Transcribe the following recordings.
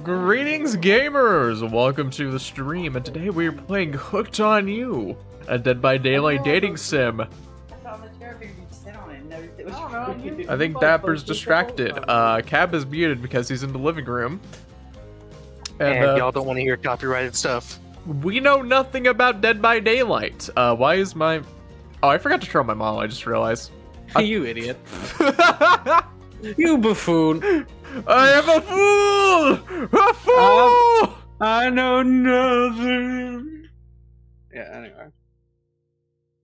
Greetings, gamers! Welcome to the stream, and today we are playing Hooked on You, a Dead by Daylight dating sim. I found the chair for you to sit on it and noticed it was I think Dapper's distracted. Cab is muted because he's in the living room. And y'all don't want to hear copyrighted stuff. We know nothing about Dead by Daylight. Why is my... Oh, I forgot to turn on my mom, I just realized. You idiot. You buffoon. I am a fool! A fool! I know nothing. Yeah, anyway.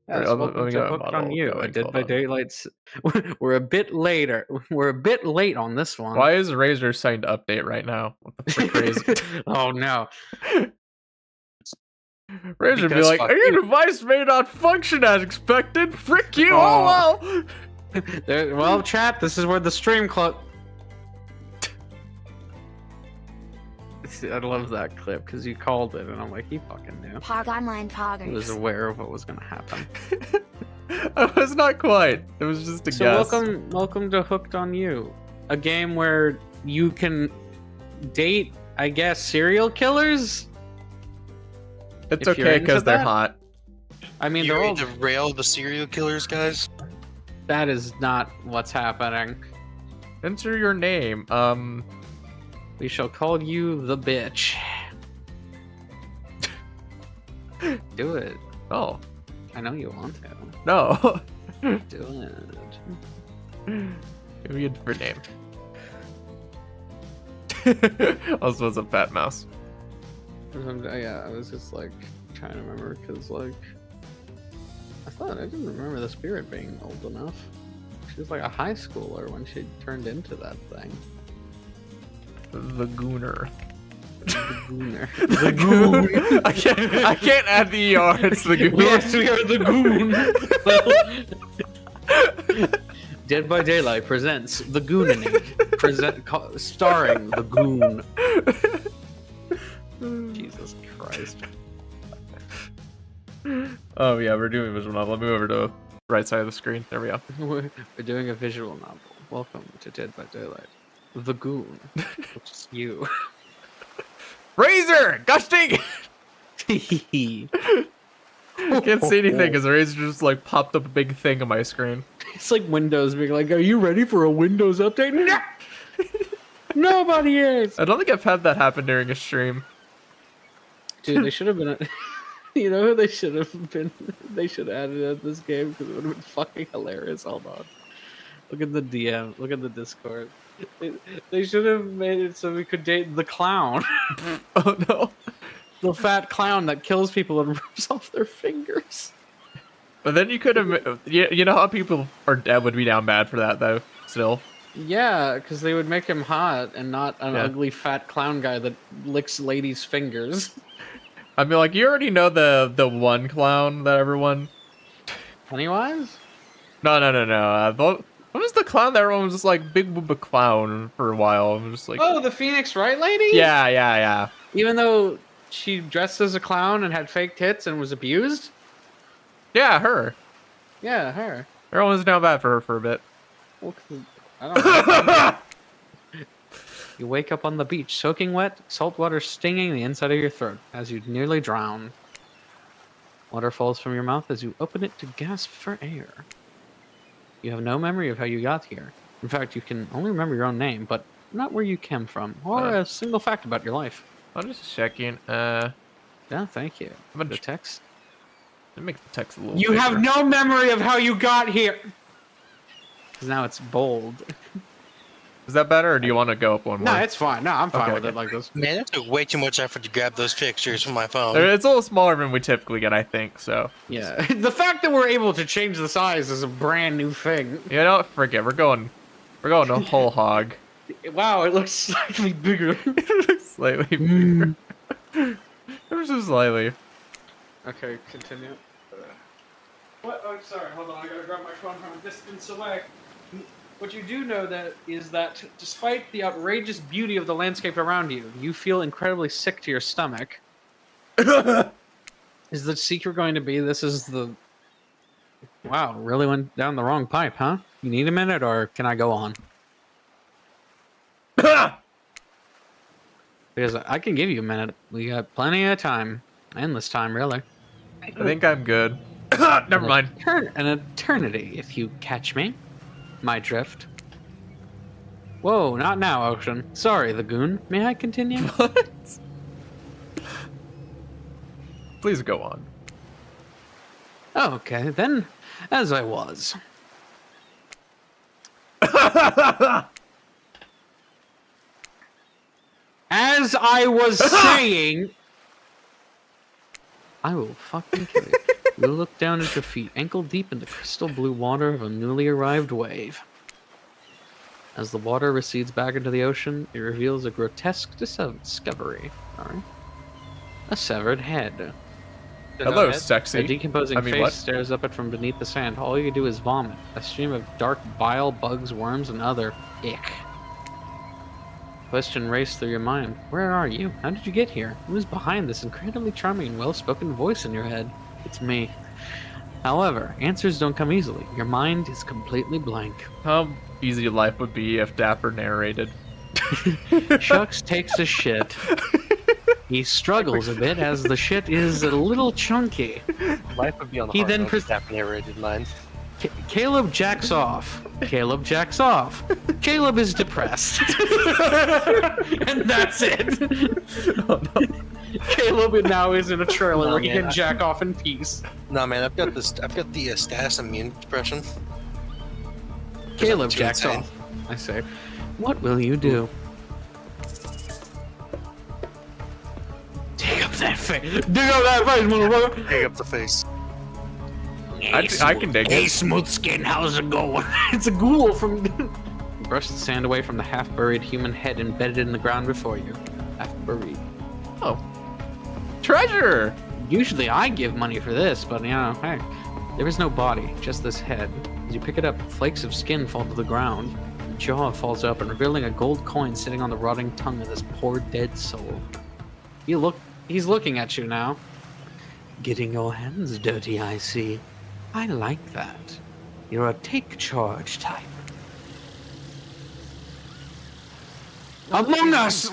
Right, Welcome to Hooked on You. I Dead by Daylight's. We're a bit later. We're a bit late on this one. Why is Razor saying to update right now? What the frick, Razor? Oh no. Razor be like, your device may not function as expected. Frick you! Oh well! Well, chat, this is where the stream I love that clip because you called it, and I'm like, he fucking knew. Pog online poggers. He was aware of what was gonna happen. I was not quite. It was just a guess. Welcome to Hooked on You, a game where you can date, I guess, serial killers. It's okay because they're hot. I mean, You're they're all. to rail the serial killers, guys. That is not what's happening. Enter your name. We shall call you the bitch. Do it. Oh. I know you want to. No. Do it. Give me a different name. Also, was a fat mouse. Yeah, I was just like trying to remember because like I didn't remember the spirit being old enough. She was like a high schooler when she turned into that thing. The Gooner. The Gooner. The Goon. I can't add the ER. It's the Goon. Yes, we are the Goon. Dead by Daylight presents The Gooning. Starring the Goon. Jesus Christ. Oh yeah, we're doing visual novel. Let me move over to the right side of the screen. There we go. We're doing a visual novel. Welcome to Dead by Daylight. The Goon, which is you. Razor! Gusting! Can't see anything because Razor just like popped up a big thing on my screen. It's like Windows being like, "Are you ready for a Windows update?" No! Nobody is. I don't think I've had that happen during a stream. Dude, they should have been. You know who they should have been? They should have added at this game because it would have been fucking hilarious. Hold on. Look at the DM. Look at the Discord. They should have made it so we could date the clown. Oh no. The fat clown that kills people and rips off their fingers. But then you could have... You know how people are dead would be down bad for that, though, still? Yeah, because they would make him hot and not an ugly fat clown guy that licks ladies' fingers. I mean, like, you already know the one clown that everyone... Pennywise? No. What was the clown that everyone was just like, big booba clown for a while? I'm just like... Oh, the Phoenix Wright lady? Yeah. Even though she dressed as a clown and had fake tits and was abused? Yeah, her. Yeah, her. Everyone was down bad for her for a bit. Well, I don't know. You wake up on the beach, soaking wet, salt water stinging the inside of your throat as you nearly drown. Water falls from your mouth as you open it to gasp for air. You have no memory of how you got here. In fact, you can only remember your own name, but not where you came from, or a single fact about your life. I'm just checking. Yeah, thank you. I'm gonna The text? Let me make the text a little You bigger. have no memory of how you got here! Because now it's bold. Is that better, or do you want to go up one more? No, it's fine. No, I'm fine Okay, with okay. it like this. Man, that took way too much effort to grab those pictures from my phone. It's a little smaller than we typically get, I think, so... Yeah, the fact that we're able to change the size is a brand new thing. You know, forget. We're going a whole hog. Wow, it looks slightly bigger. Slightly bigger. Ever so slightly. Okay, continue. What? Oh, sorry. Hold on. I gotta grab my phone from a distance away. What you do know is that despite the outrageous beauty of the landscape around you, you feel incredibly sick to your stomach. Is the secret going to be this is the... Wow, really went down the wrong pipe, huh? You need a minute, or can I go on? Because I can give you a minute. We got plenty of time. Endless time, really. I think I'm good. Never mind. An eternity, if you catch me. My drift. Whoa, not now, Ocean. Sorry, Lagoon. May I continue? What? Please go on. Okay, then, as I was. As I was saying... I will fucking kill you. You look down at your feet, ankle deep in the crystal blue water of a newly arrived wave. As the water recedes back into the ocean, it reveals a grotesque discovery. Sorry. A severed head. Hello, A sexy. decomposing face what? stares up at from beneath the sand. All you do is vomit. A stream of dark bile, bugs, worms, and other ick. Question raced through your mind. Where are you? How did you get here? Who's behind this incredibly charming and well-spoken voice in your head? It's me. However, answers don't come easily. Your mind is completely blank. How easy life would be if Dapper narrated. Shucks takes a shit. He struggles a bit as the shit is a little chunky. Life would be on the He hard then mode with that narrated line. Caleb jacks off. Caleb jacks off. Caleb is depressed. And that's it. Oh, no. Caleb now is in a trailer No, where he man, can jack off in peace. No, man, I've got this. I've got the status immune depression. Caleb too jacks insane. off. I say, what will you do? Dig up that face. Dig up that face, motherfucker. Dig up the face. I can dig Hey, it. smooth skin, how's it going? It's a ghoul from... Brush the sand away from the half-buried human head embedded in the ground before you. Half-buried. Oh. Treasure! Usually I give money for this, but you know, hey. There is no body, just this head. As you pick it up, flakes of skin fall to the ground. The jaw falls open, revealing a gold coin sitting on the rotting tongue of this poor dead soul. He's looking at you now. Getting your hands dirty, I see. I like that. You're a take charge type. Among Us!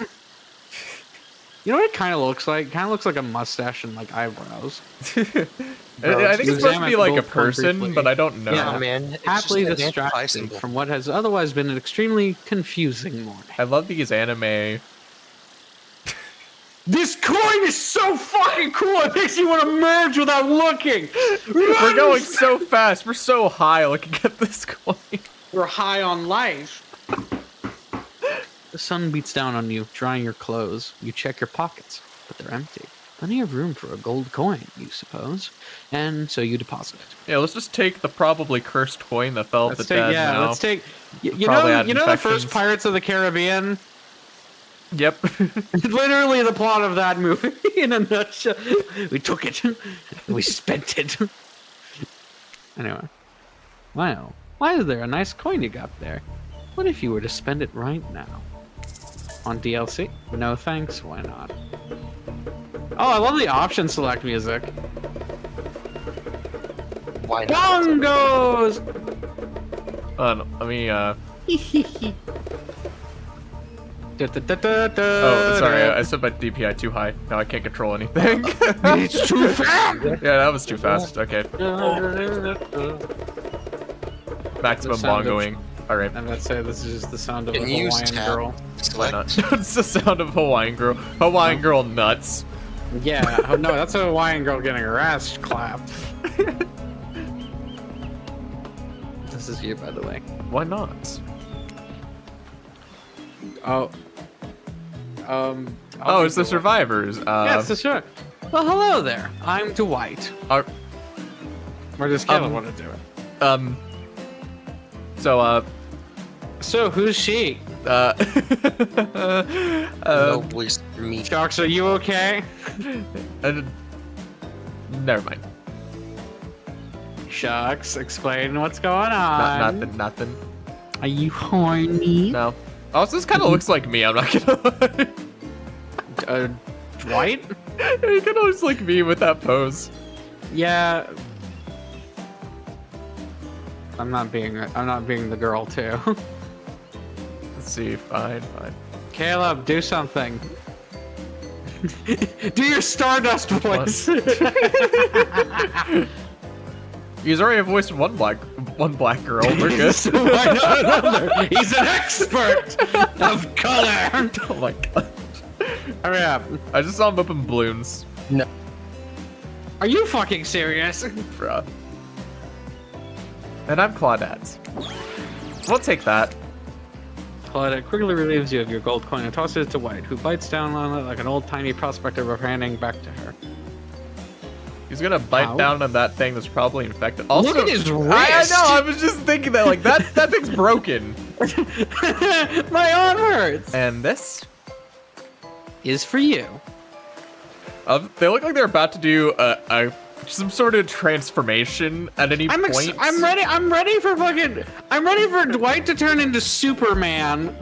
You know what it kind of looks like? Kind of looks like a mustache and like eyebrows. I think it's supposed to be like a person, but I don't know. Yeah, man. It's Happily just an anti-pie distracted symbol. from what has otherwise been an extremely confusing morning. I love these anime. This coin is so fucking cool, it makes you want to merge without looking! We're going so fast. We're so high looking at this coin. We're high on life. The sun beats down on you, drying your clothes. You check your pockets, but they're empty. Plenty of room for a gold coin, you suppose. And so you deposit it. Yeah, let's just take the probably cursed coin that fell to Let's dead take, yeah, now. let's take. You Probably know, had you know the infections. first Pirates of the Caribbean? Yep. Literally the plot of that movie in a nutshell. We took it. We spent it. Anyway. Wow. Why is there a nice coin you got there? What if you were to spend it right now? On DLC? No thanks, why not? Oh, I love the option select music. Why not? Bongos! Let me, Oh, oh, sorry, I set my DPI too high. Now I can't control anything. It's too fast! Yeah, that was too fast. Okay. Maximum The sound of- bongoing. Alright. I'm gonna say this is just the sound of a Can you use Hawaiian tab? girl. Why not? Select. It's the sound of Hawaiian girl. Hawaiian girl nuts. Yeah, oh, no, that's a Hawaiian girl getting her ass clapped. This is you, by the way. Why not? Oh. Oh, it's the survivors. Yeah, it's the sure. Well, hello there. I'm Dwight. Are- Or does Caleb want to do it? So, who's she? No voice for me. Sharks, are you okay? Never mind. Shucks, explain what's going on. Nothing. Are you horny? No. Also, this kind of looks like me. I'm not gonna lie. Dwight? He kind of looks like me with that pose. Yeah. I'm not being the girl too. Let's see. Fine. Caleb, do something. Do your Stardust voice. He's already voiced one black girl. We're good. So why not another? He's an expert of color. Oh my god. Hurry up. I just saw him open balloons. No. Are you fucking serious? Bruh. And I'm Claudette. We'll take that. Claudette quickly relieves you of your gold coin and tosses it to White, who bites down on it like an old-timey prospector before handing back to her. He's gonna bite Ow. down on that thing that's probably infected. Also, Look at his wrist! I know, I was just thinking that, like, that thing's broken. My arm hurts! And this? Is for you. They look like they're about to do some sort of transformation at any point. I'm ready for Dwight to turn into Superman.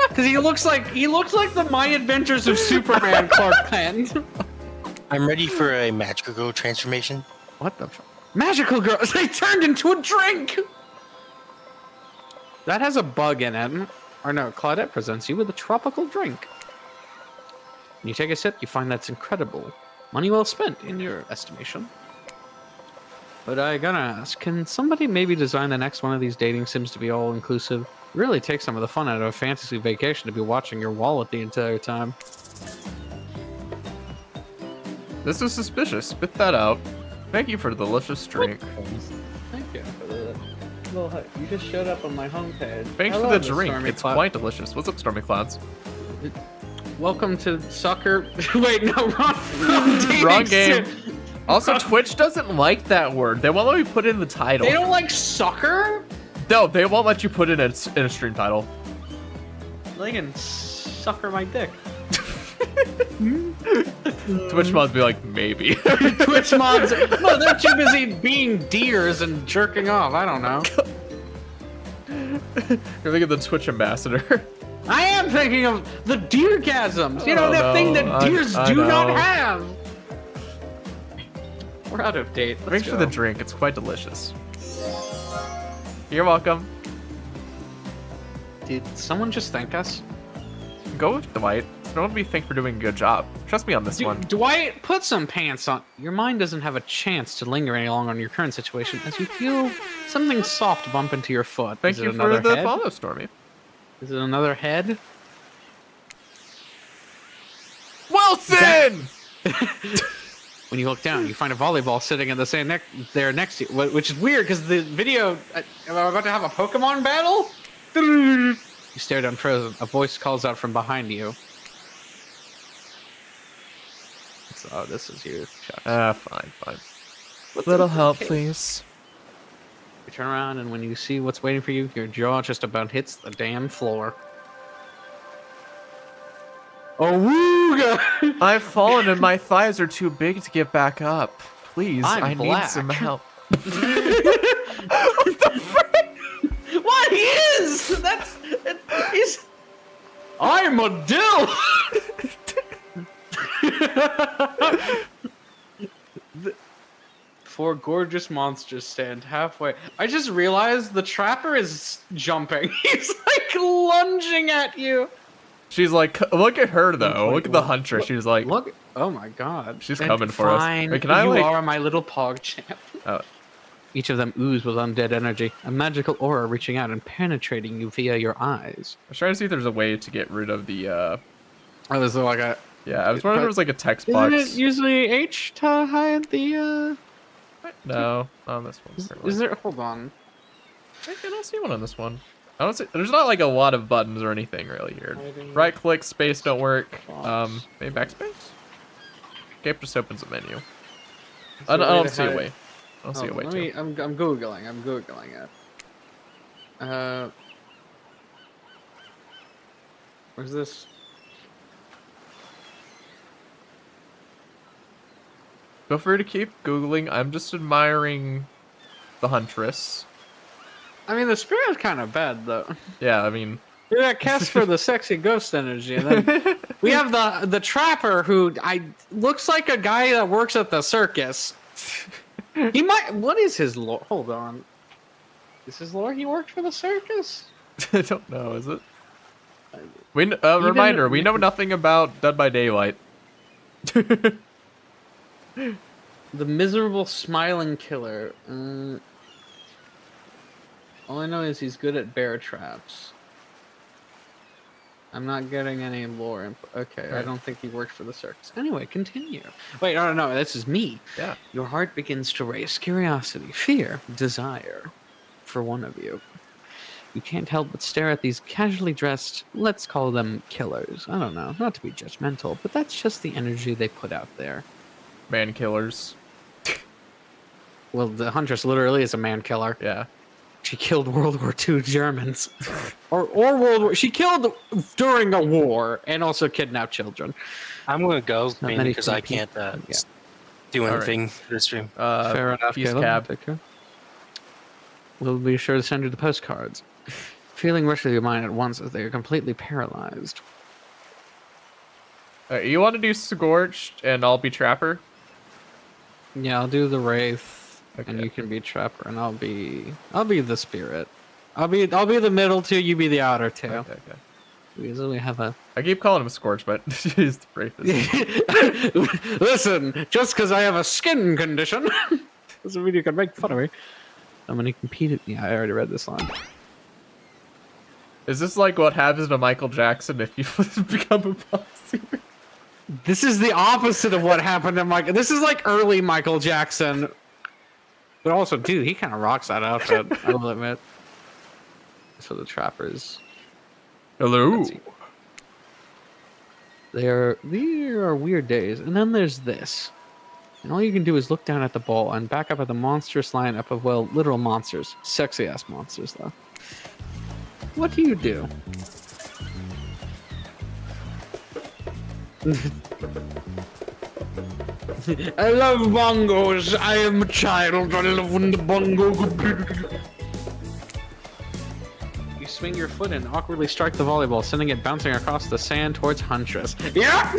Cause he looks like the My Adventures of Superman Clark Kent. I'm ready for a magical girl transformation. What the fuck? Magical girls, they turned into a drink! That has a bug in it. Or no, Claudette presents you with a tropical drink. When you take a sip, you find that's incredible. Money well spent, in your estimation. But I gotta ask, can somebody maybe design the next one of these dating sims to be all-inclusive? Really take some of the fun out of a fantasy vacation to be watching your wallet the entire time. This is suspicious. Spit that out. Thank you for the delicious drink. Thank you for the little you just showed up on my homepage. Thanks for the drink. It's quite delicious. What's up, Stormy Clouds? Welcome to soccer. Wait, no, wrong Wrong game. Also, Twitch doesn't like that word. They won't let me put it in the title. They don't like soccer? No, they won't let you put it in a stream title. They can sucker my dick. Twitch mods be like, maybe. Twitch mods, no, they're too busy being deers and jerking off. I don't know. You're thinking of the Twitch ambassador. I am thinking of the deergasms. You know, Oh, that no. thing that deers I do not know. have. We're out of date. Let's Thanks for go. the drink. It's quite delicious. You're welcome. Did someone just thank us? Go with Dwight. No one will be thanked for doing a good job. Trust me on this one. Dwight, put some pants on. Your mind doesn't have a chance to linger any longer on your current situation as you feel something soft bump into your foot. Thank Is you it for another the head? follow, Stormy. Is it another head? Wilson! When you look down, you find a volleyball sitting in the same there next to you, which is weird because the video. Am I about to have a Pokemon battle? You stare down frozen. A voice calls out from behind you. Oh, this is you. Shucks. Fine. Little help, please. You turn around, and when you see what's waiting for you, your jaw just about hits the damn floor. Awooga! I've fallen and my thighs are too big to get back up. Please, I black. need some help. What he is? He's. I'm a dill. Four gorgeous monsters stand halfway. I just realized the trapper is jumping. He's like lunging at you. She's like, look at her though. Wait, Look at the what? hunter. She's like, Look. Oh my god. She's Then coming for us. fine, Wait, can I, you like- are my little pog champ. Oh. Each of them ooze with undead energy, a magical aura reaching out and penetrating you via your eyes. I was trying to see if there's a way to get rid of the. Oh, there's like a. Yeah, I was wondering if there was like a text Isn't box. it usually H to hide the? No, on this one. Is there? Hold on. I don't see one on this one. I don't see. There's not like a lot of buttons or anything really here. Right click, space don't work. Maybe backspace. Escape just opens a menu. I don't see a way. I don't see a way to. I'm googling. I'm googling it. Where's this? Feel free to keep googling. I'm just admiring the huntress. I mean, the spirit's kind of bad though. Yeah, I mean. We got Casper, the sexy ghost energy, and then we have the trapper who looks like a guy that works at the circus. He might. What is his lore? Hold on. Is his lore? He worked for the circus. I don't know. Is it? Reminder: we know nothing about Dead by Daylight. The miserable smiling killer. All I know is he's good at bear traps. I'm not getting any lore info. Okay, I don't think he worked for the circus. Anyway, continue. Wait, no, this is me. Yeah. Your heart begins to race. Curiosity, fear, desire for one of you. You can't help but stare at these casually dressed, let's call them killers. I don't know, not to be judgmental, but that's just the energy they put out there. Man killers. Well, the Huntress literally is a man killer. Yeah. She killed World War II Germans. or World War... She killed during a war and also kidnapped children. I'm going to go, mainly many because I people- can't do anything for this stream. Fair enough, peace, Caleb. Cab. Take care. We'll be sure to send you the postcards. Feeling rushes your mind at once as they are completely paralyzed. You want to do Scorched and I'll be Trapper? Yeah, I'll do the Wraith. Okay. And you can be Trapper, and I'll be the Spirit. I'll be the middle two. You be the outer two. Okay. We usually have a. I keep calling him Scorch, but he's the bravest. Listen, just because I have a skin condition doesn't mean you can make fun of me. I'm gonna compete. Yeah, I already read this line. Is this like what happens to Michael Jackson if you become a pop singer? This is the opposite of what happened to Michael. This is like early Michael Jackson. But also, dude, he kind of rocks that outfit, I will admit. So the Trappers. Hello. These are weird days. And then there's this. And all you can do is look down at the ball and back up at the monstrous lineup of, well, literal monsters. Sexy-ass monsters, though. What do you do? I love bongos. I am a child. I love when the bongo. You swing your foot and awkwardly strike the volleyball, sending it bouncing across the sand towards Huntress. Yeah!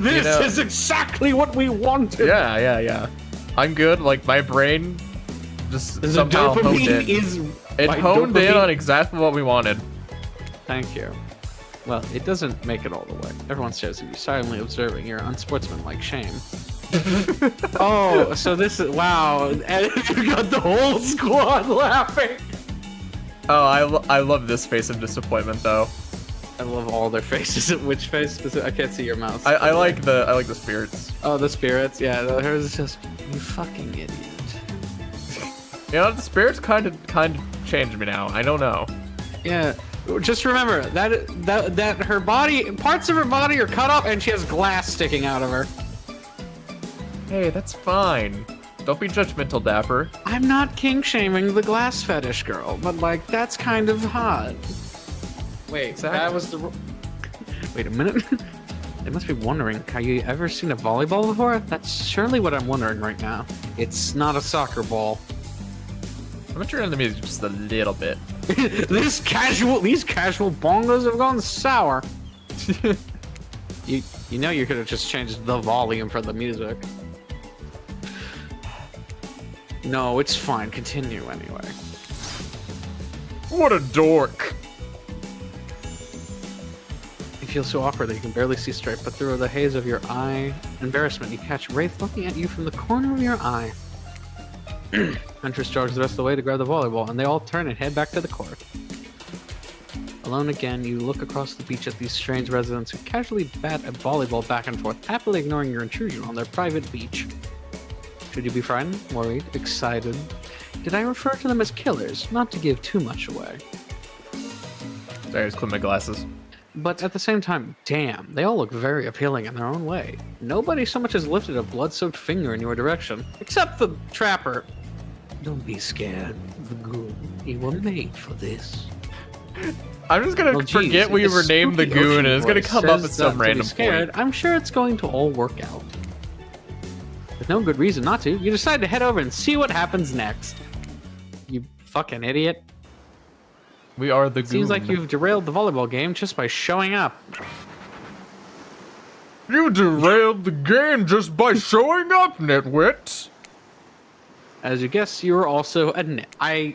This is exactly what we wanted! Yeah. I'm good. Like, my brain just The somehow honed dopamine in. is... It my honed in dopamine- on exactly what we wanted. Thank you. Well, it doesn't make it all the way. Everyone stares at you, silently observing your unsportsmanlike shame. Oh, so this is... Wow. And you got the whole squad laughing! Oh, I love this face of disappointment, though. I love all their faces. Which face? I can't see your mouth. I like the spirits. Oh, the spirits. Yeah, hers is just you fucking idiot. You know, the spirits kind of changed me now. I don't know. Yeah, just remember that her body, parts of her body are cut off, and she has glass sticking out of her. Hey, that's fine. Don't be judgmental, Dapper. I'm not kink shaming the glass fetish girl, but like that's kind of hot. Wait, Exactly. that was the. Wait a minute. They must be wondering, have you ever seen a volleyball before? That's surely what I'm wondering right now. It's not a soccer ball. I'm gonna turn on the music just a little bit. These casual bongos have gone sour. You know you could have just changed the volume for the music. No, it's fine. Continue anyway. What a dork. You feel so awkward that you can barely see straight, but through the haze of your eye embarrassment, you catch Wraith looking at you from the corner of your eye. Huntress jogs the rest of the way to grab the volleyball, and they all turn and head back to the court. Alone again, you look across the beach at these strange residents who casually bat a volleyball back and forth, happily ignoring your intrusion on their private beach. Should you be frightened, worried, excited? Did I refer to them as killers? Not to give too much away. Sorry, I just cleaned my glasses. But at the same time, damn, they all look very appealing in their own way. Nobody so much as lifted a blood-soaked finger in your direction, except the Trapper. Don't be scared, the goon. You were made for this. I'm just gonna forget we were named the goon, and it's gonna come up at some random point. I'm sure it's going to all work out. With no good reason not to, you decide to head over and see what happens next. You fucking idiot. We are the goon. Seems like you've derailed the volleyball game just by showing up. You derailed the game just by showing up, nitwit. As you guess, you are also a nit. I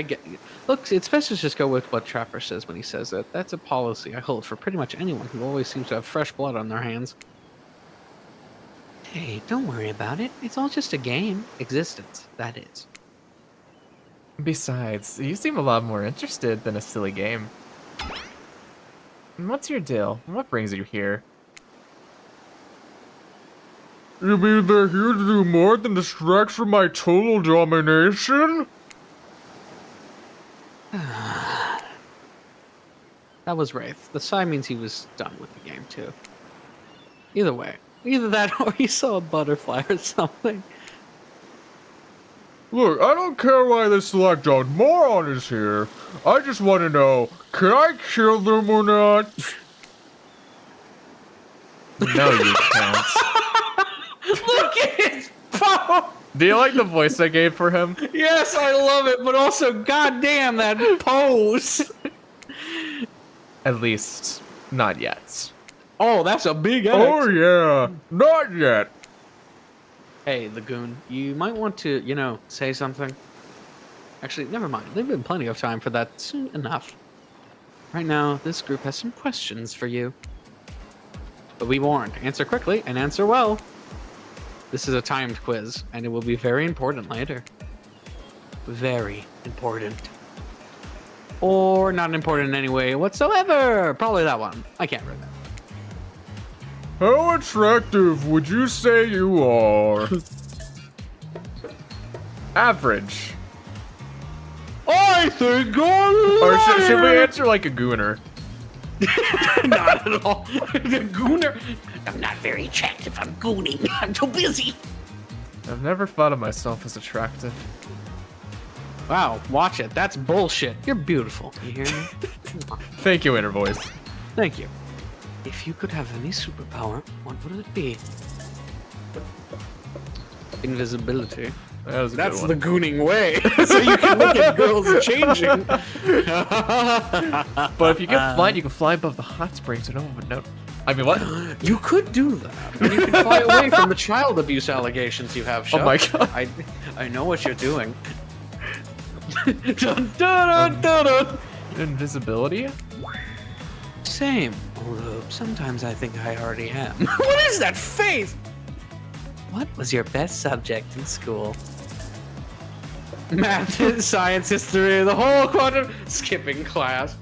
get. Look, it's best to just go with what Trapper says when he says it. That's a policy I hold for pretty much anyone who always seems to have fresh blood on their hands. Hey, don't worry about it. It's all just a game. Existence, that is. Besides, you seem a lot more interested than a silly game. What's your deal? What brings you here? You mean they're here to do more than distract from my total domination? That was Wraith. The sign means he was done with the game, too. Either way. Either that or he saw a butterfly or something. Look, I don't care why this select-on moron is here. I just want to know, can I kill them or not? No, you can't. Look at his phone! Do you like the voice I gave for him? Yes, I love it, but also, goddamn, that pose! At least, not yet. Oh, that's a big X. Oh yeah, not yet. Hey, the goon, you might want to, say something. Actually, never mind. There've been plenty of time for that soon enough. Right now, this group has some questions for you. But be warned, answer quickly and answer well. This is a timed quiz, and it will be very important later. Very important. Or not important in any way whatsoever. Probably that one. I can't remember. How attractive would you say you are? Average. I think Or should we answer like a gooner? Not at all. The gooner. I'm not very attractive. I'm gooning. I'm too busy. I've never thought of myself as attractive. Wow, watch it. That's bullshit. You're beautiful. You hear me? Thank you, Inner Voice. Thank you. If you could have any superpower, what would it be? Invisibility. That was a That's good the one. gooning way. So you can look at girls changing. But if you get flying, you can fly above the hot springs and no one would know. I mean, what? You could do that. And you could fly away from the child abuse allegations you have, Shep. Oh my god. I know what you're doing. Dun, dun, dun, dun, dun. Invisibility? Same. Although sometimes I think I already am. What is that face? What was your best subject in school? Math, science, history, the whole quadrant. Skipping class.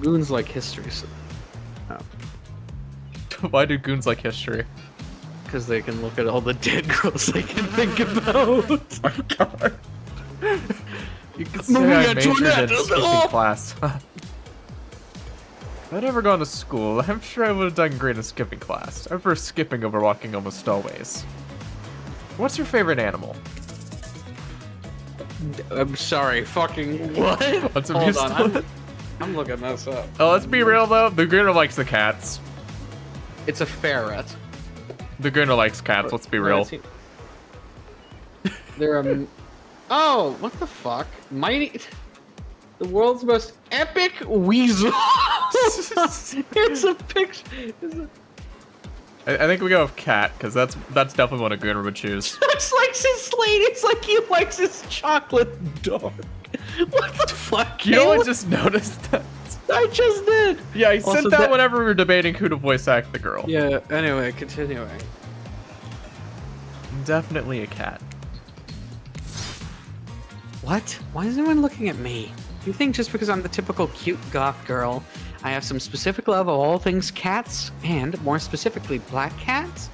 Goons like history. So. Oh. Why do goons like history? Because they can look at all the dead girls they can think about. Oh my god. You can say Maria I majored in Antoinette. skipping class. If I'd ever gone to school, I'm sure I would have done great in skipping class. I prefer skipping over walking almost always. What's your favorite animal? I'm sorry, fucking what? What's Hold on, I'm looking this up. Oh, let's be real though. The Gooner likes the cats. It's a ferret. The Gooner likes cats. Let's be real. They're oh, what the fuck? Mighty. The world's most epic weasel. Here's a picture. I think we go with cat because that's definitely what a Gooner would choose. It's like his slate. It's like he likes his chocolate dog. What the fuck? You know, I Caleb? just noticed that. I just did. Yeah, he Also, sent that whenever we were debating who to voice act the girl. Yeah. Anyway, continuing. Definitely a cat. What? Why is everyone looking at me? You think just because I'm the typical cute goth girl, I have some specific love of all things cats, and more specifically black cats?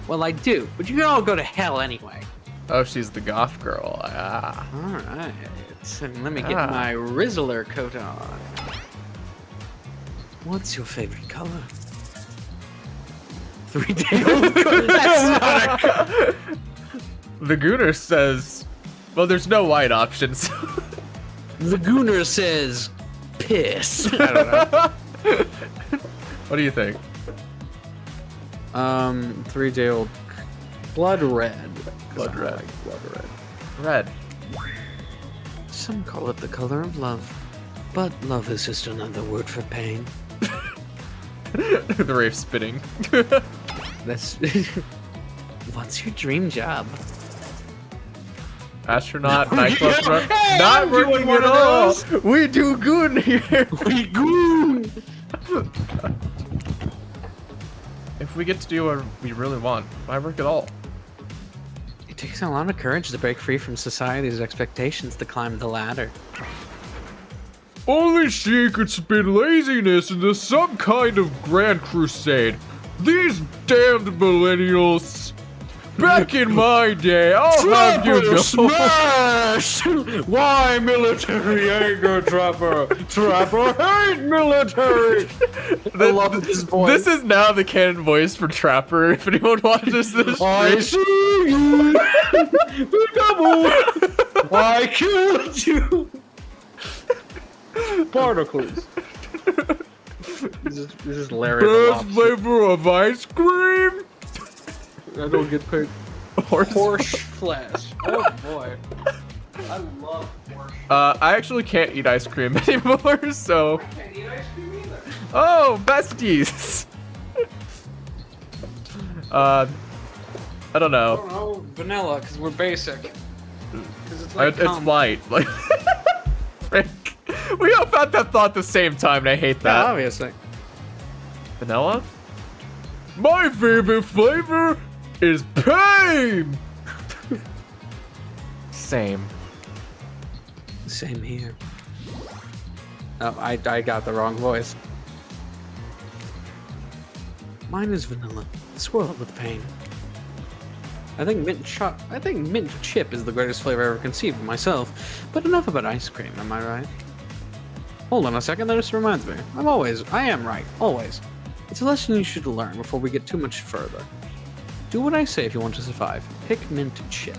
Well, I do, but you can all go to hell anyway. Oh, she's the goth girl. Ah. Alright, let me get my Rizzler coat on. What's your favorite color? 3-day-old. That's not a The Gooner says, well, there's no white options. The Gooner says, piss. I don't know. What do you think? 3-day-old. Blood red. Blood red. Like blood red. Red. Some call it the color of love, but love is just another word for pain. The Wraith spitting. That's. What's your dream job? Astronaut, nightclub runner. Hey, Not I'm doing working one at of all. those. We do good here. We goon. if we get to do what we really want, why work at all? It takes a lot of courage to break free from society's expectations to climb the ladder. Only she could spin laziness into some kind of grand crusade. These damned millennials. Back in my day, I'll have you know. Smash! Why military anger, Trapper? Trapper hate military! I love his voice. This is now the canon voice for Trapper, if anyone watches this. I see you! Double! I killed you! Particles. This is Larry the Best Lobster. flavor of ice cream? I don't get paid. Horse flesh. Oh boy. I love horse. I actually can't eat ice cream anymore, so. I can't eat ice cream either. Oh, besties! I don't know. I don't know. Vanilla, because we're basic. 'Cause it's like It's white. Like, Frank, we all had that thought at the same time, and I hate Yeah, that. obviously. Vanilla? My favorite flavor is pain! Same. Same here. Oh, I got the wrong voice. Mine is vanilla, swirled with pain. I think mint chip is the greatest flavor I ever conceived of myself. But enough about ice cream, am I right? Hold on a second, that just reminds me. I am right, always. It's a lesson you should learn before we get too much further. Do what I say if you want to survive. Pick mint chip.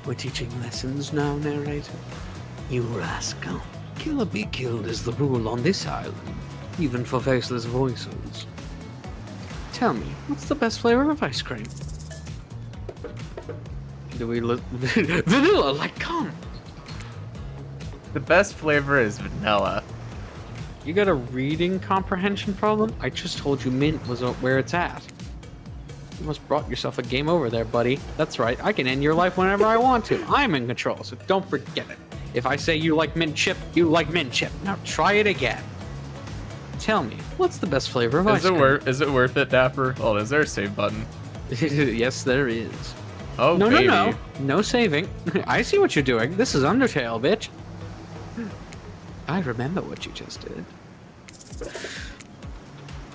We're teaching lessons now, narrator. You rascal. Kill or be killed is the rule on this island, even for faceless voices. Tell me, what's the best flavor of ice cream? Do we vanilla, like, come! The best flavor is vanilla. You got a reading comprehension problem? I just told you mint was where it's at. You must brought yourself a game over there, buddy. That's right, I can end your life whenever I want to. I'm in control, so don't forget it. If I say you like mint chip, you like mint chip. Now try it again. Tell me, what's the best flavor of ice cream? Is it worth it, Dapper? Oh, is there a save button? Yes, there is. Oh, No, baby. no, no. No saving. I see what you're doing. This is Undertale, bitch. I remember what you just did.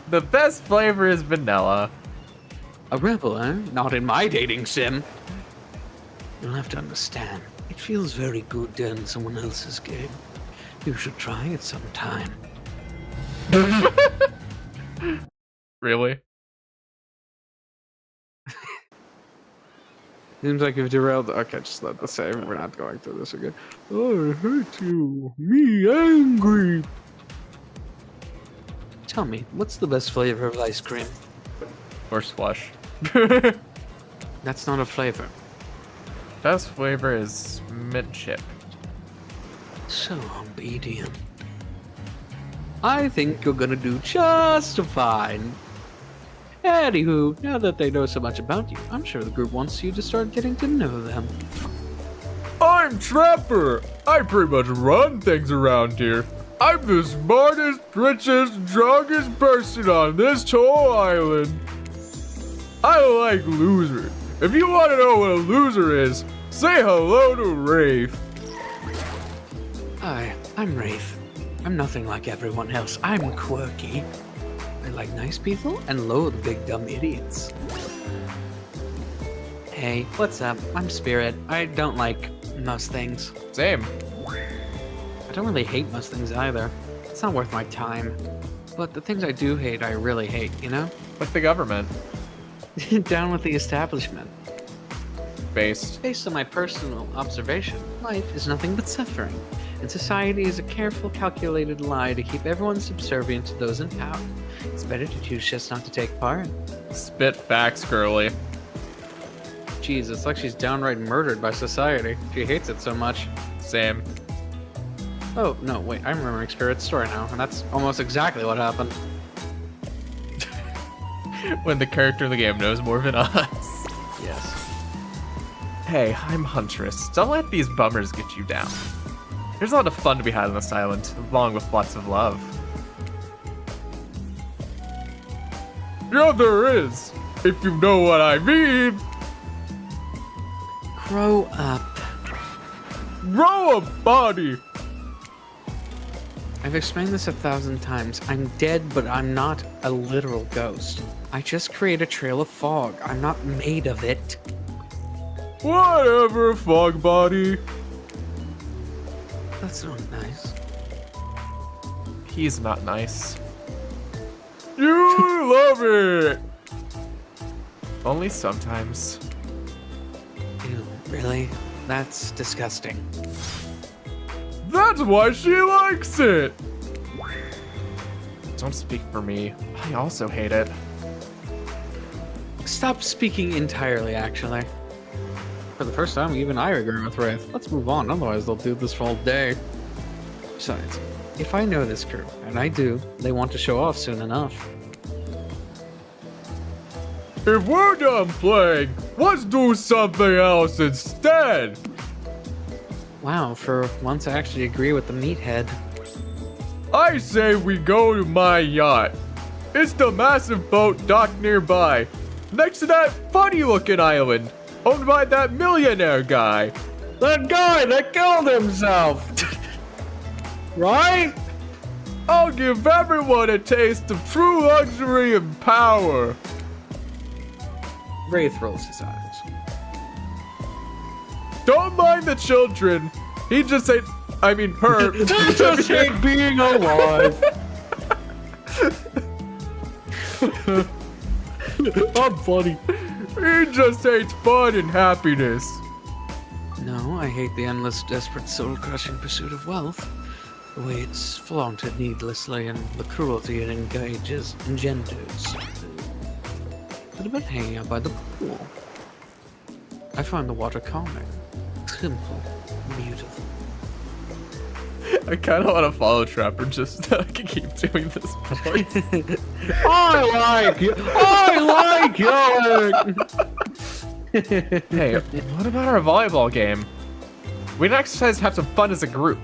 The best flavor is vanilla. A rebel, eh? Not in my dating sim. You'll have to understand. It feels very good to end someone else's game. You should try it sometime. Really? Seems like you've derailed. Okay, just let the save. We're not going through this again. Oh, I hate you. Me angry. Tell me, what's the best flavor of ice cream? Or slush. That's not a flavor. Best flavor is mint chip. So obedient. I think you're gonna do just fine. Anywho, now that they know so much about you, I'm sure the group wants you to start getting to know them. I'm Trapper. I pretty much run things around here. I'm the smartest, richest, strongest person on this whole island. I like losers. If you want to know what a loser is, say hello to Rafe. Hi, I'm Rafe. I'm nothing like everyone else. I'm quirky. I like nice people and loathe big dumb idiots. Hey, what's up? I'm Spirit. I don't like most things. Same. I don't really hate most things either. It's not worth my time. But the things I do hate, I really hate, you know? Like the government. Down with the establishment. Based. Based on my personal observation, life is nothing but suffering, and society is a careful, calculated lie to keep everyone subservient to those in power. It's better to choose just not to take part. Spit facts, girly. Jeez, it's like she's downright murdered by society. She hates it so much. Same. Oh, no, wait, I'm remembering Spirit's story now, and that's almost exactly what happened. When the character in the game knows more than us. Yes. Hey, I'm Huntress. Don't let these bummers get you down. There's a lot of fun to be had on this island, along with lots of love. Yeah, there is. If you know what I mean. Grow up. Grow a body. I've explained this 1,000 times. I'm dead, but I'm not a literal ghost. I just create a trail of fog. I'm not made of it. Whatever, fog body. That's not nice. He's not nice. You love it. Only sometimes. Ew, really? That's disgusting. That's why she likes it. Don't speak for me. I also hate it. Stop speaking entirely, actually. For the first time, even I agree with Wraith. Let's move on, otherwise they'll do this for all day. Besides, if I know this crew, and I do, they want to show off soon enough. If we're done playing, let's do something else instead. Wow, for once I actually agree with the meathead. I say we go to my yacht. It's the massive boat docked nearby, next to that funny-looking island, owned by that millionaire guy. That guy that killed himself! Right? I'll give everyone a taste of true luxury and power. Wraith rolls his eyes. Don't mind the children. He just ain't, I mean her. He just hate being alive. I'm funny. He just hates fun and happiness. No, I hate the endless, desperate, soul-crushing pursuit of wealth. The way it's flaunted needlessly and the cruelty it engenders. What about hanging out by the pool? I find the water calming, simple, beautiful. I kind of want to follow Trapper just so I can keep doing this voice. I like you. I like you. Hey, what about our volleyball game? We can exercise and have some fun as a group.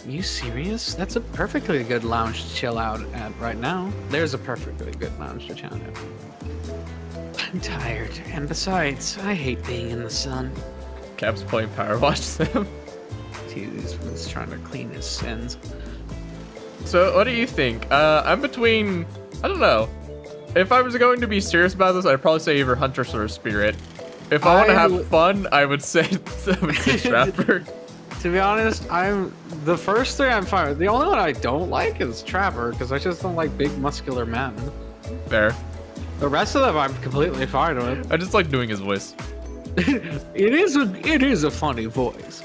You serious? That's a perfectly good lounge to chill out at right now. There's a perfectly good lounge to chill at. I'm tired, and besides, I hate being in the sun. Cap's playing Power Watch Sim. He's trying to clean his sins. So, what do you think? I'm between, I don't know. If I was going to be serious about this, I'd probably say either Huntress or Spirit. If I want to have fun, I would say Trapper. To be honest, the first three I'm fine with. The only one I don't like is Trapper, because I just don't like big muscular men. Fair. The rest of them I'm completely fine with. I just like doing his voice. It is a funny voice.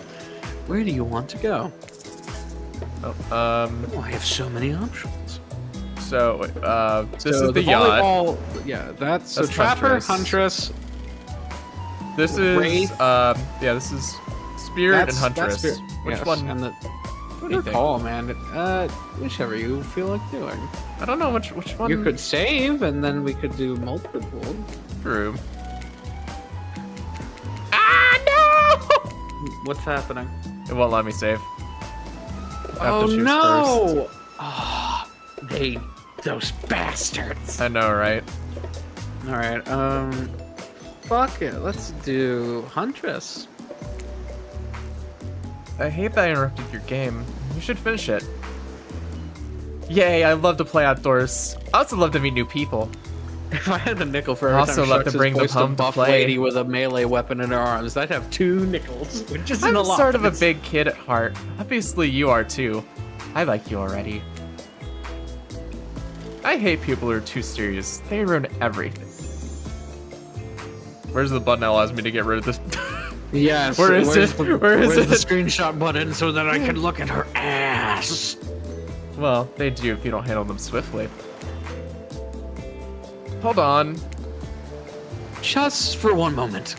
Where do you want to go? Oh, Oh, I have so many options. So, this is the yacht. Volleyball, yeah, that's so Trapper, Huntress. This is, Wraith. yeah, this is Spirit and Huntress. Spirit. Which Yes, one? And What do you think? call, man. Whichever you feel like doing. I don't know which one. You could save, and then we could do multiple. True. What's happening? It won't let me save. I have Oh to choose no! Oh, those bastards. first. I know, right? All right. Fuck it. Let's do Huntress. I hate that I interrupted your game. You should finish it. Yay, I love to play outdoors. I also love to meet new people. If I had a nickel for every Also time love to Shucks bring them voiced a home to buff play. lady with a melee weapon in her arms, I'd have 2 nickels, which isn't I'm a lot. sort of a It's- big kid at heart. Obviously, you are too. I like you already. I hate people who are too serious. They ruin everything. Where's the button that allows me to get rid of this? Yes. Where is where's it? The, Where is where's it? the screenshot button so that I can look at her ass? Well, they do if you don't handle them swiftly. Hold on. Just for one moment.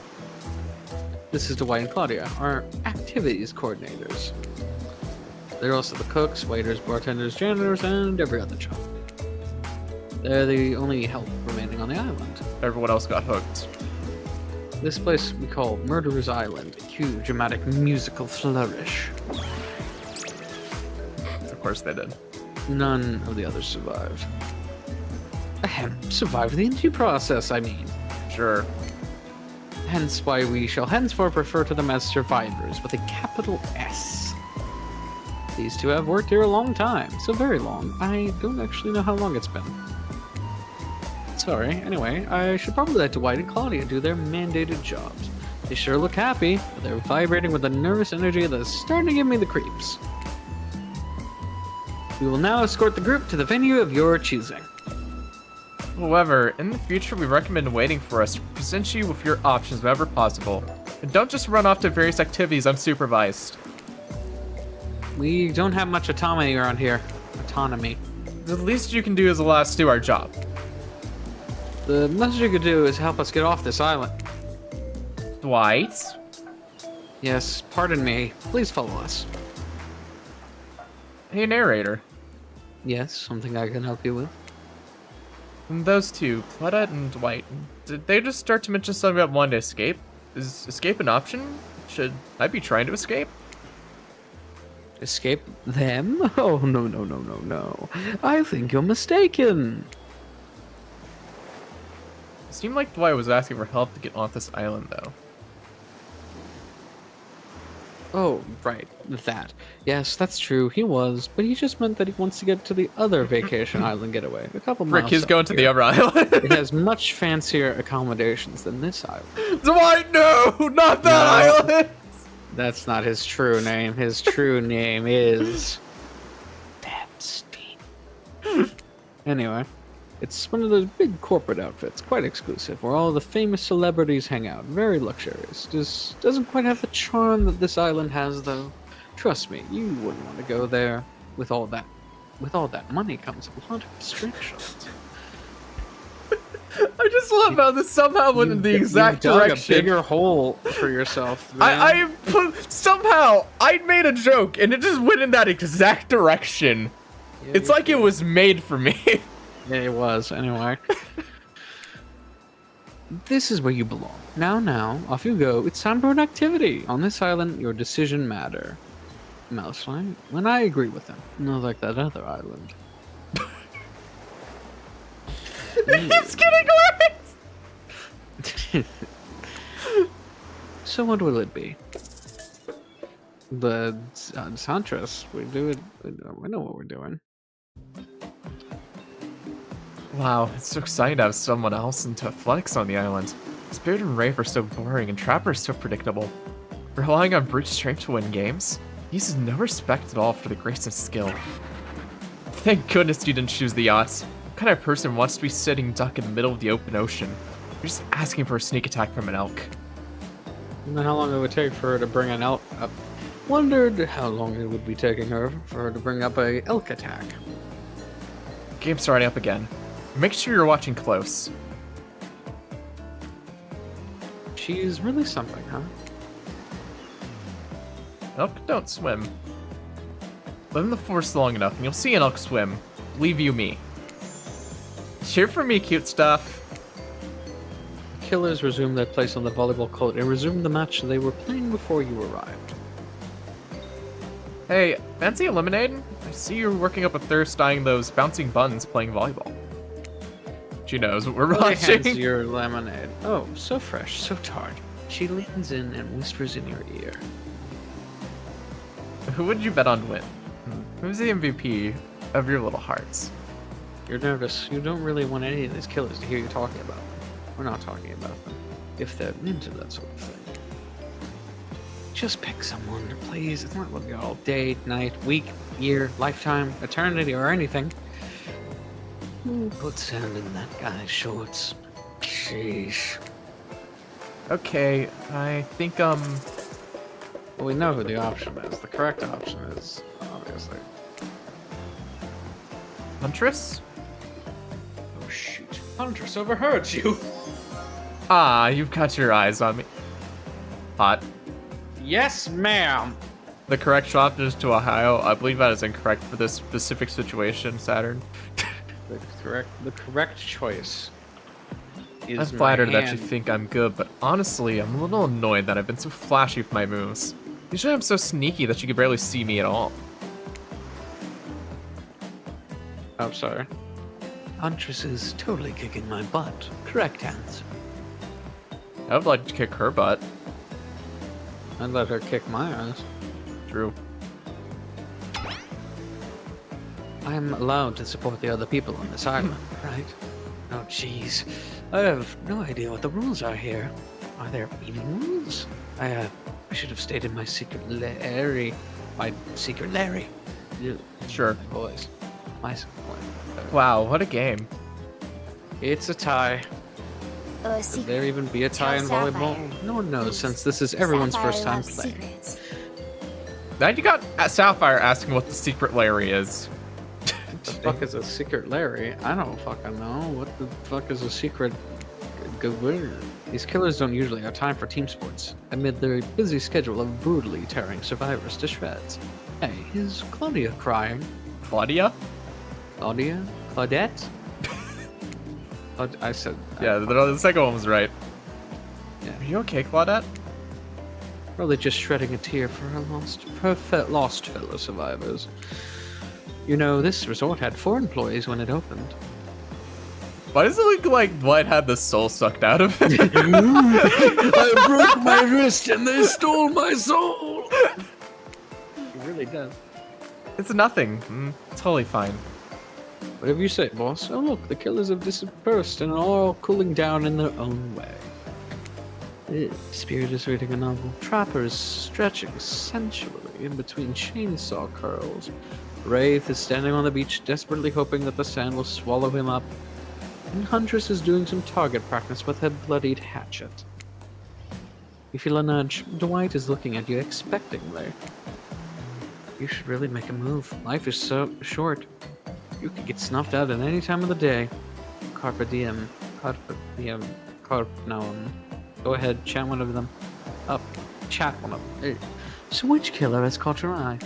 This is Dwight and Claudia, our activities coordinators. They're also the cooks, waiters, bartenders, janitors, and every other job. They're the only help remaining on the island. Everyone else got hooked. This place we call Murderer's Island. Cue dramatic musical flourish. Of course they did. None of the others survived. Survive the interview process, I mean. Sure. Hence why we shall henceforth refer to them as survivors with a capital S. These two have worked here a long time, so very long. I don't actually know how long it's been. Sorry, anyway, I should probably let Dwight and Claudia do their mandated jobs. They sure look happy, but they're vibrating with a nervous energy that's starting to give me the creeps. We will now escort the group to the venue of your choosing. However, in the future, we recommend waiting for us to present you with your options whenever possible. And don't just run off to various activities unsupervised. We don't have much autonomy around here. Autonomy. The least you can do is allow us to do our job. The most you could do is help us get off this island. Dwight? Yes, pardon me. Please follow us. Hey, narrator. Yes, something I can help you with. And those two, Claudette and Dwight, did they just start to mention something about wanting to escape? Is escape an option? Should I be trying to escape? Escape them? Oh, no. I think you're mistaken. It seemed like Dwight was asking for help to get off this island, though. Oh, right, that. Yes, that's true, he was, but he just meant that he wants to get to the other vacation island getaway, a couple miles Rick, he's south going to the here. other island. It has much fancier accommodations than this island. Dwight, no! Not that No. island! That's not his true name. His true name is... Debstein. Anyway, it's one of those big corporate outfits, quite exclusive, where all the famous celebrities hang out. Very luxurious. Just doesn't quite have the charm that this island has, though. Trust me, you wouldn't want to go there. With all that money comes a lot of restrictions. I just love how this somehow went in the exact You've dug direction. a bigger hole for yourself. Man. Somehow I made a joke and it just went in that exact direction. Yeah, It's like it was made for me. Yeah, it was. Anyway. This is where you belong. Now, off you go. It's time for an activity. On this island, your decision matter. Mousefly, when I agree with him. Not like that other island. It's getting worse! So what will it be? The Santras. We do it. We know what we're doing. Wow, it's so exciting to have someone else into athletics on the island. Spirit and Rafe are so boring and Trapper is so predictable. Relying on brute strength to win games? He uses no respect at all for the grace and skill. Thank goodness you didn't choose the yachts. What kind of person wants to be sitting duck in the middle of the open ocean? You're just asking for a sneak attack from an elk. And then how long it would take for her to bring an elk up? Wondered how long it would be taking her for her to bring up a elk attack. Game's starting up again. Make sure you're watching close. She's really something, huh? Elk don't swim. Live in the forest long enough and you'll see an elk swim. Believe you me. Cheer for me, cute stuff. Killers resumed their place on the volleyball court and resumed the match they were playing before you arrived. Hey, fancy a lemonade? I see you're working up a thirst eyeing those bouncing buns playing volleyball. She knows what we're Really watching. hands your lemonade. Oh, so fresh, so tart. She leans in and whispers in your ear. Who would you bet on win? Who's the MVP of your little hearts? You're nervous. You don't really want any of these killers to hear you talking about them. We're not talking about them. If they're into that sort of thing. Just pick someone, please. It's not looking all day, night, week, year, lifetime, eternity, or anything. Who put sand in that guy's shorts? Sheesh. Okay, I think, Well, we know who the option is. The correct option is, obviously. Huntress? Oh, shoot. Huntress overheard you. Ah, you've got your eyes on me. Hot. Yes, ma'am. The correct option is to Ohio. I believe that is incorrect for this specific situation, Saturn. The correct choice is I'm flattered that you hand. think I'm good, but honestly, I'm a little annoyed that I've been so flashy with my moves. Usually I'm so sneaky that you can barely see me at all. Oh, sorry. Huntress is totally kicking my butt. Correct answer. I would like to kick her butt. I'd let her kick my ass. True. I'm allowed to support the other people on this island, right? Oh, jeez. I have no idea what the rules are here. Are there even rules? I should have stayed in my secret Larry. My secret Larry. Sure. Boys. My Wow, what a game. It's a tie. Could there even be a tie in volleyball? No one knows, since this is everyone's first time playing. Now you got Sapphire asking what the secret Larry is. What the fuck is a secret Larry? I don't fucking know. What the fuck is a secret... These killers don't usually have time for team sports, amid their busy schedule of brutally tearing survivors to shreds. Hey, is Claudia crying? Claudia? Claudia? Claudette? I said... Yeah, the second one was right. Yeah. Are you okay, Claudette? Probably just shredding a tear for her lost fellow survivors. You know, this resort had 4 employees when it opened. Why does it look like Dwight had the soul sucked out of it? I broke my wrist and they stole my soul! It really does. It's nothing. Totally fine. Whatever you say, boss. Oh look, the killers have dispersed and are all cooling down in their own way. Spirit is reading a novel. Trapper is stretching sensually in between chainsaw curls. Wraith is standing on the beach, desperately hoping that the sand will swallow him up. And Huntress is doing some target practice with her bloodied hatchet. You feel a nudge. Dwight is looking at you expectantly. You should really make a move. Life is so short. You could get snuffed out at any time of the day. Carpe diem. Carpe diem. No. Go ahead, chat one of them. Up. Chat one of them. So which killer has caught your eye?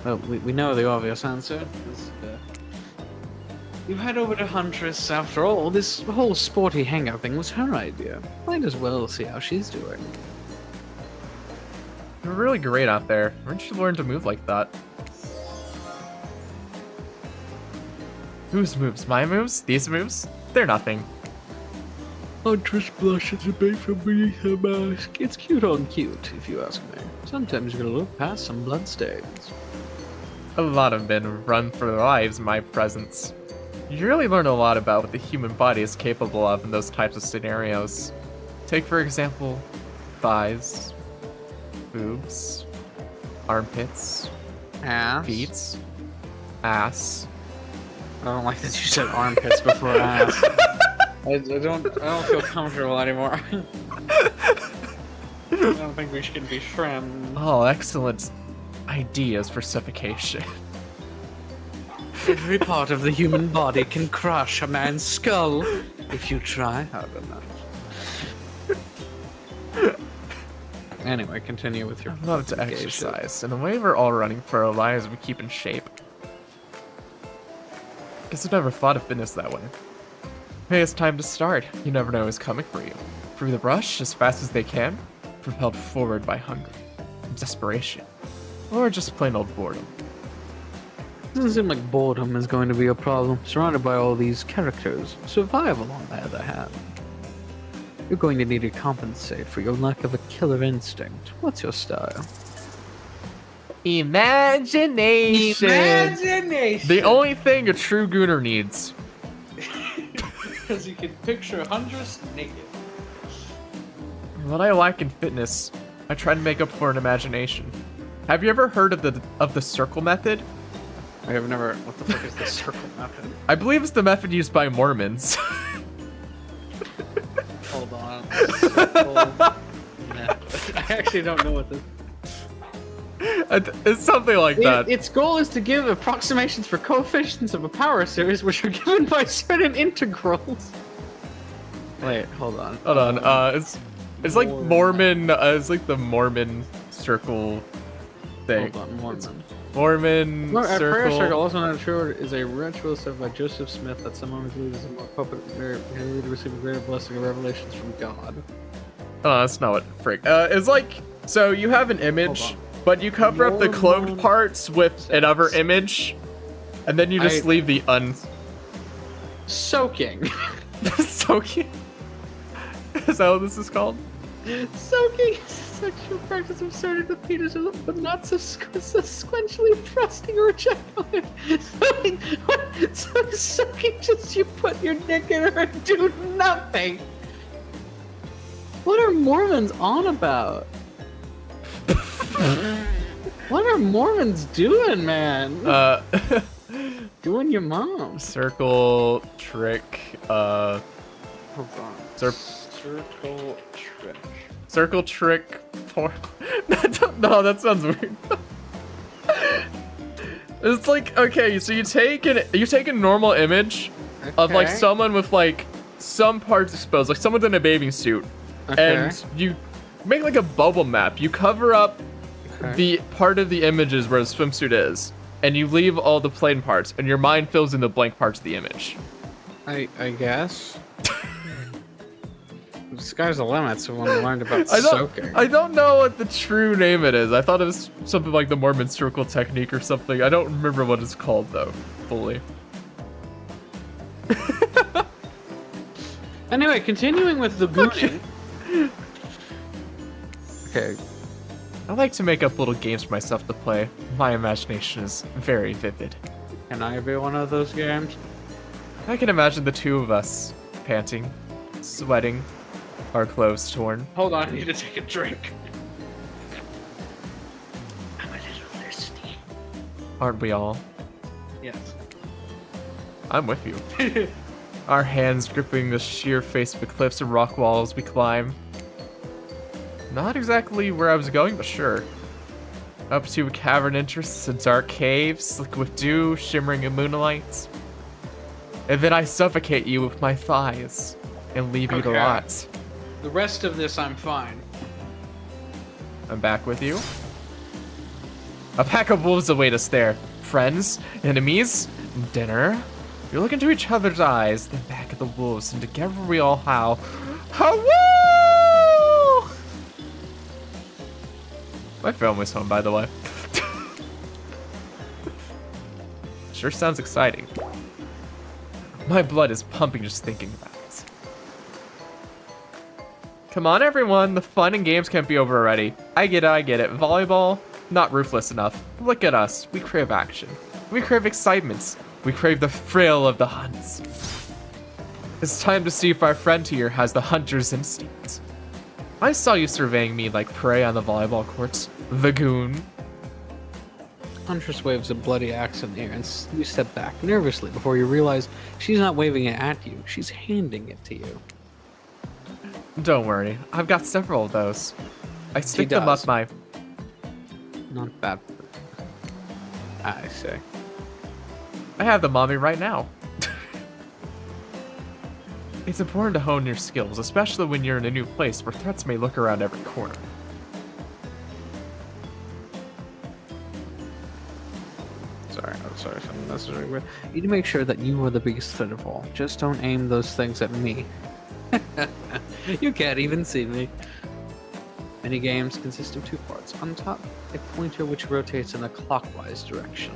Well, we know the obvious answer. You head over to Huntress. After all, this whole sporty hangout thing was her idea. Might as well see how she's doing. You're really great out there. Why don't you learn to move like that? Whose moves? My moves? These moves? They're nothing. Huntress blushes a bit from beneath her mask. It's cute on cute, if you ask me. Sometimes you're gonna look past some bloodstains. A lot of men run for their lives in my presence. You really learn a lot about what the human body is capable of in those types of scenarios. Take, for example, thighs, boobs, armpits, Ass. feet, ass. I don't like that you said armpits before ass. I don't feel comfortable anymore. I don't think we should be friends. Oh, excellent ideas for suffocation. Every part of the human body can crush a man's skull if you try hard enough. Anyway, continue with your... I love to exercise. In the way we're all running for our lives, we keep in shape. Guess I never thought of fitness that way. Hey, it's time to start. You never know who's coming for you. Through the brush, as fast as they can, propelled forward by hunger, desperation, or just plain old boredom. Doesn't seem like boredom is going to be a problem, surrounded by all these characters. Survival, on the other hand. You're going to need to compensate for your lack of a killer instinct. What's your style? Imagination! The only thing a true gooner needs. Because you can picture Huntress naked. What I lack in fitness, I try to make up for in imagination. Have you ever heard of the circle method? I have never... What the fuck is the circle method? I believe it's the method used by Mormons. Hold on. Circle method. I actually don't know what this... It's something like that. Its goal is to give approximations for coefficients of a power series, which are given by certain integrals. Wait, hold on. Hold on. It's like Mormon. It's like the Mormon circle thing. Hold on, Mormon. Mormon A prayer circle. circle, also not sure, is a ritual set by Joseph Smith that some Mormons believe is a more popular to receive a greater blessing of revelations from God. Oh, that's not what frick. It's like, so you have an image, but you cover up the clothed parts with another image, and then you just leave the Soaking. Soaking? Is that what this is called? Soaking is a sexual practice of starting the penis but not sequentially thrusting or ejaculating. So soaking just you put your dick in her and do nothing. What are Mormons on about? What are Mormons doing, man? Doing your mom. Circle trick. Hold on. Circle trick. Circle trick. Porn. No, that sounds weird. It's like, okay, so you take a normal image of like someone with like some parts exposed, like someone in a bathing suit, and you make like a bubble map. You cover up the part of the images where the swimsuit is, and you leave all the plain parts, and your mind fills in the blank parts of the image. I guess. The sky's the limit, so when we learned about soaking. I don't know what the true name it is. I thought it was something like the Mormon circle technique or something. I don't remember what it's called, though, fully. Anyway, continuing with the gooning. Okay. I like to make up little games for myself to play. My imagination is very vivid. Can I be one of those games? I can imagine the two of us panting, sweating, our clothes torn. Hold on, I need to take a drink. I'm a little thirsty. Aren't we all? Yes. I'm with you. Our hands gripping the sheer face of the cliffs and rock walls we climb. Not exactly where I was going, but sure. Up to a cavern entrance, a dark cave, slick with dew, shimmering in moonlight. And then I suffocate you with my thighs and leave you to rot. The rest of this, I'm fine. I'm back with you. A pack of wolves await us there. Friends, enemies, dinner. We look into each other's eyes, then back at the wolves, and together we all howl. Howoo! My family's home, by the way. Sure sounds exciting. My blood is pumping just thinking about it. Come on, everyone. The fun and games can't be over already. I get it. Volleyball, not ruthless enough. Look at us. We crave action. We crave excitement. We crave the thrill of the hunts. It's time to see if our friend here has the hunter's instinct. I saw you surveying me like prey on the volleyball courts, the goon. Huntress waves a bloody axe in the air, and you step back nervously before you realize she's not waving it at you, she's handing it to you. Don't worry, I've got several of those. I stick them up my... Not bad. I see. I have them on me right now. It's important to hone your skills, especially when you're in a new place where threats may lurk around every corner. Sorry, something necessary. You need to make sure that you are the biggest threat of all. Just don't aim those things at me. You can't even see me. Many games consist of two parts. On top, a pointer which rotates in a clockwise direction.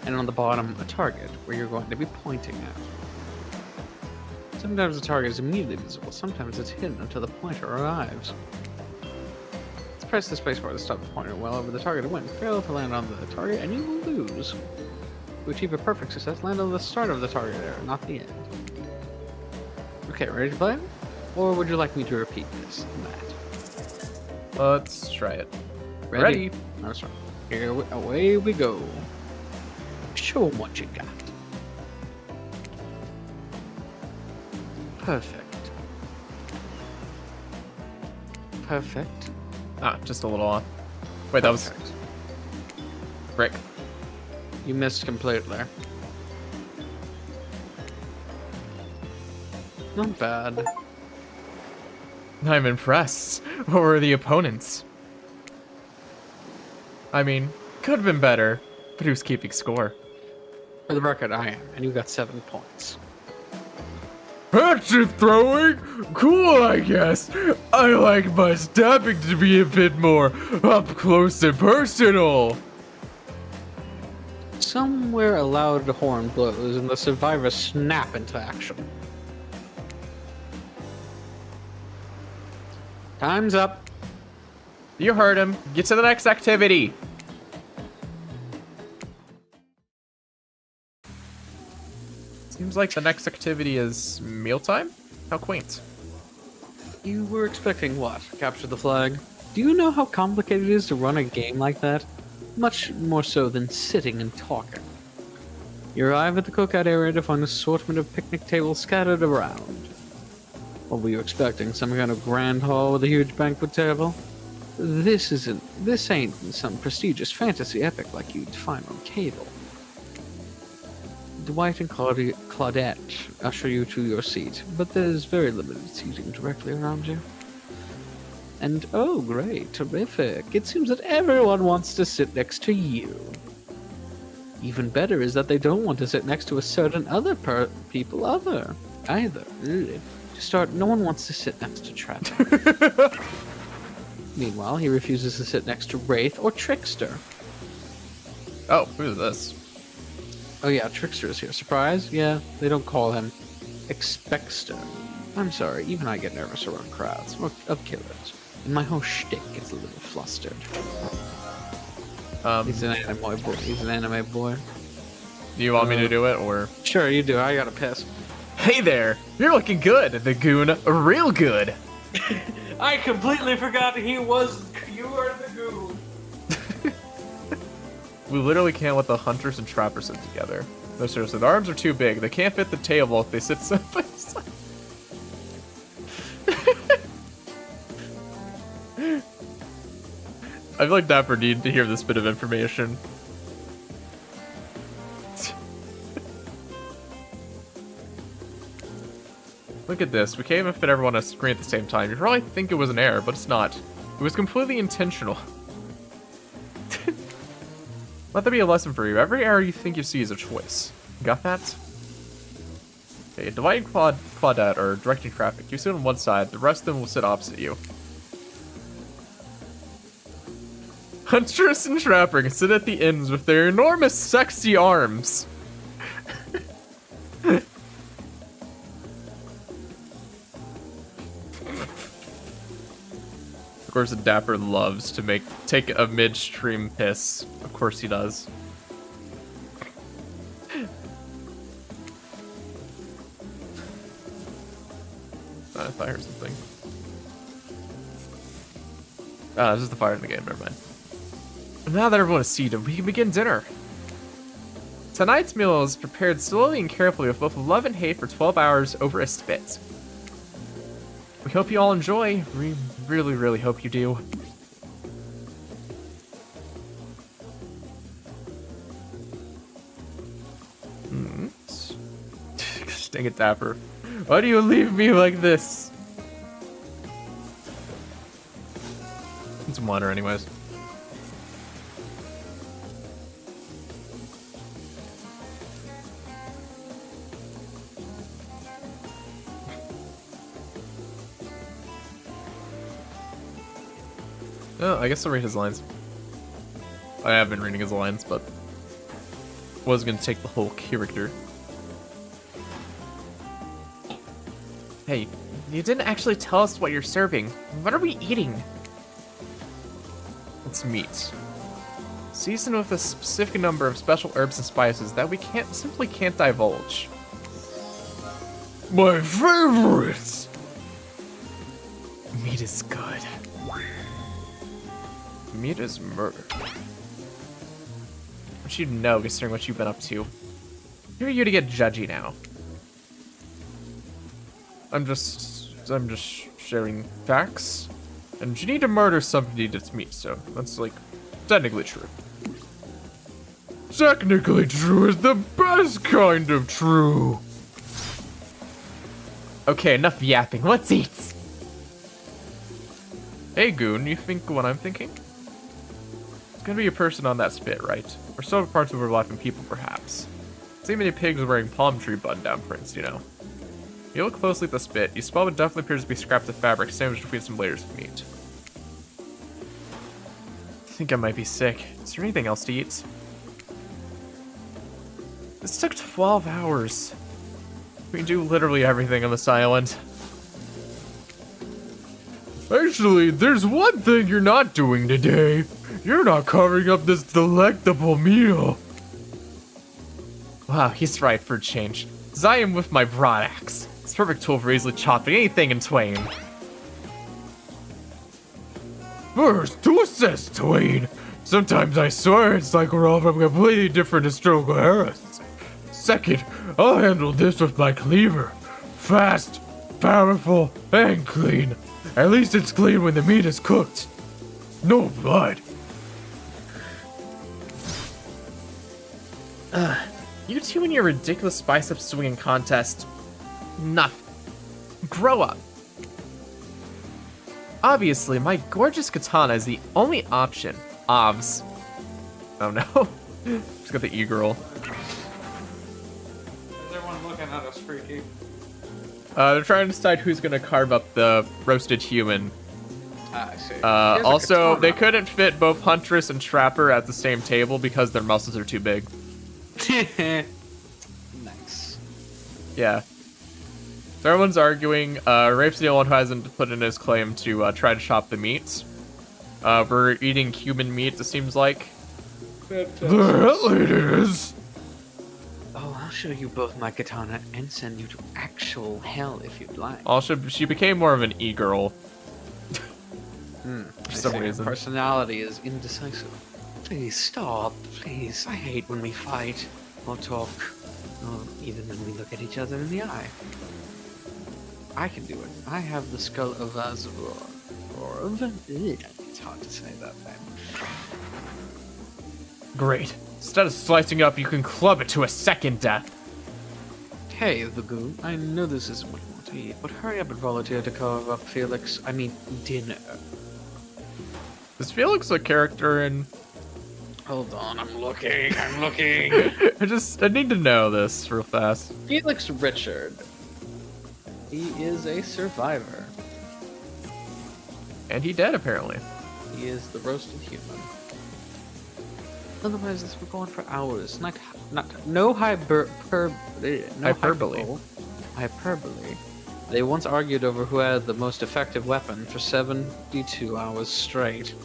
And on the bottom, a target where you're going to be pointing at. Sometimes the target is immediately visible, sometimes it's hidden until the pointer arrives. Let's press the spacebar to stop the pointer well over the target and win. Fail to land on the target and you will lose. To achieve a perfect success, land on the start of the target area, not the end. Okay, ready to play? Or would you like me to repeat this, Matt? Let's try it. Ready? No, sorry. Away we go. Show 'em what you got. Perfect. Perfect. Ah, just a little off. Wait, that was... Frick. You missed completely. Not bad. I'm impressed. What were the opponents? I mean, could have been better, but who's keeping score? For the record, I am, and you got 7 points. Hatchet throwing? Cool, I guess. I like my stabbing to be a bit more up close and personal. somewhere a loud horn blows and the survivors snap into action. Time's up. You heard him. Get to the next activity. Seems like the next activity is mealtime? How quaint. You were expecting what? Capture the flag? Do you know how complicated it is to run a game like that? Much more so than sitting and talking. You arrive at the cookout area to find an assortment of picnic tables scattered around. What were you expecting? Some kind of grand hall with a huge banquet table? This ain't some prestigious fantasy epic like you'd find on cable. Dwight and Claudette usher you to your seat, but there's very limited seating directly around you. And oh great, terrific, it seems that everyone wants to sit next to you. Even better is that they don't want to sit next to a certain other people either. Ugh. To start, no one wants to sit next to Trevor. Meanwhile, he refuses to sit next to Wraith or Trickster. Oh, who's this? Oh yeah, Trickster is here. Surprise? Yeah, they don't call him Expecster. I'm sorry, even I get nervous around crowds of killers. And my whole shtick gets a little flustered. He's an anime boy. He's an anime boy. Do you want me to do it, or? Sure, you do. I gotta piss. Hey there! You're looking good, the goon. Real good. I completely forgot you were the goon. We literally can't let the hunters and trappers sit together. No, seriously, the arms are too big. They can't fit the table if they sit side by side. I feel like Dapper needed to hear this bit of information. Look at this. We can't even fit everyone on a screen at the same time. You probably think it was an error, but it's not. It was completely intentional. Let that be a lesson for you. Every error you think you see is a choice. Got that? Okay, Dwight and Claudette are directing traffic. You sit on one side, the rest of them will sit opposite you. Hunters and Trapper can sit at the ends with their enormous sexy arms. Of course, Dapper loves to take a midstream piss. Of course he does. I thought I heard something. Ah, this is the fire in the game, never mind. Now that everyone is seated, we can begin dinner. Tonight's meal is prepared slowly and carefully with both love and hate for 12 hours over a spit. We hope you all enjoy. We really, really hope you do. Dang it, Dapper. Why do you leave me like this? Need some water anyways. Oh, I guess I'll read his lines. I have been reading his lines, but was gonna take the whole character. Hey, you didn't actually tell us what you're serving. What are we eating? It's meat. Seasoned with a specific number of special herbs and spices that we simply can't divulge. My favorite! Meat is good. Meat is murder. What you know, considering what you've been up to. Who are you to get judgy now? I'm just sharing facts. And you need to murder somebody that's meat, so that's like technically true. Technically true is the best kind of true. Okay, enough yapping. Let's eat. Hey, Goon, you think what I'm thinking? It's gonna be a person on that spit, right? Or some parts of overlapping people, perhaps. See many pigs wearing palm tree button-down prints, you know. You look closely at the spit, you spot what definitely appears to be scraps of fabric sandwiched between some layers of meat. I think I might be sick. Is there anything else to eat? This took 12 hours. We can do literally everything on this island. Actually, there's one thing you're not doing today. You're not carving up this delectable meal. Wow, he's right for a change. 'Cause I am with my broad axe. It's a perfect tool for easily chopping anything in twain. First, who says twain? Sometimes I swear it's like we're all from completely different historical eras. Second, I'll handle this with my cleaver. Fast, powerful, and clean. At least it's clean when the meat is cooked. No blood. You two and your ridiculous bicep swinging contest. Nothing. Grow up. Obviously, my gorgeous katana is the only option. Obs. Oh no. Just got the e-girl. Is everyone looking at us freaky? They're trying to decide who's gonna carve up the roasted human. I see. Also, they couldn't fit both Huntress and Trapper at the same table because their muscles are too big. Nice. Yeah. So everyone's arguing. Rape's the only one who hasn't put in his claim to try to chop the meats. We're eating human meat, it seems like. The hell it is! Oh, I'll show you both my katana and send you to actual hell if you'd like. Also, she became more of an e-girl. For some reason. Personality is indecisive. Please stop, please. I hate when we fight or talk, or even when we look at each other in the eye. I can do it. I have the skull of Azor. It's hard to say that name. Great. Instead of slicing up, you can club it to a second death. Hey, the goo. I know this isn't what you want to eat, but hurry up and volunteer to carve up Felix. I mean, dinner. Is Felix a character in... Hold on, I'm looking. I need to know this real fast. Felix Richard. He is a survivor. And he dead, apparently. He is the roasted human. Otherwise, this would go on for hours. No hyperbole. Hyperbole. They once argued over who had the most effective weapon for 72 hours straight.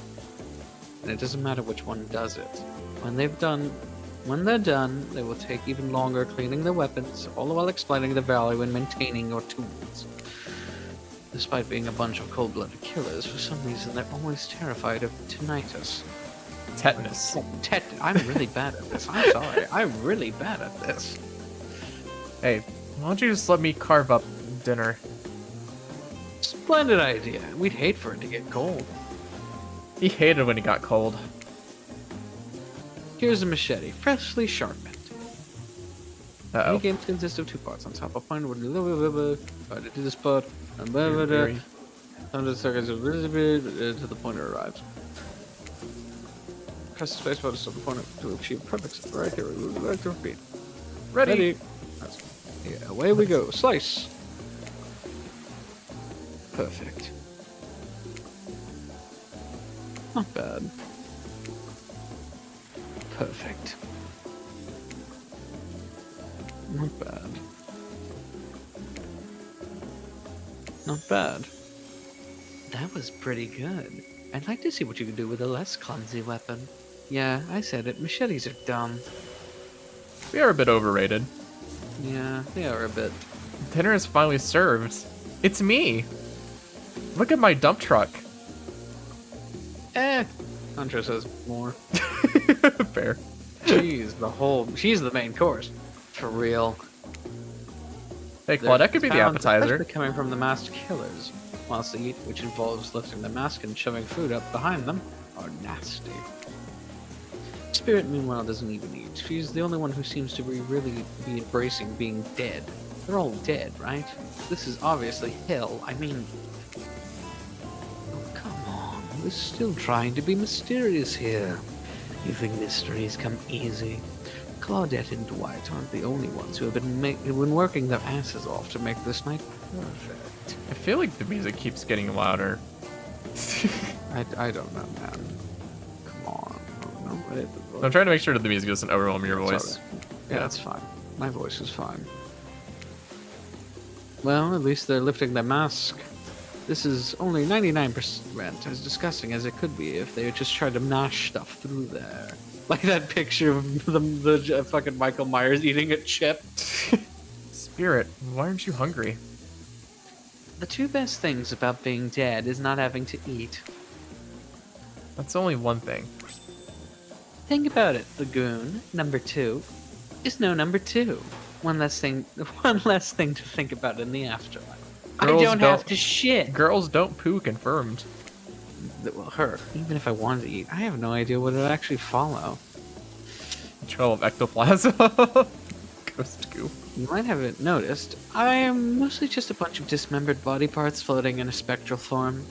And it doesn't matter which one does it. When they're done, they will take even longer cleaning their weapons, all the while explaining the value in maintaining your tools. Despite being a bunch of cold-blooded killers, for some reason they're always terrified of tinnitus. Tetanus. I'm really bad at this. I'm sorry. I'm really bad at this. Hey, why don't you just let me carve up dinner? Splendid idea. We'd hate for it to get cold. He hated when he got cold. Here's a machete, freshly sharpened. Uh-oh. Any games consist of two parts. On top of point, to do this part. Theory. 100 seconds to the pointer arrives. Press the space bar to stop the pointer to achieve perfect set. Right here, we would like to repeat. Ready. Yeah, away we go. Slice. Perfect. Not bad. Perfect. Not bad. Not bad. That was pretty good. I'd like to see what you can do with a less clumsy weapon. Yeah, I said it. Machetes are dumb. We are a bit overrated. Yeah, they are a bit. Dinner is finally served. It's me. Look at my dump truck. Hunter says more. Fair. She's the main course. For real. Hey, Claudette could be the appetizer. Especially coming from the masked killers. Whilst the eat, which involves lifting the mask and shoving food up behind them, are nasty. Spirit, meanwhile, doesn't even eat. She's the only one who seems to really be embracing being dead. They're all dead, right? This is obviously hell. I mean... Oh, come on. We're still trying to be mysterious here. You think mysteries come easy? Claudette and Dwight aren't the only ones who have been working their asses off to make this night perfect. I feel like the music keeps getting louder. I don't know, man. Come on. I'm trying to make sure that the music doesn't overwhelm your voice. Sorry. Yeah, that's fine. My voice is fine. Well, at least they're lifting their mask. This is only 99% as disgusting as it could be if they just tried to mash stuff through there. Like that picture of the fucking Michael Myers eating a chip. Spirit, why aren't you hungry? The two best things about being dead is not having to eat. That's only one thing. Think about it, Lagoon. Number 2 is no number 2. One less thing to think about in the afterlife. Girls I don't have to shit. Girls don't poo, confirmed. That will hurt. Even if I wanted to eat, I have no idea what it would actually follow. Trail of ectoplasm. Ghost goo. You might have noticed, I am mostly just a bunch of dismembered body parts floating in a spectral form.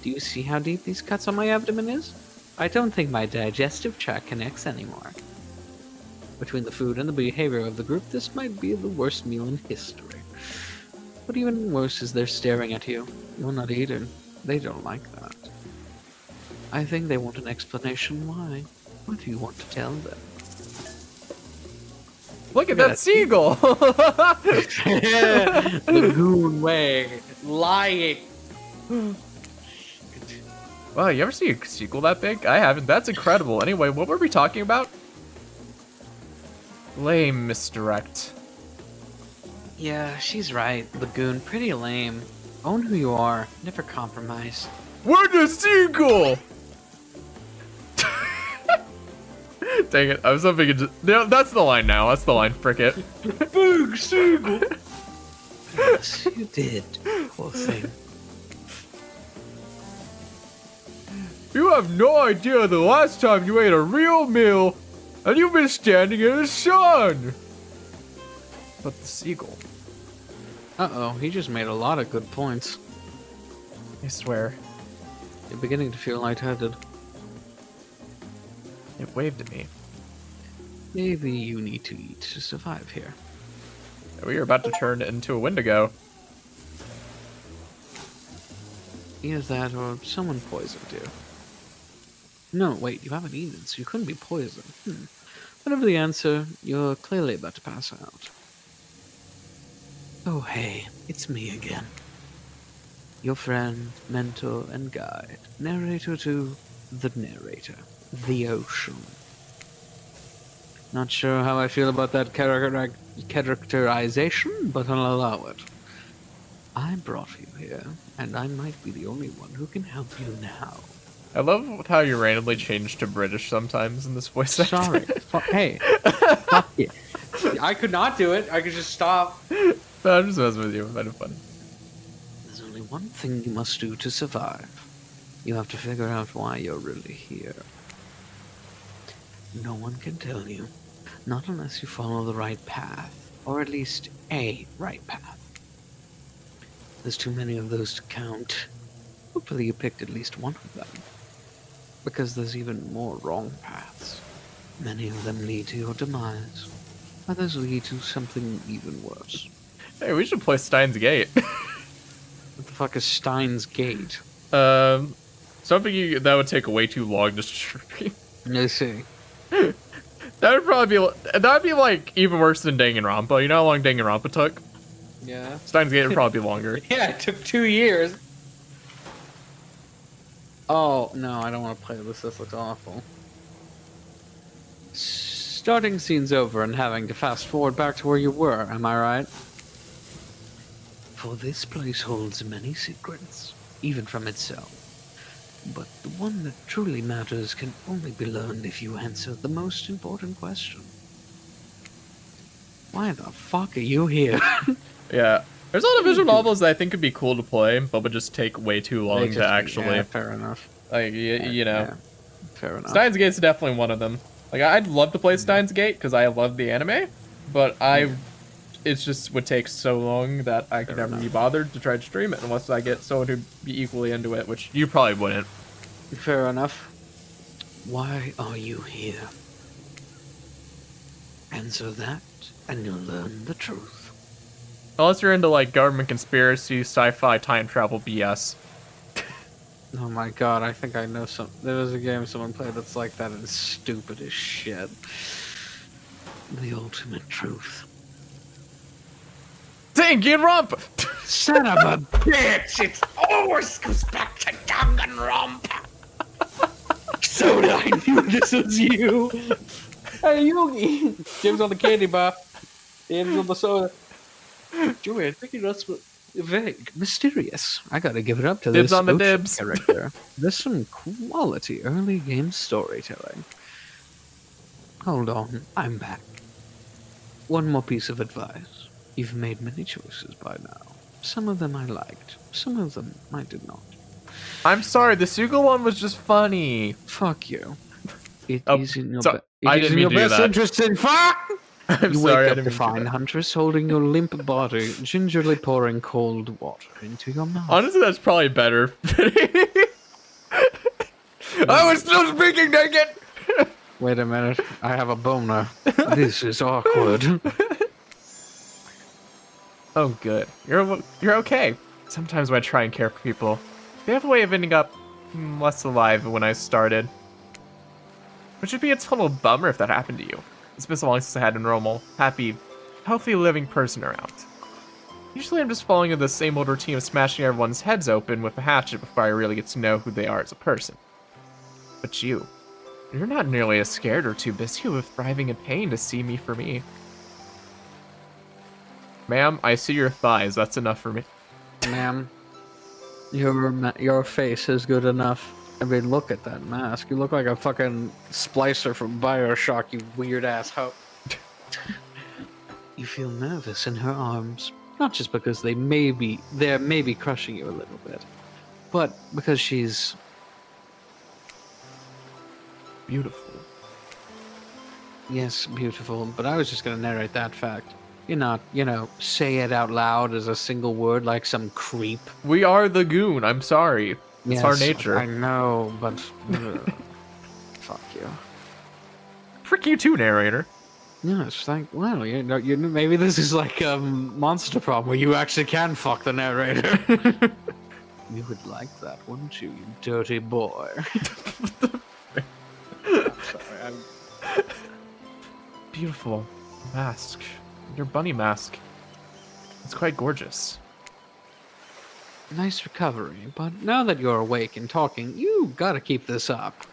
Do you see how deep these cuts on my abdomen is? I don't think my digestive tract connects anymore. Between the food and the behavior of the group, this might be the worst meal in history. But even worse is they're staring at you. You're not eating. They don't like that. I think they want an explanation why. What do you want to tell them? Look at that seagull! Lagoon way. Lying. Wow, you ever see a seagull that big? I haven't. That's incredible. Anyway, what were we talking about? Lame misdirect. Yeah, she's right. Lagoon, pretty lame. Own who you are. Never compromise. We're the seagull! Dang it, I was hoping it just... No, that's the line now. That's the line, frick it. Big seagull! Yes, you did. Poor thing. You have no idea the last time you ate a real meal, and you've been standing in the sun! But the seagull... Uh-oh, he just made a lot of good points. I swear. You're beginning to feel lightheaded. It waved at me. Maybe you need to eat to survive here. We are about to turn into a Wendigo. Either that or someone poisoned you. No, wait, you haven't eaten, so you couldn't be poisoned. Whatever the answer, you're clearly about to pass out. Oh, hey, it's me again. Your friend, mentor, and guide. Narrator to the narrator. The ocean. Not sure how I feel about that characterization, but I'll allow it. I brought you here, and I might be the only one who can help you now. I love how you randomly change to British sometimes in this voice acting. Sorry. Hey. Fuck you. I could not do it. I could just stop. No, I'm just messing with you. It's kind of fun. There's only one thing you must do to survive. You have to figure out why you're really here. No one can tell you. Not unless you follow the right path. Or at least a right path. There's too many of those to count. Hopefully you picked at least one of them. Because there's even more wrong paths. Many of them lead to your demise. Others lead to something even worse. Hey, we should play Steins Gate. What the fuck is Steins Gate? Something that would take way too long to stream. I see. That'd be like even worse than Danganronpa. You know how long Danganronpa took? Yeah. Steins Gate would probably be longer. Yeah, it took 2 years. Oh, no, I don't want to play this. This looks awful. Starting scene's over and having to fast forward back to where you were, am I right? For this place holds many secrets, even from itself. But the one that truly matters can only be learned if you answer the most important question. Why the fuck are you here? Yeah. There's a lot of visual novels that I think could be cool to play, but would just take way too long to actually... Yeah, fair enough. Like, you know. Yeah, fair enough. Steins Gate's definitely one of them. Like, I'd love to play Steins Gate, because I love the anime, but it just would take so long that I could never be bothered to try to stream it unless I get someone who'd be equally into it, which you probably wouldn't. Fair enough. Why are you here? Answer that, and you'll learn the truth. Unless you're into, like, government conspiracy, sci-fi, time travel BS. Oh my god, I think I know some. There was a game someone played that's like that and it's stupid as shit. the ultimate truth. Dang, Romp! Son of a bitch! It always goes back to Danganronpa. Soda, I knew this was you. Hey, Yugi! Jim's on the candy bar. Dan's on the soda. Joey, I think that's vague, mysterious. I gotta give it up to Dibs this on the Ocean dibs. character. There's some quality early game storytelling. Hold on, I'm back. One more piece of advice. You've made many choices by now. Some of them I liked, some of them I did not. I'm sorry, the Suga one was just funny. Fuck you. It Oh, is in your, so- I it is didn't in your mean to do best that. interest in fuck! I'm You sorry, I wake up didn't to mean to do find that. Huntress holding your limp body, gingerly pouring cold water into your mouth. Honestly, that's probably better. I was still speaking, dang it! Wait a minute, I have a boner. This is awkward. Oh, good. You're okay. Sometimes when I try and care for people, they have a way of ending up less alive when I started. Which would be a total bummer if that happened to you. It's been so long since I had a normal, happy, healthy living person around. Usually I'm just following the same old routine of smashing everyone's heads open with a hatchet before I really get to know who they are as a person. But you're not nearly as scared or too busy with thriving in pain to see me for me. Ma'am, I see your thighs. That's enough for me. Ma'am, your face is good enough. I mean, look at that mask. You look like a fucking splicer from Bioshock, you weird-ass hoe. You feel nervous in her arms. Not just because they're maybe crushing you a little bit, but because she's Beautiful. yes, beautiful. But I was just gonna narrate that fact. You're not, say it out loud as a single word like some creep. We are the goon. I'm sorry. It's our Yes, nature. I know, but fuck you. Frick you too, narrator. Yes, well, maybe this is like a monster problem where you actually can fuck the narrator. You would like that, wouldn't you, you dirty boy? Beautiful mask. Your bunny mask. It's quite gorgeous. Nice recovery, but now that you're awake and talking, you gotta keep this up.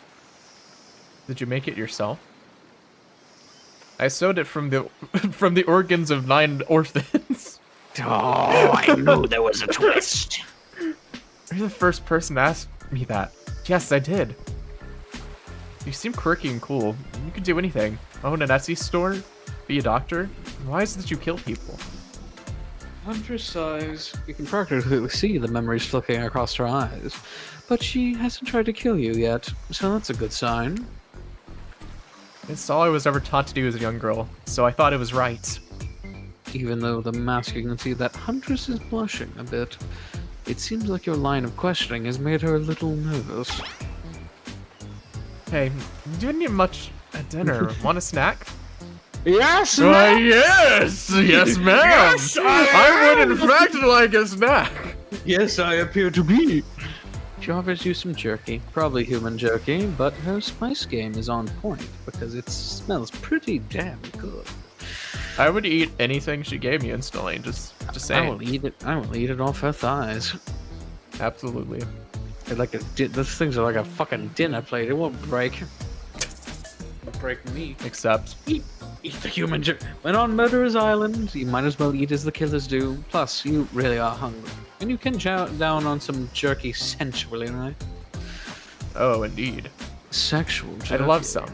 Did you make it yourself? I sewed it from the from the organs of 9 orphans. Oh, I knew there was a twist. You're the first person to ask me that. Yes, I did. You seem quirky and cool. You could do anything. Own an Etsy store? Be a doctor? Why is it that you kill people? Huntress sighs. You can practically see the memories flicking across her eyes. But she hasn't tried to kill you yet, so that's a good sign. It's all I was ever taught to do as a young girl, so I thought it was right. Even though the mask, you can see that Huntress is blushing a bit. It seems like your line of questioning has made her a little nervous. Hey, you didn't eat much at dinner. Want a snack? Yes, Why, yes! Yes, ma'am! Yes, I would, in fact, like a snack! Yes, I appear to be. She offers you some jerky, probably human jerky, but her spice game is on point because it smells pretty damn good. I would eat anything she gave me instantly, just saying. I will eat it. I will eat it off her thighs. Absolutely. They're like those things are like a fucking dinner plate. It won't break. It'll break me. Except, Eat the human jerky. When on Murderer's Island, you might as well eat as the killers do. Plus, you really are hungry. And you can chow down on some jerky sensually, right? oh, indeed. Sexual I'd jerky. love some.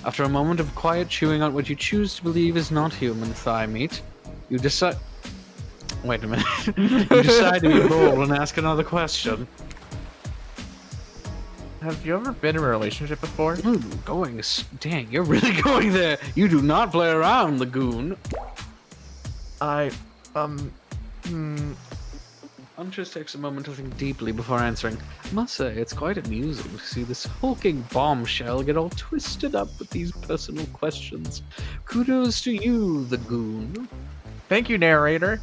After a moment of quiet chewing on what you choose to believe is not human thigh meat, you decide... Wait a minute. You decide to be bold and ask another question. Have you ever been in a relationship before? Ooh, dang, you're really going there. You do not play around, Lagoon. Huntress takes a moment to think deeply before answering. I must say, it's quite amusing to see this hulking bombshell get all twisted up with these personal questions. Kudos to you, the goon. Thank you, narrator.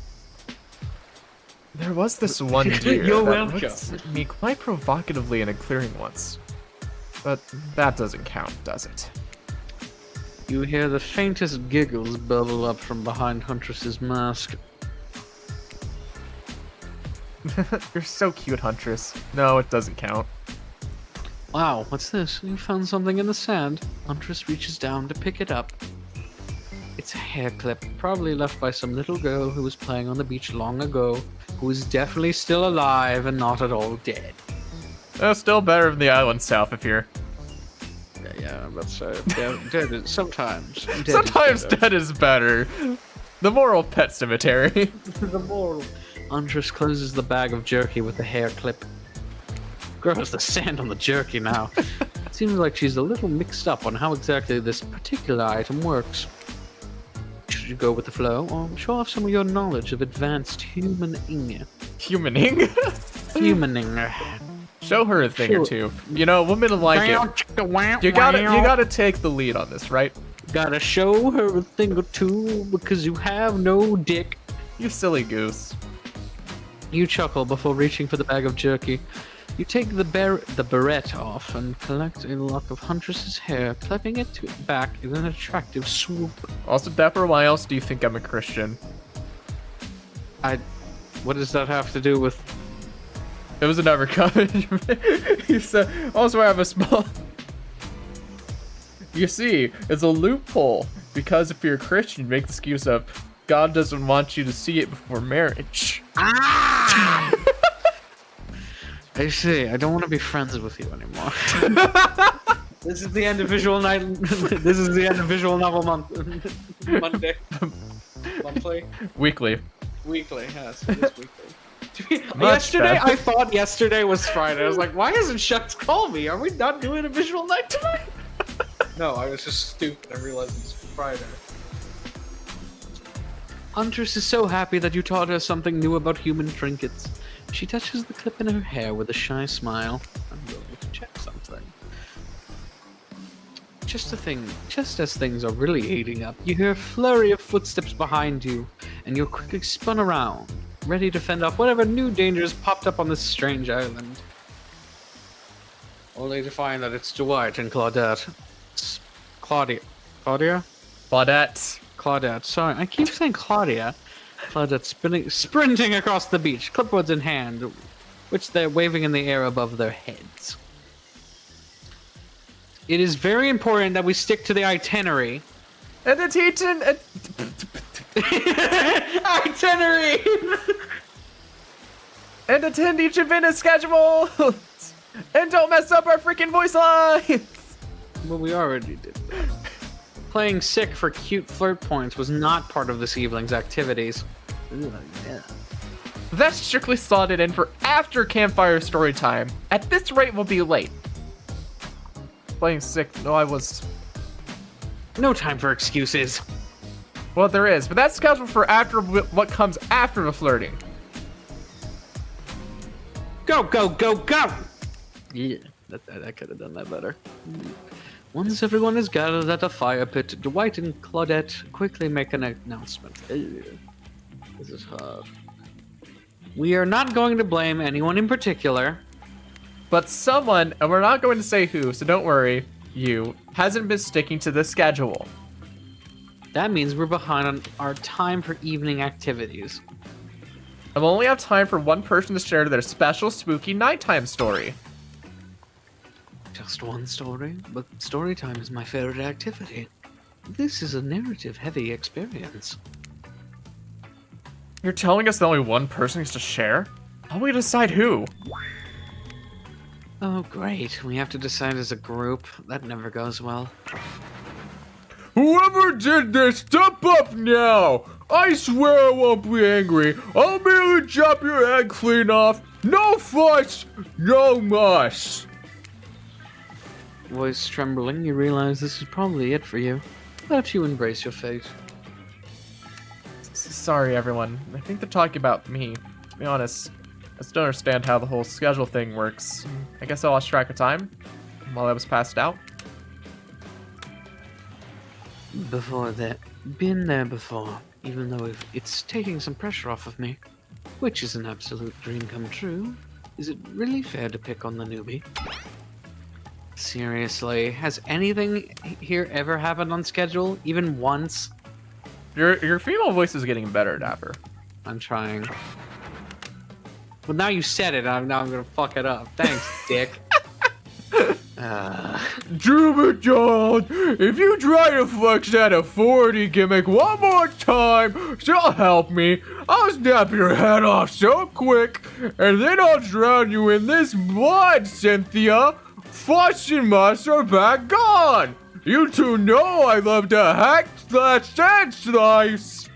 There was this one deer You're that welcome. looked at me quite provocatively in a clearing once. But that doesn't count, does it? You hear the faintest giggles bubble up from behind Huntress's mask. You're so cute, Huntress. No, it doesn't count. Wow, what's this? You found something in the sand. Huntress reaches down to pick it up. It's a hair clip, probably left by some little girl who was playing on the beach long ago, who is definitely still alive and not at all dead. Still better than the island south of here. Yeah, but dead is sometimes. Sometimes dead is better. The moral pet cemetery. The moral. Huntress closes the bag of jerky with the hair clip. Gross, the sand on the jerky now. It seems like she's a little mixed up on how exactly this particular item works. Should you go with the flow, or show off some of your knowledge of advanced humaning? Humaning? Humaning. Show her a thing or two. You know, women like it. You gotta take the lead on this, right? Gotta show her a thing or two because you have no dick. You silly goose. You chuckle before reaching for the bag of jerky. You take the barrette off and collect a lock of Huntress's hair, clipping it back in an attractive swoop. Also, Dapper, why else do you think I'm a Christian? What does that have to do with... It was another comment. You said, also I have a small... You see, it's a loophole, because if you're a Christian, you make the excuse of, God doesn't want you to see it before marriage. Ah! I see. I don't want to be friends with you anymore. This is the end of Visual Night. This is the end of Visual Novel Month. Monday. Monthly. Weekly. Weekly. Yes, it is weekly. Yesterday, I thought yesterday was Friday. I was like, why hasn't Shucks called me? Are we not doing a Visual Night tonight? No, I was just stupid. I realized it's Friday. Huntress is so happy that you taught her something new about human trinkets. She touches the clip in her hair with a shy smile. I'm going to check something. Just as things are really heating up, you hear a flurry of footsteps behind you, and you're quickly spun around, ready to fend off whatever new dangers popped up on this strange island. Only to find that it's Dwight and Claudette. Claudia? Claudette. Sorry, I keep saying Claudia. Claudette sprinting across the beach, clipboards in hand, which they're waving in the air above their heads. It is very important that we stick to the itinerary. And it's eaten. Itinerary! And attend each event as scheduled. And don't mess up our freaking voice lines. Well, we already did that. Playing sick for cute flirt points was not part of this evening's activities. Ooh, yeah. That's strictly slotted in for after campfire story time. At this rate, we'll be late. Playing sick, no, I was... No time for excuses. Well, there is, but that's scheduled for after what comes after the flirting. Go, go, go, go! Yeah, I could have done that better. Once everyone is gathered at a fire pit, Dwight and Claudette quickly make an announcement. This is hard. We are not going to blame anyone in particular. But someone, and we're not going to say who, so don't worry, you, hasn't been sticking to the schedule. That means we're behind on our time for evening activities. I will only have time for one person to share their special spooky nighttime story. Just one story, but story time is my favorite activity. This is a narrative-heavy experience. You're telling us that only one person gets to share? How do we decide who? Oh, great. We have to decide as a group. That never goes well. Whoever did this, step up now! I swear I won't be angry. I'll merely chop your head clean off. No fuss, no muss. Voice trembling, you realize this is probably it for you. Perhaps you embrace your fate. Sorry, everyone. I think they're talking about me. To be honest, I still don't understand how the whole schedule thing works. I guess I lost track of time while I was passed out. Before that, been there before, even though it's taking some pressure off of me, which is an absolute dream come true. Is it really fair to pick on the newbie? Seriously, has anything here ever happened on schedule? Even once? Your female voice is getting better, Dapper. I'm trying. Well, now you said it. Now I'm gonna fuck it up. Thanks, dick. Dreamy John, if you try to flex that authority gimmick one more time, she'll help me. I'll snap your head off so quick, and then I'll drown you in this blood, Cynthia. Flush and Moss are back on. You two know I love to hack slash and slice.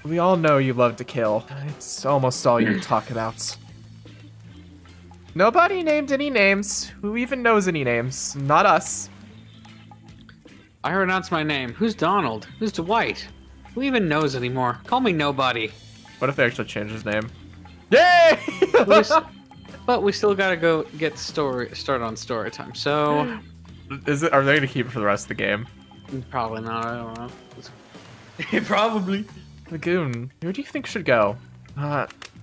We all know you love to kill. It's almost all you talk about. Nobody named any names. Who even knows any names? Not us. I renounced my name. Who's Donald? Who's Dwight? Who even knows anymore? Call me nobody. What if they actually change his name? Yay! But we still gotta go get start on story time. So Are they gonna keep it for the rest of the game? probably not. I don't know. Probably. Lagoon, who do you think should go?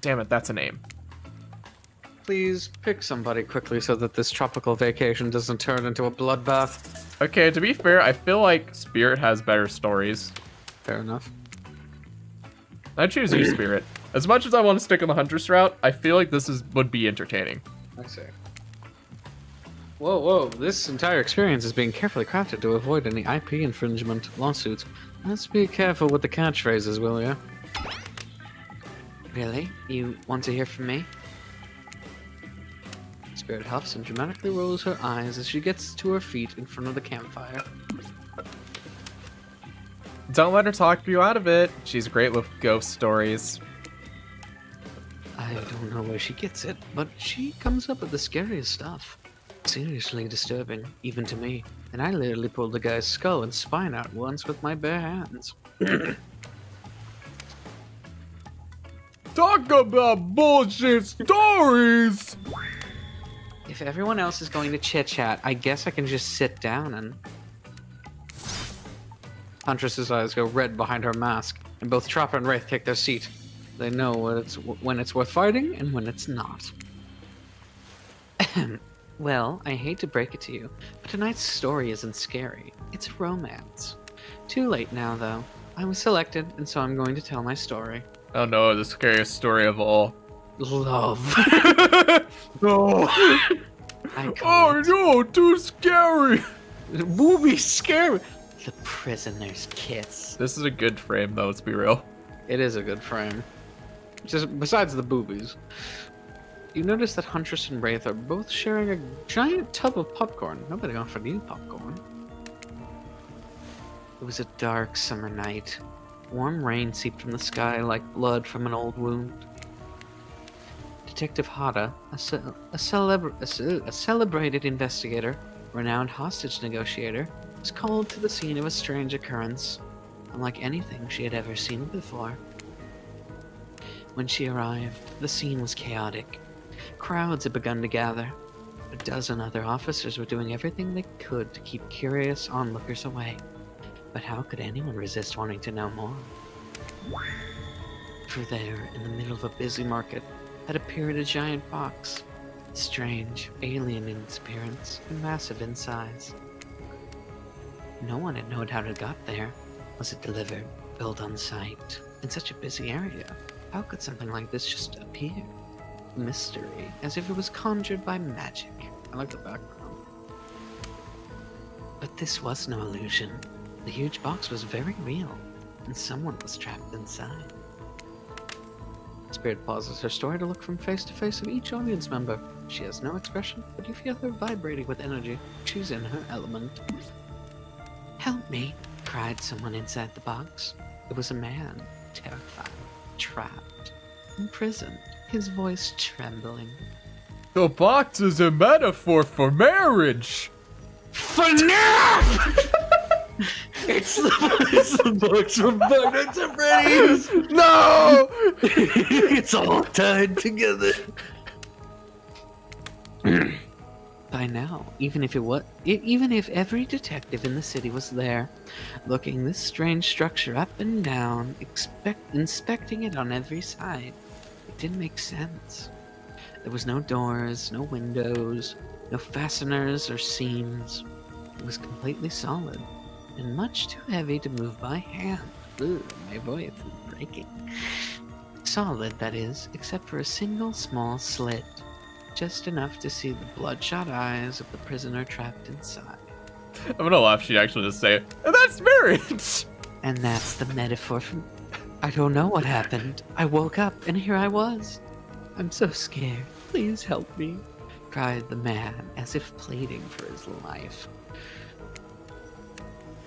Damn it, that's a name. Please pick somebody quickly so that this tropical vacation doesn't turn into a bloodbath. Okay, to be fair, I feel like Spirit has better stories. Fair enough. I choose you, Spirit. As much as I want to stick on the Huntress route, I feel like this would be entertaining. I see. Whoa. This entire experience is being carefully crafted to avoid any IP infringement lawsuits. Let's be careful with the catchphrases, will ya? Really? You want to hear from me? Spirit huffs and dramatically rolls her eyes as she gets to her feet in front of the campfire. Don't let her talk you out of it. She's great with ghost stories. I don't know where she gets it, but she comes up with the scariest stuff. Seriously disturbing, even to me. And I literally pulled the guy's skull and spine out once with my bare hands. Talk about bullshit stories! If everyone else is going to chit-chat, I guess I can just sit down and... Huntress's eyes go red behind her mask, and both Trapper and Wraith take their seat. They know when it's worth fighting and when it's not. Well, I hate to break it to you, but tonight's story isn't scary. It's a romance. Too late now, though. I was selected, and so I'm going to tell my story. Oh no, the scariest story of all. Love. No! Oh no, too scary! Movie's scary! The prisoner's kiss. This is a good frame, though, let's be real. It is a good frame. Just besides the boobies. You notice that Huntress and Wraith are both sharing a giant tub of popcorn. Nobody offered you popcorn. It was a dark summer night. Warm rain seeped from the sky like blood from an old wound. Detective Hada, a celebrated investigator, renowned hostage negotiator, was called to the scene of a strange occurrence, unlike anything she had ever seen before. When she arrived, the scene was chaotic. Crowds had begun to gather. A dozen other officers were doing everything they could to keep curious onlookers away. But how could anyone resist wanting to know more? For there, in the middle of a busy market, had appeared a giant box. Strange, alien in its appearance, and massive in size. No one had known how it got there. Was it delivered, built on site? In such a busy area, how could something like this just appear? Mystery, as if it was conjured by magic. I like the background. But this was no illusion. The huge box was very real, and someone was trapped inside. Spirit pauses her story to look from face to face of each audience member. She has no expression, but you feel her vibrating with energy. She's in her element. "Help me!" cried someone inside the box. It was a man, terrified, trapped, imprisoned, his voice trembling. The box is a metaphor for marriage! FNAF! It's the box from Five Nights at Freddy's! No! It's all tied together. By now, even if every detective in the city was there, looking this strange structure up and down, inspecting it on every side, it didn't make sense. There was no doors, no windows, No fasteners or seams. It was completely solid and much too heavy to move by hand. Ugh, my voice is breaking. Solid, that is, except for a single small slit, just enough to see the bloodshot eyes of the prisoner trapped inside. I'm gonna laugh. She'd actually just say, and that's marriage. And that's the metaphor for... I don't know what happened. I woke up and here I was. I'm so scared. Please help me, cried the man, as if pleading for his life.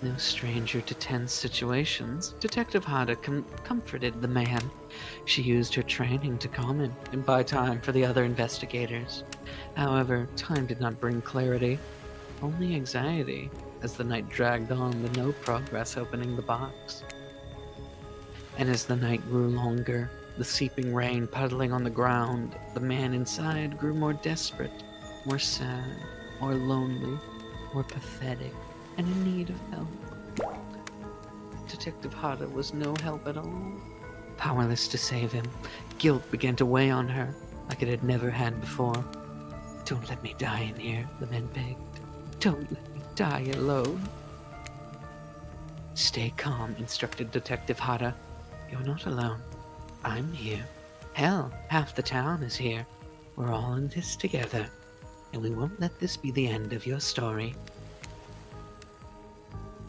No stranger to tense situations, Detective Hada comforted the man. She used her training to calm him and buy time for the other investigators. However, time did not bring clarity, only anxiety, as the night dragged on with no progress opening the box. And as the night grew longer, the seeping rain puddling on the ground, the man inside grew more desperate, more sad, more lonely, more pathetic, and in need of help. Detective Hada was no help at all. Powerless to save him, guilt began to weigh on her like it had never had before. Don't let me die in here, the man begged. Don't let me die alone. Stay calm, instructed Detective Hada. You're not alone. I'm here. Hell, half the town is here. We're all in this together, and we won't let this be the end of your story.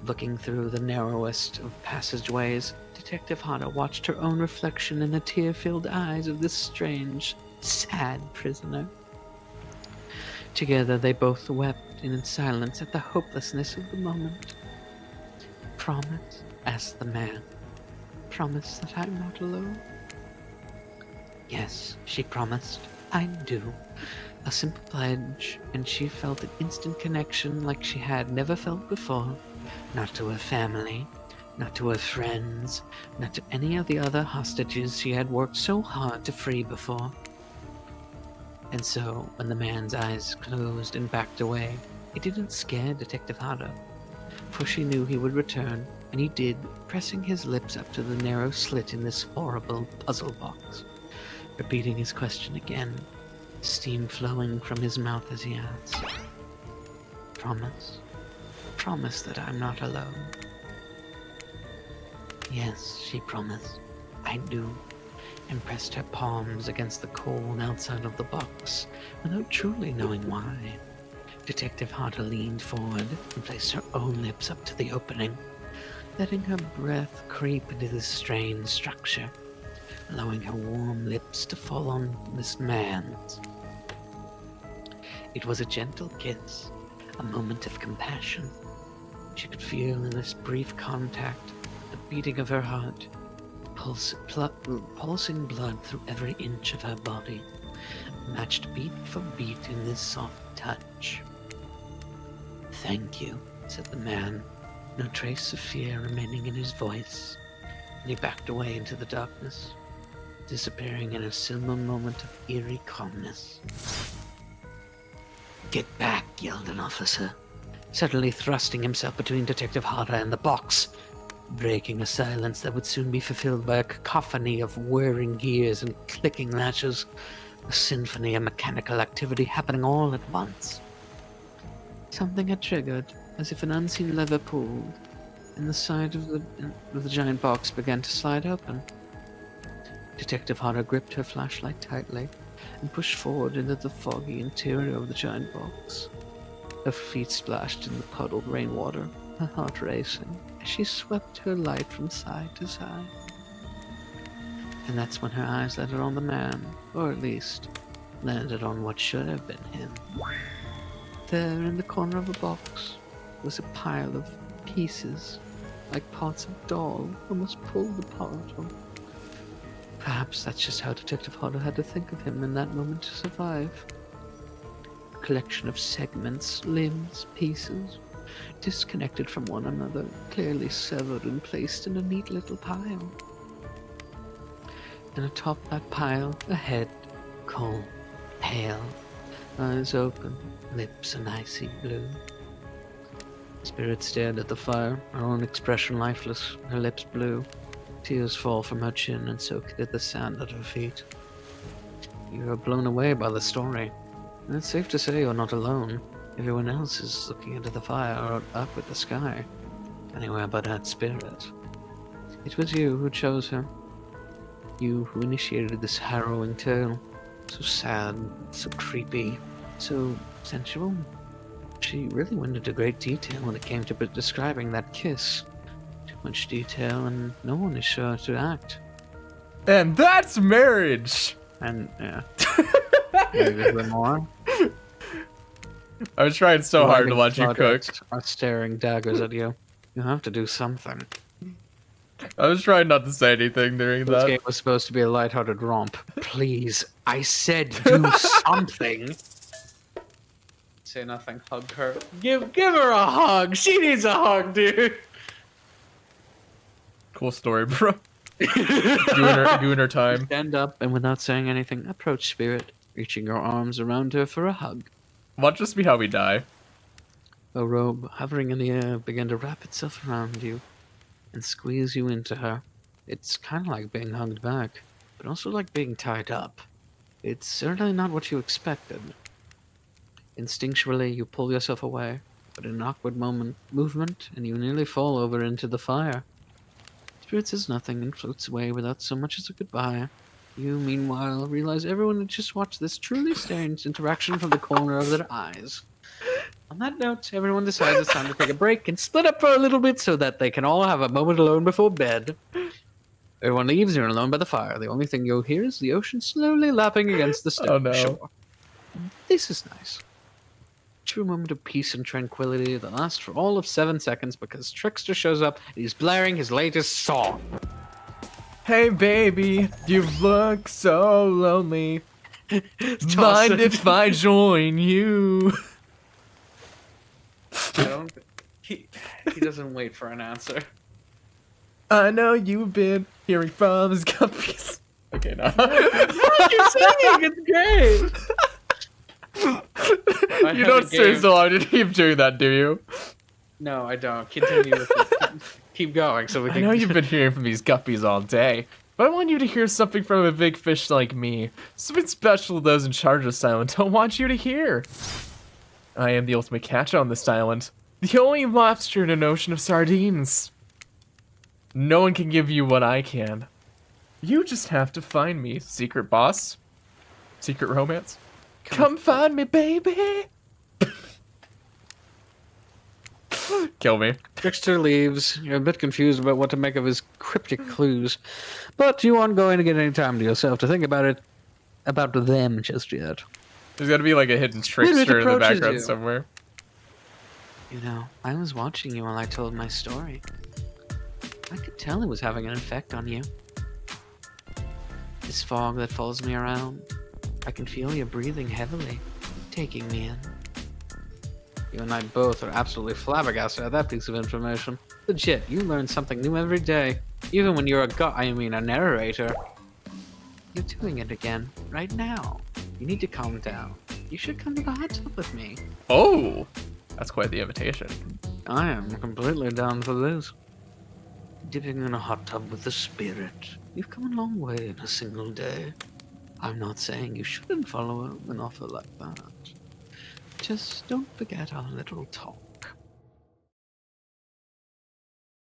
Looking through the narrowest of passageways, Detective Hada watched her own reflection in the tear-filled eyes of this strange, sad prisoner. Together they both wept in silence at the hopelessness of the moment. Promise? Asked the man. Promise that I'm not alone? Yes, she promised. I do. A simple pledge, and she felt an instant connection like she had never felt before. Not to her family, not to her friends, not to any of the other hostages she had worked so hard to free before. And so, when the man's eyes closed and backed away, it didn't scare Detective Hada, for she knew he would return, and he did, pressing his lips up to the narrow slit in this horrible puzzle box, repeating his question again, steam flowing from his mouth as he asked, Promise? Promise that I'm not alone. Yes, she promised. I do, and pressed her palms against the cold outside of the box, without truly knowing why. Detective Hada leaned forward and placed her own lips up to the opening, letting her breath creep into this strange structure, allowing her warm lips to fall on this man's. It was a gentle kiss, a moment of compassion. She could feel in this brief contact the beating of her heart, pulsing blood through every inch of her body, matched beat for beat in this soft touch. Thank you, said the man, no trace of fear remaining in his voice, and he backed away into the darkness, disappearing in a similar moment of eerie calmness. Get back, yelled an officer, suddenly thrusting himself between Detective Hada and the box, breaking a silence that would soon be fulfilled by a cacophony of whirring gears and clicking latches, a symphony of mechanical activity happening all at once. Something had triggered, as if an unseen lever pulled, and the side of the giant box began to slide open. Detective Hada gripped her flashlight tightly and pushed forward into the foggy interior of the giant box. Her feet splashed in the puddled rainwater, her heart racing, as she swept her light from side to side. And that's when her eyes landed on the man, or at least, landed on what should have been him. There, in the corner of the box, was a pile of pieces, like parts of doll, almost pulled apart. Or perhaps that's just how Detective Hada had to think of him in that moment to survive. A collection of segments, limbs, pieces, disconnected from one another, clearly severed and placed in a neat little pile. And atop that pile, a head, cold, pale, eyes open, lips an icy blue. Spirit stared at the fire, her own expression lifeless, her lips blue. Tears fall from her chin and soak into the sand at her feet. You are blown away by the story. And it's safe to say you're not alone. Everyone else is looking into the fire or up at the sky. Anywhere but that spirit. It was you who chose her. You who initiated this harrowing tale. So sad, so creepy, so sensual. She really went into great detail when it came to describing that kiss. Too much detail and no one is sure to act. And that's marriage! And, yeah. Maybe a bit more. I was trying so hard to let you cook. Projects are staring daggers at you. You have to do something. I was trying not to say anything during This that. game was supposed to be a lighthearted romp. Please, I said do something. Say nothing. Hug her. Give her a hug. She needs a hug, dude. Cool story, bro. doing her time. Stand up and without saying anything, approach Spirit, reaching your arms around her for a hug. Might just be how we die. A robe hovering in the air began to wrap itself around you and squeeze you into her. It's kind of like being hugged back, but also like being tied up. It's certainly not what you expected. Instinctually, you pull yourself away, but in an awkward movement, and you nearly fall over into the fire. Spirit says nothing and floats away without so much as a goodbye. You, meanwhile, realize everyone had just watched this truly strange interaction from the corner of their eyes. On that note, everyone decides it's time to take a break and split up for a little bit so that they can all have a moment alone before bed. Everyone leaves, you're alone by the fire. The only thing you'll hear is the ocean slowly lapping against the stone shore. This is nice. True moment of peace and tranquility that lasts for all of 7 seconds because Trickster shows up and he's blaring his latest song. Hey baby, you look so lonely. Mind if I join you? I don't. He doesn't wait for an answer. I know you've been hearing from his guppies. Okay, no. You're singing. It's great. You don't stay so long to keep doing that, do you? No, I don't. Continue with it. Keep going so we can... I know you've been hearing from these guppies all day, but I want you to hear something from a big fish like me. Something special those in charge of this island don't want you to hear. I am the ultimate catch on this island. The only lobster in an ocean of sardines. No one can give you what I can. You just have to find me, secret boss. Secret romance. Come find me, baby! Kill me. Trickster leaves. You're a bit confused about what to make of his cryptic clues, but you aren't going to get any time to yourself to think about them just yet. There's gotta be like a hidden trickster in the background somewhere. You know, I was watching you while I told my story. I could tell it was having an effect on you. This fog that follows me around, I can feel you breathing heavily, taking me in. You and I both are absolutely flabbergasted at that piece of information. Legit, you learn something new every day, even when you're a narrator. You're doing it again, right now. You need to calm down. You should come to the hot tub with me. Oh, that's quite the invitation. I am completely down for this. Dipping in a hot tub with the spirit. You've come a long way in a single day. I'm not saying you shouldn't follow an offer like that. Just don't forget our little talk.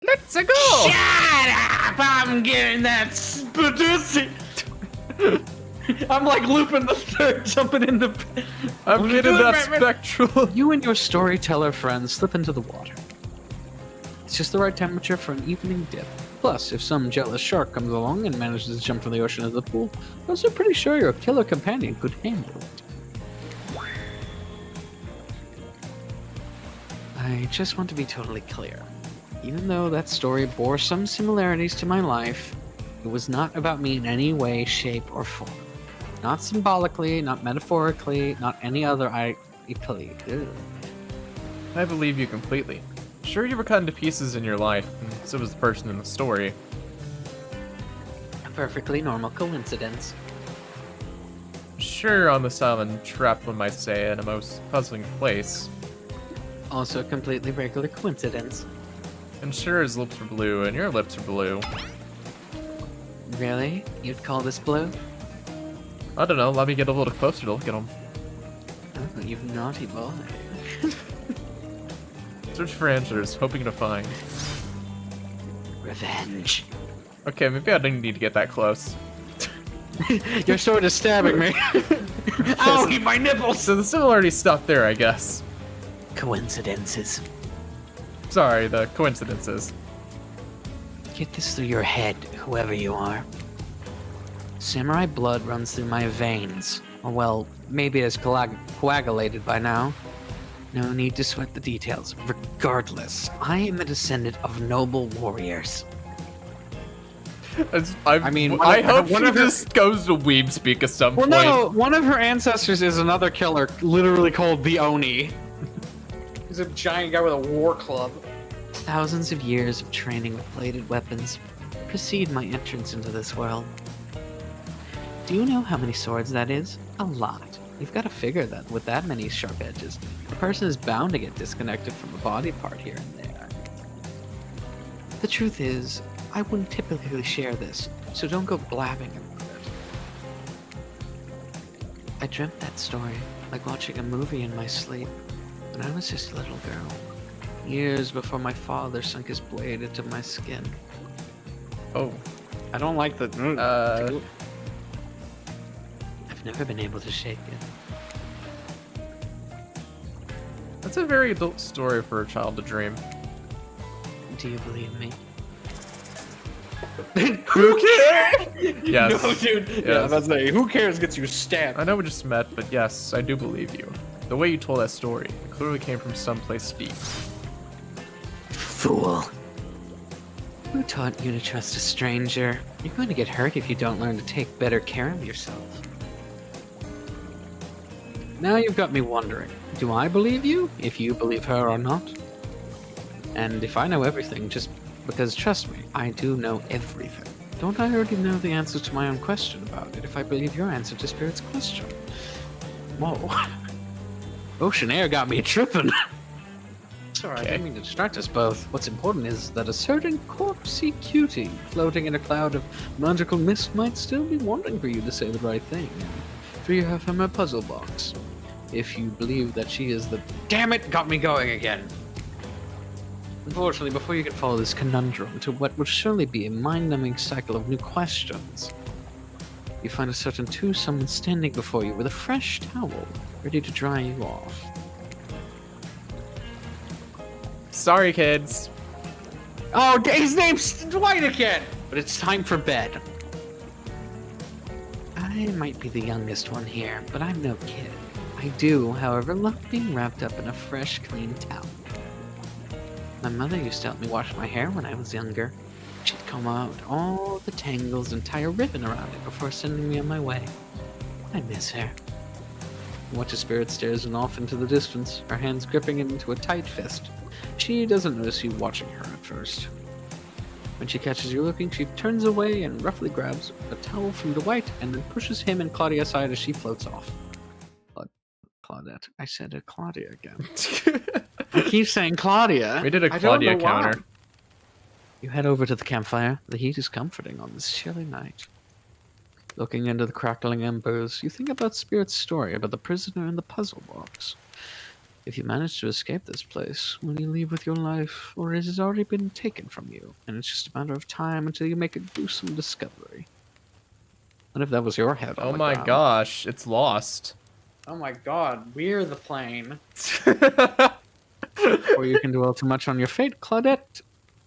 Let's go! Shut up! I'm getting that spaghetti. I'm like looping the third, jumping in the... I'm getting that spectral. You and your storyteller friends slip into the water. It's just the right temperature for an evening dip. Plus, if some jealous shark comes along and manages to jump from the ocean into the pool, I'm also pretty sure your killer companion could handle it. I just want to be totally clear. Even though that story bore some similarities to my life, it was not about me in any way, shape, or form. Not symbolically, not metaphorically, not any other I believe you completely. Sure, you were cut into pieces in your life, and so was the person in the story. A perfectly normal coincidence. Sure, on this island, trapped, one might say, in a most puzzling place. Also a completely regular coincidence. And sure, his lips are blue, and your lips are blue. Really? You'd call this blue? I don't know, let me get a little closer to look at them. you naughty boy. Search for answers, hoping to find. Revenge. Okay, maybe I didn't need to get that close. Your sword is stabbing me. Ow, eat my nipples! So the similarity stopped there, I guess. Coincidences. Sorry, the coincidences. Get this through your head, whoever you are. Samurai blood runs through my veins. Or well, maybe it's coagulated by now. No need to sweat the details. Regardless, I am a descendant of noble warriors. I hope one she of her- just goes to weeb speak at some Well, point. no, one of her ancestors is another killer, literally called the Oni. He's a giant guy with a war club. Thousands of years of training with bladed weapons precede my entrance into this world. Do you know how many swords that is? A lot. You've got to figure that with that many sharp edges, a person is bound to get disconnected from a body part here and there. The truth is, I wouldn't typically share this, so don't go blabbing about it. I dreamt that story, like watching a movie in my sleep, when I was just a little girl, years before my father sunk his blade into my skin. Oh. I don't like the... I've never been able to shake it. That's a very adult story for a child to dream. Do you believe me? Who cares? Yes. No, dude. Yes. Yeah, that's a who cares gets you stabbed. I know we just met, but yes, I do believe you. The way you told that story, it clearly came from someplace deep. Fool. Who taught you to trust a stranger? You're going to get hurt if you don't learn to take better care of yourself. Now you've got me wondering, do I believe you, if you believe her or not? And if I know everything, just because, trust me, I do know everything. Don't I already know the answer to my own question about it if I believe your answer to Spirit's question? Whoa. Ocean air got me tripping. Sorry, I didn't mean to distract us both. What's important is that a certain corpsey cutie floating in a cloud of magical mist might still be wanting for you to say the right thing. For you have her puzzle box. If you believe that she is the... Damn it! Got me going again! Unfortunately, before you can follow this conundrum to what would surely be a mind-numbing cycle of new questions, you find a certain someone standing before you with a fresh towel, ready to dry you off. Sorry, kids. Oh, his name's Dwight again! But it's time for bed. I might be the youngest one here, but I'm no kid. I do, however, love being wrapped up in a fresh, clean towel. My mother used to help me wash my hair when I was younger. She'd comb out all the tangles and tie a ribbon around it before sending me on my way. I miss her. Watch a Spirit stares off into the distance, her hands gripping it into a tight fist. She doesn't notice you watching her at first. When she catches you looking, she turns away and roughly grabs a towel from Dwight and then pushes him and Claudia aside as she floats off. Claudette. I said Claudia again. I keep saying Claudia. We did a Claudia counter. You head over to the campfire. The heat is comforting on this chilly night. Looking into the crackling embers, you think about Spirit's story about the prisoner in the puzzle box. If you manage to escape this place, will you leave with your life, or has it already been taken from you, and it's just a matter of time until you make a gruesome discovery? What if that was your head? Oh my gosh, it's lost. Oh my god, we're the plane. Before you can dwell too much on your fate, Claudette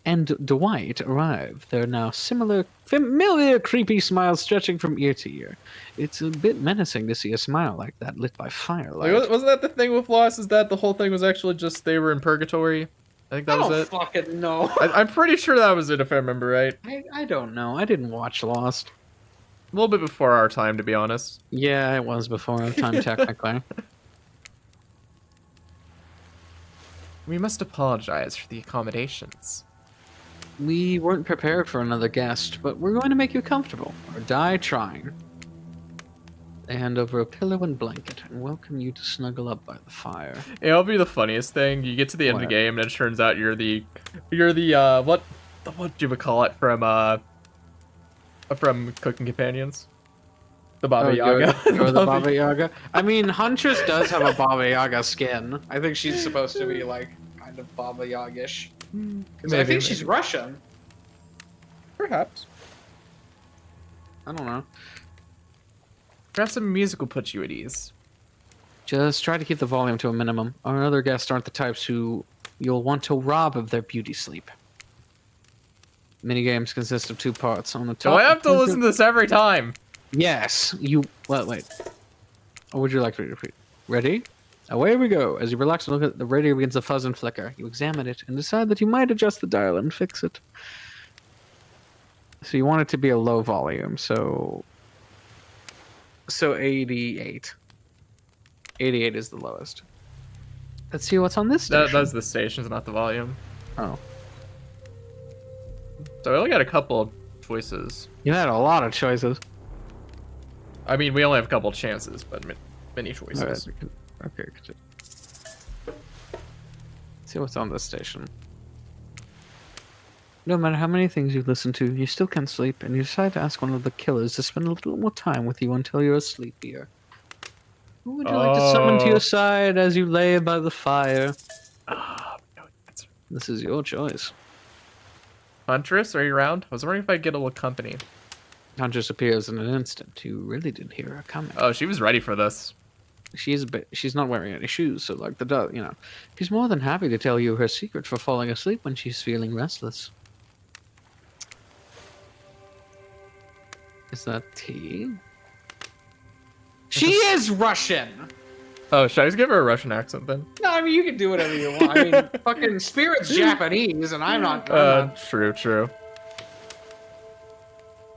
and Dwight arrive. They're now familiar creepy smiles stretching from ear to ear. It's a bit menacing to see a smile like that lit by firelight. Like, wasn't that the thing with Lost? Is that the whole thing was actually just they were in purgatory? I think that was it. I don't fucking know. I'm pretty sure that was it, if I remember right. I don't know. I didn't watch Lost. A little bit before our time, to be honest. Yeah, it was before our time, technically. We must apologize for the accommodations. We weren't prepared for another guest, but we're going to make you comfortable, or die trying. They hand over a pillow and blanket and welcome you to snuggle up by the fire. It'll be the funniest thing. You get to the end of the game, and it turns out you're the what do you call it from Cooking Companions? The Baba Oh, Yaga. Go the Baba Yaga. I mean, Huntress does have a Baba Yaga skin. I think she's supposed to be like kind of Baba Yagish. Because I think she's Russian. Perhaps. I don't know. Perhaps some music will put you at ease. Just try to keep the volume to a minimum. Our other guests aren't the types who you'll want to rob of their beauty sleep. Minigames consist of 2 parts. On the top. Do I have to listen to this every time? Yes. Wait. Or would you like to repeat? Ready? Away we go. As you relax and look at the radio begins to fuzz and flicker. You examine it and decide that you might adjust the dial and fix it. So you want it to be a low volume. So 88. 88 is the lowest. Let's see what's on this station. That's the stations, not the volume. Oh. So I only got a couple choices. You had a lot of choices. I mean, we only have a couple chances, but many choices. Right. Okay. Let's see what's on this station. No matter how many things you listen to, you still can't sleep, and you decide to ask one of the killers to spend a little more time with you until you're asleep here. Who would you like to summon to your side as you lay by the fire? No answer. This is your choice. Huntress, are you around? I was wondering if I'd get a little company. Huntress appears in an instant. You really didn't hear her coming. Oh, she was ready for this. She's not wearing any shoes, so like she's more than happy to tell you her secret for falling asleep when she's feeling restless. Is that tea? She is Russian! Oh, should I just give her a Russian accent then? No, I mean, you can do whatever you want. I mean, fucking Spirit's Japanese, and I'm not... True.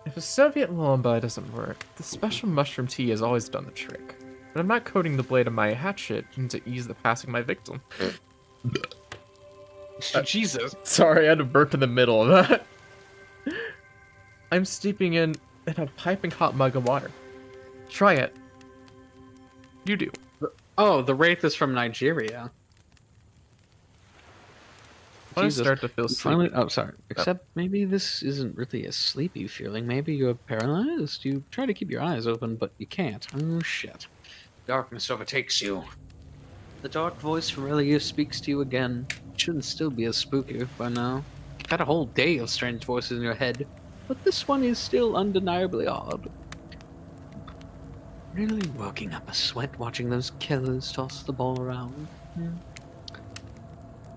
If a Soviet lullaby doesn't work, the special mushroom tea has always done the trick. But I'm not coating the blade of my hatchet to ease the passing of my victim. Jesus. Sorry, I had to burp in the middle of that. I'm steeping in a piping hot mug of water. Try it. You do. Oh, the Wraith is from Nigeria. I start to feel sleepy. Oh, sorry. Except maybe this isn't really a sleepy feeling. Maybe you're paralyzed. You try to keep your eyes open, but you can't. Oh, shit. Darkness overtakes you. The dark voice from earlier speaks to you again. It shouldn't still be as spooky by now. You've had a whole day of strange voices in your head, but this one is still undeniably odd. Really working up a sweat watching those killers toss the ball around.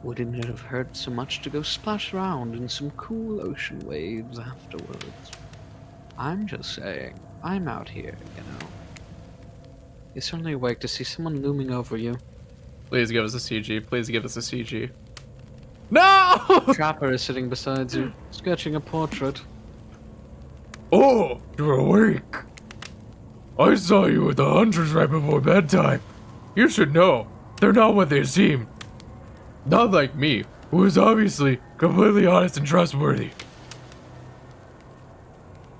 Wouldn't it have hurt so much to go splash around in some cool ocean waves afterwards? I'm just saying, I'm out here, you know. You're certainly awake to see someone looming over you. Please give us a CG. Please give us a CG. No! Trapper is sitting beside you, sketching a portrait. Oh, you're awake. I saw you with the hunters right before bedtime. You should know, they're not what they seem. Not like me, who is obviously completely honest and trustworthy.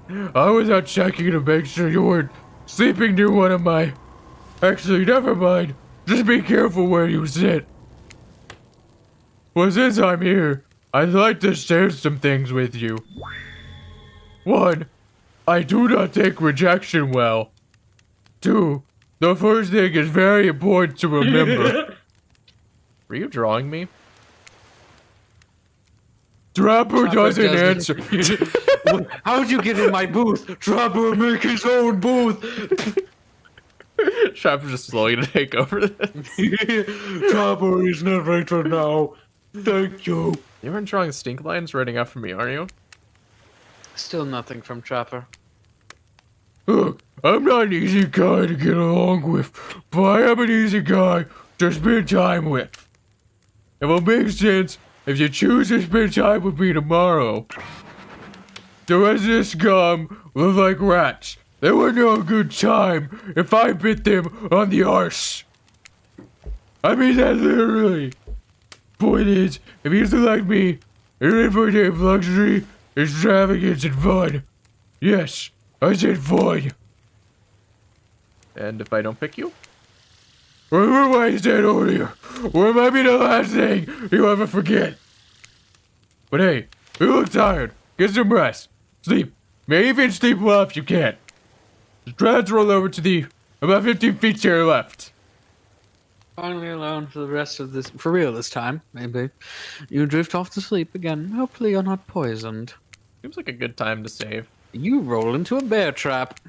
I was out checking to make sure you weren't sleeping near one of my... Actually, never mind. Just be careful where you sit. Well, since I'm here, I'd like to share some things with you. 1. I do not take rejection well. 2. The first thing is very important to remember. Were you drawing me? Trapper doesn't answer. How'd you get in my booth? Trapper make his own booth. Trapper's just slowly to take over this. Trapper is narrator now. Thank you. You weren't drawing stink lines writing out for me, are you? Still nothing from Trapper. Look, I'm not an easy guy to get along with, but I am an easy guy to spend time with. It will make sense if you choose to spend time with me tomorrow. The rest of this scum look like rats. They would know a good time if I bit them on the arse. I mean that literally. Point is, if you still like me, you're in for a day of luxury, extravagance, and fun. Yes, I said fun. And if I don't pick you? Remember what I said earlier. Or it might be the last thing you ever forget. But hey, you look tired. Get some rest. Sleep. Maybe even sleep well if you can. Dreads roll over to the about 15 feet to your left. Finally alone for the rest of this, for real this time, maybe. You drift off to sleep again. Hopefully you're not poisoned. Seems like a good time to save. You roll into a bear trap.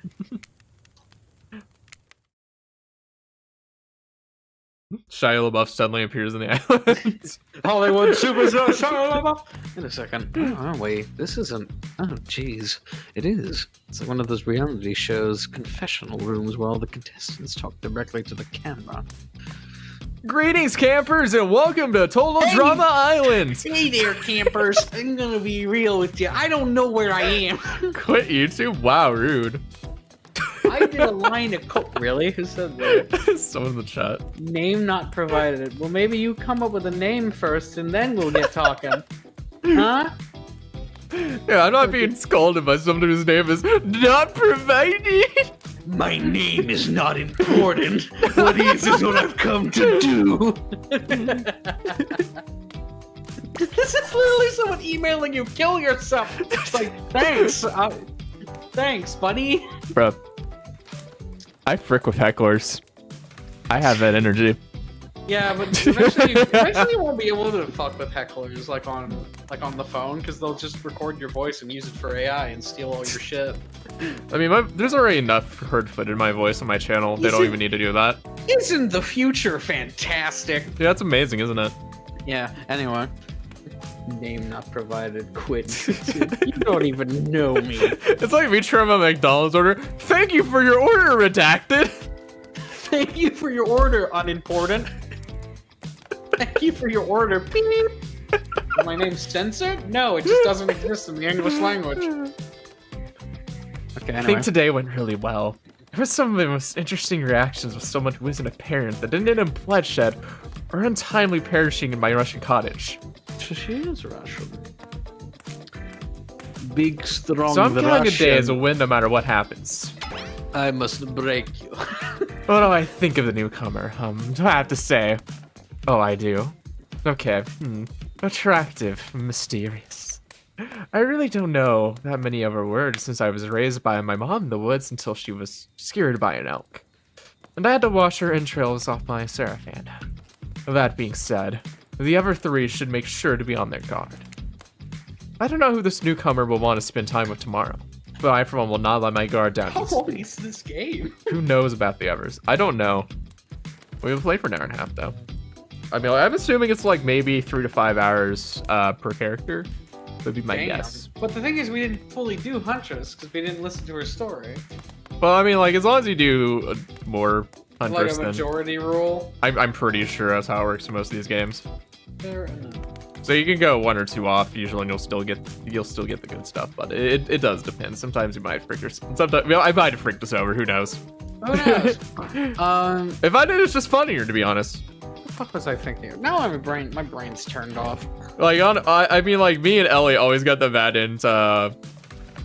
Shia LaBeouf suddenly appears in the island. Hollywood superstar Shia LaBeouf. Wait a second. Oh, wait. This isn't... Oh, jeez. It is. It's like one of those reality shows, confessional rooms, where all the contestants talk directly to the camera. Greetings, campers, and welcome to Total Drama Island. Hey there, campers. I'm gonna be real with you. I don't know where I am. Quit YouTube? Wow, rude. I did a line of code. Really? Who said that? Someone in the chat. Name not provided. Well, maybe you come up with a name first, and then we'll get talking. Huh? Yeah, I'm not being scolded by someone whose name is not provided. My name is not important. What is what I've come to do. This is literally someone emailing you, kill yourself. It's like, thanks. Thanks, buddy. Bro, I frick with hecklers. I have that energy. Yeah, but eventually you won't be able to fuck with hecklers like on the phone, because they'll just record your voice and use it for AI and steal all your shit. I mean, there's already enough heard footage in my voice on my channel. They don't even need to do that. Isn't the future fantastic? Yeah, that's amazing, isn't it? Yeah, anyway. Name not provided. Quit. You don't even know me. It's like me trying my McDonald's order. Thank you for your order, redacted. Thank you for your order, unimportant. Thank you for your order. Beep. My name's censored? No, it just doesn't exist in the English language. Okay, anyway. I think today went really well. There was some of the most interesting reactions with someone who isn't a parent that didn't end in bloodshed or untimely perishing in my Russian cottage. She is Russian. Big, strong So I'm counting a day Russian. as a win no matter what happens. I must break you. What do I think of the newcomer? Do I have to say? Oh, I do. Okay. Attractive, mysterious. I really don't know that many of her words since I was raised by my mom in the woods until she was scared by an elk. And I had to wash her entrails off my sarafan. That being said, the other three should make sure to be on their guard. I don't know who this newcomer will want to spend time with tomorrow, but I for one will not let my guard down. How long is this game? Who knows about the others? I don't know. We've played for an hour and a half though. I mean, I'm assuming it's like maybe 3 to 5 hours per character. Would be my guess. But the thing is, we didn't fully do Huntress because we didn't listen to her story. Well, I mean, like as long as you do more Huntress, Like a then majority rule. I'm pretty sure that's how it works in most of these games. Fair enough. So you can go 1 or 2 off usually, and you'll still get the good stuff. But it does depend. Sometimes you might frick sometimes I might have fricked us over. Who knows? Who knows? If I did, it's just funnier to be honest. What the fuck was I thinking? Now my brain's turned off. Like I mean, like me and Ellie always got the bad end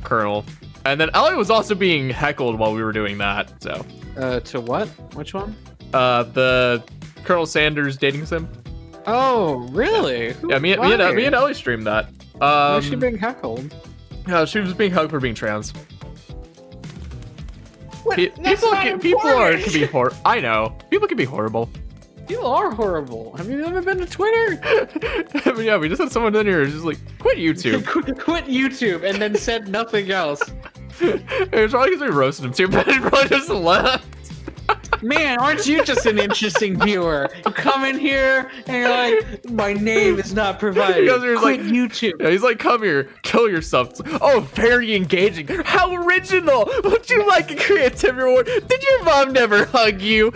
Colonel, and then Ellie was also being heckled while we were doing that. So. To what? Which one? The Colonel Sanders dating sim. Oh, really? Yeah, me and Ellie streamed that. Why is she being heckled? She was being heckled for being trans. What? People can be horrible. I know. People can be horrible. People are horrible. Have you ever been to Twitter? I mean, yeah, we just had someone in here who's just like, quit YouTube. Quit YouTube, and then said nothing else. It's probably because we roasted him too, but he probably just left. Man, aren't you just an interesting viewer? You come in here and you're like, my name is not provided. Quit like, YouTube. Yeah, he's like, come here, kill yourself. It's like, oh, very engaging. How original. Would you like a creativity award? Did your mom never hug you?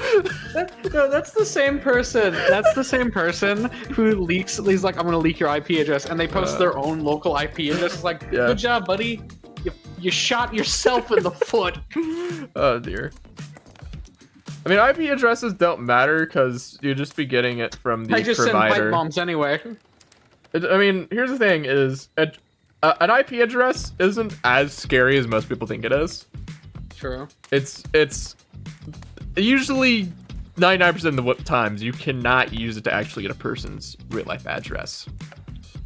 No, that's the same person. That's the same person who leaks. He's like, I'm gonna leak your IP address, and they post their own local IP address. It's like, yeah. Good job, buddy. You shot yourself in the foot. Oh dear. I mean, IP addresses don't matter because you'll just be getting it from the provider. I just send pipe bombs anyway. I mean, here's the thing: is an IP address isn't as scary as most people think it is. True. It's usually 99% of the times you cannot use it to actually get a person's real life address.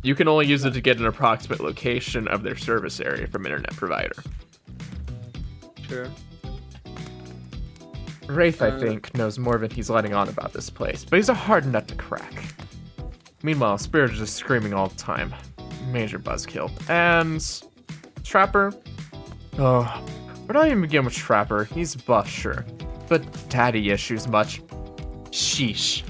You can only use it to get an approximate location of their service area from internet provider. True. Wraith, I think, knows more than he's letting on about this place, but he's a hard nut to crack. Meanwhile, Spirit is just screaming all the time. Major buzzkill. And Trapper? Oh, where do I even begin with Trapper? He's buff, sure, but daddy issues much. Sheesh.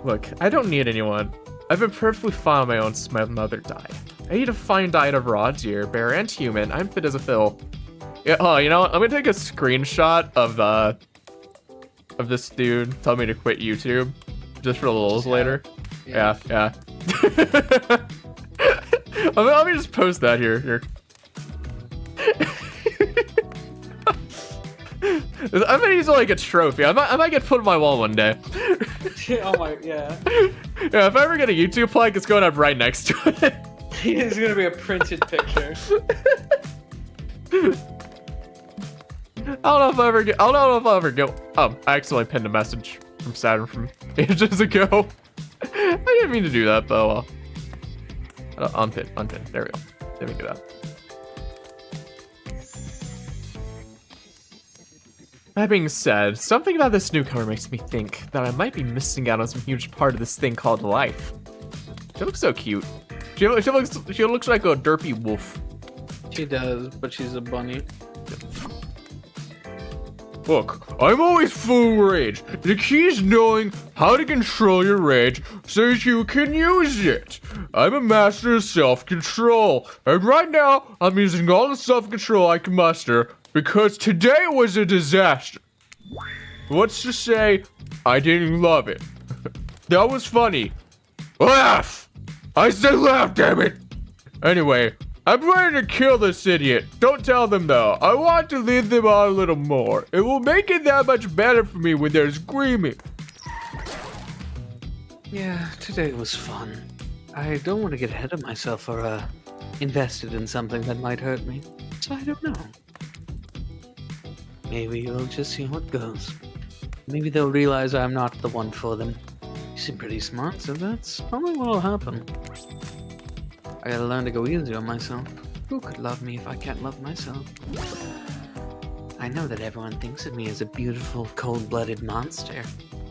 Look, I don't need anyone. I've been perfectly fine on my own since my mother died. I eat a fine diet of raw deer, bear, and human. I'm fit as a fiddle. Yeah, oh, you know what? I'm gonna take a screenshot of this dude telling me to quit YouTube, just for the lulz later. Yeah. Let me just post that here. I might use it like a trophy. I might get put on my wall one day. Oh my, yeah. Yeah, if I ever get a YouTube plaque, it's going up right next to it. It's gonna be a printed picture. I don't know if I'll ever go. Oh, I accidentally pinned a message from Saturn from ages ago. I didn't mean to do that, but unpin. There we go. Didn't do that. That being said, something about this newcomer makes me think that I might be missing out on some huge part of this thing called life. She looks so cute. She looks like a derpy wolf. She does, but she's a bunny. Look, I'm always full of rage. The key is knowing how to control your rage so that you can use it. I'm a master of self-control, and right now I'm using all the self-control I can muster because today was a disaster. Let's just say I didn't love it. That was funny. Laugh! I said laugh, damn it! Anyway, I'm ready to kill this idiot. Don't tell them though. I want to leave them on a little more. It will make it that much better for me when they're screaming. Yeah, today was fun. I don't want to get ahead of myself or invested in something that might hurt me. So I don't know. Maybe we'll just see how it goes. Maybe they'll realize I'm not the one for them. You seem pretty smart, so that's probably what'll happen. I gotta learn to go easy on myself. Who could love me if I can't love myself? I know that everyone thinks of me as a beautiful, cold-blooded monster.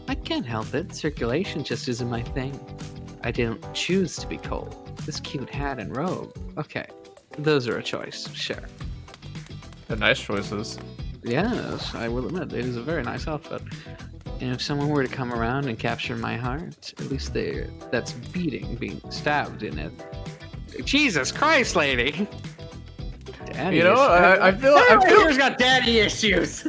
I can't help it. Circulation just isn't my thing. I didn't choose to be cold. This cute hat and robe. Okay, those are a choice, sure. They're nice choices. Yes, I will admit, it is a very nice outfit. And if someone were to come around and capture my heart, at least that's beating, being stabbed in it. Jesus Christ, lady! Daddy you know, I feel here's got daddy issues.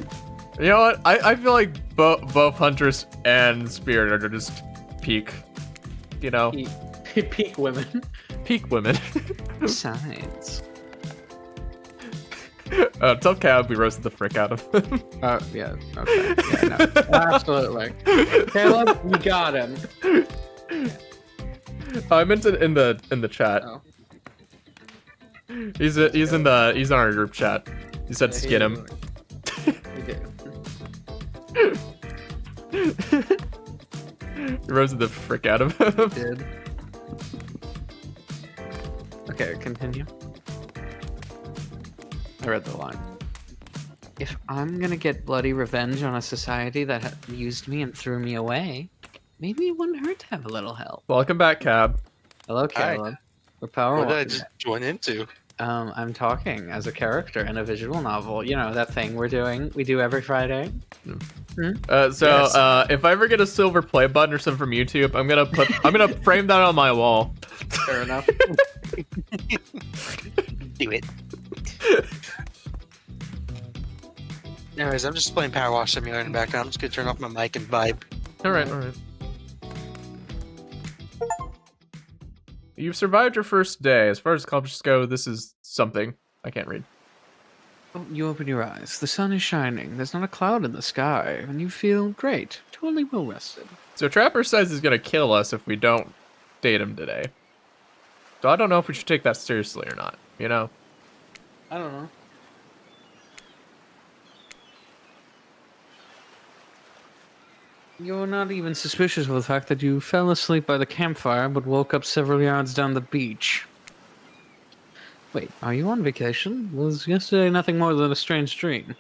You know what? I feel like both Huntress and Spirit are just peak. You know, peak women. Peak women. Besides. Tell Caleb we roasted the frick out of him. Yeah, okay. Yeah, no. Absolutely. Caleb, you got him. I meant it in the chat. Oh. He's in our group chat. He said skin him. He roasted the frick out of him. Did. Okay, continue. I read the line. If I'm gonna get bloody revenge on a society that used me and threw me away, maybe it wouldn't hurt to have a little help. Welcome back, Cab. Hello, Caleb. We're power. What did I just join into? I'm talking as a character in a visual novel. You know, that thing we do every Friday. If I ever get a silver play button or something from YouTube, I'm gonna frame that on my wall. Fair enough. Do it. Anyways, I'm just playing Power Wash Simulator in the background. I'm just gonna turn off my mic and vibe. Alright. You've survived your first day. As far as accomplishments go, this is something. I can't read. Oh, you open your eyes. The sun is shining. There's not a cloud in the sky. And you feel great. Totally well rested. So Trapper says he's gonna kill us if we don't date him today. So I don't know if we should take that seriously or not, you know? I don't know. You're not even suspicious of the fact that you fell asleep by the campfire but woke up several yards down the beach. Wait, are you on vacation? Was yesterday nothing more than a strange dream?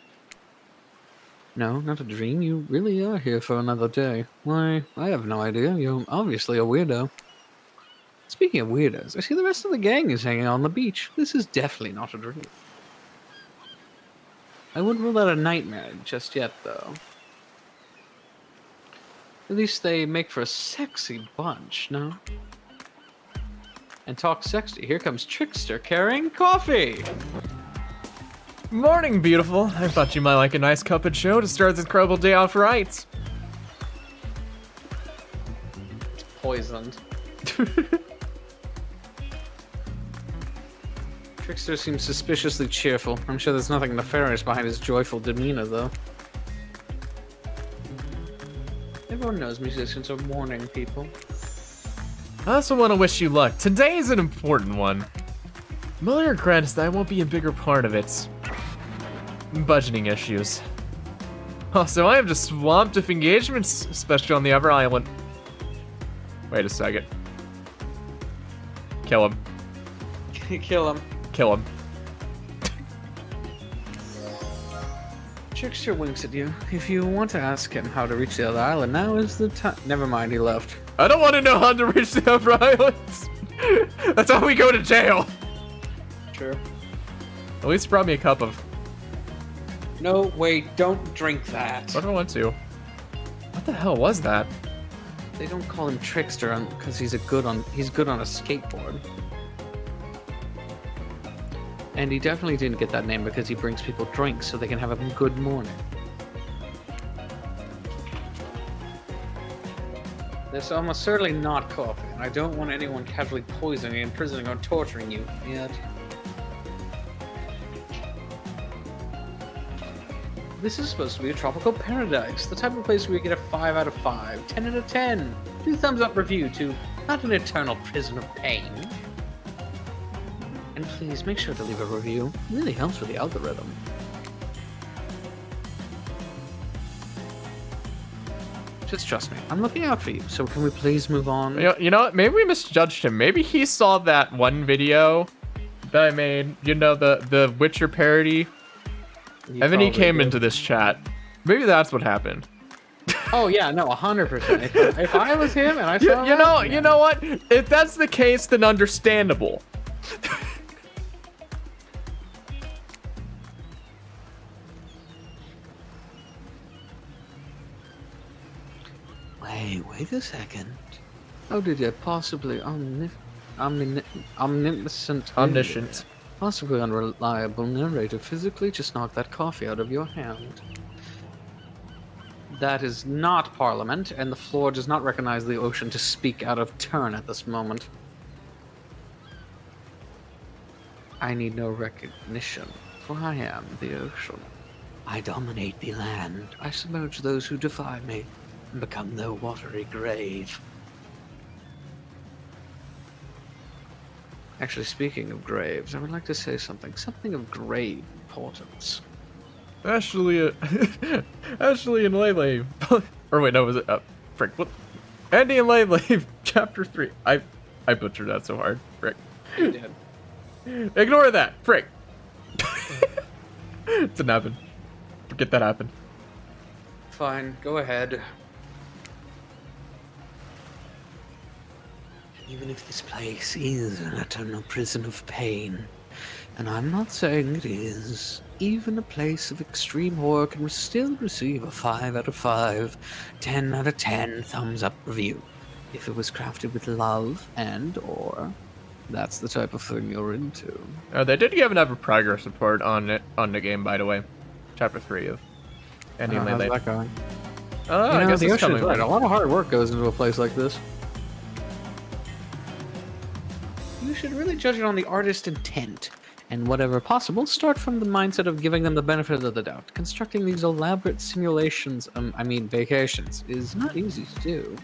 No, not a dream. You really are here for another day. Why, I have no idea. You're obviously a weirdo. Speaking of weirdos, I see the rest of the gang is hanging out on the beach. This is definitely not a dream. I wouldn't rule out a nightmare just yet, though. At least they make for a sexy bunch, no? And talk sexy, here comes Trickster carrying coffee! Morning, beautiful. I thought you might like a nice cup of joe to start this incredible day off right. It's poisoned. Trickster seems suspiciously cheerful. I'm sure there's nothing nefarious behind his joyful demeanor, though. Everyone knows musicians are morning people. I also want to wish you luck. Today is an important one. Miller regrets that I won't be a bigger part of it. Budgeting issues. Also, I am just swamped with engagements, especially on the other island. Wait a second. Kill him. Kill him. Kill him. Trickster winks at you. If you want to ask him how to reach the other island, now is the time. Never mind, he left. I don't want to know how to reach the other islands. That's how we go to jail. True. At least brought me a cup of. No, wait, don't drink that. What do I want to? What the hell was that? They don't call him Trickster because he's good on a skateboard. And he definitely didn't get that name because he brings people drinks so they can have a good morning. This almost certainly not coffee, and I don't want anyone casually poisoning, imprisoning, or torturing you yet. This is supposed to be a tropical paradise, the type of place where you get a 5 out of 5, 10 out of 10, 2 thumbs up review to not an eternal prison of pain. And please make sure to leave a review. It really helps with the algorithm. Just trust me, I'm looking out for you, so can we please move on? You know what? Maybe we misjudged him. Maybe he saw that one video that I made, you know, the Witcher parody. And then he came into this chat. Maybe that's what happened. Oh yeah, no, 100%. If I was him and I saw you know what? If that's the case, then understandable. Wait a second. How did you possibly omniscient, possibly unreliable narrator physically just knock that coffee out of your hand? That is not Parliament, and the floor does not recognize the ocean to speak out of turn at this moment. I need no recognition, for I am the ocean. I dominate the land. I submerge those who defy me and become their watery grave. Actually, speaking of graves, I would like to say something of grave importance. Ashley and Lele. Or wait, no, was it? Frick. What? Andy and Lele, chapter 3. I butchered that so hard. Frick. You did. Ignore that. Frick. It didn't happen. Forget that happened. Fine, go ahead. Even if this place is an eternal prison of pain, and I'm not saying it is, even a place of extreme horror can still receive a 5 out of 5, 10 out of 10 thumbs up review, if it was crafted with love and/or that's the type of thing you're into. They did give another progress report on the game, by the way. Chapter 3 of Andy and Lele. How's that going? I guess the it's ocean coming. is right. A lot of hard work goes into a place like this. You should really judge it on the artist's intent, and whatever possible, start from the mindset of giving them the benefit of the doubt. Constructing these elaborate simulations, vacations, is not easy to do.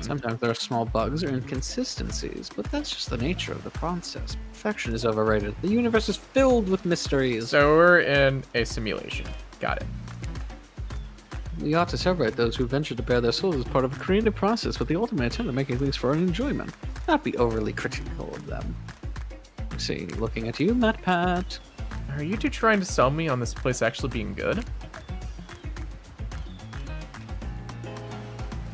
Sometimes there are small bugs or inconsistencies, but that's just the nature of the process. Perfection is overrated. The universe is filled with mysteries. So we're in a simulation. Got it. We ought to celebrate those who venture to bare their souls as part of a creative process with the ultimate intent of making things for our enjoyment, not be overly critical of them. See, looking at you, MatPat. Are you two trying to sell me on this place actually being good?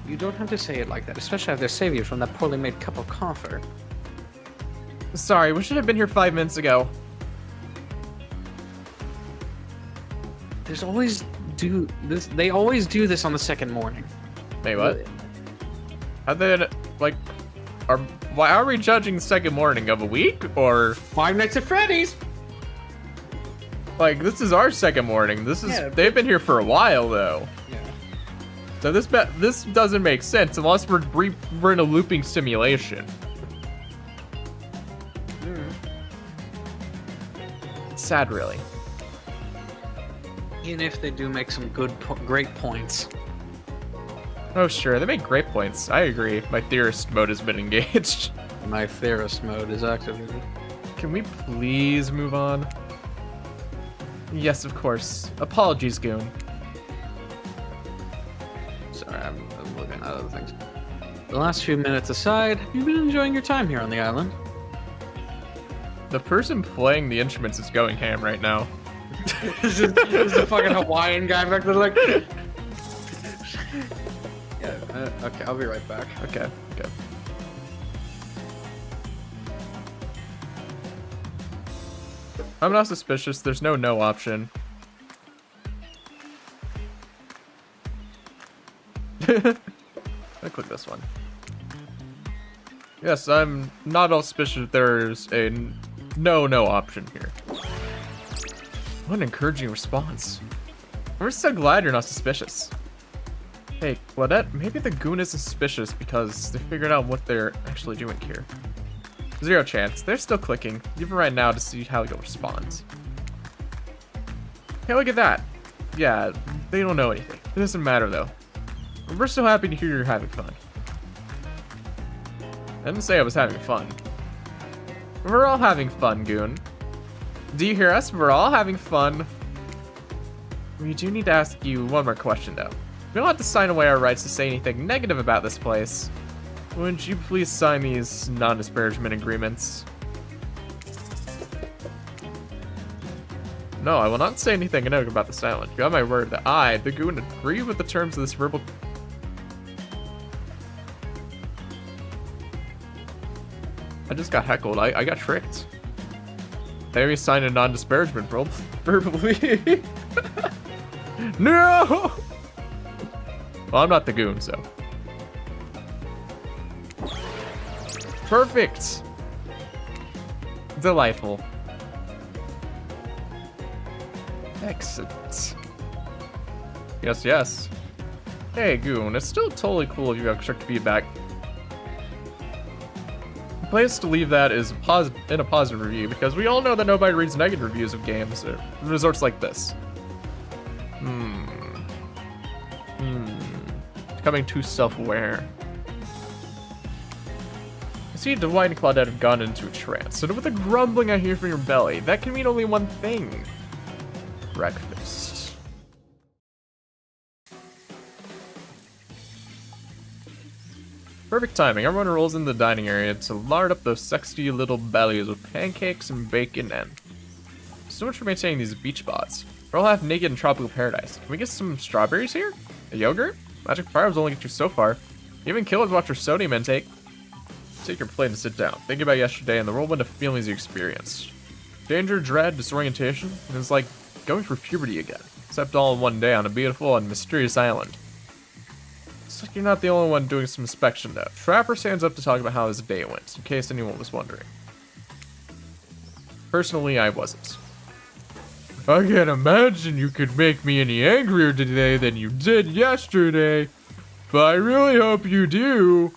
You don't have to say it like that, especially after save you from that poorly made cup of coffee. Sorry, we should have been here 5 minutes ago. There's always do this. They always do this on the second morning. Wait, what? And then, like, why are we judging the second morning of a week, or Five Nights at Freddy's. like this is our second morning? This is Yeah, they've been here for a while though. Yeah. So this doesn't make sense unless we're in a looping simulation. Sad, really. Even if they do make some great points. Oh sure, they make great points. I agree. My theorist mode has been engaged. My theorist mode is activated. Can we please move on? Yes, of course. Apologies, Goon. Sorry, I'm looking at other things. The last few minutes aside, have you been enjoying your time here on the island? The person playing the instruments is going ham right now. This is a fucking Hawaiian guy back there, like. Yeah. Okay, I'll be right back. Okay. I'm not suspicious. There's no option. I click this one. Yes, I'm not all suspicious. There's a no option here. What an encouraging response. We're so glad you're not suspicious. Hey, Claudette, maybe the goon is suspicious because they figured out what they're actually doing here. 0 chance. They're still clicking, even right now, to see how you'll respond. Hey, look at that. Yeah, they don't know anything. It doesn't matter, though. We're so happy to hear you're having fun. I didn't say I was having fun. We're all having fun, Goon. Do you hear us? We're all having fun. We do need to ask you one more question, though. We don't have to sign away our rights to say anything negative about this place. Would you please sign these non-disparagement agreements? No, I will not say anything negative about this island. You have my word that I, the Goon, agree with the terms of this verbal... I just got heckled. I got tricked. Maybe sign a non-disparagement verbally. No! Well, I'm not the Goon, so... Perfect! Delightful. Excellent. Yes. Hey, Goon, it's still totally cool if you have constructive feedback. The place to leave that is in a positive review, because we all know that nobody reads negative reviews of games or resorts like this. Becoming too self-aware. I see Dwight and Claudette have gone into a trance, and with the grumbling I hear from your belly, that can mean only one thing. Breakfast. Perfect timing. Everyone rolls in the dining area to lard up those sexy little bellies with pancakes and bacon and... So much for maintaining these beach spots. We're all half naked in tropical paradise. Can we get some strawberries here? A yogurt? Magic fireworks only get you so far. Even killers watch your sodium intake. Take your plate and sit down. Think about yesterday and the whirlwind of feelings you experienced. Danger, dread, disorientation, and it's like going through puberty again. Except all in one day on a beautiful and mysterious island. Looks like you're not the only one doing some inspection though. Trapper stands up to talk about how his day went, in case anyone was wondering. Personally, I wasn't. I can't imagine you could make me any angrier today than you did yesterday. But I really hope you do.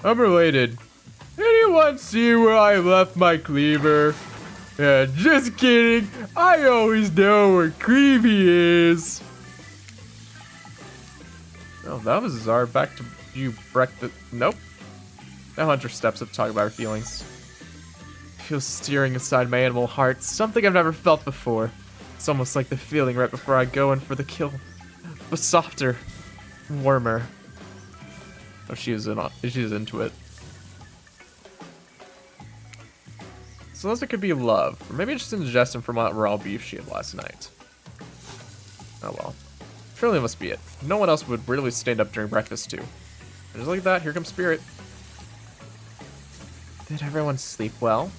I'm related. Anyone see where I left my cleaver? Yeah, just kidding. I always know where Creepy is. Oh, that was bizarre. Back to you, breakfast. Nope. Now Hunter steps up to talk about her feelings. I feel stirring inside my animal heart. Something I've never felt before. It's almost like the feeling right before I go in for the kill. But softer. Warmer. Oh, she's into it. So unless it could be love, or maybe just indigestion from what raw beef she had last night. Oh well. Surely must be it. No one else would really stand up during breakfast too. And just like that, here comes Spirit. Did everyone sleep well?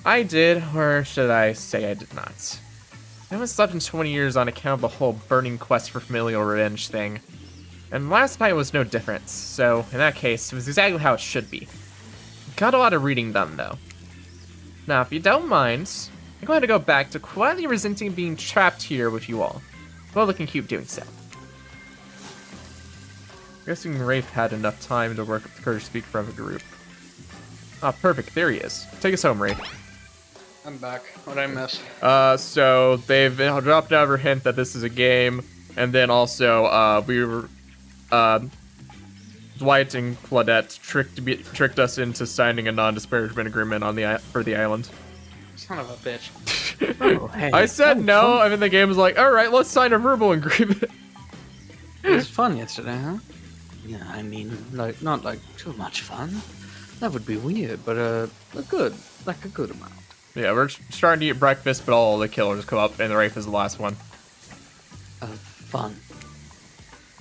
I did, or should I say I did not. I haven't slept in 20 years on account of the whole burning quest for familial revenge thing. And last night was no different, so in that case, it was exactly how it should be. Got a lot of reading done, though. Now, if you don't mind, I'm going to go back to quietly resenting being trapped here with you all. Well, we can keep doing so. Guessing Rafe had enough time to work up the courage to speak for the group. Ah, perfect. There he is. Take us home, Rafe. I'm back. What'd I miss? So they've dropped another hint that this is a game, and then also, we were, Dwight and Claudette tricked us into signing a non-disparagement agreement on for the island. Son of a bitch. Oh, hey. I said no, and then the game was like, alright, let's sign a verbal agreement. It was fun yesterday, huh? Yeah, I mean, like, not like too much fun. That would be weird, but a good amount. Yeah, we're starting to eat breakfast, but all the killers come up, and Rafe is the last one. Fun.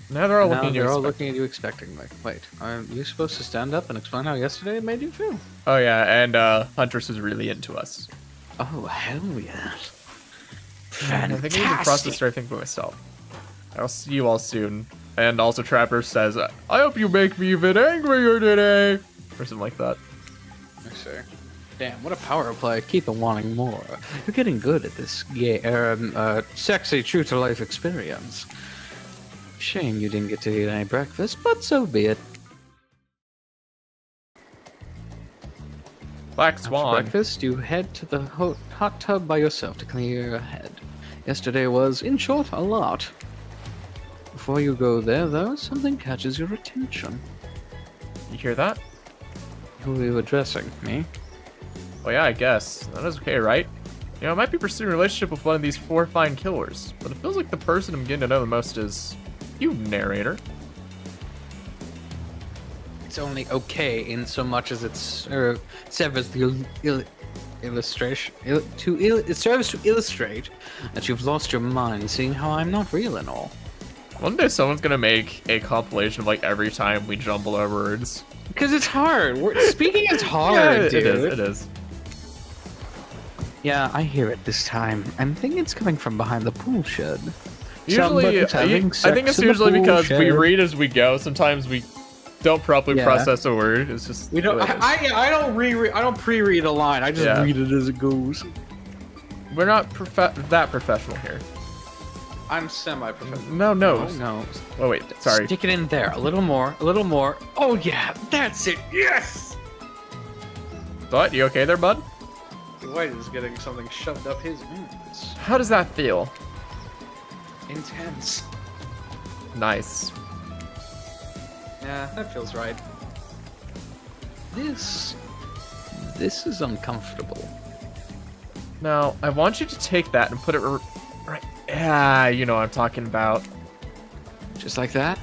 Now they're all Now looking at you. they're all looking at you expectingly. Wait, are you supposed to stand up and explain how yesterday it made you feel? Oh yeah, and Huntress is really into us. Oh, hell yes. I think I need to process everything for myself. I'll see you all soon. And also Trapper says, I hope you make me even angrier today. Or something like that. I see. Damn, what a power play. Keep on wanting more. You're getting good at this sexy true-to-life experience. Shame you didn't get to eat any breakfast, but so be it. Black After Swan. breakfast, you head to the hot tub by yourself to clear your head. Yesterday was, in short, a lot. Before you go there, though, something catches your attention. You hear that? Who are you addressing? Me? Oh yeah, I guess. That is okay, right? You know, I might be pursuing a relationship with one of these 4 fine killers, but it feels like the person I'm getting to know the most is you, narrator. It's only okay in so much as it serves the illustration. It serves to illustrate that you've lost your mind, seeing how I'm not real and all. One day someone's gonna make a compilation of like every time we jumble our words. Because it's hard. Speaking is hard, Yeah, dude. it is. Yeah, I hear it this time. I'm thinking it's coming from behind the pool shed. Usually, I think it's usually because we read as we go. Sometimes we don't properly process a word. It's just we don't. I don't reread. I don't pre-read a line. I just read it as it goes. We're not that professional here. I'm semi-professional. No. Oh wait, sorry. Stick it in there. A little more. A little more. Oh yeah, that's it. Yes. What? You okay there, bud? Dwight is getting something shoved up his ass. How does that feel? Intense. Nice. Yeah, that feels right. This is uncomfortable. Now, I want you to take that and put it right. Yeah, you know what I'm talking about. Just like that?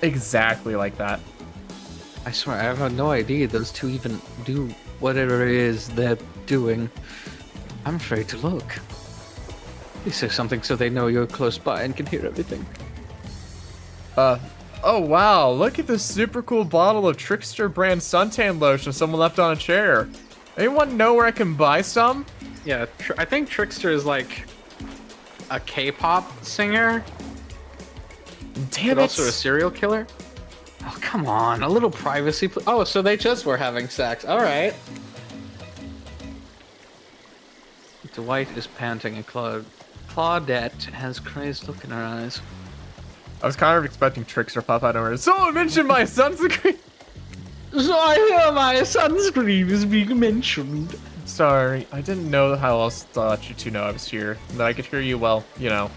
Exactly like that. I swear, I have no idea those two even do whatever it is they're doing. I'm afraid to look. Please say something so they know you're close by and can hear everything. Oh wow, look at this super cool bottle of Trickster brand suntan lotion someone left on a chair. Anyone know where I can buy some? Yeah, I think Trickster is like a K-pop singer. Damn But also a serial killer. Oh, come on, a little privacy. Oh, so they just were having sex. All right. Dwight is panting and Claudette has crazed look in her eyes. I was kind of expecting Trickster pop out over. Someone mentioned my sunscreen. So I hear my sunscreen is being mentioned. Sorry, I didn't know how else thought you to know I was here. That I could hear you well, you know.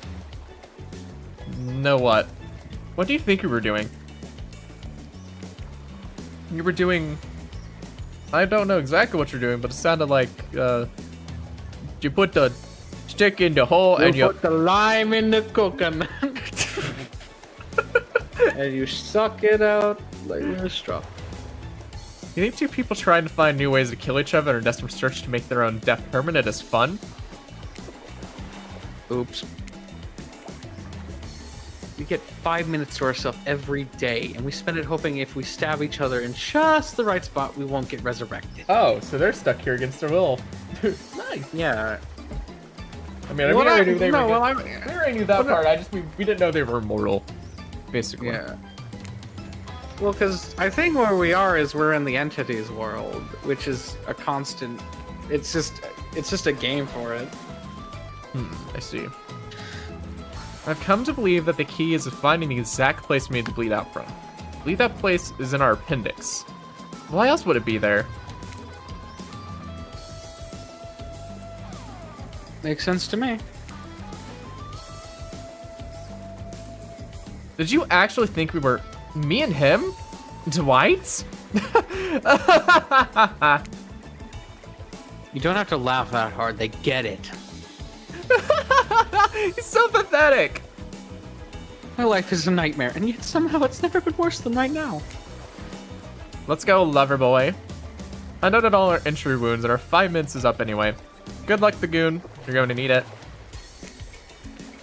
Know what? What do you think you were doing? You were doing... I don't know exactly what you're doing, but it sounded like, you put the stick in the hole and you... put the lime in the coconut. And you suck it out like a straw. You think two people trying to find new ways to kill each other in a desperate search to make their own death permanent is fun? Oops. We get 5 minutes to ourselves every day, and we spend it hoping if we stab each other in just the right spot, we won't get resurrected. Oh, so they're stuck here against their will. Nice. Yeah. I mean, we already knew they were. We already knew that part. We didn't know they were immortal, basically. Yeah. Well, because I think where we are is we're in the entities world, which is a constant. It's just a game for it. I see. I've come to believe that the key is finding the exact place we need to bleed out from. I believe that place is in our appendix. Why else would it be there? Makes sense to me. Did you actually think we were me and him? Dwight? You don't have to laugh that hard. They get it. He's so pathetic. My life is a nightmare, and yet somehow it's never been worse than right now. Let's go, lover boy. I noted all our entry wounds, and our 5 minutes is up anyway. Good luck, the goon. You're going to need it.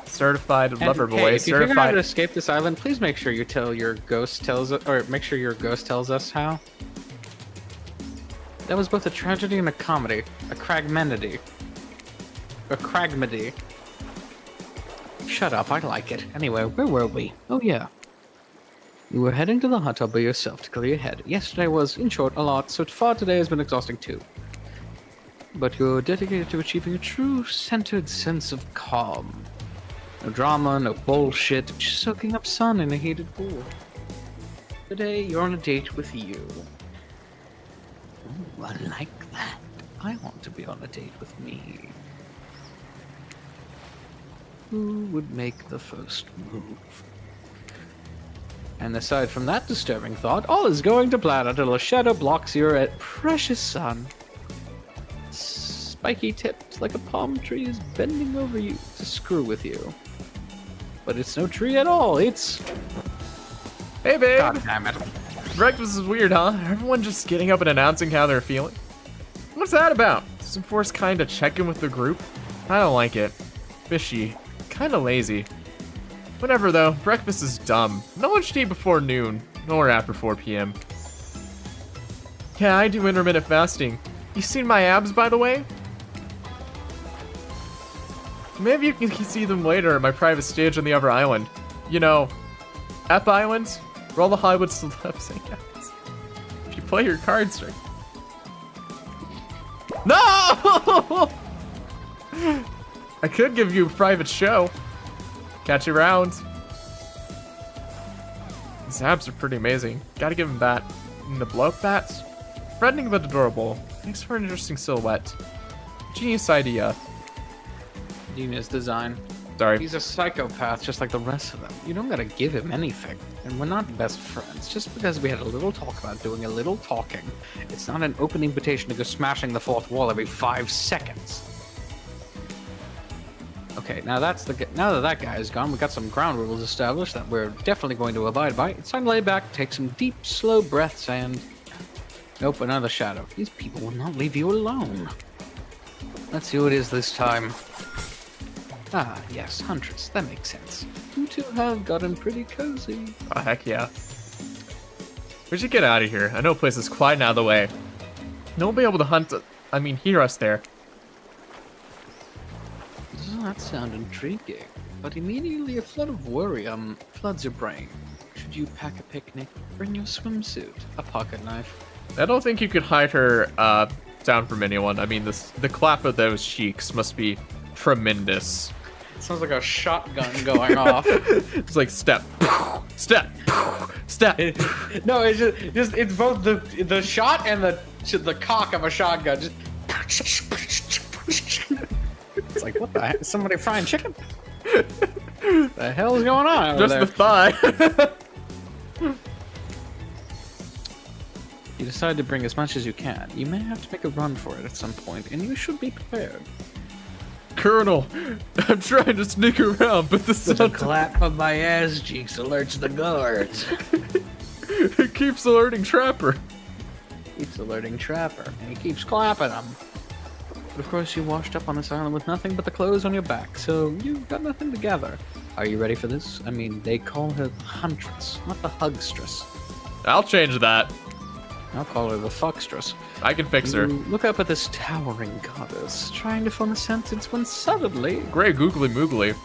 Certified And, lover boy. hey, if you figure out how Certified. to escape this island, please make sure you tell your ghost tells or make sure your ghost tells us how. That was both a tragedy and a comedy, a cragmedy. Shut up, I like it. Anyway, where were we? Oh yeah. You were heading to the hot tub by yourself to clear your head. Yesterday was, in short, a lot, so far today has been exhausting too. But you're dedicated to achieving a true, centered sense of calm. No drama, no bullshit, just soaking up sun in a heated pool. Today, you're on a date with you. Ooh, I like that. I want to be on a date with me. Who would make the first move? And aside from that disturbing thought, all is going to plan until a shadow blocks your precious sun. Spiky tipped like a palm tree is bending over you to screw with you. But it's no tree at all, it's... Hey, babe. God damn it. Breakfast is weird, huh? Everyone just getting up and announcing how they're feeling. What's that about? Some forced kind of check in with the group? I don't like it. Fishy. Kinda lazy. Whatever though, breakfast is dumb. No one should eat before noon, nor after 4 p.m. Yeah, I do intermittent fasting. You seen my abs, by the way? Maybe you can see them later at my private stage on the other island. You know, Ep Island, where all the Hollywood celebs hang out. If you play your cards right. No! I could give you a private show. Catch you around. These abs are pretty amazing. Gotta give him that. And the blow up bats? Threatening but adorable. Thanks for an interesting silhouette. Genius idea. Genius design. Sorry. He's a psychopath just like the rest of them. You don't gotta give him anything. And we're not best friends. Just because we had a little talk about doing a little talking, it's not an open invitation to go smashing the fourth wall every 5 seconds. Okay, now that that guy is gone, we got some ground rules established that we're definitely going to abide by. It's time to lay back, take some deep, slow breaths, and... Nope, another shadow. These people will not leave you alone. Let's see who it is this time. Ah, yes, Huntress. That makes sense. You two have gotten pretty cozy. Oh, heck yeah. We should get out of here. I know a place is quite out of the way. No one will be able to hear us there. Does that sound intriguing? But immediately a flood of worry, floods your brain. Should you pack a picnic? Bring your swimsuit. A pocket knife. I don't think you could hide her down from anyone. I mean, the clap of those cheeks must be tremendous. It sounds like a shotgun going off. It's like step, step, step. No, it's just it's both the shot and the cock of a shotgun. Just it's like, what the heck? Is somebody frying chicken? The hell's going on over Just there? the thigh. You decide to bring as much as you can. You may have to make a run for it at some point, and you should be prepared. Colonel, I'm trying to sneak around, but the sound clap of my ass cheeks alerts the guards. it keeps alerting Trapper. Keeps alerting Trapper, and he keeps clapping him. But of course, you washed up on this island with nothing but the clothes on your back, so you've got nothing to gather. Are you ready for this? I mean, they call her the Huntress, not the Hugstress. I'll change that. I'll call her the Fuckstress. I can fix her. You look up at this towering goddess, trying to form a sentence when suddenly, Great googly moogly.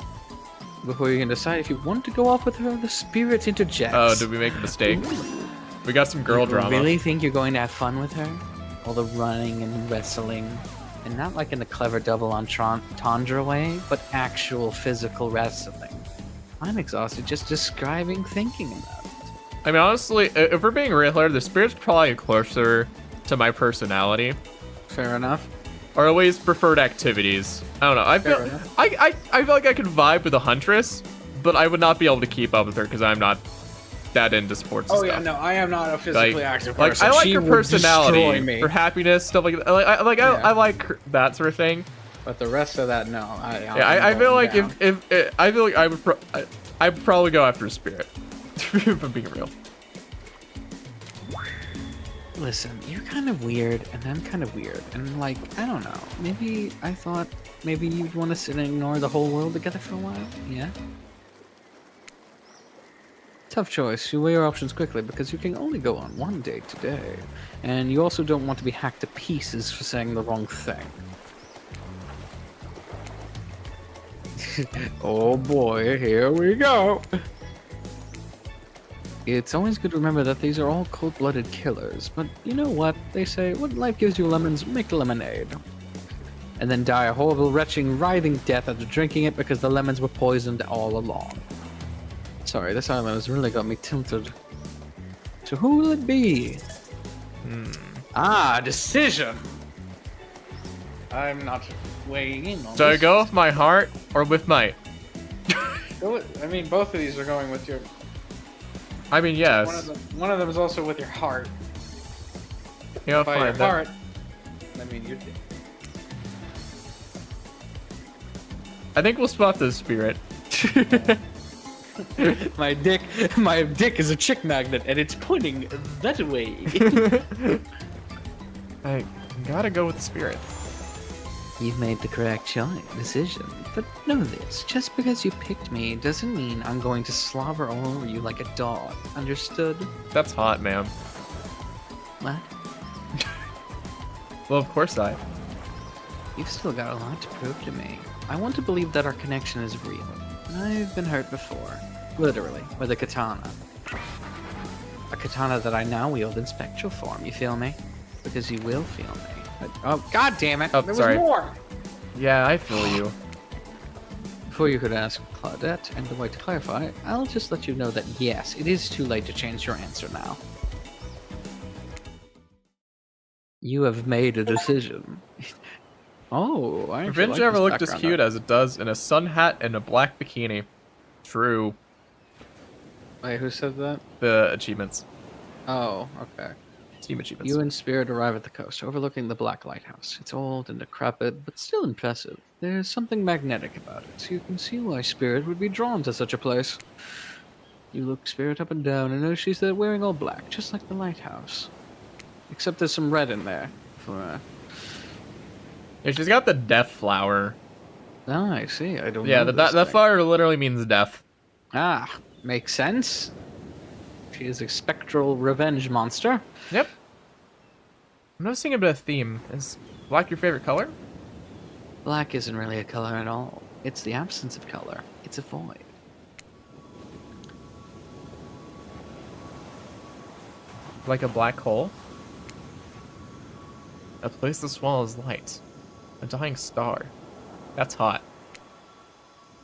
before you can decide if you want to go off with her, the spirit interjects. Oh, did we make a mistake? We got some girl You drama. really think you're going to have fun with her? All the running and wrestling. And not like in the clever double entendre way, but actual physical wrestling. I'm exhausted just describing thinking about it. I mean, honestly, if we're being real here, the spirit's probably closer to my personality, Fair enough. or at least preferred activities. I don't know. I feel Fair enough. I feel like I could vibe with a huntress, but I would not be able to keep up with her because I'm not that into sports. And stuff. I am not a physically active Like I like She her will personality, destroy me. her happiness, stuff like that. I like that sort of thing. But the rest of that, no. Yeah, I feel like if I feel like I'd probably go after a spirit. If I'm being real. Listen, you're kind of weird, and I'm kind of weird, and like, I don't know. Maybe I thought maybe you'd want to sit and ignore the whole world together for a while. Yeah. Tough choice. You weigh your options quickly because you can only go on one date today, and you also don't want to be hacked to pieces for saying the wrong thing. Oh boy, here we go. It's always good to remember that these are all cold-blooded killers, but you know what? They say, what life gives you lemons, make lemonade. And then die a horrible, retching, writhing death after drinking it because the lemons were poisoned all along. Sorry, this island has really got me tilted. So who will it be? Decision! I'm not weighing in on So I this. go with my heart or with my. I mean, both of these are going with your... I mean, yes. One of them is also with your heart. You know, By fine. your then. heart, I mean, you're... I think we'll spot the spirit. my dick is a chick magnet, and it's pointing that way. I gotta go with the spirit. You've made the correct decision, but know this: just because you picked me doesn't mean I'm going to slobber all over you like a dog. Understood? That's hot, ma'am. What? Well, of course I. You've still got a lot to prove to me. I want to believe that our connection is real. I've been hurt before, literally, with a katana. A katana that I now wield in spectral form. You feel me? Because you will feel me. Oh, god damn it! Oh, there sorry. was more! Yeah, I feel you. Before you could ask Claudette and Dwight to clarify, I'll just let you know that yes, it is too late to change your answer now. You have made a decision. Oh, I actually Revenge like never this looked as background cute art. as it does in a sun hat and a black bikini. True. Wait, who said that? The achievements. Oh, okay. Team achievements. You and Spirit arrive at the coast, overlooking the Black Lighthouse. It's old and decrepit, but still impressive. There's something magnetic about it, so you can see why Spirit would be drawn to such a place. You look Spirit up and down and notice she's there wearing all black, just like the lighthouse. Except there's some red in there. Yeah, she's got the death flower. Oh, I see. I don't Yeah, know that this thing. flower literally means death. Ah, makes sense. She is a spectral revenge monster. Yep. I'm noticing a bit of theme. Is black your favorite color? Black isn't really a color at all. It's the absence of color. It's a void. Like a black hole? A place that swallows light. A dying star. That's hot.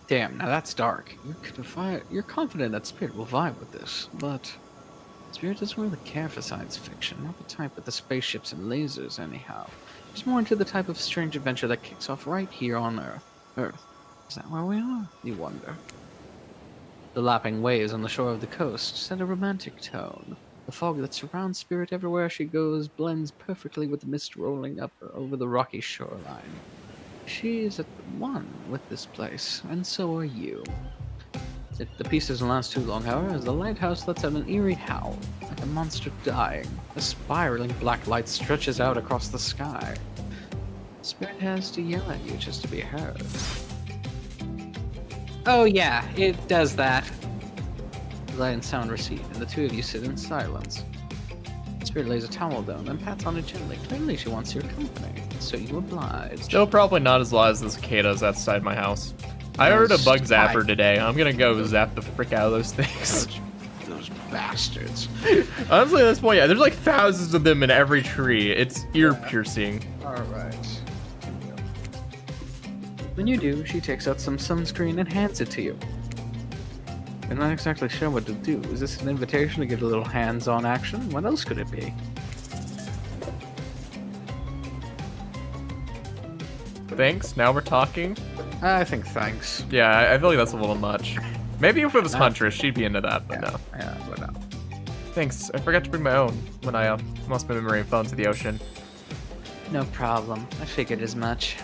Damn, now that's dark. You're confident that Spirit will vibe with this, but Spirit doesn't really care for science fiction, not the type with the spaceships and lasers anyhow. She's more into the type of strange adventure that kicks off right here on Earth. Is that where we are? You wonder. The lapping waves on the shore of the coast set a romantic tone. The fog that surrounds Spirit everywhere she goes blends perfectly with the mist rolling up over the rocky shoreline. She's at one with this place, and so are you. The piece doesn't last too long, however, as the lighthouse lets out an eerie howl, like a monster dying. A spiraling black light stretches out across the sky. The spirit has to yell at you just to be heard. Oh yeah, it does that. The light and sound recede, and the two of you sit in silence. The spirit lays a towel down and pats on it gently. Clearly she wants your company, so you oblige. Still probably not as loud as the cicadas outside my house. I heard a bug zapper today. I'm gonna go zap the frick out of those things. Those bastards. Honestly, at this point, yeah, there's like thousands of them in every tree. It's ear-piercing. Alright. When you do, she takes out some sunscreen and hands it to you. You're not exactly sure what to do. Is this an invitation to get a little hands-on action? What else could it be? Thanks, now we're talking. I think thanks. Yeah, I feel like that's a little much. Maybe if it was Huntress, she'd be into that, but no. Yeah, but no. Thanks, I forgot to bring my own when I lost my memory and fell into the ocean. No problem. I figured as much.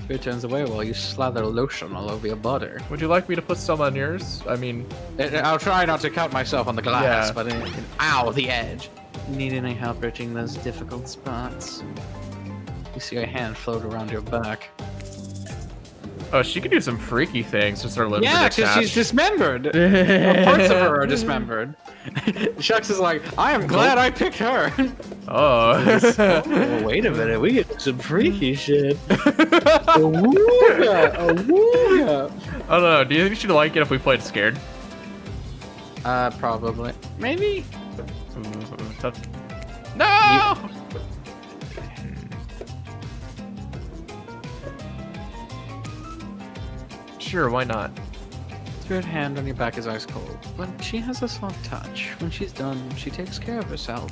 Spirit turns away while you slather lotion all over your body. Would you like me to put some on yours? I mean... I'll try not to cut myself on the glass, Yeah. but ow, the edge. Need any help reaching those difficult spots? You see a hand float around your back. Oh, she could do some freaky things with her limbs Yeah, because detached. she's dismembered. Well, parts of her are dismembered. Shucks is like, I am glad I picked her. Oh. Oh, wait a minute, we get some freaky shit. Awooga, awooga. I don't know, do you think she'd like it if we played scared? Probably. Maybe. No! Sure, why not? Spirit hand on your back is ice cold, but she has a soft touch. When she's done, she takes care of herself.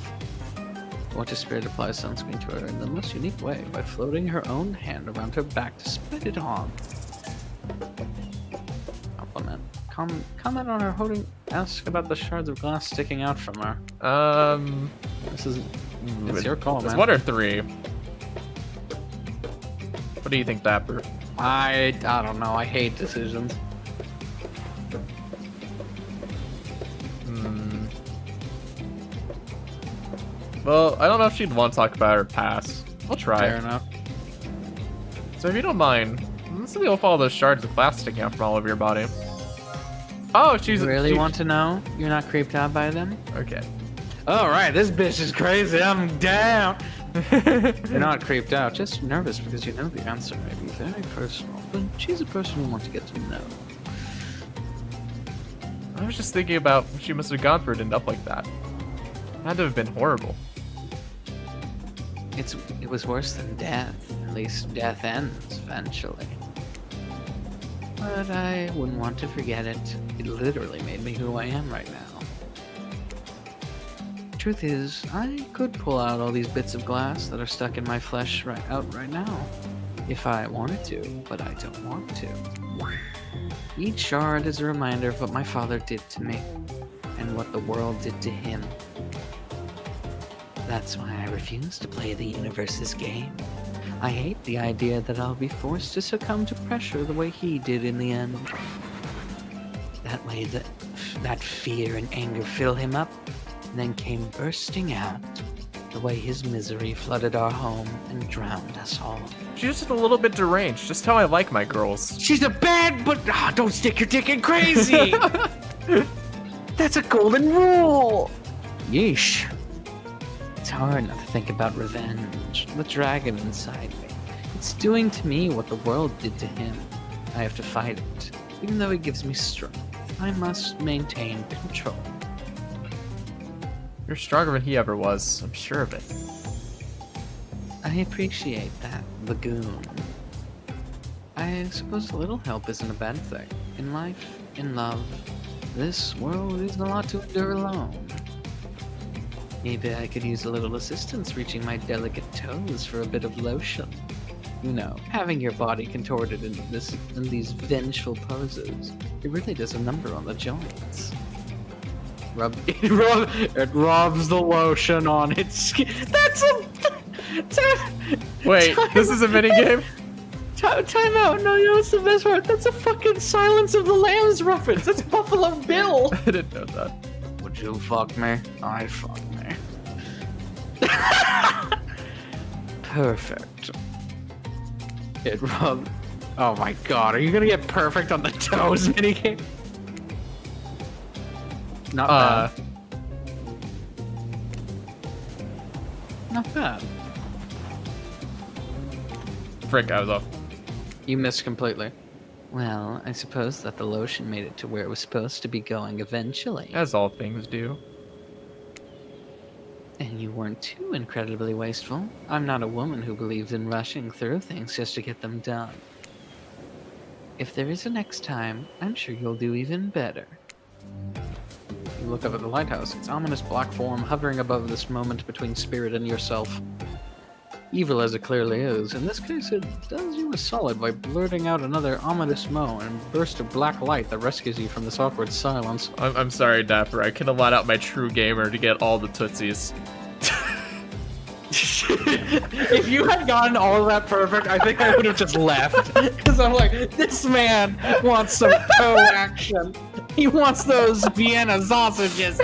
Water Spirit applies sunscreen to her in the most unique way by floating her own hand around her back to spread it on. Compliment. Comment on her holding. Ask about the shards of glass sticking out from her. This is. It's your call, It's man. 1 or 3. What do you think, Dapper? I don't know. I hate decisions. Well, I don't know if she'd want to talk about her past. We'll try. Fair enough. So if you don't mind, let's see if all those shards of glass sticking out from all over your body. Oh, she's... You really she- want to know? You're not creeped out by them? Okay. Alright, this bitch is crazy. I'm down. You're not creeped out, just nervous because you know the answer may be very personal, but she's a person you want to get to know. I was just thinking about what she must have gone for to end up like that. Had to have been horrible. It was worse than death. At least death ends eventually. But I wouldn't want to forget it. It literally made me who I am right now. Truth is, I could pull out all these bits of glass that are stuck in my flesh right now. If I wanted to, but I don't want to. Each shard is a reminder of what my father did to me, and what the world did to him. That's why I refuse to play the universe's game. I hate the idea that I'll be forced to succumb to pressure the way he did in the end. That way that fear and anger fill him up, and then came bursting out, the way his misery flooded our home and drowned us all. She's just a little bit deranged, just how I like my girls. She's a bad, but don't stick your dick in crazy! That's a golden rule! Yeesh. It's hard not to think about revenge, the dragon inside me. It's doing to me what the world did to him. I have to fight it. Even though it gives me strength, I must maintain control. You're stronger than he ever was, I'm sure of it. I appreciate that, Lagoon. I suppose a little help isn't a bad thing. In life, in love, this world isn't a lot to endure alone. Maybe I could use a little assistance reaching my delicate toes for a bit of lotion. You know, having your body contorted in these vengeful poses, it really does a number on the joints. It rubs the lotion on its skin. That's a... Wait, this is a minigame? Time out. No, you know what's the best part? That's a fucking Silence of the Lambs reference. That's Buffalo Bill. I didn't know that. Would you fuck me? I'd fuck me. Perfect. It rubbed. Oh my god, are you gonna get perfect on the toes minigame? Not bad. Not bad. Frick, I was off. You missed completely. Well, I suppose that the lotion made it to where it was supposed to be going eventually. As all things do. And you weren't too incredibly wasteful. I'm not a woman who believes in rushing through things just to get them done. If there is a next time, I'm sure you'll do even better. You look up at the lighthouse, its ominous black form hovering above this moment between spirit and yourself. Evil as it clearly is, in this case it does you a solid by blurting out another ominous moan and burst of black light that rescues you from this awkward silence. I'm sorry, Dapper. I couldn't have let out my true gamer to get all the tootsies. If you had gotten all of that perfect, I think I would have just left. Because I'm like, this man wants some toe action. He wants those Vienna sausages.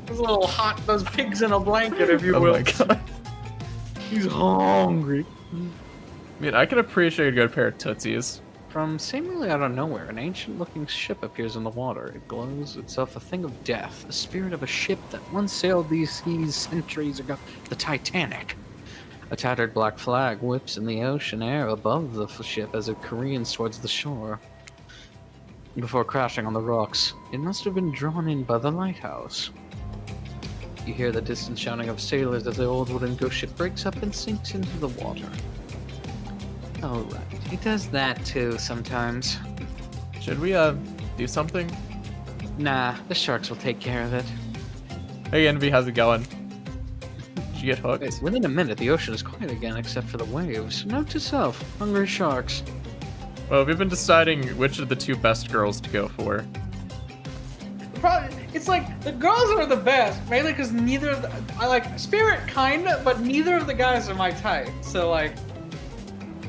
Those little hot, those pigs in a blanket, if you will. Oh my god. He's hungry. I mean, I can appreciate a good pair of tootsies. From seemingly out of nowhere, an ancient-looking ship appears in the water. It glows itself a thing of death, the spirit of a ship that once sailed these seas centuries ago, the Titanic. A tattered black flag whips in the ocean air above the ship as it careens towards the shore. Before crashing on the rocks, it must have been drawn in by the lighthouse. You hear the distant shouting of sailors as the old wooden ghost ship breaks up and sinks into the water. Oh, right. He does that too sometimes. Should we, do something? Nah, the sharks will take care of it. Hey, Envy, how's it going? Did you get hooked? Wait, within a minute, the ocean is quiet again except for the waves. Note to self, hungry sharks. Well, we've been deciding which of the two best girls to go for. Probably, it's like the girls are the best, mainly because neither of the, I like Spirit kinda, but neither of the guys are my type. So like,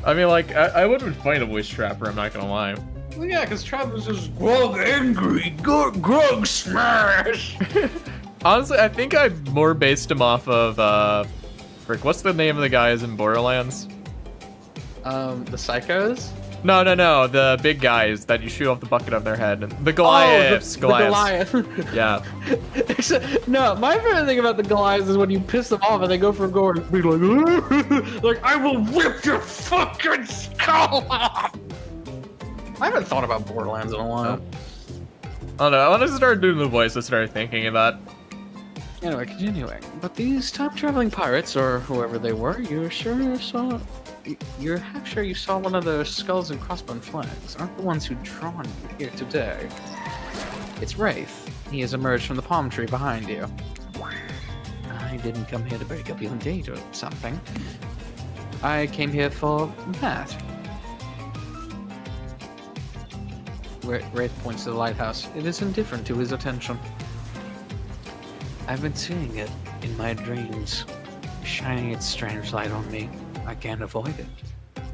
I mean, like, I wouldn't fight a voice trapper, I'm not gonna lie. well, yeah, because Travis just grog angry, grog smash. Honestly, I think I more based him off of, frick, what's the name of the guys in Borderlands? The psychos? No, the big guys that you shoot off the bucket of their head. The Goliaths. The Goliath. Yeah. Except, no, my favorite thing about the Goliaths is when you piss them off and they go for a gore and be like, like, I will rip your fucking skull off. I haven't thought about Borderlands in a while. I don't know, when I started doing the voice, I started thinking about. Anyway, continuing. But these top traveling pirates, or whoever they were, you're half sure you saw one of their skulls and crossbone flags, aren't the ones who drawn you here today. It's Wraith. He has emerged from the palm tree behind you. I didn't come here to break up your date or something. I came here for that. Wraith points to the lighthouse. It is indifferent to his attention. I've been seeing it in my dreams, shining its strange light on me. I can't avoid it.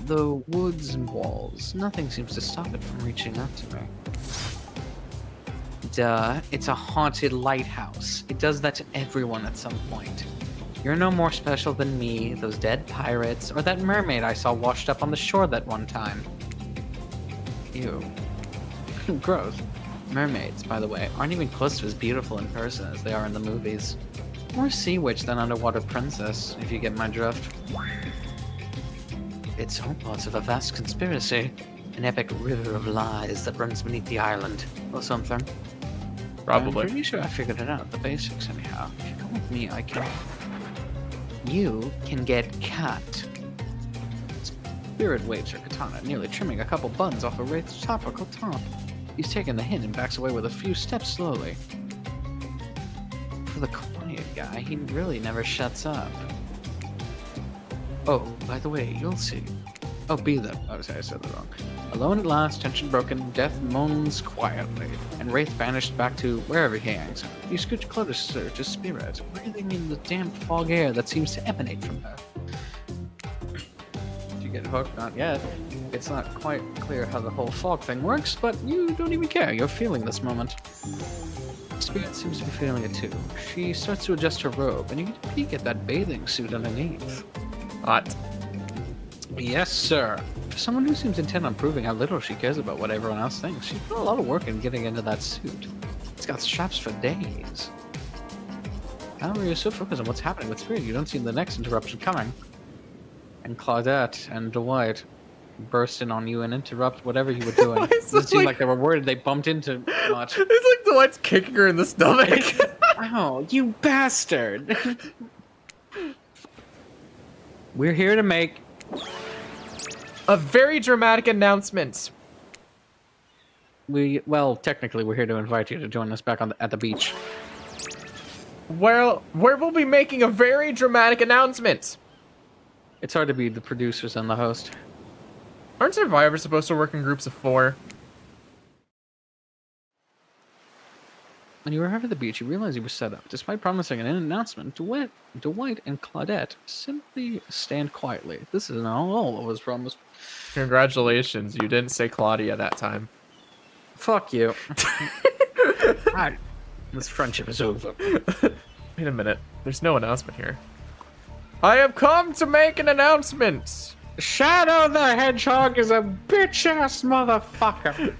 The woods and walls, nothing seems to stop it from reaching out to me. Duh, it's a haunted lighthouse. It does that to everyone at some point. You're no more special than me, those dead pirates, or that mermaid I saw washed up on the shore that one time. Ew. Gross. Mermaids, by the way, aren't even close to as beautiful in person as they are in the movies. More sea witch than underwater princess, if you get my drift. It's all parts of a vast conspiracy. An epic river of lies that runs beneath the island, or something. Probably. I'm pretty sure I figured it out, the basics anyhow. If you come with me, I can... You can get cut. Spirit waves her katana, nearly trimming a couple buttons off of Wraith's topical top. He's taken the hint and backs away with a few steps slowly. For the quiet guy, he really never shuts up. Oh, by the way, you'll see. Oh, be them. Oh, sorry, I said that wrong. Alone at last, tension broken, death moans quietly, and Wraith vanished back to wherever he hangs. You scooch closer to Spirit, breathing in the damp fog air that seems to emanate from her. You get hooked, not yet. It's not quite clear how the whole fog thing works, but you don't even care. You're feeling this moment. Spirit seems to be feeling it too. She starts to adjust her robe, and you get a peek at that bathing suit underneath. Hot. Yes, sir. For someone who seems intent on proving how little she cares about what everyone else thinks, she's put a lot of work in getting into that suit. It's got straps for days. However, you're so focused on what's happening with Spirit, you don't see the next interruption coming. And Claudette and Dwight burst in on you and interrupt whatever you were doing. It doesn't seem like they were worried they bumped into much. It's like Dwight's kicking her in the stomach. Oh, you bastard! We're here to make a very dramatic announcement. Well, technically, we're here to invite you to join us back at the beach. Well, we will be making a very dramatic announcement. It's hard to be the producers and the host. Aren't survivors supposed to work in groups of 4? When you arrive at the beach, you realize you were set up. Despite promising an announcement, Dwight and Claudette simply stand quietly. This is not all that was promised. Congratulations, you didn't say Claudia that time. Fuck you. Alright, this friendship is over. Wait a minute, there's no announcement here. I have come to make an announcement. Shadow the Hedgehog is a bitch-ass motherfucker.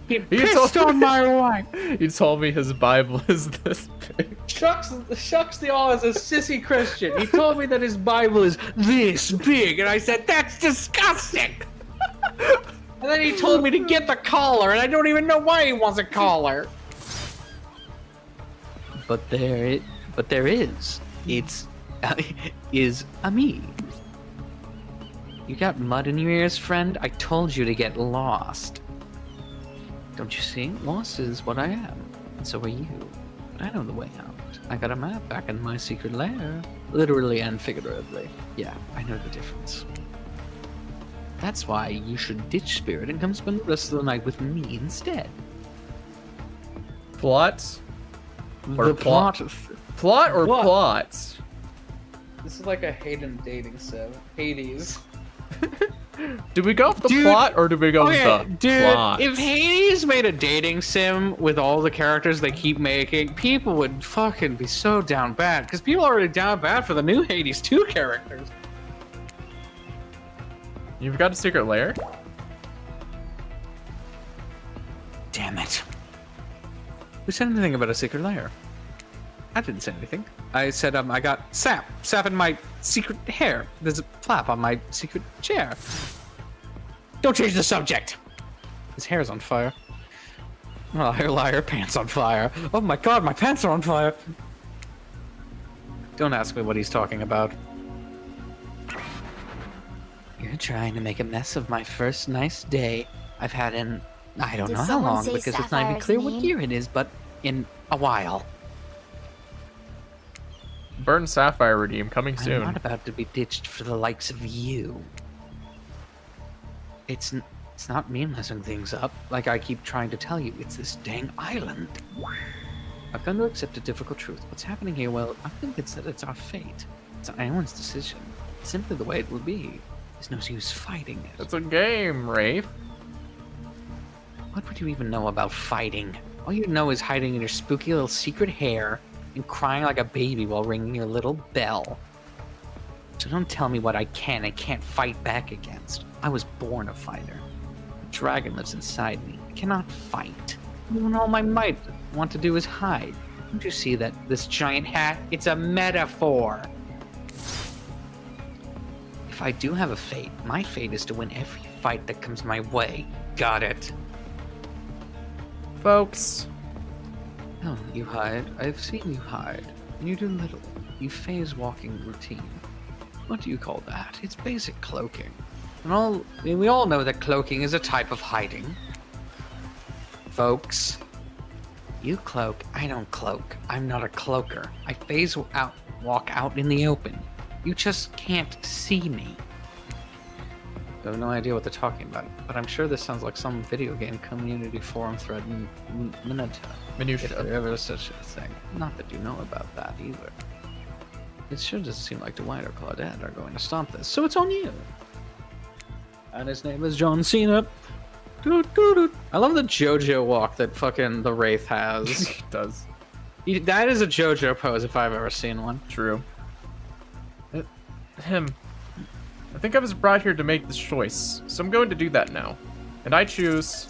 He pissed on my wife. You told me his Bible is this big. Shucks the all is a sissy Christian. He told me that his Bible is this big, and I said, that's disgusting. And then he told me to get the collar, and I don't even know why he wants a collar. But there is. It's is a me. You got mud in your ears, friend? I told you to get lost. Don't you see? Lost is what I am, and so are you. But I know the way out. I got a map back in my secret lair. Literally and figuratively. Yeah, I know the difference. That's why you should ditch Spirit and come spend the rest of the night with me instead. Plot? Or The plot. Plot or What? plot? This is like a Hayden dating sim. Hades. Do we go with the Dude, plot or do we go with the dude, plot? if Hades made a dating sim with all the characters they keep making, people would fucking be so down bad. Because people are already down bad for the new Hades 2 characters. You've got a secret lair? Damn it. Who said anything about a secret lair? I didn't say anything. I said I got sap in my secret hair. There's a flap on my secret chair. Don't change the subject. His hair's on fire. Oh, liar, pants on fire. Oh my god, my pants are on fire. Don't ask me what he's talking about. You're trying to make a mess of my first nice day I've had in I don't Did know how someone long say because it's not even Sapphire's clear what name? year it is, but in a while. Burn Sapphire Redeem coming I'm soon. not about to be ditched for the likes of you. It's not me messing things up, like I keep trying to tell you. It's this dang island. I've come to accept a difficult truth. What's happening here, well, I think it's that it's our fate. It's not anyone's decision. It's simply the way it will be. There's no use fighting it. It's a game, Rafe. What would you even know about fighting? All you know is hiding in your spooky little secret hair and crying like a baby while ringing your little bell. So don't tell me what I can and can't fight back against. I was born a fighter. The dragon lives inside me. I cannot fight. Even all my might want to do is hide. Don't you see that this giant hat? It's a metaphor. If I do have a fate, my fate is to win every fight that comes my way. Got it? Folks. Oh, you hide. I've seen you hide. And you do little. You phase walking routine. What do you call that? It's basic cloaking. And we all know that cloaking is a type of hiding. Folks. You cloak, I don't cloak. I'm not a cloaker. I phase out, walk out in the open. You just can't see me. I have no idea what they're talking about, but I'm sure this sounds like some video game community forum thread in Minutia. If there ever is such a thing. Not that you know about that either. It sure doesn't seem like Dwight or Claudette are going to stop this, so it's on you. And his name is John Cena. I love the JoJo walk that fucking the Wraith has. It does. That is a JoJo pose if I've ever seen one. True. Him. I think I was brought here to make this choice, so I'm going to do that now. And I choose...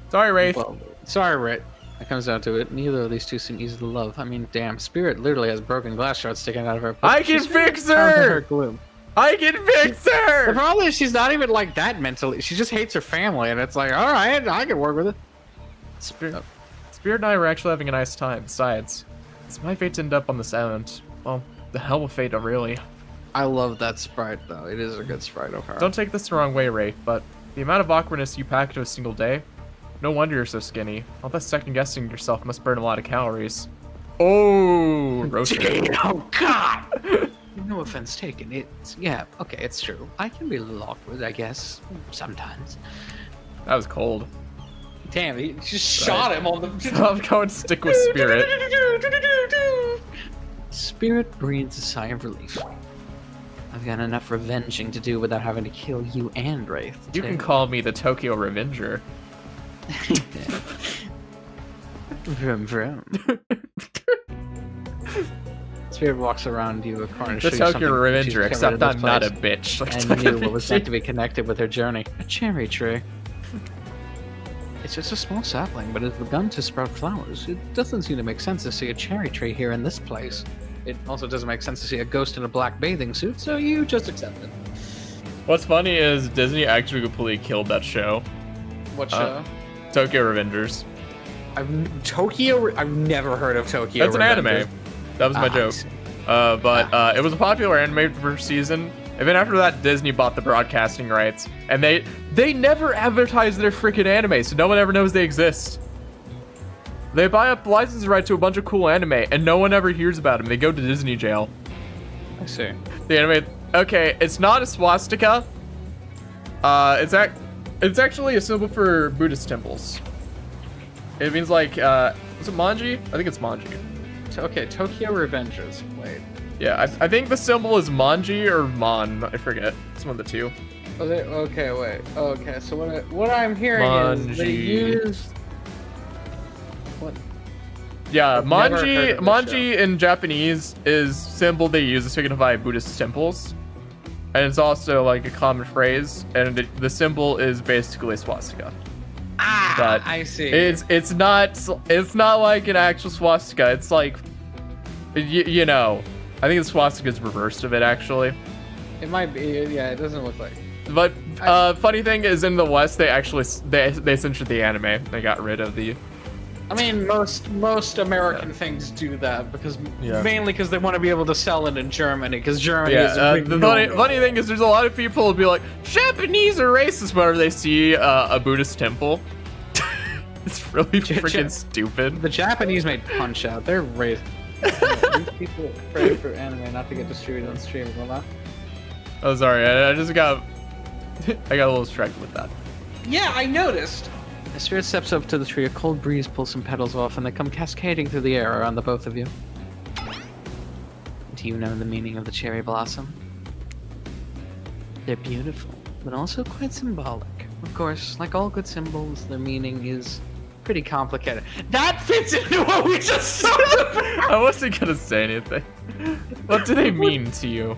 Sorry, Wraith. Well, sorry, Wraith. It comes down to it. Neither of these two seem easy to love. I mean, damn, Spirit literally has broken glass shards sticking out of her. I can fix her! Gloom. I can fix The her! problem is she's not even like that mentally. She just hates her family, and it's like, all right, I can work with it. Spirit and I were actually having a nice time. Besides, it's my fate to end up on this island. Well, the hell with fate, really. I love that sprite, though. It is a good sprite of her. Don't take this the wrong way, Wraith, but the amount of awkwardness you pack into a single day, no wonder you're so skinny. All that second-guessing yourself must burn a lot of calories. Oh, roasted. Oh, God! No offense taken. Yeah, okay, it's true. I can be a little awkward, I guess, sometimes. That was cold. Damn, he just shot him on the... I'm going to stick with Spirit. Spirit breathes a sigh of relief. I've got enough revenging to do without having to kill you and Wraith. You can call me the Tokyo Revenger. Vroom vroom. Spirit walks around you a corner. The Tokyo Revenger, except I'm not a bitch. Like And knew what was meant to be connected with her journey. A cherry tree. It's just a small sapling, but it's begun to sprout flowers. It doesn't seem to make sense to see a cherry tree here in this place. It also doesn't make sense to see a ghost in a black bathing suit, so you just accept it. What's funny is Disney actually completely killed that show. What show? Tokyo Revengers. I've never heard of Tokyo. That's an anime. That was my joke. see. It was a popular anime for first season. And then after that, Disney bought the broadcasting rights. And they never advertise their freaking anime, so no one ever knows they exist. They buy up license rights to a bunch of cool anime, and no one ever hears about them. They go to Disney jail. I see. The anime... Okay, it's not a swastika. It's actually a symbol for Buddhist temples. It means like, is it Manji? I think it's Manji. Okay, Tokyo Revengers. Wait. Yeah, I think the symbol is Manji or Mon. I forget. It's one of the two. Okay, wait. Okay, so what I'm hearing is they Manji. used... What? Yeah, I've never heard of this Manji in Japanese is symbol they use to signify Buddhist temples. And it's also like a common phrase, and the symbol is basically a swastika. Ah, But I see. It's not like an actual swastika. It's like, you know, I think the swastika is reversed of it actually. It might be. Yeah, it doesn't look like. But funny thing is, in the West, they actually they censored the anime. They got rid of the. I mean, most American things do that because mainly because they want to be able to sell it in Germany because Germany is a big the funny thing is, there's a lot of people who be like, Japanese are racist whenever they see a Buddhist temple. It's really freaking stupid. The Japanese made Punch Out. They're racist. These people pray for anime not to get distributed on streaming, will not? Oh, sorry. I just got I got a little distracted with that. Yeah, I noticed. The spirit steps up to the tree. A cold breeze pulls some petals off, and they come cascading through the air around the both of you. Do you know the meaning of the cherry blossom? They're beautiful, but also quite symbolic. Of course, like all good symbols, their meaning is pretty complicated. That fits into what we just talked about. I wasn't gonna say anything. What do they mean to you?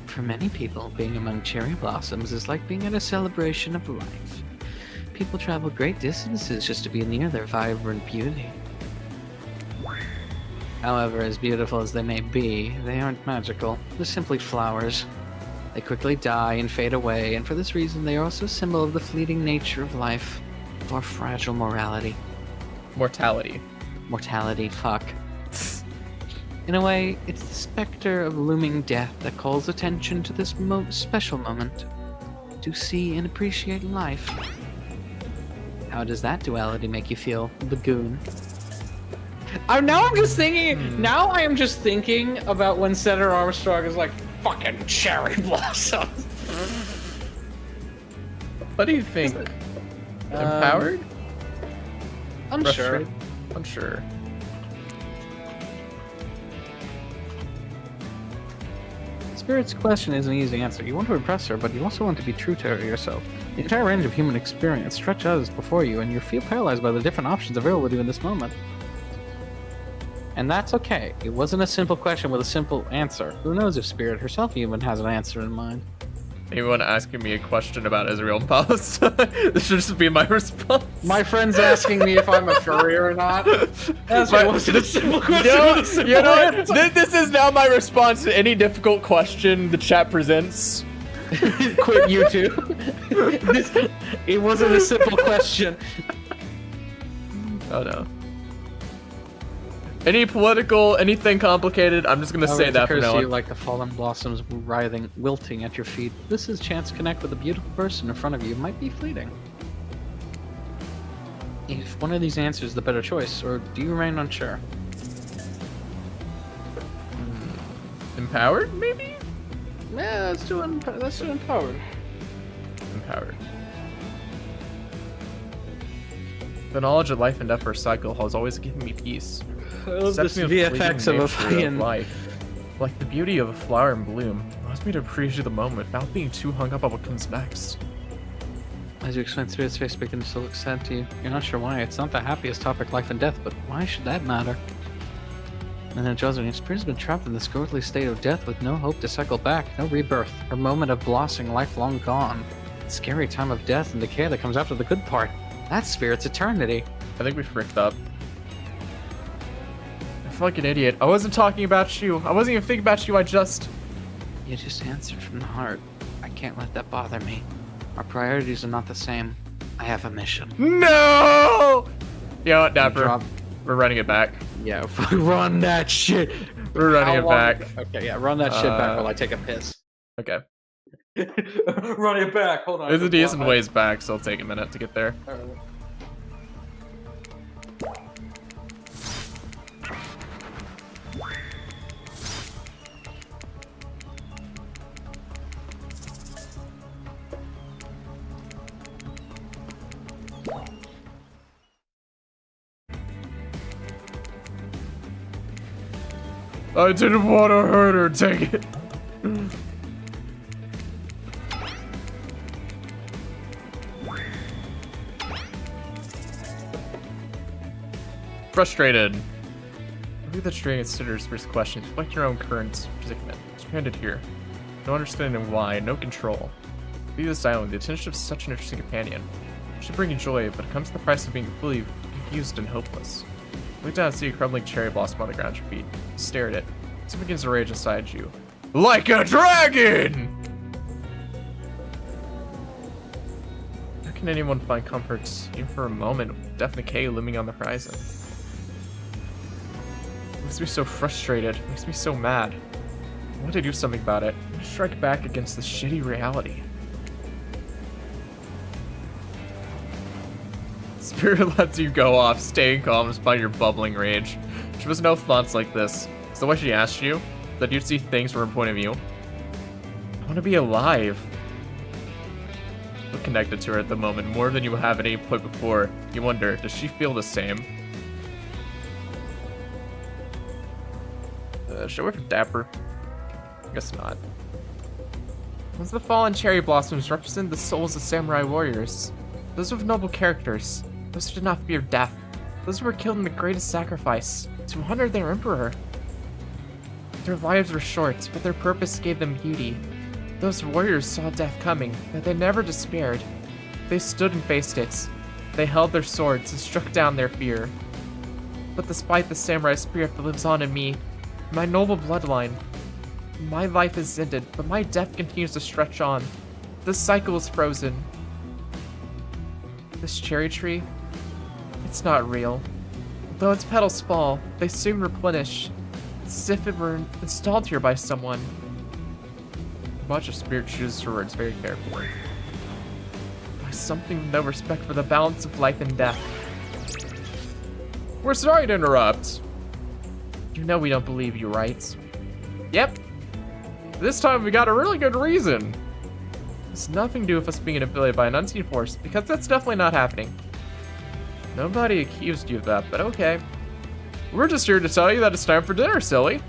For many people, being among cherry blossoms is like being at a celebration of life. People travel great distances just to be near their vibrant beauty. However, as beautiful as they may be, they aren't magical. They're simply flowers. They quickly die and fade away, and for this reason they are also a symbol of the fleeting nature of life, or fragile morality. Mortality. Mortality, fuck. In a way, it's the specter of looming death that calls attention to this special moment. To see and appreciate life. How does that duality make you feel, Lagoon? Now I'm just thinking. Now I am just thinking about when Senator Armstrong is like fucking cherry blossoms. What do you think? Empowered? Unsure. Frustrated? Unsure. Spirit's question is an easy answer. You want to impress her, but you also want to be true to her yourself. The entire range of human experience stretches before you, and you feel paralyzed by the different options available to you in this moment. And that's okay. It wasn't a simple question with a simple answer. Who knows if Spirit herself even has an answer in mind? Anyone asking me a question about Israel and Palestine? This should just be my response. My friend's asking me if I'm a furry or not. That's why it wasn't a simple question. You know what? This is now my response to any difficult question the chat presents. Quit YouTube. It wasn't a simple question. Oh no. Any political, anything complicated, I'm just gonna say that from now You on. like the fallen blossoms writhing, wilting at your feet. This is a chance to connect with a beautiful person in front of you. It might be fleeting. If one of these answers is the better choice, or do you remain unsure? Empowered, maybe? Yeah, let's do empowered. Empowered. The knowledge of life and death for a cycle has always given me peace. I love Sets this me with VFX fleeting of a nature fucking life. Like the beauty of a flower in bloom, allows me to appreciate the moment without being too hung up on what comes next. As you explain, Spirit's face begins to look sad to you. You're not sure why. It's not the happiest topic, life and death, but why should that matter? And then Johnson, your spirit has been trapped in this ghostly state of death with no hope to cycle back, no rebirth, her moment of blossoming, life long gone. The scary time of death and decay that comes after the good part. That's Spirit's eternity. I think we fricked up. I feel like an idiot. I wasn't talking about you. I wasn't even thinking about you. You just answered from the heart. I can't let that bother me. Our priorities are not the same. I have a mission. No! You know what, Dapper? We're running it back. Yeah, run that shit. We're running How it long- back. Okay, yeah, run that shit back while I take a piss. Okay. Run it back. Hold on. There's a decent ways back, so it'll take a minute to get there. I didn't want to hurt her. Take it. Frustrated. Look at the string considers first questions. Reflect your own current predicament. Stranded here. No understanding why. No control. Leave this island. The attention of such an interesting companion. It should bring you joy, but it comes at the price of being completely confused and hopeless. Look down and see a crumbling cherry blossom on the ground at your feet. Stare at it. Something begins to rage inside you. Like a dragon! How can anyone find comfort, even for a moment, with death and decay looming on the horizon? It makes me so frustrated. It makes me so mad. I want to do something about it. I want to strike back against this shitty reality. Spirit lets you go off, staying calm despite your bubbling rage. She must know thoughts like this. Is the way she asked you? That you'd see things from her point of view? I want to be alive. Feel connected to her at the moment, more than you have at any point before. You wonder, does she feel the same? Should I wait for Dapper? I guess not. Once the fallen cherry blossoms represent the souls of samurai warriors. Those with noble characters. Those who did not fear death. Those who were killed in the greatest sacrifice. To honor their emperor. Their lives were short, but their purpose gave them beauty. Those warriors saw death coming, but they never despaired. They stood and faced it. They held their swords and struck down their fear. But despite the samurai spirit that lives on in me, my noble bloodline, my life is ended, but my death continues to stretch on. This cycle is frozen. This cherry tree, it's not real. Though its petals fall, they soon replenish. As if it were installed here by someone. Watch your spirit chooses her words very carefully. By something with no respect for the balance of life and death. We're sorry to interrupt. You know we don't believe you, right? Yep. This time we got a really good reason. It's nothing to do with us being affiliated by an unseen force, because that's definitely not happening. Nobody accused you of that, but okay. We're just here to tell you that it's time for dinner, silly.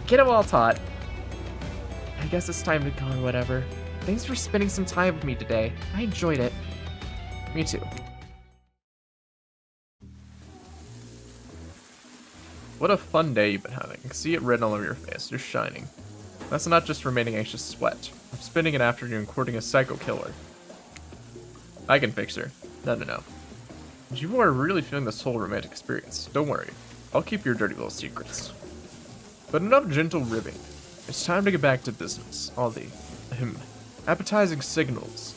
Get it well taught. I guess it's time to go or whatever. Thanks for spending some time with me today. I enjoyed it. Me too. What a fun day you've been having. I can see it written all over your face. You're shining. That's not just remaining anxious sweat. I'm spending an afternoon courting a psycho killer. I can fix her. No. You are really feeling this whole romantic experience. Don't worry. I'll keep your dirty little secrets. But enough gentle ribbing. It's time to get back to business. All the appetizing signals.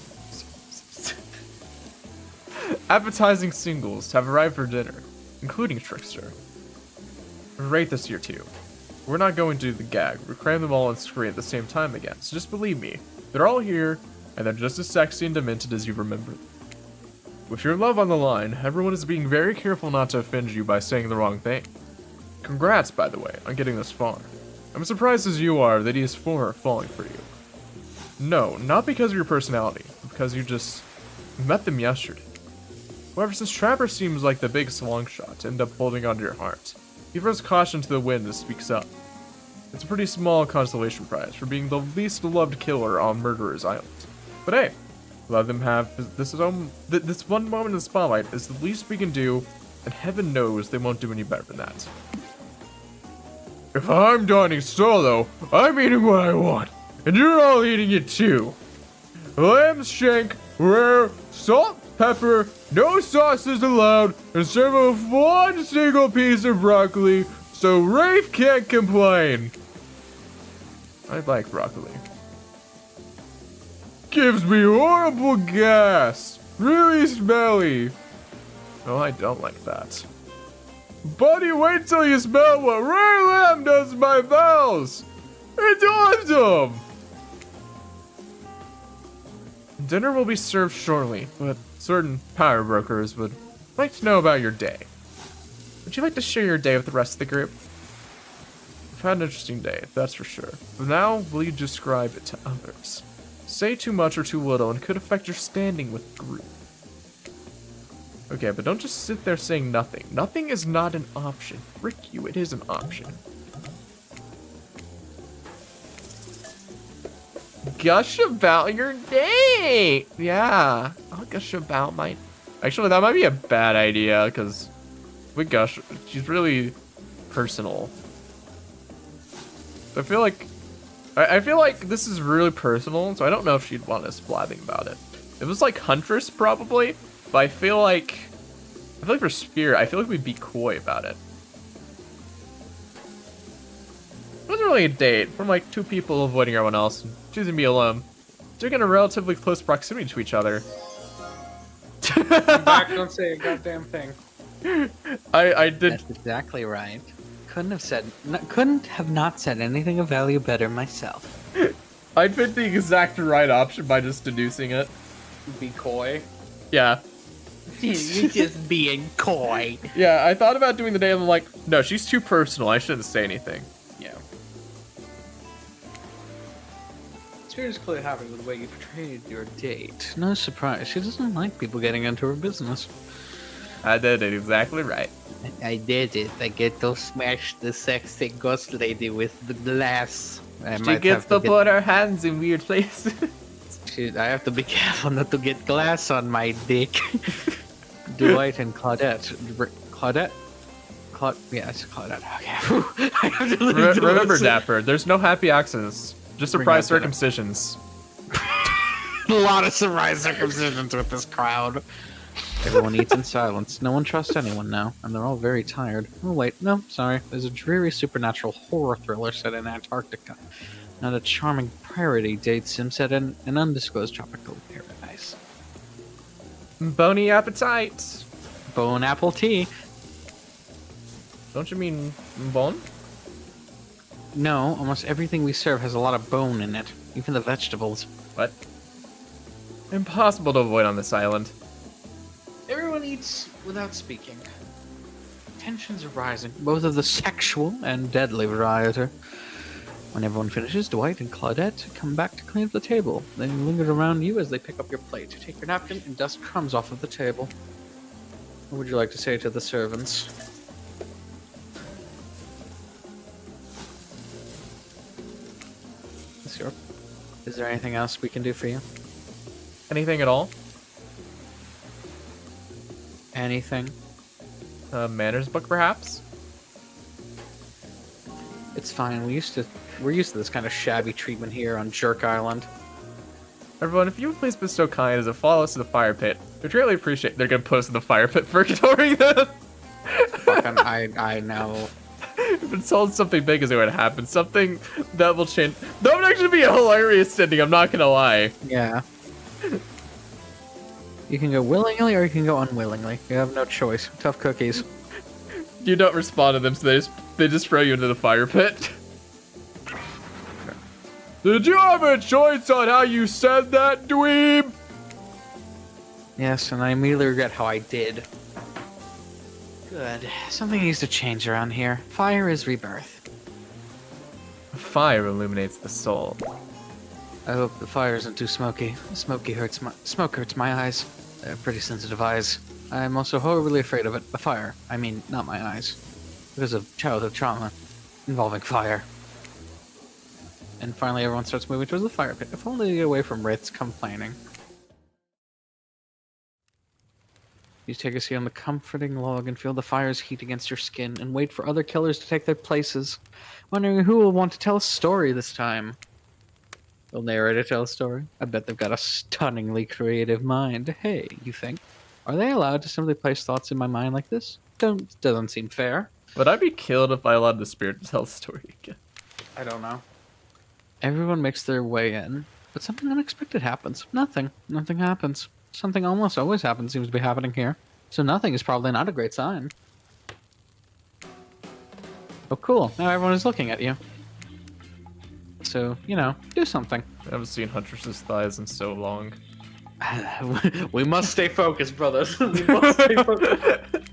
Appetizing singles have arrived for dinner, including Trickster. Rate this year too. We're not going to do the gag. We cram them all on screen at the same time again, so just believe me. They're all here, and they're just as sexy and demented as you remember them. With your love on the line, everyone is being very careful not to offend you by saying the wrong thing. Congrats, by the way, on getting this far. I'm as surprised as you are that he is falling for you. No, not because of your personality, but because you just met them yesterday. However, since Trapper seems like the biggest long shot to end up holding onto your heart, he throws caution to the wind and speaks up. It's a pretty small consolation prize for being the least loved killer on Murderer's Island. But hey, let them have this one moment in the spotlight is the least we can do, and heaven knows they won't do any better than that. If I'm dining solo, I'm eating what I want, and you're all eating it too. Lamb shank, rare, salt, pepper, no sauces allowed, and serve with one single piece of broccoli, so Rafe can't complain. I like broccoli. Gives me horrible gas. Really smelly. No, I don't like that. Buddy, wait till you smell what rare lamb does to my bowels. It's awesome. Dinner will be served shortly, but certain power brokers would like to know about your day. Would you like to share your day with the rest of the group? I've had an interesting day, that's for sure. But now, will you describe it to others? Say too much or too little and it could affect your standing with the group. Okay, but don't just sit there saying nothing. Nothing is not an option. Frick you, it is an option. Gush about your day! Yeah, I'll gush about my... Actually, that might be a bad idea, because we gush... She's really personal. I feel like this is really personal, so I don't know if she'd want us blabbing about it. If it was like Huntress, probably, but I feel like for Spirit, I feel like we'd be coy about it. It wasn't really a date. From like two people avoiding everyone else and choosing to be alone. They're in a relatively close proximity to each other. I'm back, don't say a goddamn thing. I did. That's exactly right. Couldn't have not said anything of value better myself. I picked the exact right option by just deducing it. Be coy. Yeah. You're just being coy. Yeah, I thought about doing the day and I'm like, no, she's too personal. I shouldn't say anything. Yeah. Spirit's clearly happy with the way you portrayed your date. No surprise, she doesn't like people getting into her business. I did it exactly right. I did it. I get to smash the sexy ghost lady with the glass. She gets to put her hands in weird places. I have to be careful not to get glass on my dick. Dwight and Claudette. Yes, Claudette. Okay. I have to Remember, Dapper, there's no happy accidents. Just surprise circumcisions. A lot of surprise circumcisions with this crowd. Everyone eats in silence. No one trusts anyone now, and they're all very tired. Oh wait, no, sorry. There's a dreary supernatural horror thriller set in Antarctica. Not a charming parody date sim set in an undisclosed tropical paradise. Bony appetite. Bone apple tea. Don't you mean bone? No, almost everything we serve has a lot of bone in it. Even the vegetables. What? Impossible to avoid on this island. Everyone eats without speaking. Tensions are rising, both of the sexual and deadly variety. When everyone finishes, Dwight and Claudette come back to clean up the table. They linger around you as they pick up your plate, take your napkin, and dust crumbs off of the table. What would you like to say to the servants? Thanks, York. Is there anything else we can do for you? Anything at all? Anything? Manners book, perhaps? It's fine. We're used to this kind of shabby treatment here on Jerk Island. Everyone, if you would please bestow kind as a follow us to the fire pit, we'd greatly appreciate. They're gonna put us in the fire pit purgatory then. Fucking, I know. We've been told something big is going to happen. Something that will change. That would actually be a hilarious ending. I'm not gonna lie. Yeah. You can go willingly or you can go unwillingly. You have no choice. Tough cookies. You don't respond to them, so they just throw you into the fire pit. Did you have a choice on how you said that, dweeb? Yes, and I immediately regret how I did. Good. Something needs to change around here. Fire is rebirth. Fire illuminates the soul. I hope the fire isn't too smoky. Smoke hurts my eyes. They're pretty sensitive eyes. I'm also horribly afraid of it. The fire. I mean, not my eyes. Because of childhood trauma involving fire. And finally everyone starts moving towards the fire pit. If only to get away from Wraith's complaining. You take a seat on the comforting log and feel the fire's heat against your skin and wait for other killers to take their places, wondering who will want to tell a story this time. Will narrator tell a story? I bet they've got a stunningly creative mind. Hey, you think? Are they allowed to simply place thoughts in my mind like this? Doesn't seem fair. Would I be killed if I allowed the spirit to tell the story again? I don't know. Everyone makes their way in, but something unexpected happens. Nothing happens. Something almost always happens seems to be happening here. So nothing is probably not a great sign. Oh cool, now everyone is looking at you. So, you know, do something. I haven't seen Huntress's thighs in so long. We must stay focused, brothers. We must stay focused.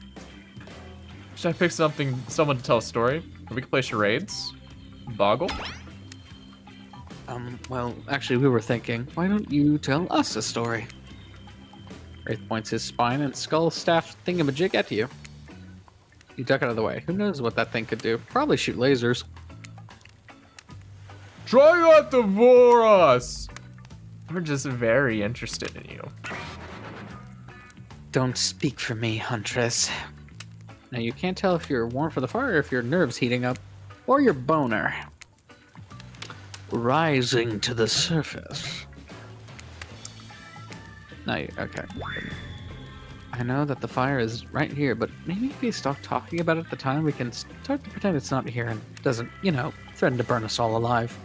Should I pick someone to tell a story? Or we can play charades? Boggle? Well, actually we were thinking, why don't you tell us a story? Wraith points his spine and skull staff thingamajig at you. You duck out of the way. Who knows what that thing could do? Probably shoot lasers. Try not to bore us! We're just very interested in you. Don't speak for me, Huntress. Now you can't tell if you're warm for the fire or if your nerves heating up, or your boner rising to the surface. No, okay. I know that the fire is right here, but maybe if we stop talking about it at the time, we can start to pretend it's not here and doesn't, you know, threaten to burn us all alive.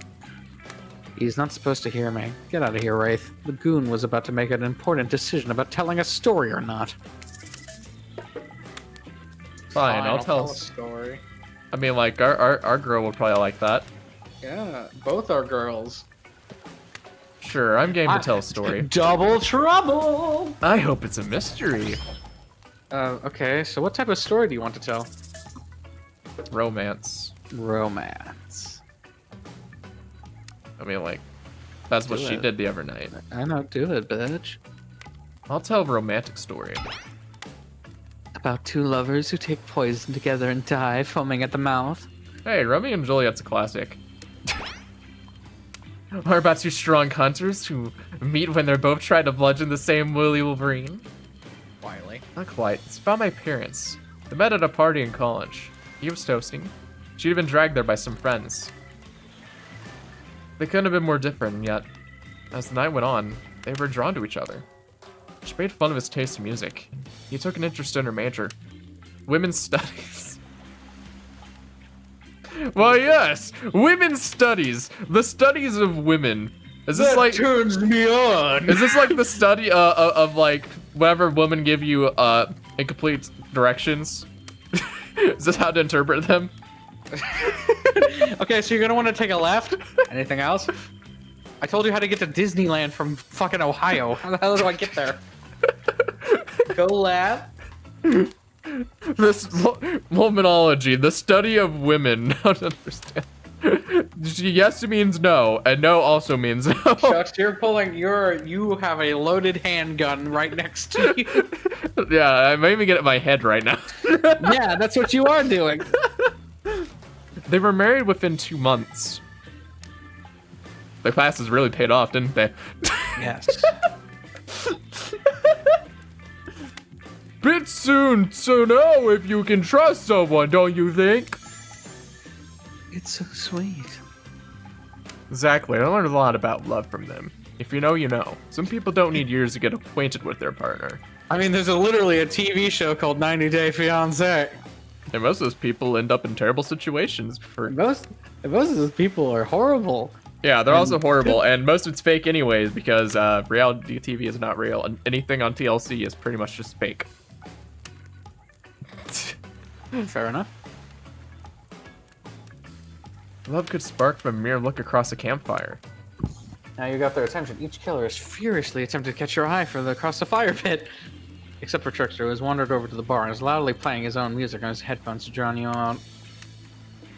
He's not supposed to hear me. Get out of here, Wraith. The goon was about to make an important decision about telling a story or not. Fine, I'll tell a story. I mean, like, our girl would probably like that. Yeah, both are girls. Sure, I'm game to tell a story. Double trouble! I hope it's a mystery. Okay, so what type of story do you want to tell? Romance. Romance. I mean, like, that's what Do she it. did the other night. I know, do it, bitch. I'll tell a romantic story. About two lovers who take poison together and die, foaming at the mouth. Hey, Romeo and Juliet's a classic. Or about two strong hunters who meet when they're both trying to bludgeon the same woolly Wolverine. Wiley. Not quite. It's about my parents. They met at a party in college. He was toasting. She'd been dragged there by some friends. They couldn't have been more different, and yet, as the night went on, they were drawn to each other. She made fun of his taste in music. He took an interest in her major, women's studies. Well, yes, women's studies. The studies of women. Is this like turns me on? Is this like the study of like whatever women give you incomplete directions? Is this how to interpret them? Okay, so you're gonna want to take a left. Anything else? I told you how to get to Disneyland from fucking Ohio. How the hell do I get there? Go left. This womanology, the study of women. I don't understand. Yes means no, and no also means no. Shucks, you have a loaded handgun right next to you. Yeah, I may even get it in my head right now. Yeah, that's what you are doing. They were married within 2 months. Their classes really paid off, didn't they? Yes. Bit soon to know if you can trust someone, don't you think? It's so sweet. Exactly. I learned a lot about love from them. If you know, you know. Some people don't need years to get acquainted with their partner. I mean, there's literally a TV show called 90 Day Fiancé. And most of those people end up in terrible situations. Most of those people are horrible. Yeah, they're also horrible, and most of it's fake anyways, because reality TV is not real, and anything on TLC is pretty much just fake. Fair enough. Love could spark from a mere look across a campfire. Now you got their attention. Each killer is furiously attempting to catch your eye across the fire pit. Except for Trickster, who has wandered over to the bar and is loudly playing his own music on his headphones to drown you out.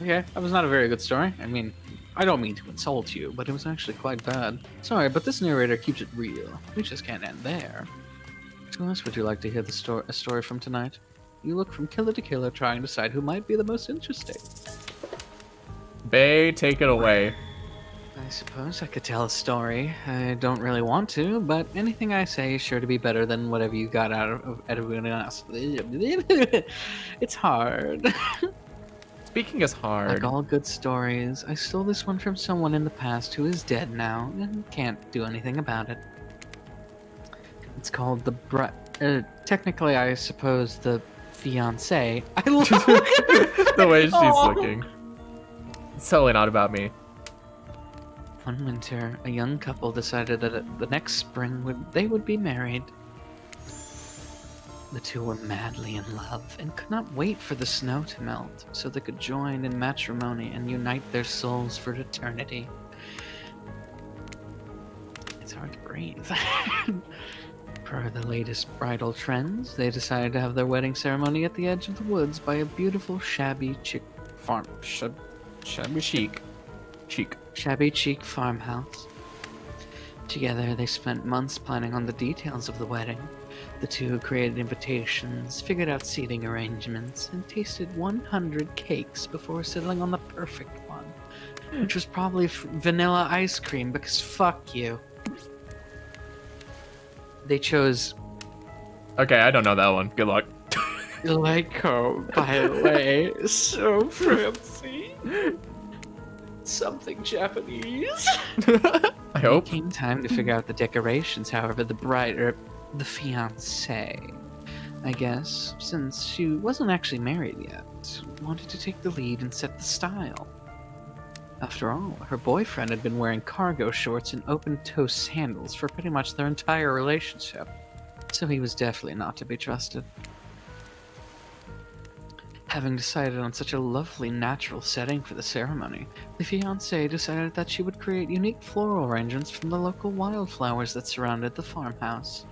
Okay, that was not a very good story. I mean, I don't mean to insult you, but it was actually quite bad. Sorry, but this narrator keeps it real. We just can't end there. Who else would you like to hear a story from tonight? You look from killer to killer, trying to decide who might be the most interesting. Bay, take it away. I suppose I could tell a story. I don't really want to, but anything I say is sure to be better than whatever you got out of everyone else. It's hard. Speaking is hard. Like all good stories, I stole this one from someone in the past who is dead now and can't do anything about it. It's called technically, I suppose, the fiancé. I love the way she's looking. It's totally not about me. One winter, a young couple decided that the next spring they would be married. The two were madly in love and could not wait for the snow to melt so they could join in matrimony and unite their souls for eternity. It's hard to breathe. Per the latest bridal trends, they decided to have their wedding ceremony at the edge of the woods by a beautiful shabby chic farmhouse. Together, they spent months planning on the details of the wedding. The two created invitations, figured out seating arrangements, and tasted 100 cakes before settling on the perfect one, which was probably vanilla ice cream, because fuck you. They chose... Okay, I don't know that one. Good luck. Lyco, by the way, so fancy. Something Japanese. I hope. It came time to figure out the decorations, however, the fiancé, I guess, since she wasn't actually married yet, wanted to take the lead and set the style. After all, her boyfriend had been wearing cargo shorts and open-toe sandals for pretty much their entire relationship, so he was definitely not to be trusted. Having decided on such a lovely natural setting for the ceremony, the fiancée decided that she would create unique floral arrangements from the local wildflowers that surrounded the farmhouse.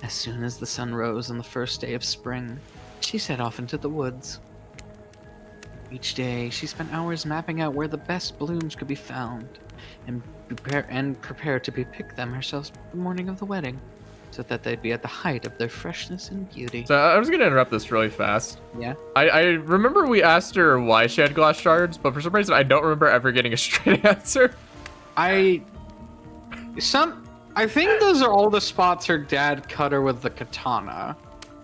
As soon as the sun rose on the first day of spring, she set off into the woods. Each day, she spent hours mapping out where the best blooms could be found, and prepared to pick them herself the morning of the wedding, so that they'd be at the height of their freshness and beauty. So I'm just gonna interrupt this really fast. Yeah? I remember we asked her why she had glass shards, but for some reason I don't remember ever getting a straight answer. I think those are all the spots her dad cut her with the katana.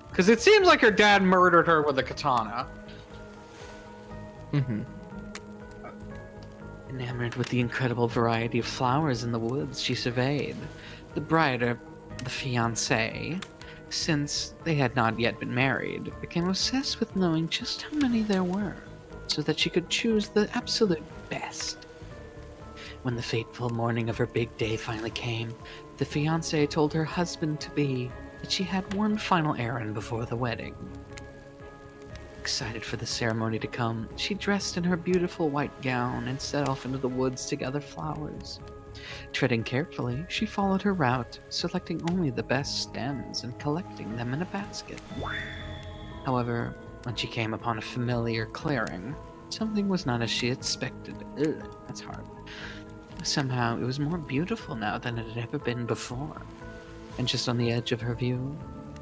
Because it seems like her dad murdered her with a katana. Mm-hmm. Enamored with the incredible variety of flowers in the woods she surveyed, the fiancé, since they had not yet been married, became obsessed with knowing just how many there were, so that she could choose the absolute best. When the fateful morning of her big day finally came, the fiancé told her husband-to-be that she had one final errand before the wedding. Excited for the ceremony to come, she dressed in her beautiful white gown and set off into the woods to gather flowers. Treading carefully, she followed her route, selecting only the best stems and collecting them in a basket. However, when she came upon a familiar clearing, something was not as she expected. Ugh, that's hard. Somehow, it was more beautiful now than it had ever been before. And just on the edge of her view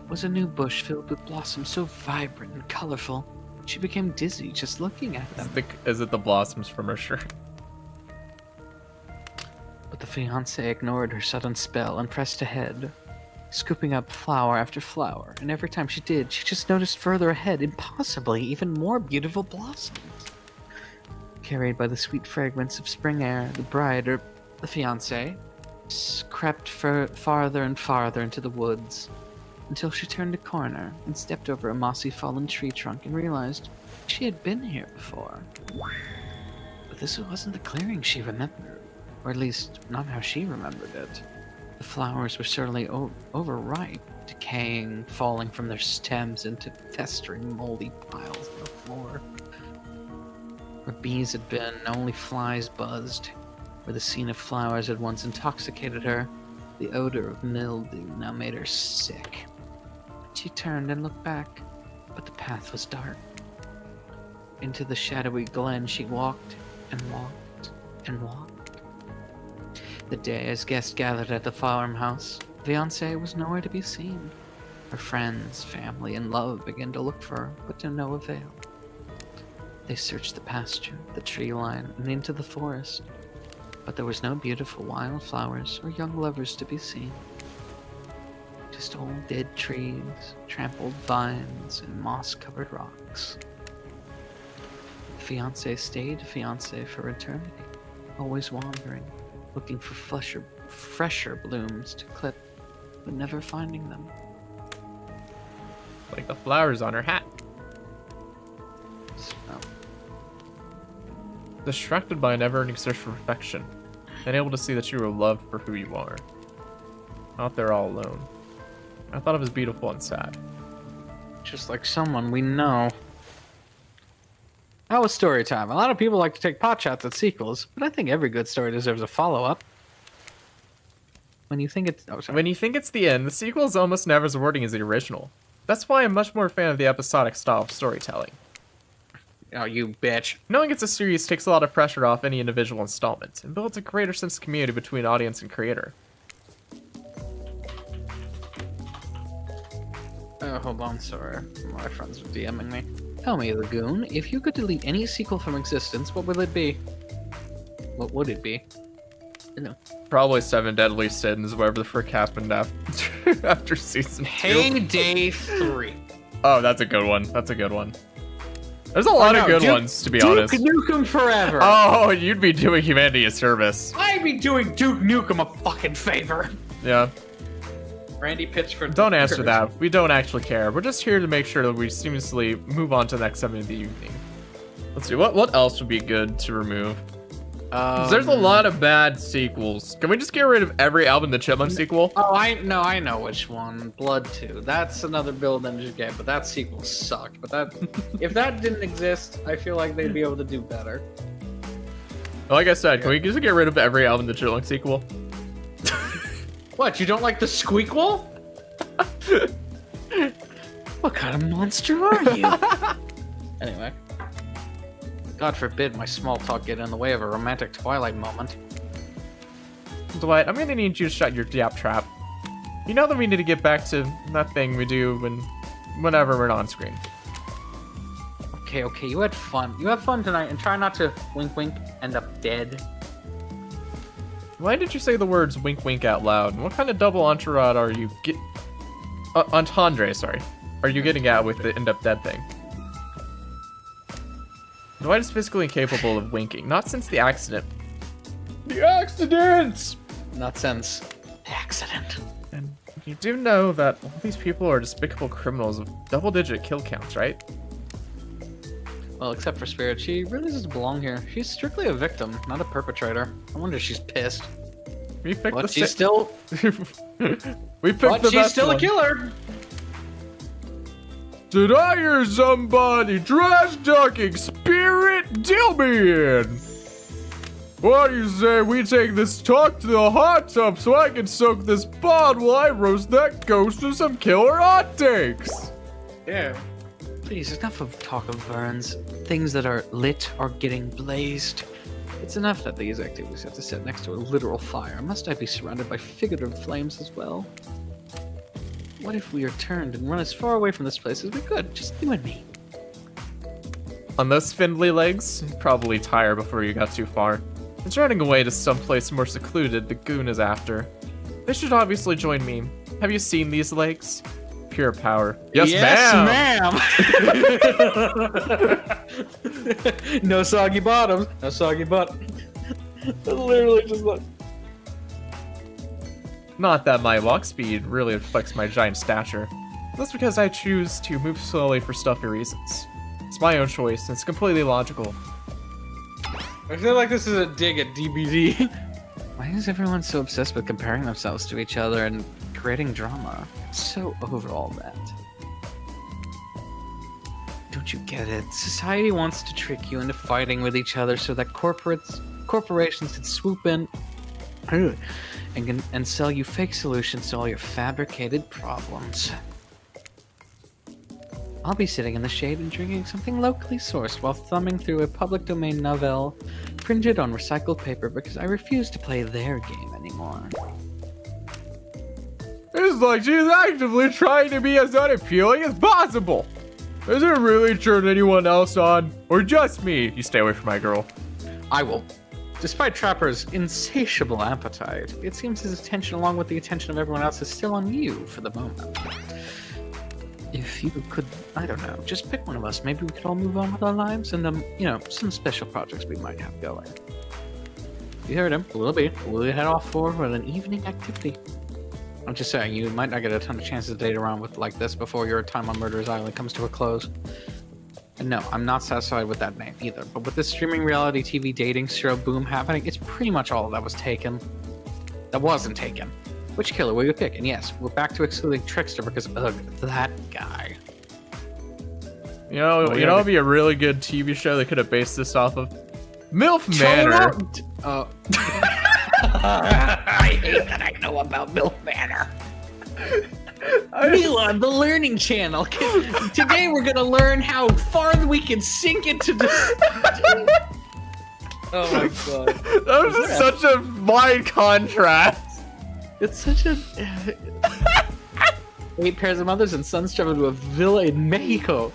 was a new bush filled with blossoms so vibrant and colorful, she became dizzy just looking at them. Is it the blossoms from her shirt? the fiancé ignored her sudden spell and pressed ahead, scooping up flower after flower, and every time she did, she just noticed further ahead, impossibly even more beautiful blossoms. Carried by the sweet fragrance of spring air, the bride, or the fiancé, crept farther and farther into the woods, until she turned a corner and stepped over a mossy fallen tree trunk and realized she had been here before. But this wasn't the clearing she remembered, or at least not how she remembered it. The flowers were certainly overripe, decaying, falling from their stems into festering, moldy piles on the floor. Where bees had been, only flies buzzed. Where the scene of flowers had once intoxicated her, the odor of mildew now made her sick. She turned and looked back, but the path was dark. Into the shadowy glen she walked and walked and walked. The day as guests gathered at the farmhouse, fiancé was nowhere to be seen. Her friends, family, and love began to look for her, but to no avail. They searched the pasture, the tree line, and into the forest, but there was no beautiful wildflowers or young lovers to be seen. Just old dead trees, trampled vines, and moss-covered rocks. The fiancé stayed fiancé for eternity, always wandering, looking for fresher blooms to clip, but never finding them. Like the flowers on her hat. So, Distracted by a never-ending search for perfection, unable to see that you are loved for who you are. Out there all alone. I thought it was beautiful and sad. just like someone we know. That was story time. A lot of people like to take pot shots at sequels, but I think every good story deserves a follow-up. When you think it's... Oh, sorry. When you think it's the end, the sequel is almost never as rewarding as the original. That's why I'm much more a fan of the episodic style of storytelling. Oh, you bitch. Knowing it's a series takes a lot of pressure off any individual installment, and builds a greater sense of community between audience and creator. Oh, hold on, sorry. My friends are DMing me. Tell me, Lagoon, if you could delete any sequel from existence, what would it be? What would it be? No. Probably 7 Deadly Sins, whatever the frick happened after season 2. Payday 3. Oh, that's a good one. That's a good one. There's a lot of good ones, to be honest. Duke Nukem Forever. Oh, you'd be doing humanity a service. I'd be doing Duke Nukem a fucking favor. Yeah. Randy Pitchford. Don't answer that. We don't actually care. We're just here to make sure that we seamlessly move on to the next segment of the evening. Let's see. What else would be good to remove? 'Cause there's a lot of bad sequels. Can we just get rid of every Alvin the Chipmunk sequel? Oh, I know which one. Blood 2. That's another build engine game, but that sequel sucked. But that, if that didn't exist, I feel like they'd be able to do better. Like I said, can we just get rid of every Alvin the Chipmunk sequel? What, you don't like the Squeakquel? What kind of monster are you? Anyway. God forbid my small talk get in the way of a romantic Twilight moment. Dwight, I'm gonna need you to shut your yap trap. You know that we need to get back to that thing we do whenever we're on screen. Okay, you had fun. You have fun tonight, and try not to wink end up dead. Why did you say the words wink wink out loud? What kind of double entourage are you entendre, sorry. Are you getting at with the end up dead thing? Dwight is physically incapable of winking, not since the accident. The accidents! Not since the accident. And you do know that all these people are despicable criminals with double-digit kill counts, right? Well, except for Spirit, she really doesn't belong here. She's strictly a victim, not a perpetrator. I wonder if she's pissed. We picked But the she's still... we picked But the she's best still one. a killer! Did I hear somebody trash talking Spirit? Deal me in! What do you say we take this talk to the hot tub so I can soak this pod while I roast that ghost with some killer hot takes? Yeah. Please, enough of talk of burns. Things that are lit are getting blazed. It's enough that these activities have to sit next to a literal fire. Must I be surrounded by figurative flames as well? What if we are turned and run as far away from this place as we could? Just you and me. On those spindly legs, you'd probably tire before you got too far. It's running away to someplace more secluded the goon is after. They should obviously join me. Have you seen these legs? Pure power. Yes, ma'am. No soggy bottoms. No soggy butt. Literally just like. Not that my walk speed really reflects my giant stature. That's because I choose to move slowly for stuffy reasons. It's my own choice, and it's completely logical. I feel like this is a dig at DBD. Why is everyone so obsessed with comparing themselves to each other and creating drama? It's so over all that. Don't you get it? Society wants to trick you into fighting with each other so that corporations can swoop in and sell you fake solutions to all your fabricated problems. I'll be sitting in the shade and drinking something locally sourced while thumbing through a public domain novel printed on recycled paper because I refuse to play their game anymore. It's like she's actively trying to be as unappealing as possible. Is it really turned anyone else on? Or just me? You stay away from my girl. I will. Despite Trapper's insatiable appetite, it seems his attention, along with the attention of everyone else, is still on you for the moment. If you could, I don't know, just pick one of us. Maybe we could all move on with our lives and, some special projects we might have going. You heard him. We'll head off for an evening activity. I'm just saying, you might not get a ton of chances to date around with like this before your time on Murderer's Island comes to a close. And no, I'm not satisfied with that name either. But with this streaming reality TV dating show boom happening, it's pretty much all that was taken. That wasn't taken. Which killer will you pick? And yes, we're back to excluding Trickster because, ugh, that guy. You know, it'd be a really good TV show they could have based this off of. MILF Manor. I hate that I know about MILF Manor. Neil on the Learning Channel. Today we're gonna learn how far we can sink into the. Oh my god. That was just such a wide contrast. It's such a... 8 pairs of mothers and sons travel to a villa in Mexico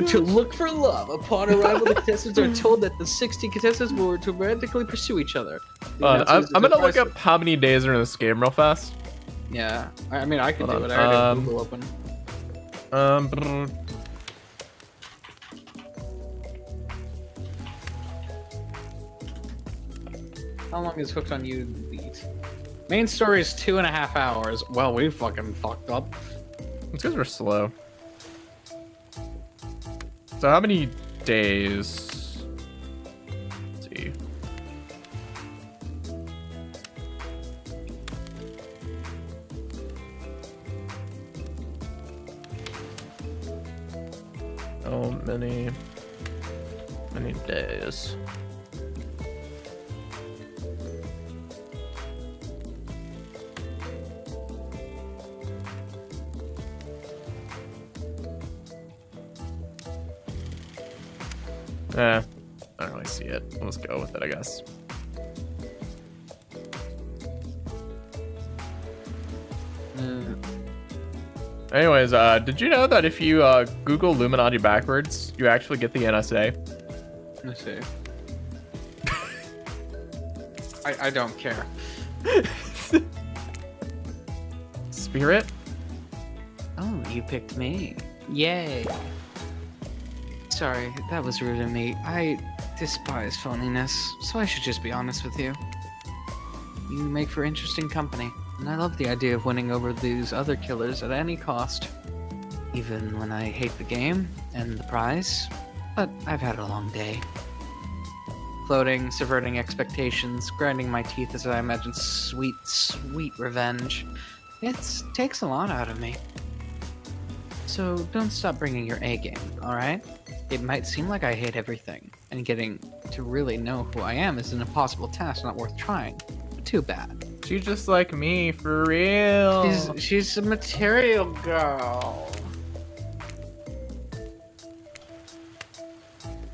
to look for love. Upon arrival, the contestants are told that the 60 contestants will romantically pursue each other. I'm gonna look up how many days are in this game real fast. Yeah, I mean, I can do it. I already have Google open. How long is Hooked on You beat? Main story is 2.5 hours. Well, we fucking fucked up. It's because we're slow. So how many days? Let's see. Oh, many days. I don't really see it. Let's go with it, I guess. Anyways, did you know that if you Google Illuminati backwards, you actually get the NSA? Let's see. I don't care. Spirit? Oh, you picked me. Yay. Sorry, that was rude of me. I despise phoniness, so I should just be honest with you. You make for interesting company, and I love the idea of winning over these other killers at any cost. Even when I hate the game and the prize, but I've had a long day. Floating, subverting expectations, grinding my teeth as I imagine sweet, sweet revenge. It takes a lot out of me. So don't stop bringing your A game, alright? It might seem like I hate everything, and getting to really know who I am is an impossible task not worth trying. Too bad. She's just like me, for real. She's a material girl.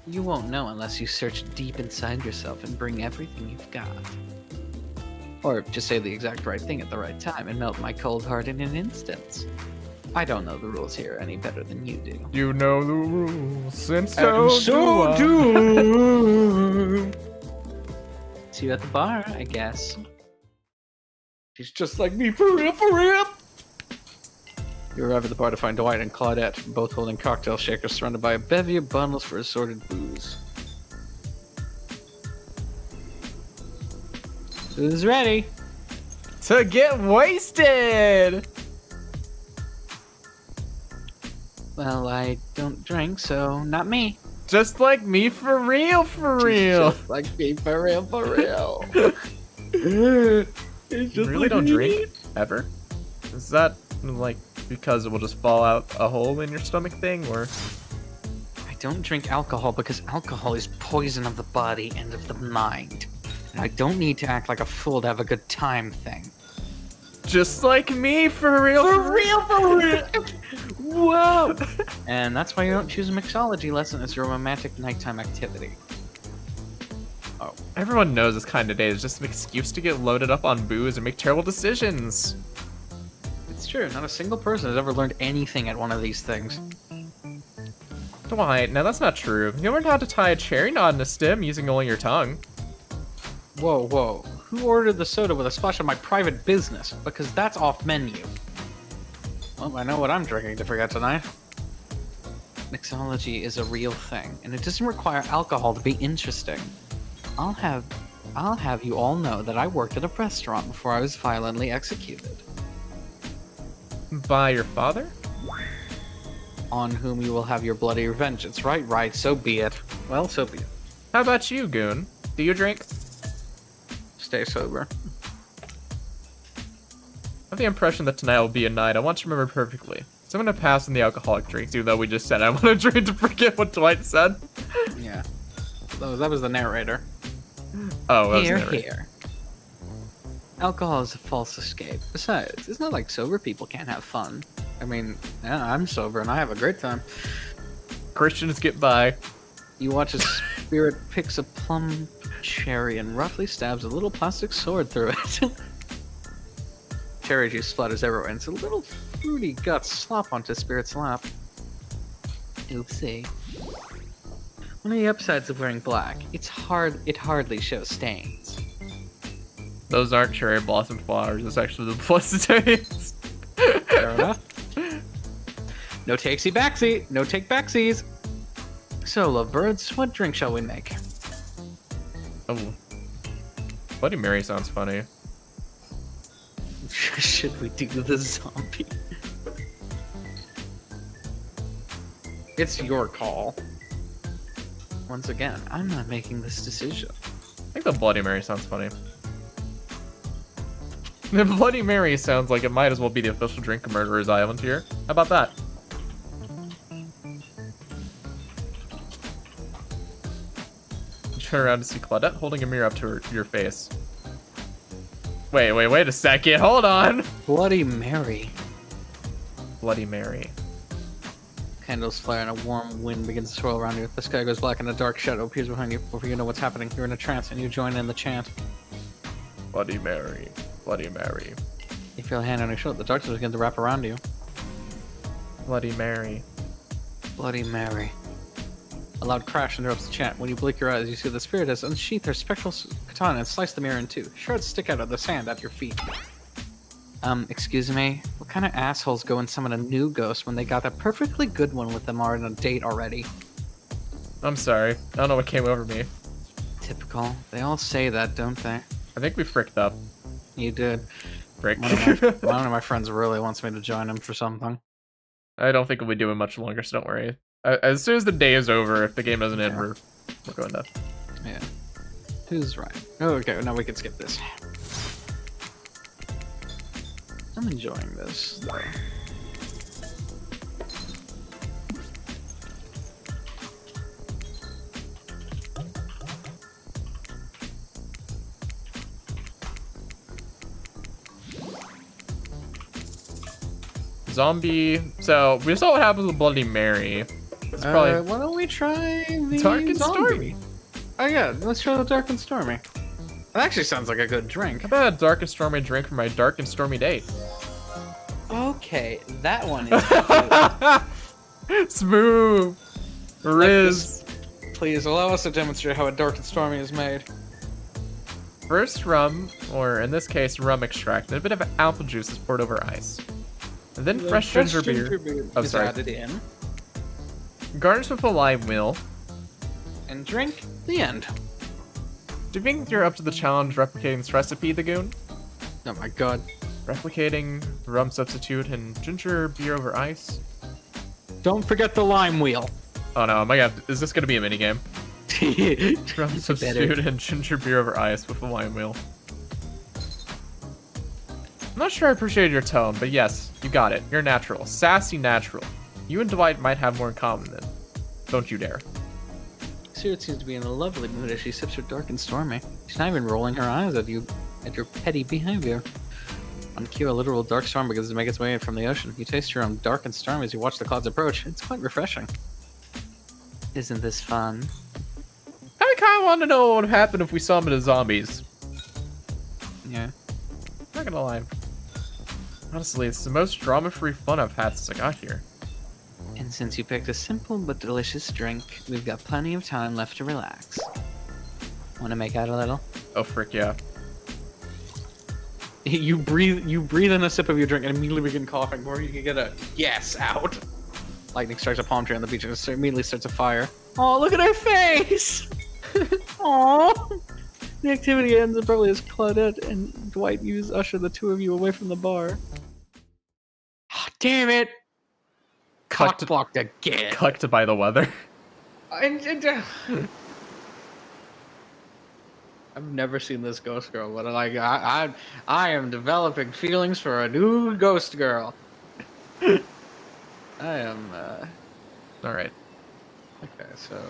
You won't know unless you search deep inside yourself and bring everything you've got. Or just say the exact right thing at the right time and melt my cold heart in an instant. I don't know the rules here any better than you do. You know the rules, and so, do. See you at the bar, I guess. He's just like me, for real, for real. You arrive at the bar to find Dwight and Claudette, both holding cocktail shakers surrounded by a bevy of bundles for assorted booze. Who's ready? To get wasted! Well, I don't drink, so not me. Just like me for real, for real. Just like me, for real, for real. You really don't drink? Ever? Is that, like, because it will just fall out a hole in your stomach thing, or? I don't drink alcohol because alcohol is poison of the body and of the mind. And I don't need to act like a fool to have a good time thing. Just like me, for real, for real, for real. Whoa! And that's why you don't choose a mixology lesson as your romantic nighttime activity. Everyone knows this kind of day is just an excuse to get loaded up on booze and make terrible decisions. It's true, not a single person has ever learned anything at one of these things. Dwight, now that's not true. You learned how to tie a cherry knot in a stem using only your tongue. Whoa, whoa. Who ordered the soda with a splash of my private business? Because that's off menu. Well, I know what I'm drinking to forget tonight. Mixology is a real thing, and it doesn't require alcohol to be interesting. I'll have you all know that I worked at a restaurant before I was violently executed. By your father? On whom you will have your bloody vengeance. Right, so be it. Well, so be it. How about you, Goon? Do you drink? Stay sober. I have the impression that tonight will be a night I want to remember perfectly. So I'm gonna pass on the alcoholic drinks, even though we just said I want to drink to forget what Dwight said. Yeah. That was the narrator. Oh, that was Here, the narrator. here. Alcohol is a false escape. Besides, it's not like sober people can't have fun. I mean, yeah, I'm sober and I have a great time. Christians get by. You watch as Spirit picks a plum cherry and roughly stabs a little plastic sword through it. Cherry juice splatters everywhere and it's a little fruity guts slop onto Spirit's lap. Oopsie. One of the upsides of wearing black, it hardly shows stains. Those aren't cherry blossom flowers, it's actually the placentates. Fair enough. No takesy backseat, no take backsies. So, lovebirds, what drink shall we make? Oh. Bloody Mary sounds funny. Should we do the zombie? It's your call. Once again, I'm not making this decision. I think the Bloody Mary sounds funny. The Bloody Mary sounds like it might as well be the official drink of Murderers Island here. How about that? You turn around to see Claudette holding a mirror up to your face. Wait a second, hold on! Bloody Mary. Bloody Mary. Candles flare and a warm wind begins to swirl around you. The sky goes black and a dark shadow appears behind you. Before you know what's happening, you're in a trance and you join in the chant. Bloody Mary. Bloody Mary. You feel a hand on your shoulder. The darkness begins to wrap around you. Bloody Mary. Bloody Mary. A loud crash interrupts the chant. When you blink your eyes, you see the spirit has unsheathed her spectral katana and sliced the mirror in two. Shards stick out of the sand at your feet. Excuse me? What kind of assholes go and summon a new ghost when they got that perfectly good one with them on a date already? I'm sorry. I don't know what came over me. Typical. They all say that, don't they? I think we fricked up. You did. Frick. One of my friends really wants me to join him for something. I don't think we'll be doing much longer, so don't worry. As soon as the day is over, if the game doesn't end, we're going to... Yeah. Who's right? Oh, okay, now we can skip this. I'm enjoying this, though. Zombie... So, we saw what happens with Bloody Mary. It's probably... Why don't we try the Dark and zombie? Stormy. Oh yeah, let's try the Dark and Stormy. That actually sounds like a good drink. How about a Dark and Stormy drink for my Dark and Stormy date? Okay, that one is Smooth! Riz! Please allow us to demonstrate how a Dark and Stormy is made. First rum, or in this case, rum extract, and a bit of apple juice is poured over ice. And then fresh ginger beer. Oh, is sorry. added in. Garnish with a lime wheel. And drink. The end. Do you think you're up to the challenge replicating this recipe, the goon? Oh my god. Replicating rum substitute and ginger beer over ice? Don't forget the lime wheel. Oh no, is this gonna be a minigame? Rum substitute and ginger beer over ice with a lime wheel. I'm not sure I appreciated your tone, but yes, you got it. You're natural. Sassy natural. You and Dwight might have more in common then. Don't you dare. Sue seems to be in a lovely mood as she sips her dark and stormy. She's not even rolling her eyes at you, at your petty behavior. On cue, a literal dark storm begins to make its way in from the ocean. You taste your own dark and stormy as you watch the clouds approach. It's quite refreshing. Isn't this fun? I kind of want to know what would happen if we summoned zombies. Yeah. Not gonna lie. Honestly, it's the most drama-free fun I've had since I got here. And since you picked a simple but delicious drink, we've got plenty of time left to relax. Want to make out a little? Oh, frick yeah. You breathe in a sip of your drink and immediately begin coughing before you can get a yes out. Lightning strikes a palm tree on the beach and it immediately starts a fire. Oh, look at her face! Aww. The activity ends abruptly as Claudette and Dwight usher the two of you away from the bar. Oh, damn it! Cucked Blocked again. Cucked by the weather. I've never seen this ghost girl, but I am developing feelings for a new ghost girl. I am. All right. Okay, so.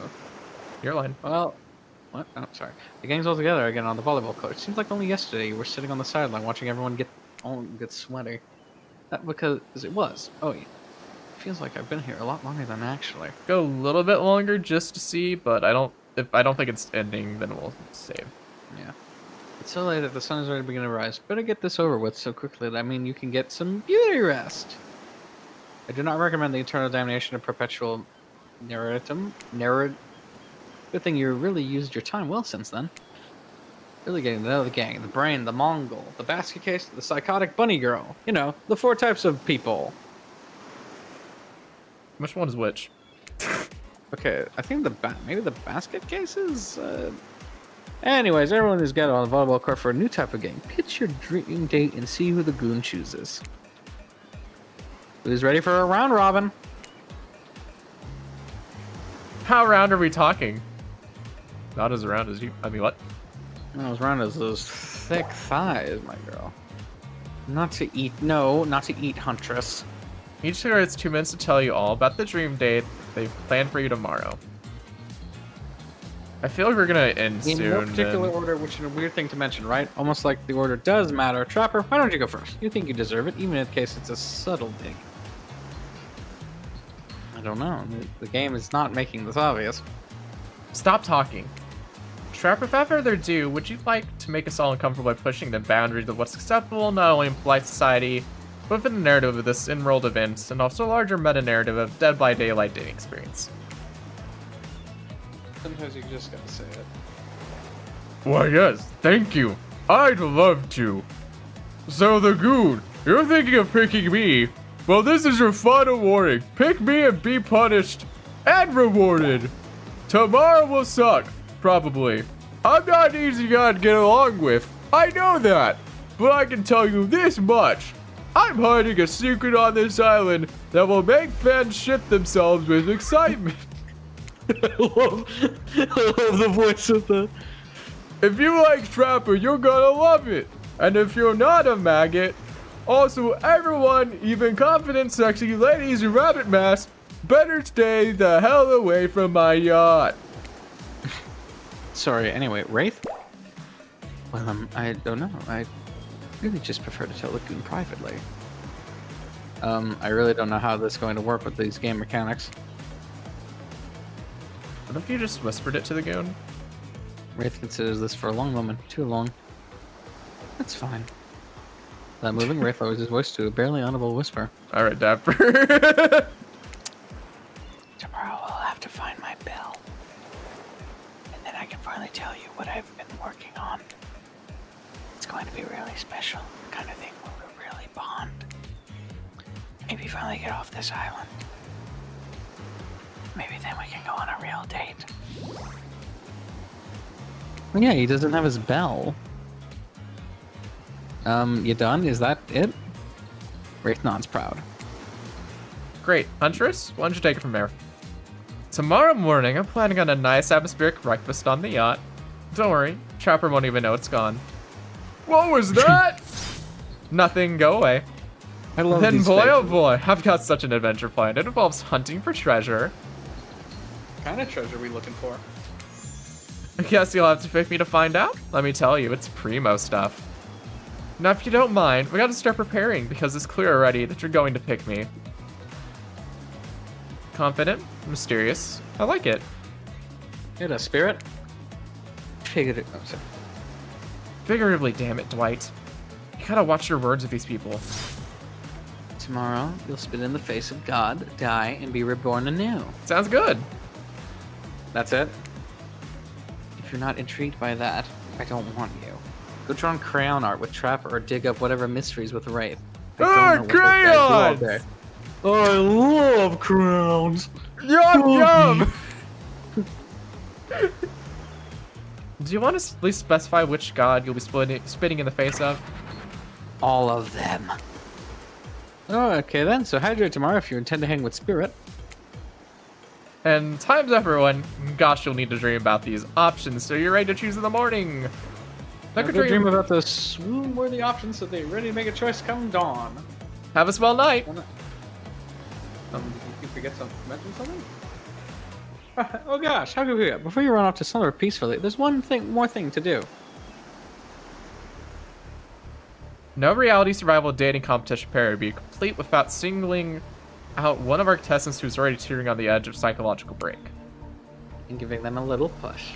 Your line. Well, what? Oh, sorry. The gang's all together again on the volleyball court. Seems like only yesterday you were sitting on the sideline watching everyone get sweaty. That because it was. Oh, yeah. Feels like I've been here a lot longer than actually. Go a little bit longer just to see, but if I don't think it's ending, then we'll save. Yeah. It's so late that the sun is already beginning to rise. Better get this over with so quickly that you can get some beauty rest. I do not recommend the eternal damnation of perpetual narratum. Good thing you really used your time well since then. Really getting to know the gang, the brain, the Mongol, the basket case, the psychotic bunny girl. You know, the 4 types of people. Which one is which? Okay, I think maybe the basket cases? Anyways, everyone is gathered on the volleyball court for a new type of game. Pitch your dream date and see who the goon chooses. Who's ready for a round robin? How round are we talking? Not as round as you. I mean, what? Not as round as those thick thighs, my girl. Not to eat, Huntress. Each here has 2 minutes to tell you all about the dream date they've planned for you tomorrow. I feel like we're gonna end soon. In no particular order, which is a weird thing to mention, right? Almost like the order does matter. Trapper, why don't you go first? You think you deserve it, even in case it's a subtle dig. I don't know. The game is not making this obvious. Stop talking. Trapper, without further ado, would you like to make us all uncomfortable by pushing the boundaries of what's acceptable not only in polite society, but within the narrative of this in-world event, and also a larger meta-narrative of Dead by Daylight dating experience? Sometimes you just gotta say it. Why yes, thank you. I'd love to. So the goon, you're thinking of picking me. Well, this is your final warning. Pick me and be punished and rewarded. Tomorrow will suck, probably. I'm not an easy guy to get along with. I know that. But I can tell you this much. I'm hiding a secret on this island that will make fans shit themselves with excitement. I love the voice of that. If you like Trapper, you're gonna love it. And if you're not a maggot, also everyone, even confident sexy ladies in rabbit masks, better stay the hell away from my yacht. Sorry, anyway, Wraith? Well, I don't know. I really just prefer to tell the goon privately. I really don't know how this is going to work with these game mechanics. What if you just whispered it to the goon? Wraith considers this for a long moment. Too long. That's fine. That moving, Wraith lowers his voice to a barely audible whisper. Alright, Dapper. Tomorrow I'll have to find my bell. And then I can finally tell you what I've been working on. it's going to be really special. The kind of thing where we really bond. Maybe finally get off this island. Maybe then we can go on a real date. Yeah, he doesn't have his bell. You done? Is that it? Wraith nods proud. Great. Huntress, why don't you take it from there? Tomorrow morning, I'm planning on a nice atmospheric breakfast on the yacht. Don't worry, Trapper won't even know it's gone. What was that? Nothing, go away. I love Then these boy, oh faces. boy, I've got such an adventure planned. It involves hunting for treasure. What kind of treasure are we looking for? I guess you'll have to pick me to find out. Let me tell you, it's primo stuff. Now, if you don't mind, we gotta start preparing because it's clear already that you're going to pick me. Confident, mysterious. I like it. Hit a spirit. Figured it. Oh, sorry. Figuratively, damn it, Dwight. You gotta watch your words with these people. Tomorrow, you'll spit in the face of God, die, and be reborn anew. Sounds good. That's it? If you're not intrigued by that, I don't want you. Go draw on crayon art with Trapper or dig up whatever mysteries with Wraith. I don't know what those guys do all day. I love crowns! Yum, yum! Do you want to at least specify which god you'll be spitting in the face of? All of them. Oh, okay then. So hydrate tomorrow if you intend to hang with Spirit. And time's up, everyone. Gosh, you'll need to dream about these options so you're ready to choose in the morning. Go dream about those swoon-worthy options so they're ready to make a choice come dawn. Have a swell night. Did you forget to mention something? Oh gosh, how could we forget? Before you run off to slumber peacefully, there's one more thing to do. No reality survival dating competition pair would be complete without singling out one of our contestants who's already teetering on the edge of psychological break. And giving them a little push.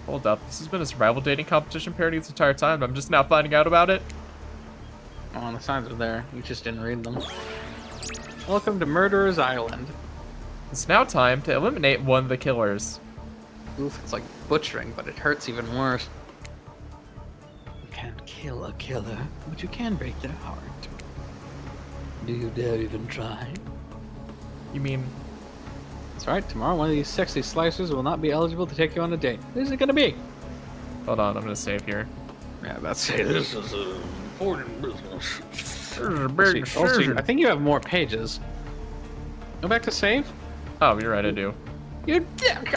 Hold up, this has been a survival dating competition parody this entire time. I'm just now finding out about it. Oh, the signs are there. You just didn't read them. Welcome to Murderer's Island. It's now time to eliminate one of the killers. Oof, it's like butchering, but it hurts even worse. You can't kill a killer, but you can break their heart. Do you dare even try? You mean, That's right, tomorrow one of these sexy slicers will not be eligible to take you on a date. Who's it gonna be? hold on, I'm gonna save here. Yeah, that's it. This is an important business. This is a big Also, decision. I think you have more pages. Go back to save. Oh, you're right, I do. You dick!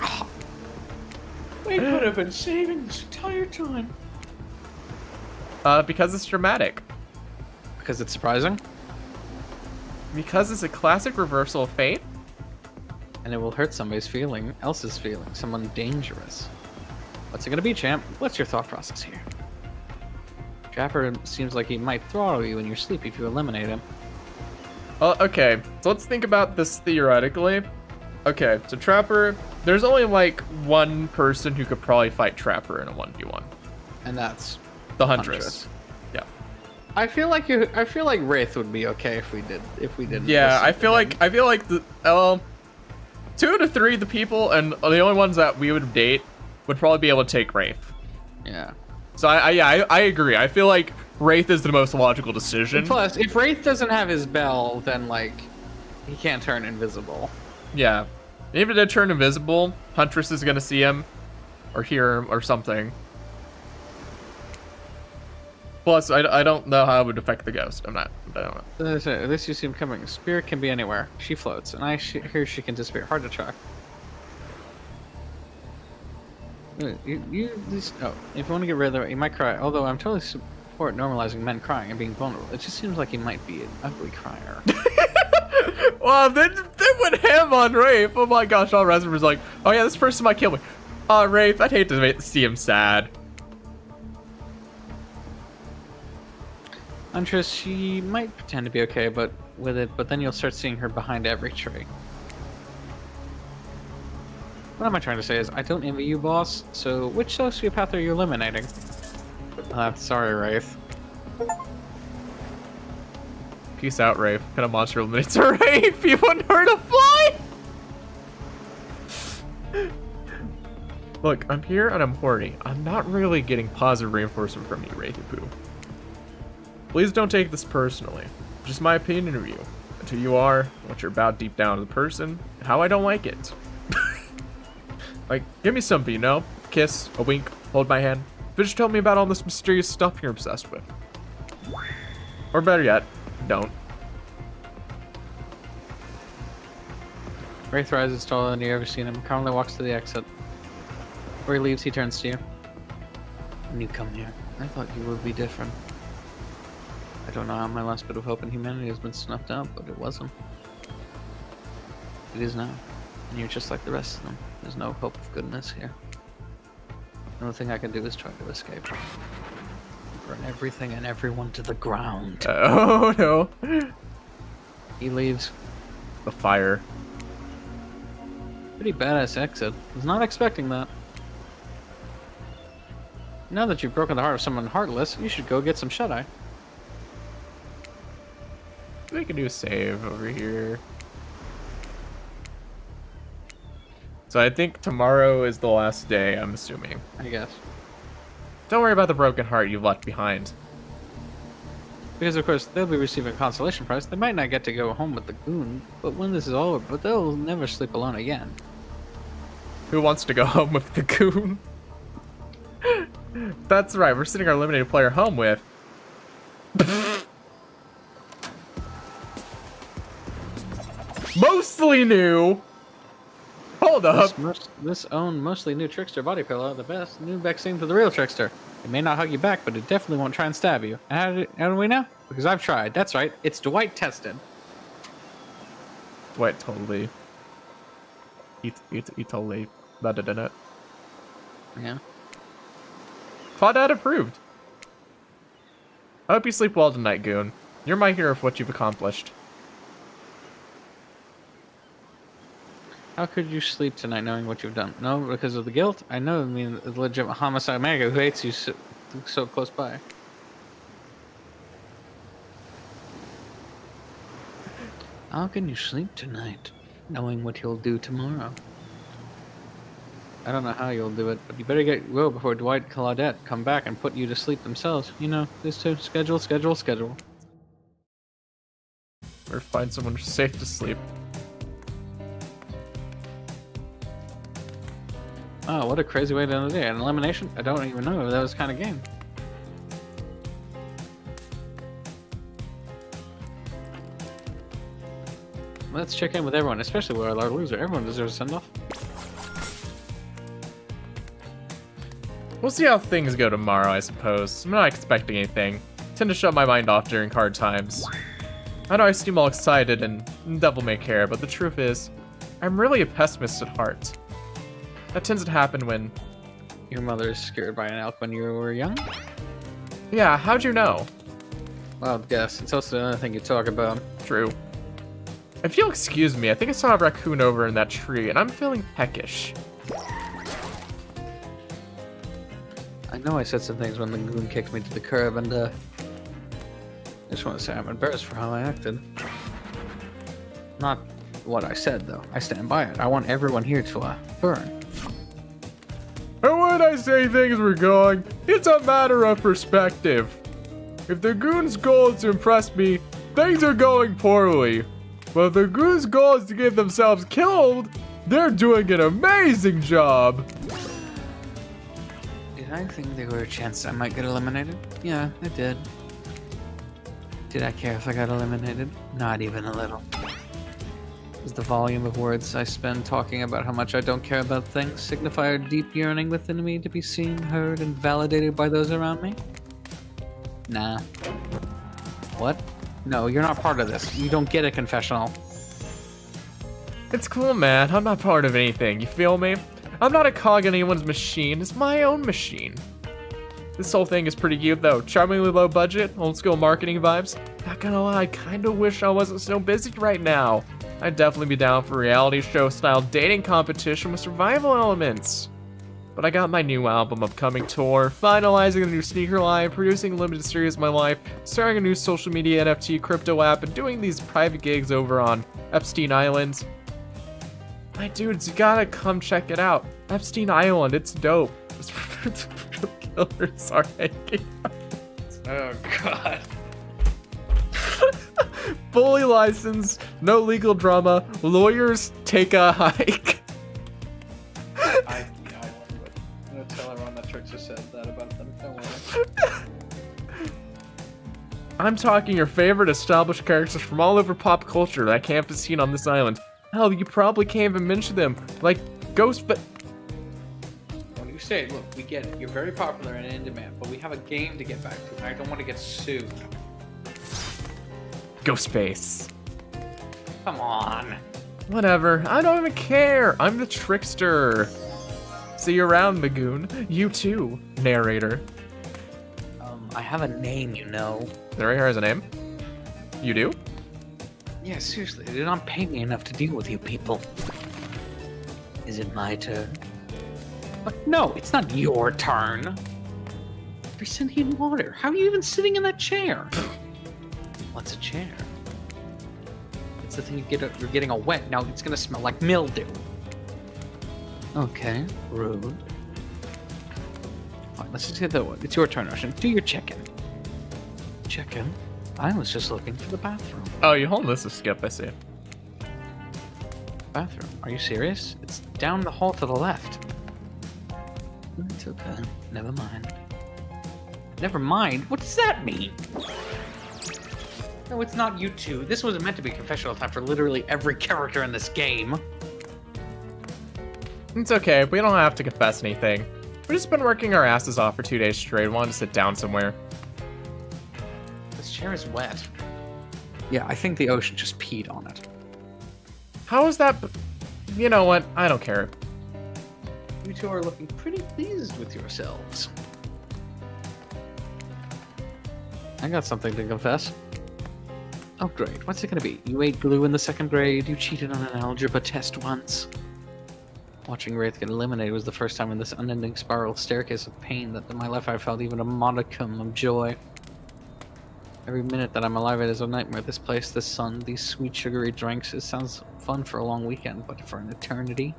We could have been saving this entire time. Because it's dramatic. Because it's surprising, Because it's a classic reversal of fate. and it will hurt somebody's feeling, else's feeling, someone dangerous. What's it gonna be, champ? What's your thought process here? Trapper seems like he might throttle you in your sleep if you eliminate him. Okay, so let's think about this theoretically. Okay, so Trapper, there's only like one person who could probably fight Trapper in a 1v1. And that's The Huntress. Yeah. I feel like Wraith would be okay if we didn't. Yeah, listen I to feel him. like the 2 to 3 the people and the only ones that we would date would probably be able to take Wraith. Yeah. So I agree. I feel like Wraith is the most logical decision. Plus, if Wraith doesn't have his bell, then like he can't turn invisible. Yeah. Even if they turn invisible, Huntress is gonna see him or hear him or something. Plus, I don't know how it would affect the ghost. I don't know. This you see him coming. Spirit can be anywhere. She floats, and hear she can disappear. Hard to track. Oh, if you want to get rid of it, you might cry. Although I'm totally support normalizing men crying and being vulnerable. It just seems like he might be an ugly crier. Well, then went ham on Wraith. Oh my gosh, all residents like, oh yeah, this person might kill me. Wraith, I'd hate to see him sad. Huntress, she might pretend to be okay, but then you'll start seeing her behind every tree. What am I trying to say is, I don't envy you, boss. So, which sociopath are you eliminating? Sorry, Wraith. Peace out, Wraith. What kind of monster eliminates a Wraith? You wouldn't hurt a fly? Look, I'm here and I'm horny. I'm not really getting positive reinforcement from you, Wraithy-Poo. Please don't take this personally. Just my opinion of you. And who you are, what you're about deep down as a person, and how I don't like it. Like, give me something, you know? Kiss, a wink, hold my hand. Just tell me about all this mysterious stuff you're obsessed with. Or better yet, don't. Wraith rises taller than you've ever seen him. Calmly walks to the exit. Before he leaves, he turns to you. When you come here, I thought you would be different. I don't know how my last bit of hope in humanity has been snuffed out, but it wasn't. It is now. And you're just like the rest of them. There's no hope of goodness here. The only thing I can do is try to escape. Burn everything and everyone to the ground. Oh no. He leaves. The fire. Pretty badass exit. Was not expecting that. Now that you've broken the heart of someone heartless, you should go get some shut-eye. We can do a save over here. So I think tomorrow is the last day, I'm assuming. I guess. Don't worry about the broken heart you've left behind. Because of course they'll be receiving a consolation prize. They might not get to go home with the goon, but when this is all over, but they'll never sleep alone again. Who wants to go home with the goon? That's right, we're sending our eliminated player home with. Mostly new. Hold up. This own mostly new trickster body pillow, the best new vaccine for the real trickster. It may not hug you back, but it definitely won't try and stab you. And how do we know? Because I've tried. That's right. It's Dwight tested. Dwight totally. He totally let it in it. Yeah. Claudette approved. I hope you sleep well tonight, Goon. You're my hero for what you've accomplished. How could you sleep tonight knowing what you've done? No, because of the guilt? I know, I mean, the legit homicide mega who hates you so close by. How can you sleep tonight knowing what you'll do tomorrow? I don't know how you'll do it, but you better get well before Dwight and Claudette come back and put you to sleep themselves. You know, these two, schedule. Or find someone safe to sleep. Oh, what a crazy way to end the day. An elimination? I don't even know if that was kind of game. Let's check in with everyone, especially with our loser. Everyone deserves a send-off. We'll see how things go tomorrow, I suppose. I'm not expecting anything. I tend to shut my mind off during hard times. I know I seem all excited and devil may care, but the truth is, I'm really a pessimist at heart. That tends to happen when... Your mother is scared by an elk when you were young? Yeah, how'd you know? Well, guess. It's also the other thing you talk about. True. If you'll excuse me, I think I saw a raccoon over in that tree, and I'm feeling peckish. I know I said some things when the goon kicked me to the curb, and I just want to say I'm embarrassed for how I acted. Not what I said, though. I stand by it. I want everyone here to burn. And when I say things were going, it's a matter of perspective. If the goon's goal is to impress me, things are going poorly. But if the goon's goal is to get themselves killed, they're doing an amazing job. Did I think there were a chance I might get eliminated? Yeah, I did. Did I care if I got eliminated? Not even a little. Does the volume of words I spend talking about how much I don't care about things signify a deep yearning within me to be seen, heard, and validated by those around me? Nah. What? No, you're not part of this. You don't get a confessional. It's cool, man. I'm not part of anything. You feel me? I'm not a cog in anyone's machine. It's my own machine. This whole thing is pretty cute, though. Charmingly low budget, old school marketing vibes. Not gonna lie, I kinda wish I wasn't so busy right now. I'd definitely be down for reality show style dating competition with survival elements. But I got my new album upcoming tour, finalizing a new sneaker line, producing a limited series of my life, starting a new social media NFT crypto app, and doing these private gigs over on Epstein Island. My dudes, you gotta come check it out. Epstein Island, it's dope. It's killers are hanging out. Oh god. Fully licensed, no legal drama. Lawyers take a hike. I'm gonna tell everyone that Trix just said that about them. Don't worry. I'm talking your favorite established characters from all over pop culture that can't be seen on this island. Hell, you probably can't even mention them, like Ghost. But When you say, look, we get it. You're very popular and in demand, but we have a game to get back to, and I don't want to get sued. Ghostface. Come on. Whatever. I don't even care. I'm the trickster. See you around, Magoon. You too, narrator. I have a name, you know. The narrator has a name. You do? Yeah, seriously, they did not pay me enough to deal with you people. Is it my turn? But no, it's not your turn. You're sentient water. How are you even sitting in that chair? What's a chair? It's the thing you're getting all wet. Now it's gonna smell like mildew. Okay, rude. Fine, let's just get the one. It's your turn, Ocean. Do your check-in. Check-in? I was just looking for the bathroom. Oh, you holding this a skip, I see. Bathroom? Are you serious? It's down the hall to the left. It's okay. Never mind. Never mind? What does that mean? No, it's not you two. This was meant to be confessional time for literally every character in this game. It's okay, we don't have to confess anything. We've just been working our asses off for 2 days straight. Wanted to sit down somewhere. This chair is wet. Yeah, I think the ocean just peed on it. How is that? You know what? I don't care. You two are looking pretty pleased with yourselves. I got something to confess. Oh, great. What's it gonna be? You ate glue in the 2nd grade. You cheated on an algebra test once. Watching Wraith get eliminated was the first time in this unending spiral staircase of pain that in my life I felt even a modicum of joy. Every minute that I'm alive, it is a nightmare. This place, this sun, these sweet sugary drinks. It sounds fun for a long weekend, but for an eternity?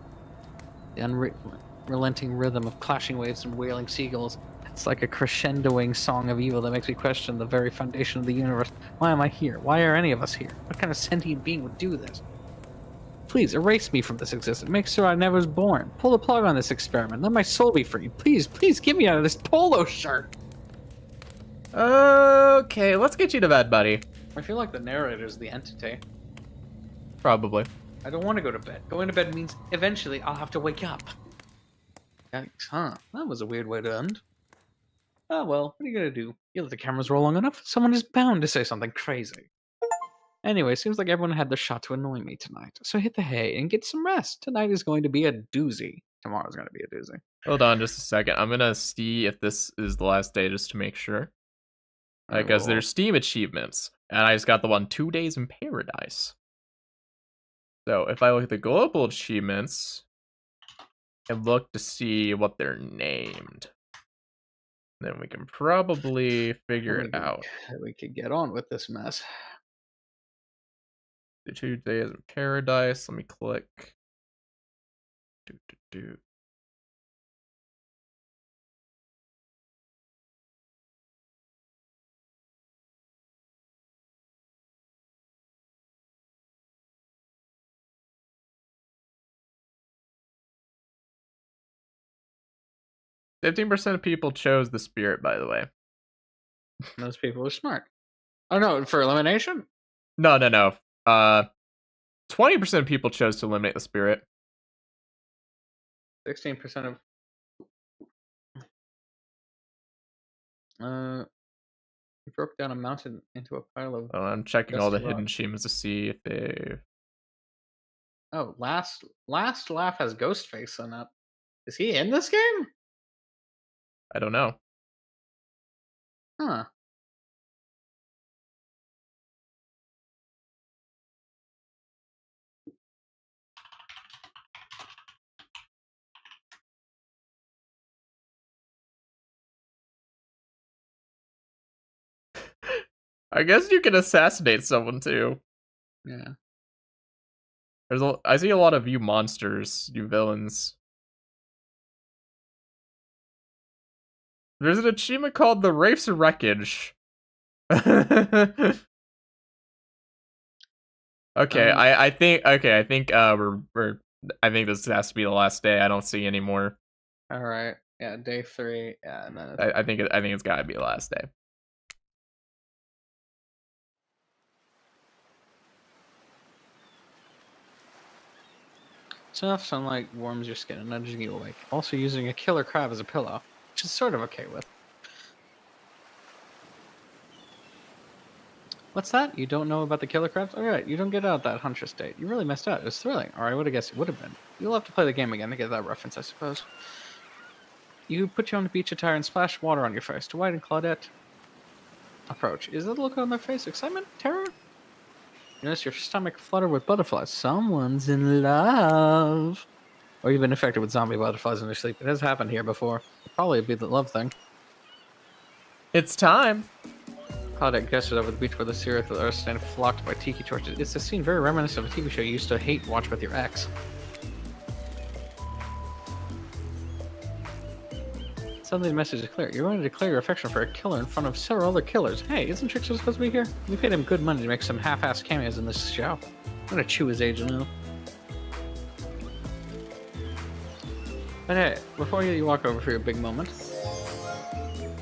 The unrelenting rhythm of clashing waves and wailing seagulls. It's like a crescendoing song of evil that makes me question the very foundation of the universe. Why am I here? Why are any of us here? What kind of sentient being would do this? Please erase me from this existence. Make sure I never was born. Pull the plug on this experiment. Let my soul be free. Please, please get me out of this polo shirt. Okay, let's get you to bed, buddy. I feel like the narrator is the entity. Probably. I don't want to go to bed. Going to bed means eventually I'll have to wake up. Yikes, huh? That was a weird way to end. Oh well, what are you gonna do? You let the cameras roll long enough, someone is bound to say something crazy. Anyway, seems like everyone had their shot to annoy me tonight. So hit the hay and get some rest. Tonight is going to be a doozy. Tomorrow's going to be a doozy. Hold on just a second. I'm gonna see if this is the last day just to make sure. Because there's Steam achievements, and I just got the one 2 days in paradise. So if I look at the global achievements and look to see what they're named, then we can probably figure it out. We could get on with this mess. The 2 days in paradise. Let me click. Do. 15% of people chose the spirit, by the way. Those people are smart. Oh no, for elimination? No. 20% of people chose to eliminate the spirit. 16% of... we broke down a mountain into a pile of... I'm checking all the Best hidden luck. achievements to see if they... Oh, last laugh has Ghostface on it. Is he in this game? I don't know. Huh. I guess you can assassinate someone too. Yeah. I see a lot of you monsters, you villains. There's an achievement called the Race Wreckage. Okay, I think I think this has to be the last day. I don't see any more. All right. Yeah, day 3. Yeah, and then I think it's gotta be the last day. it's enough sunlight warms your skin and nudges you awake. Also using a killer crab as a pillow, which is sort of okay with. What's that? You don't know about the killer crabs? Alright, you don't get out that hunter state. You really messed out. It was thrilling. Or I would have guessed it would have been. You'll have to play the game again to get that reference, I suppose. You put you on the beach attire and splash water on your face. Dwight and Claudette approach. Is that the look on their face? Excitement? Terror? You notice your stomach flutter with butterflies. Someone's in love. Or you've been infected with zombie butterflies in your sleep. It has happened here before. It'll probably be the love thing. It's time. Claudette gestures over the beach where the serial killers stand flocked by tiki torches. It's a scene very reminiscent of a TV show you used to hate watch with your ex. Suddenly the message is clear. You're going to declare your affection for a killer in front of several other killers. Hey, isn't Trickster supposed to be here? We paid him good money to make some half-assed cameos in this show. I'm gonna chew his age a little. But hey, before you walk over for your big moment,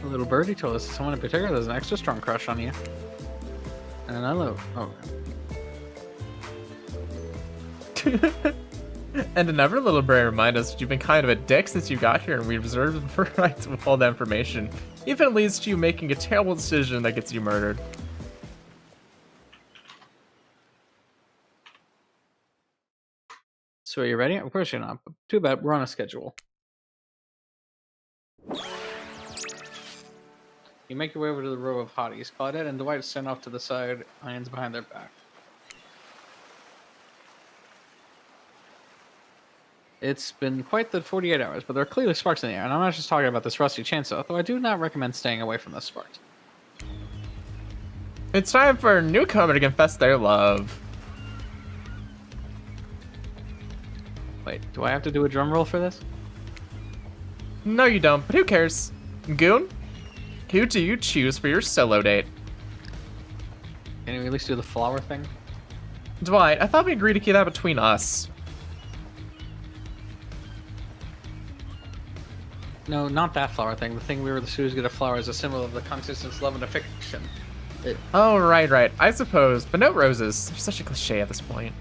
a little birdie told us someone in particular has an extra strong crush on you. And another... Oh. And another little bird remind us that you've been kind of a dick since you got here, and we reserve the right to withhold that information, even if it leads to you making a terrible decision that gets you murdered. So are you ready? Of course you're not. But too bad, we're on a schedule. You make your way over to the row of hotties. Claudette and Dwight stand off to the side, hands behind their back. It's been quite the 48 hours, but there are clearly sparks in the air, and I'm not just talking about this rusty chainsaw, though I do not recommend staying away from the sparks. It's time for a newcomer to confess their love. Wait, do I have to do a drum roll for this? No, you don't, but who cares? Goon, who do you choose for your solo date? Can you at least do the flower thing? Dwight, I thought we agreed to keep that between us. No, not that flower thing. The thing we were supposed to get a flower as a symbol of the consistence, love, and affection. Oh, right. I suppose. But no roses. They're such a cliche at this point.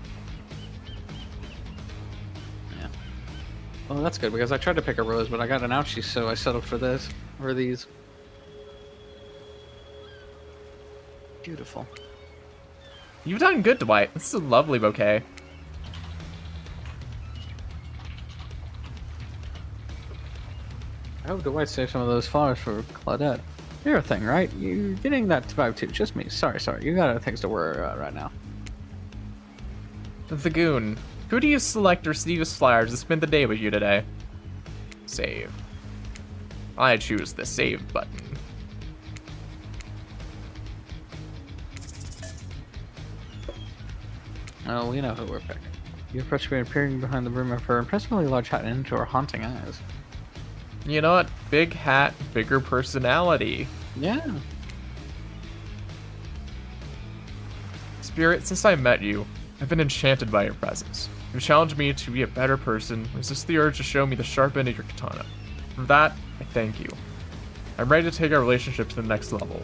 Yeah. Well, that's good, because I tried to pick a rose, but I got an ouchie, so I settled for this. Or these. Beautiful. You've done good, Dwight. This is a lovely bouquet. I hope Dwight saved some of those flowers for Claudette. You're a thing, right? You're getting that vibe too. Just me. Sorry. You got other things to worry about right now. The Goon. Who do you select to receive as flowers to spend the day with you today? Save. I choose the save button. Oh, we know who we're picking. You approach me appearing behind the brim of her impressively large hat and into her haunting eyes. You know what? Big hat, bigger personality. Yeah. Spirit, since I met you, I've been enchanted by your presence. You've challenged me to be a better person, resist the urge to show me the sharp end of your katana. For that, I thank you. I'm ready to take our relationship to the next level.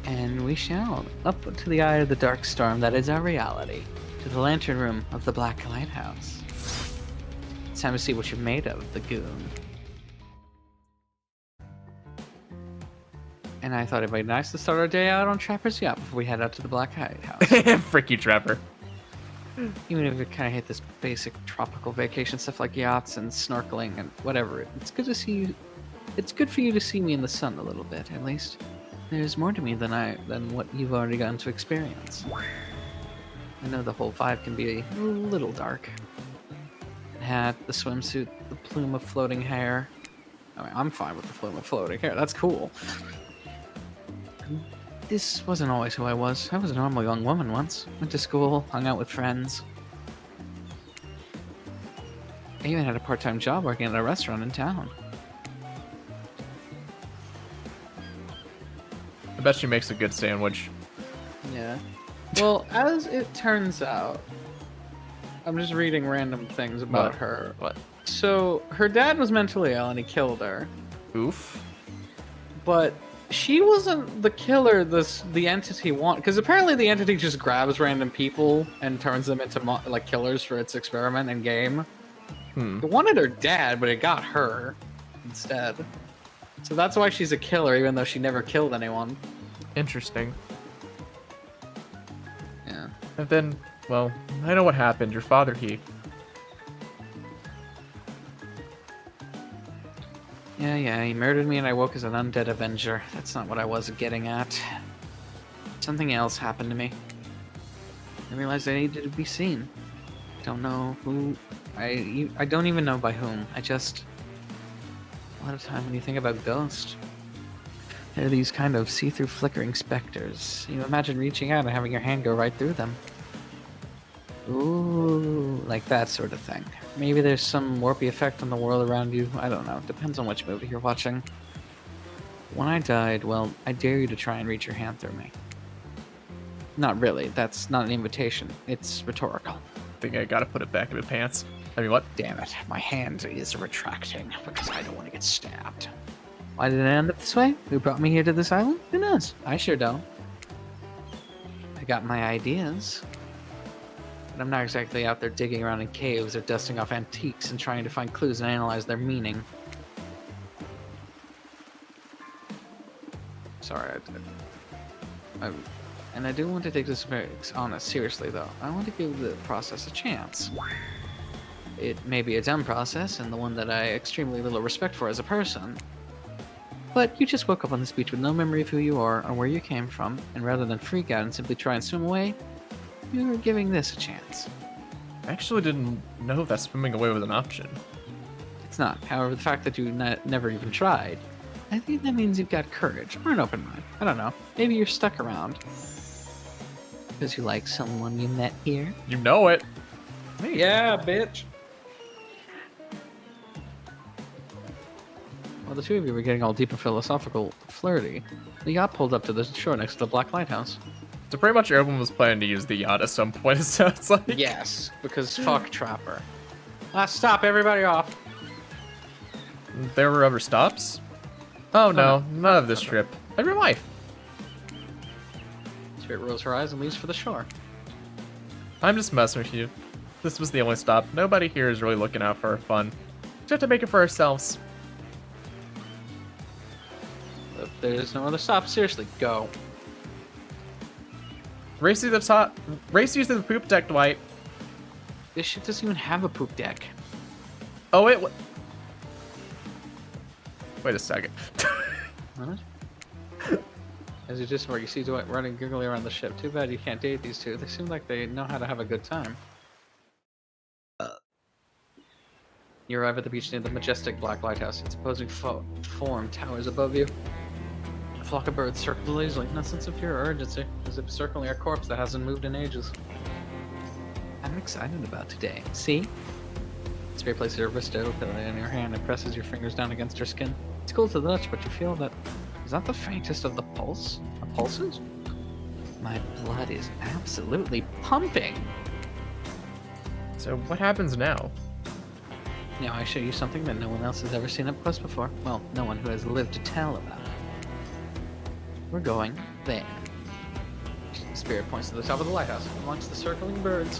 And we shall, up to the eye of the dark storm that is our reality, to the lantern room of the Black Lighthouse. It's time to see what you're made of, the Goon. And I thought it'd be nice to start our day out on Trapper's Yacht before we head out to the Black Lighthouse. Frick you, Trapper. Even if we kind of hate this basic tropical vacation stuff like yachts and snorkeling and whatever, it's good to see you. It's good for you to see me in the sun a little bit, at least. There's more to me than what you've already gotten to experience. I know the whole vibe can be a little dark. The hat, the swimsuit, the plume of floating hair. I mean, I'm fine with the plume of floating hair. That's cool. This wasn't always who I was. I was a normal young woman once. Went to school, hung out with friends. even had a part-time job working at a restaurant in town. I bet she makes a good sandwich. Yeah. Well, as it turns out, I'm just reading random things about her. What? So, her dad was mentally ill and he killed her. Oof. But she wasn't the killer the entity wanted. Because apparently the entity just grabs random people and turns them into like killers for its experiment and game. It wanted her dad, but it got her instead. So that's why she's a killer, even though she never killed anyone. Interesting. Yeah. And then, well, I know what happened. Your father, he... Yeah, he murdered me and I woke as an undead avenger. That's not what I was getting at. Something else happened to me. I realized I needed to be seen. Don't know who... I don't even know by whom. A lot of time when you think about ghosts, they're these kind of see-through flickering specters. You imagine reaching out and having your hand go right through them. Ooh, like that sort of thing. Maybe there's some warpy effect on the world around you. I don't know. Depends on which movie you're watching. When I died, well, I dare you to try and reach your hand through me. Not really. That's not an invitation. It's rhetorical. I think I gotta put it back in my pants. I mean, what? Damn it. My hand is retracting because I don't want to get stabbed. Why did it end up this way? Who brought me here to this island? Who knows? I sure don't. I got my ideas. But I'm not exactly out there digging around in caves or dusting off antiques and trying to find clues and analyze their meaning. Sorry, and I do want to take this very honest seriously, though. I want to give the process a chance. It may be a dumb process, and the one that I extremely little respect for as a person. But you just woke up on this beach with no memory of who you are or where you came from, and rather than freak out and simply try and swim away, you are giving this a chance. I actually didn't know that swimming away was an option. It's not. However, the fact that you never even tried, I think that means you've got courage, or an open mind. I don't know. Maybe you're stuck around. Because you like someone you met here? You know it. Yeah, bitch. While the two of you were getting all deep and philosophical flirty, the yacht pulled up to the shore next to the Black Lighthouse. So pretty much everyone was planning to use the yacht at some point, it sounds like. Yes, because fuck Trapper. Last stop, everybody off. There were other stops? Oh no, none of this trip. Every life. Spirit rolls her eyes and leaves for the shore. I'm just messing with you. This was the only stop. Nobody here is really looking out for our fun. Just have to make it for ourselves. If there's no other stop, seriously, go. Race you to the top. Race you to the poop deck, Dwight. This shit doesn't even have a poop deck. Oh wait. Wait a second. What? As you just where you see Dwight running giggly around the ship. Too bad you can't date these two. They seem like they know how to have a good time. You arrive at the beach near the majestic Black Lighthouse. Its opposing form towers above you. A flock of birds circle lazily, no sense of fear or urgency, as if circling a corpse that hasn't moved in ages. I'm excited about today. See? Spirit places her wrist open in your hand and presses your fingers down against her skin. It's cool to the touch, but you feel that is not the faintest of the pulses? My blood is absolutely pumping. So what happens now? Now I show you something that no one else has ever seen up close before. Well, no one who has lived to tell about it. We're going there. Spirit points to the top of the lighthouse, amongst the circling birds.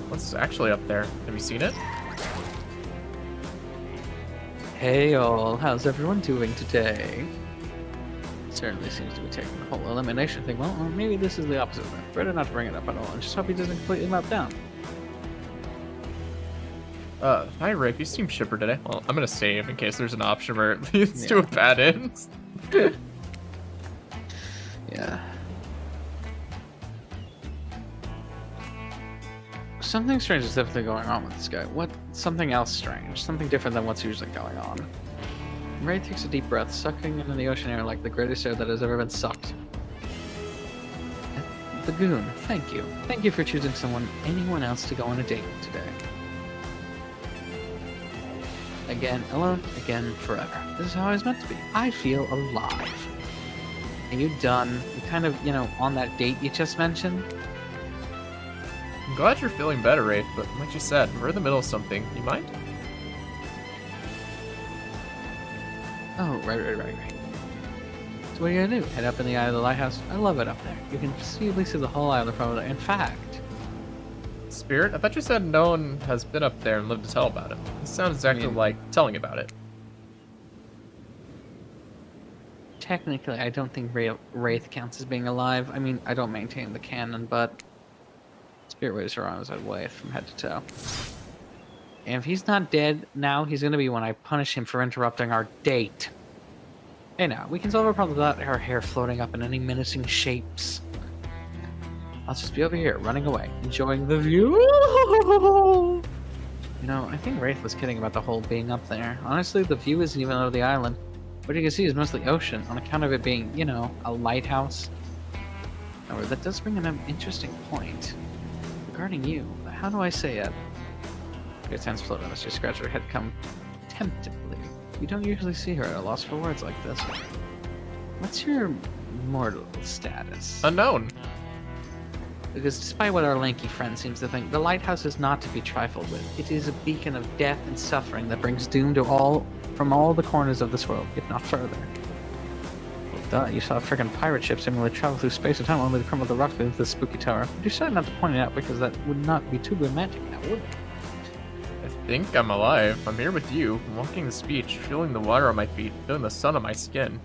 What's actually up there? Have you seen it? Hey all, how's everyone doing today? Certainly seems to be taking the whole elimination thing. Well, maybe this is the opposite of that. Better not bring it up at all, and just hope he doesn't completely melt down. Hi Rick, you seem chipper today. Well, I'm gonna save in case there's an option where it leads to a bad end. Yeah. Something strange is definitely going on with this guy. Something else strange. Something different than what's usually going on. Ray takes a deep breath, sucking into the ocean air like the greatest air that has ever been sucked. The Goon, thank you. Thank you for choosing anyone else to go on a date with today. Again, alone, again, forever. This is how I was meant to be. I feel alive. Are you done? You kind of, on that date you just mentioned? I'm glad you're feeling better, Wraith, but like you said, we're in the middle of something. You mind? Oh, right. So what are you gonna do? Head up in the eye of the lighthouse? I love it up there. You can visibly see the whole island from there. In fact... Spirit? I thought you said no one has been up there and lived to tell about it. This sounds exactly like telling about it. Technically, I don't think Wraith counts as being alive. I mean, I don't maintain the canon, but... Spirit waves are on his way from head to toe. And if he's not dead now, he's gonna be when I punish him for interrupting our date. Hey now, we can solve our problem without our hair floating up in any menacing shapes. I'll just be over here, running away, enjoying the view. I think Wraith was kidding about the whole being up there. Honestly, the view isn't even of the island. What you can see is mostly ocean, on account of it being, a lighthouse. However, that does bring an interesting point. Regarding you, how do I say it? Your hands float as you scratch her head contemptibly. You don't usually see her at a loss for words like this. What's your mortal status? Unknown. Because despite what our lanky friend seems to think, the lighthouse is not to be trifled with. It is a beacon of death and suffering that brings doom to from all the corners of this world, if not further. Well, duh, you saw a freaking pirate ship seemingly travel through space and time only to crumble the rocks beneath this spooky tower. You decided not to point it out because that would not be too romantic now, would it? I think I'm alive. I'm here with you. I'm walking the beach, feeling the water on my feet, feeling the sun on my skin.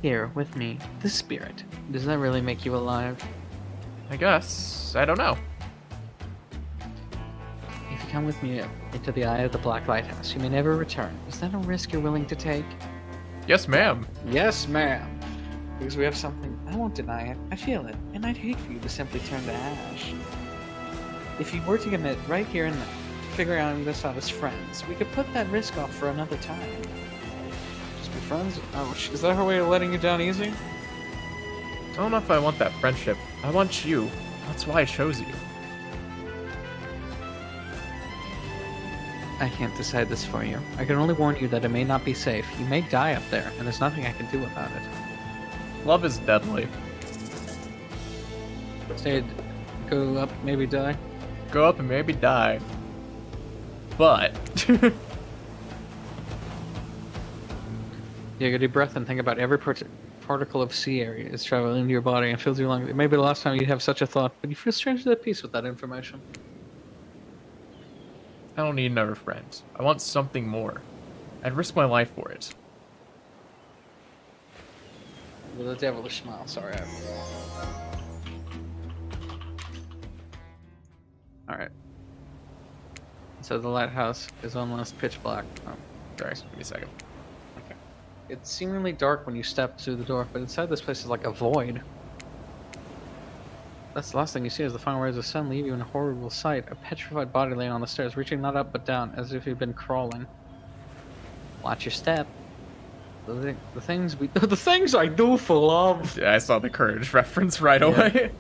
Here, with me, the spirit. Does that really make you alive? I guess. I don't know. If you come with me into the eye of the Black Lighthouse, you may never return. Is that a risk you're willing to take? Yes, ma'am. Yes, ma'am. Because we have something, I won't deny it. I feel it, and I'd hate for you to simply turn to ash. If you were to commit right here and now to figuring this out as friends, we could put that risk off for another time. Just be friends? Oh, is that her way of letting you down easy? I don't know if I want that friendship. I want you. That's why I chose you. I can't decide this for you. I can only warn you that it may not be safe. You may die up there, and there's nothing I can do about it. Love is deadly. Say, go up, maybe die. Go up and maybe die. But... Take a deep breath and think about every particle of sea area is traveling into your body and fills your lungs. It may be the last time you'd have such a thought, but you feel strangely at peace with that information. I don't need another friend. I want something more. I'd risk my life for it. With a devilish smile, sorry. Alright. So the lighthouse is almost pitch black. Oh, Sorry, give me a second. okay. It's seemingly dark when you step through the door, but inside this place is like a void. That's the last thing you see as the final rays of the sun leave you in a horrible sight. A petrified body laying on the stairs, reaching not up but down, as if you'd been crawling. Watch your step. The things I do for love. Yeah, I saw the courage reference right away.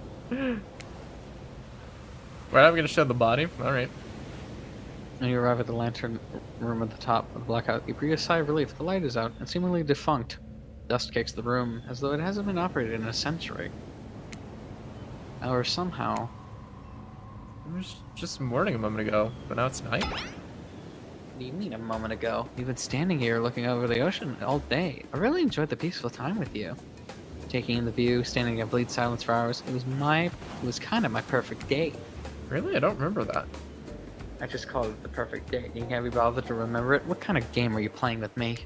Right, I'm gonna show the body. Alright. And you arrive at the lantern room at the top of the blackout. You breathe a sigh of relief. The light is out and seemingly defunct. Dust cakes the room, as though it hasn't been operated in a century. Or somehow... It was just morning a moment ago, but now it's night. What do you mean a moment ago? You've been standing here looking over the ocean all day. I really enjoyed the peaceful time with you. Taking in the view, standing in complete silence for hours. It was kind of my perfect date. Really? I don't remember that. I just called it the perfect date. You can't be bothered to remember it? What kind of game are you playing with me?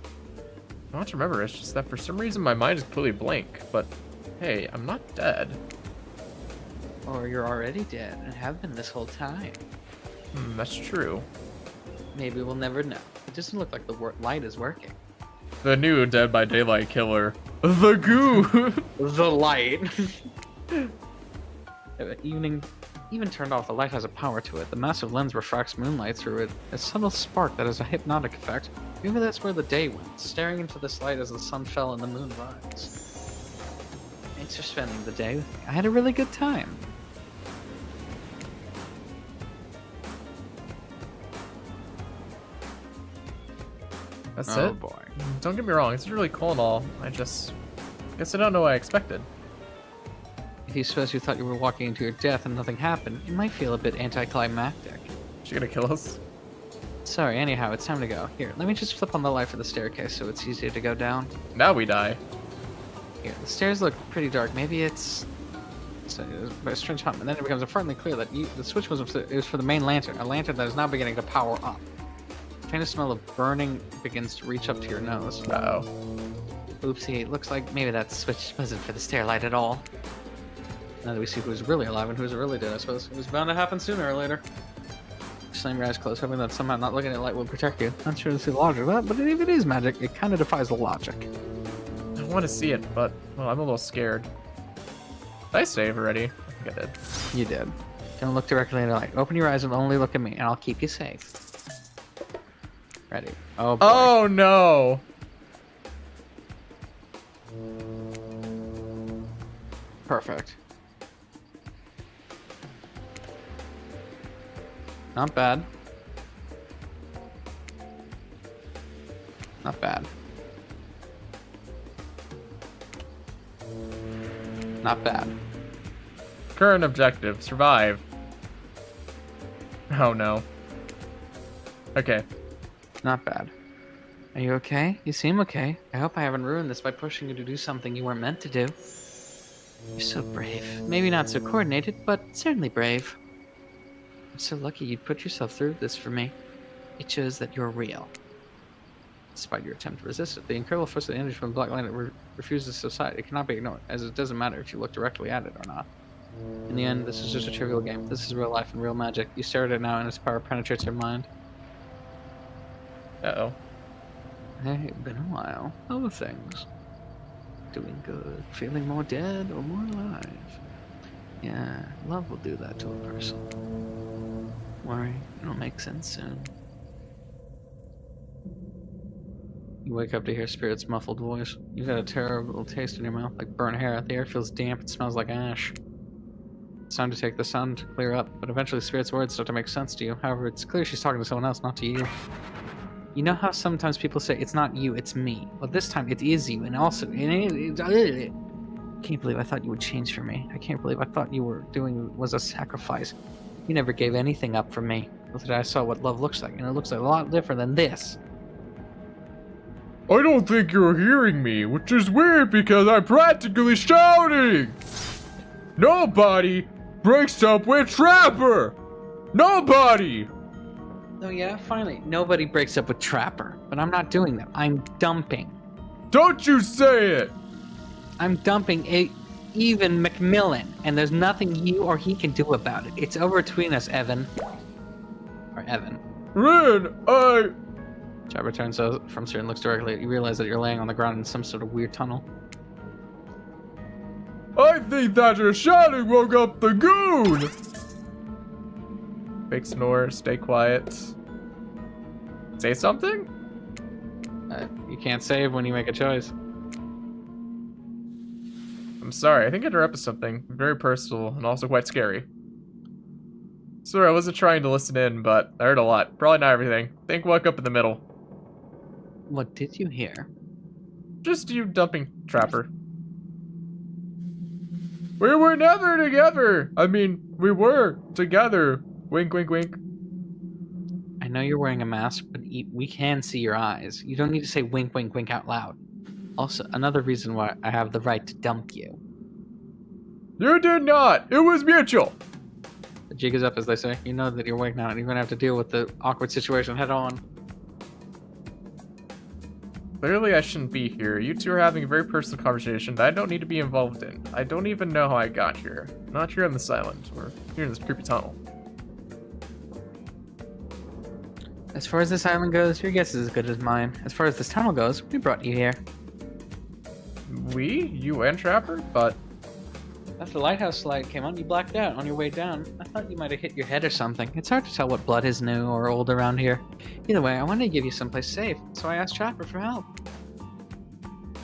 I don't remember, it's just that for some reason my mind is completely blank, but hey, I'm not dead. Or you're already dead and have been this whole time. That's true. Maybe we'll never know. It doesn't look like the light is working. The new Dead by Daylight killer. The goo! The light! Evening even turned off, the light has a power to it. The massive lens refracts moonlight through it. A subtle spark that has a hypnotic effect. Maybe that's where the day went, staring into this light as the sun fell and the moon rose. Thanks for spending the day with me. I had a really good time. That's Oh it? boy. Don't get me wrong, it's really cool and all. I guess I don't know what I expected. If you suppose you thought you were walking into your death and nothing happened, it might feel a bit anticlimactic. She gonna kill us? Sorry, anyhow, it's time to go. Here, let me just flip on the light for the staircase so it's easier to go down. Now we die. Here, the stairs look pretty dark. Maybe it's by a strange hum, and then it becomes abundantly clear that the switch was for the main lantern, a lantern that is now beginning to power up. The faintest smell of burning begins to reach up to your nose. Uh-oh. Oopsie, it looks like maybe that switch wasn't for the stair light at all. Now that we see who's really alive and who's really dead, I suppose it was bound to happen sooner or later. Slam your eyes closed, hoping that somehow not looking at light will protect you. Not sure to see the logic of that, but if it is magic, it kind of defies the logic. I want to see it, but well, I'm a little scared. Did I save already? I think I did. You did. Don't look directly into light. Open your eyes and only look at me, and I'll keep you safe. Ready? Oh boy. Oh no! Perfect. Not bad. Not bad. Not bad. Current objective, survive. Oh no. Okay. Not bad. Are you okay? You seem okay. I hope I haven't ruined this by pushing you to do something you weren't meant to do. You're so brave. Maybe not so coordinated, but certainly brave. I'm so lucky you'd put yourself through this for me. It shows that you're real. Despite your attempt to resist it, the incredible force of the energy from the Black Light refuses to subside. It cannot be ignored, as it doesn't matter if you look directly at it or not. In the end, this is just a trivial game. This is real life and real magic. You stare at it now, and its power penetrates your mind. Uh-oh. Hey, been a while. How are things? Doing good. Feeling more dead or more alive? Yeah, love will do that to a person. Don't worry, it'll make sense soon. You wake up to hear Spirit's muffled voice. You've got a terrible taste in your mouth, like burnt hair. The air feels damp, it smells like ash. It's time to take the sun to clear up, but eventually Spirit's words start to make sense to you. However, it's clear she's talking to someone else, not to you. You know how sometimes people say, it's not you, it's me? Well, this time it is you, and also... I can't believe I thought you would change for me. I can't believe I thought you were doing was a sacrifice. You never gave anything up for me. But today I saw what love looks like, and it looks like a lot different than this. I don't think you're hearing me, which is weird because I'm practically shouting! Nobody breaks up with Trapper! Nobody! Oh yeah, finally. Nobody breaks up with Trapper, but I'm not doing that. I'm dumping. Don't you say it! I'm dumping even Macmillan, and there's nothing you or he can do about it. It's over between us, Evan. Or Evan. Rin, Trapper turns from Sir and looks directly at you. You realize that you're laying on the ground in some sort of weird tunnel. I think that your shouting woke up the goon! Big snore, stay quiet. Say something? You can't save when you make a choice. I'm sorry, I think I interrupted something very personal and also quite scary. Sorry, I wasn't trying to listen in, but I heard a lot. Probably not everything. Think woke up in the middle. What did you hear? Just you dumping Trapper. We were never together! I mean, we were together. Wink, wink, wink. I know you're wearing a mask, but we can see your eyes. You don't need to say wink, wink, wink out loud. Also, another reason why I have the right to dump you. You did not! It was mutual! The jig is up, as they say. You know that you're awake now, and you're going to have to deal with the awkward situation head on. Clearly I shouldn't be here. You two are having a very personal conversation that I don't need to be involved in. I don't even know how I got here. Not here in the silent, or here in this creepy tunnel. As far as this island goes, your guess is as good as mine. As far as this tunnel goes, we brought you here. We? You and Trapper? But... After the lighthouse slide came on, you blacked out on your way down. I thought you might have hit your head or something. It's hard to tell what blood is new or old around here. Either way, I wanted to give you someplace safe, so I asked Trapper for help.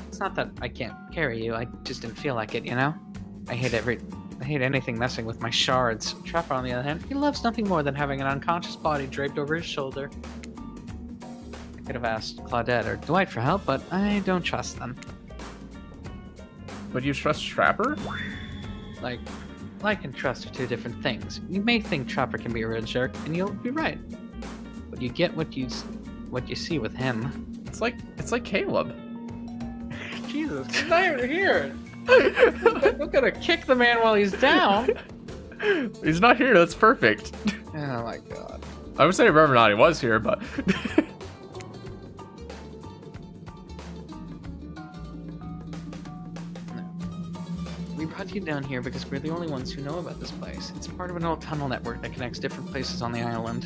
It's not that I can't carry you, I just didn't feel like it, you know? I hate anything messing with my shards. Trapper, on the other hand, he loves nothing more than having an unconscious body draped over his shoulder. Could have asked Claudette or Dwight for help, but I don't trust them. Would you trust Trapper? Like and trust are two different things. You may think Trapper can be a real jerk, and you'll be right. But you get what you see with him. It's like Caleb. Jesus, he's not even here. I'm gonna kick the man while he's down. He's not here. That's perfect. Oh my god. I would say Reverend Naughty was here, but We brought you down here because we're the only ones who know about this place. It's part of an old tunnel network that connects different places on the island.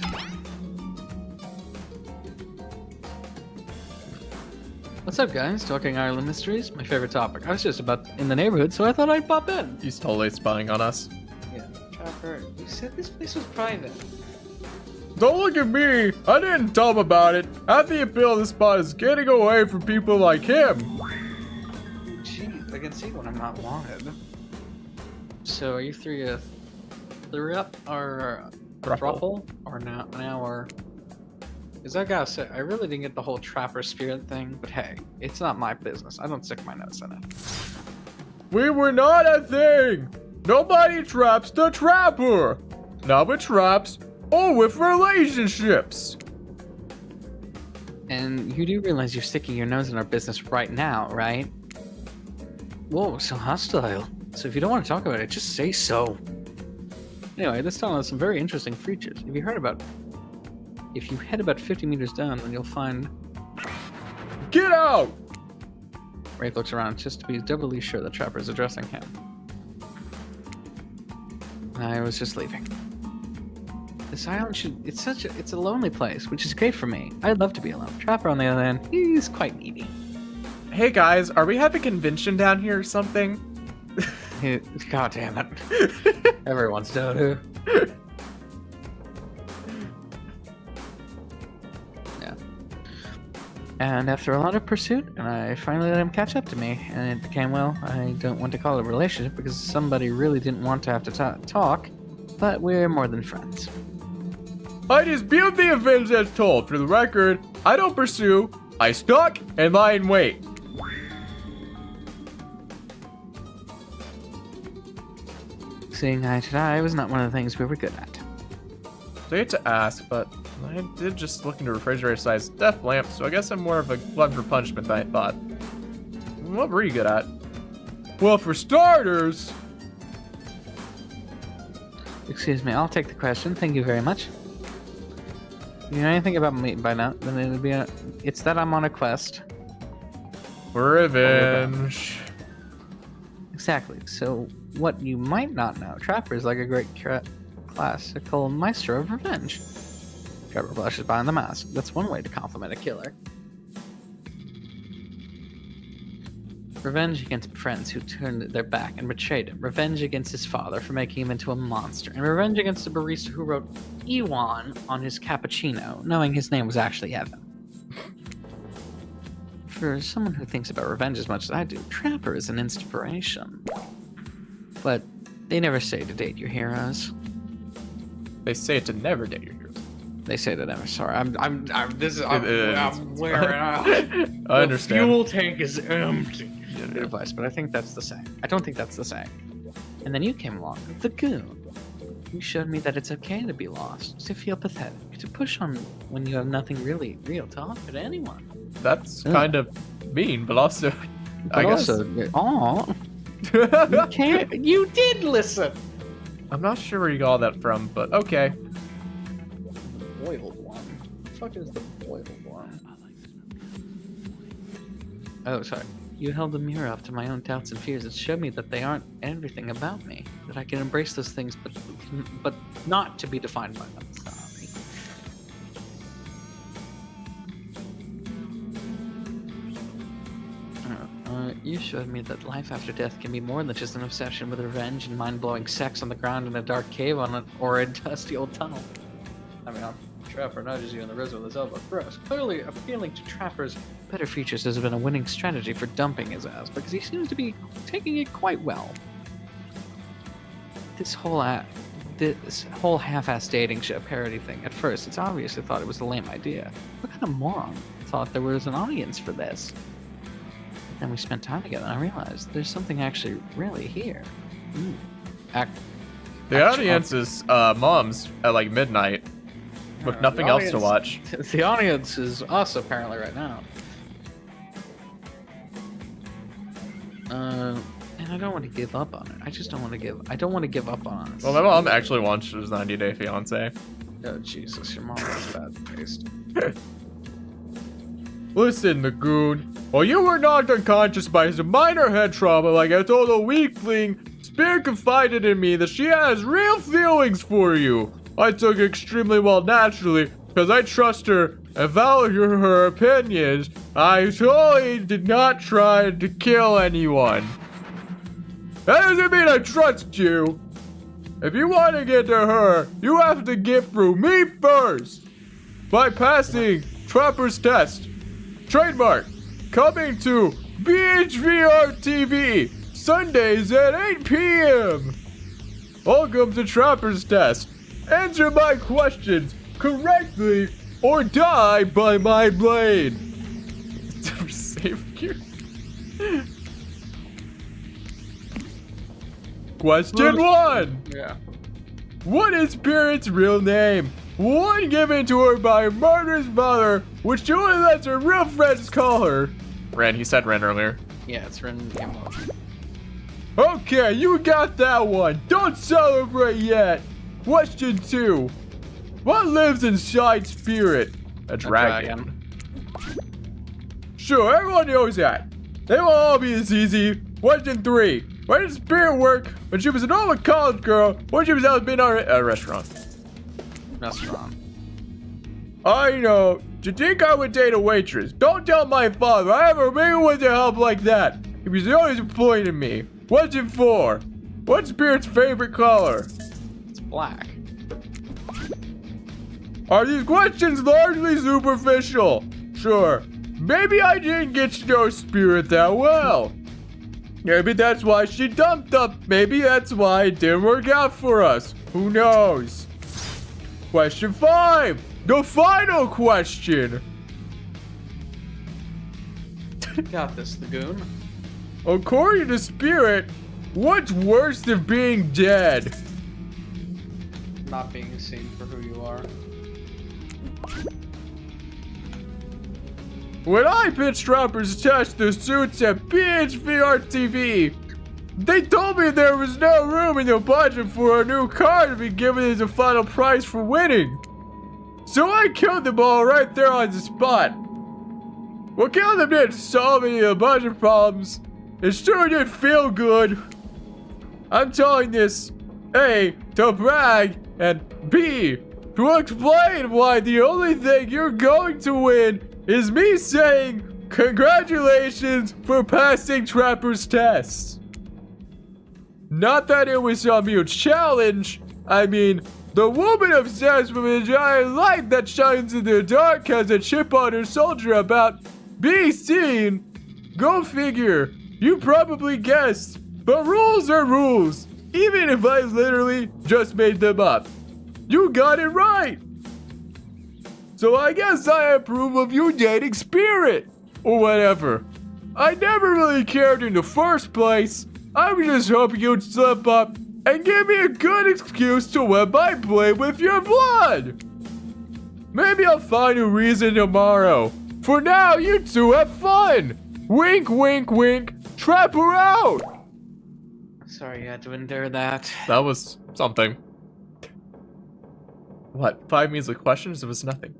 What's up, guys? Talking Island Mysteries? My favorite topic. I was just about in the neighborhood, so I thought I'd pop in. he's totally spying on us. Yeah, Trapper, you said this place was private. Don't look at me. I didn't tell him about it. Half the appeal of this spot is getting away from people like him. Jeez, I can see when I'm not wanted. So, are you three a thrup or a thruple? Or now or... Because I gotta say, I really didn't get the whole Trapper spirit thing, but hey, it's not my business. I don't stick my nose in it. We were not a thing. Nobody traps the Trapper. Now with traps or with relationships. And you do realize you're sticking your nose in our business right now, right? Whoa, so hostile. So if you don't want to talk about it, just say so. Anyway, this tunnel has some very interesting features. Have you heard about... If you head about 50 meters down, then you'll find... Get out! Wraith looks around just to be doubly sure the Trapper is addressing him. I was just leaving. This island it's a lonely place, which is great for me. I'd love to be alone. Trapper, on the other hand, he's quite needy. Hey guys, are we having a convention down here or something? God damn it. Everyone's down here. Yeah. And after a lot of pursuit, I finally let him catch up to me, and it became, well, I don't want to call it a relationship because somebody really didn't want to have to talk, but we're more than friends. I dispute the events as told. For the record, I don't pursue, I stalk and lie in wait. Seeing eye to eye was not one of the things we were good at. I hate to ask, but I did just look into refrigerator-sized death lamp, so I guess I'm more of a glutton for punishment than I thought. What were you good at? Well, for starters... Excuse me, I'll take the question. Thank you very much. If you know anything about me by now, then it would be it's that I'm on a quest. Revenge. Exactly. So, what you might not know, Trapper is like a great classical maestro of revenge. Trapper blushes behind the mask. That's one way to compliment a killer. Revenge against friends who turned their back and betrayed him. Revenge against his father for making him into a monster. And revenge against the barista who wrote Ewan on his cappuccino, knowing his name was actually Evan. For someone who thinks about revenge as much as I do, Trapper is an inspiration. But they never say to date your heroes. They say to never date your heroes. They say to never. Sorry, I'm wearing out. I understand. The fuel tank is empty. Good advice, but I think that's the same. I don't think that's the same. And then you came along, the goon. You showed me that it's okay to be lost, to feel pathetic, to push on when you have nothing really real to offer to anyone. That's kind of mean, but also, I guess. Aw. You can't. You did listen. I'm not sure where you got all that from, but okay. Boiled one. What the fuck is the boiled one? Oh, sorry. You held a mirror up to my own doubts and fears and showed me that they aren't everything about me. That I can embrace those things, but not to be defined by them. Sorry. You showed me that life after death can be more than just an obsession with revenge and mind-blowing sex on the ground in a dark cave or a dusty old tunnel. I mean, Trapper nudges you in the ribs with his elbow. Gross. Clearly, appealing to Trapper's better features has been a winning strategy for dumping his ass, because he seems to be taking it quite well. This whole this whole half-ass dating show parody thing. At first, it's obviously thought it was a lame idea. What kind of moron thought there was an audience for this? But then we spent time together, and I realized there's something actually really here. The audience is moms at like midnight with nothing else to watch. The audience is us apparently right now. And I don't want to give up on it. I just don't want to give. I don't want to give up on it. Well, my mom actually watches 90 Day Fiance. Oh Jesus, your mom has bad taste. Listen, Nagoon. While you were knocked unconscious by some minor head trauma, like I told a weakling, Spirit confided in me that she has real feelings for you. I took it extremely well naturally, because I trust her and value her opinions. I totally did not try to kill anyone. That doesn't mean I trust you. If you want to get to her, you have to get through me first. By passing Trapper's test. Trademark. Coming to BHVR TV. Sundays at 8 p.m. Welcome to Trapper's test. Answer my questions correctly or die by my blade. Save you. Question 1. Yeah. What is Spirit's real name? One given to her by her murderous father, which she only lets her real friends call her. Ren, he said Ren earlier. Yeah, it's written. Okay, you got that one. Don't celebrate yet. Question 2. What lives inside Spirit? A dragon. Sure, everyone knows that. They will all be as easy. Question 3. Where did Spirit work when she was a normal college girl when she was out being a restaurant? Restaurant. I know. Do you think I would date a waitress? Don't tell my father. I ever been with to help like that. He was always appointing me. Question 4. What's Spirit's favorite color? It's black. Are these questions largely superficial? Sure. Maybe I didn't get to know Spirit that well. Maybe that's why she dumped up. Maybe that's why it didn't work out for us. Who knows? Question 5. The final question. Got this, the goon. According to Spirit, what's worse than being dead? Not being seen for who you are. When I pitched Trapper's test the suits at PHVR TV, they told me there was no room in the budget for a new car to be given as a final prize for winning. So I killed them all right there on the spot. Well, killing them didn't solve any of the budget problems. It sure did feel good. I'm telling this, A, to brag, and B, to explain why the only thing you're going to win is me saying congratulations for passing Trapper's test. Not that it was some huge challenge. I mean, the woman obsessed with a giant light that shines in the dark has a chip on her shoulder about being seen. Go figure. You probably guessed. But rules are rules, even if I literally just made them up. You got it right. So I guess I approve of you dating Spirit, or whatever. I never really cared in the first place. I was just hoping you'd slip up and give me a good excuse to wet my blade with your blood. Maybe I'll find a reason tomorrow. For now, you two have fun. Wink, wink, wink. Trapper out. Sorry you had to endure that. That was something. What, 5 measly questions? It was nothing.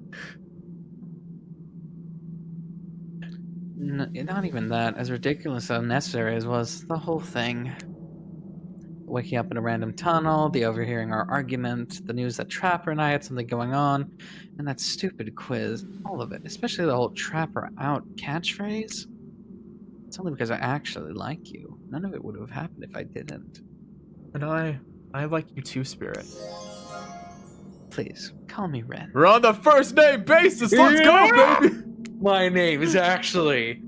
Not even that. As ridiculous and unnecessary as was the whole thing. Waking up in a random tunnel, the overhearing our argument, the news that Trapper and I had something going on, and that stupid quiz. All of it. Especially the whole Trapper out catchphrase. It's only because I actually like you. None of it would have happened if I didn't. And I like you too, Spirit. Please, call me Ren. We're on the first name basis. Let's go, baby. My name is actually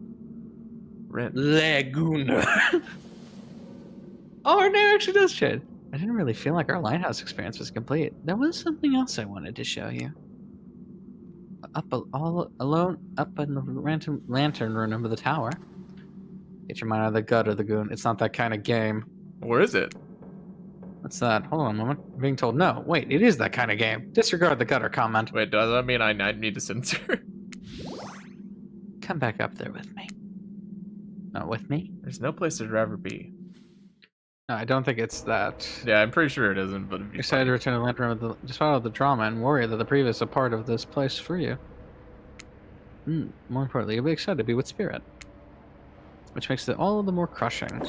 Ren. Laguna. Oh, her name actually does change. I didn't really feel like our lighthouse experience was complete. There was something else I wanted to show you. All alone up in the lantern room of the tower. Get your mind out of the gutter, the goon. It's not that kind of game. Where is it? What's that? Hold on a moment. I'm being told no. Wait, it is that kind of game. Disregard the gutter comment. Wait, does that mean I need to censor? Come back up there with me. Not with me? There's no place there'd ever be. No, I don't think it's that. Yeah, I'm pretty sure it isn't, but it'd be Excited funny. to return to the lantern room with just follow the drama and worry that the previous a part of this place for you. More importantly, you'll be excited to be with Spirit. Which makes it all the more crushing.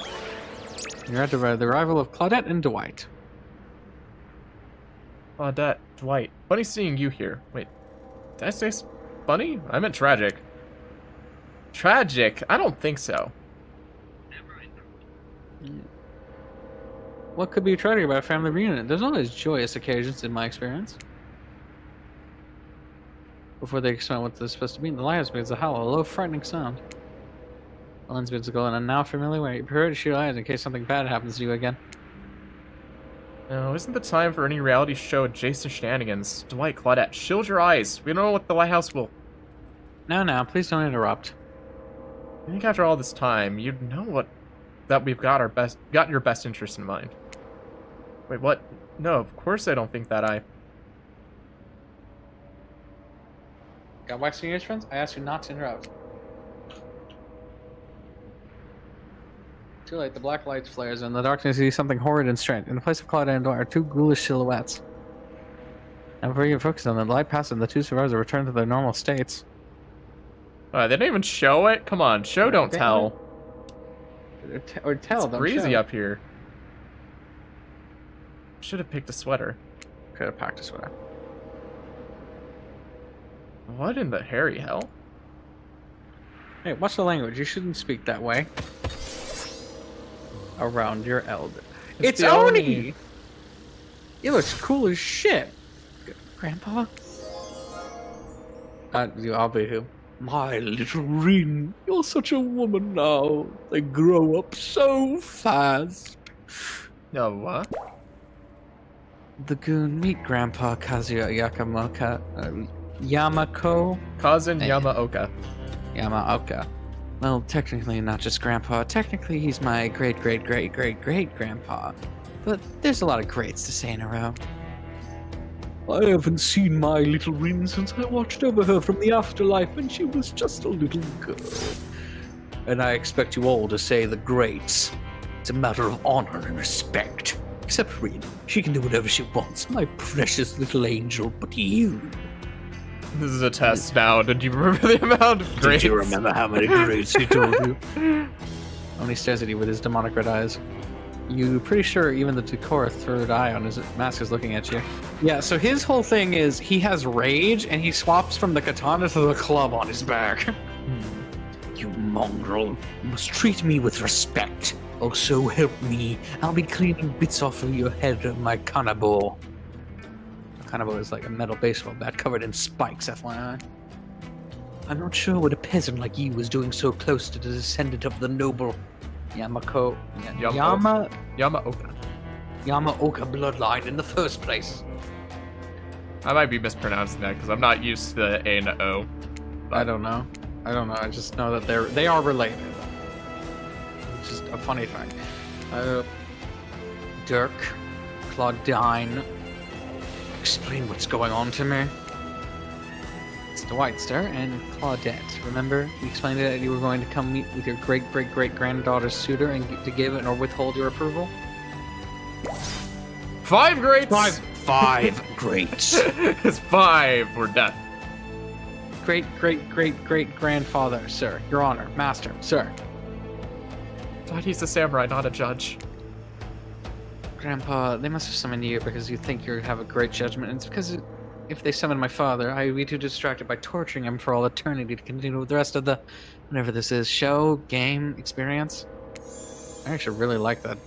You're at the arrival of Claudette and Dwight. Claudette, Dwight. Funny seeing you here. Wait, did I say funny? I meant tragic. Tragic? I don't think so. What could be tragic about a family reunion? There's always joyous occasions in my experience. Before they explain what this is supposed to mean, the lighthouse makes a howl, a low, frightening sound. The lens begins to go in a now familiar way. Prepare to shoot eyes in case something bad happens to you again. No, isn't the time for any reality show adjacent shenanigans. Dwight, Claudette, shield your eyes. We don't know what the lighthouse will... No, please don't interrupt. I think after all this time, you'd know that we've got your best interest in mind. Wait, what? No, of course I don't think that Got waxing ears, friends? I asked you not to interrupt. Too late, the black light flares, and in the darkness you see something horrid and strange. In the place of Claudette and Dwight are two ghoulish silhouettes. And before you focus on them, the light passes and the two survivors are returned to their normal states. They didn't even show it? Come on, show don't tell. Or tell It's them. breezy up here. Should have picked a sweater. Could have packed a sweater. What in the hairy hell? Hey, watch the language. You shouldn't speak that way. Around your elder. It's the Oni! He looks cool as shit. Grandpa? I'll be who? My little Rin, you're such a woman now. They grow up so fast. No, what? The goon, meet Grandpa Kazuya Yamako? Cousin Hey. Yamaoka. Yamaoka. Well, technically not just Grandpa. Technically he's my great-great-great-great-great-grandpa. But there's a lot of greats to say in a row. I haven't seen my little Rin since I watched over her from the afterlife when she was just a little girl. And I expect you all to say the greats. It's a matter of honor and respect. Except Rin. She can do whatever she wants, my precious little angel, but you... This is a test now. Did you remember the amount of grades? Did you remember how many greats he told you? Only stares at you with his demonic red eyes. You pretty sure even the Decor third eye on his mask is looking at you. Yeah, so his whole thing is he has rage and he swaps from the katana to the club on his back. You mongrel. You must treat me with respect. Also help me. I'll be cleaning bits off of your head of my kanabo. Kanabo is like a metal baseball bat covered in spikes, FYI. I'm not sure what a peasant like you was doing so close to the descendant of the noble Yamaoka bloodline in the first place. I might be mispronouncing that because I'm not used to the A and the O. I don't know. I just know that they are related. It's just a funny thing. Dirk, Claudine, explain what's going on to me. It's Dwight, sir, and Claudette. Remember, you explained that you were going to come meet with your great-great-great-granddaughter's suitor and to give it or withhold your approval? 5 greats! Five greats. It's 5. We're death. Great-great-great-great-grandfather, sir. Your honor. Master, sir. Thought he's a samurai, not a judge. Grandpa, they must have summoned you because you think you have a great judgment. And it's because if they summon my father, I would be too distracted by torturing him for all eternity to continue with the rest of the, whatever this is, show, game, experience. I actually really like that.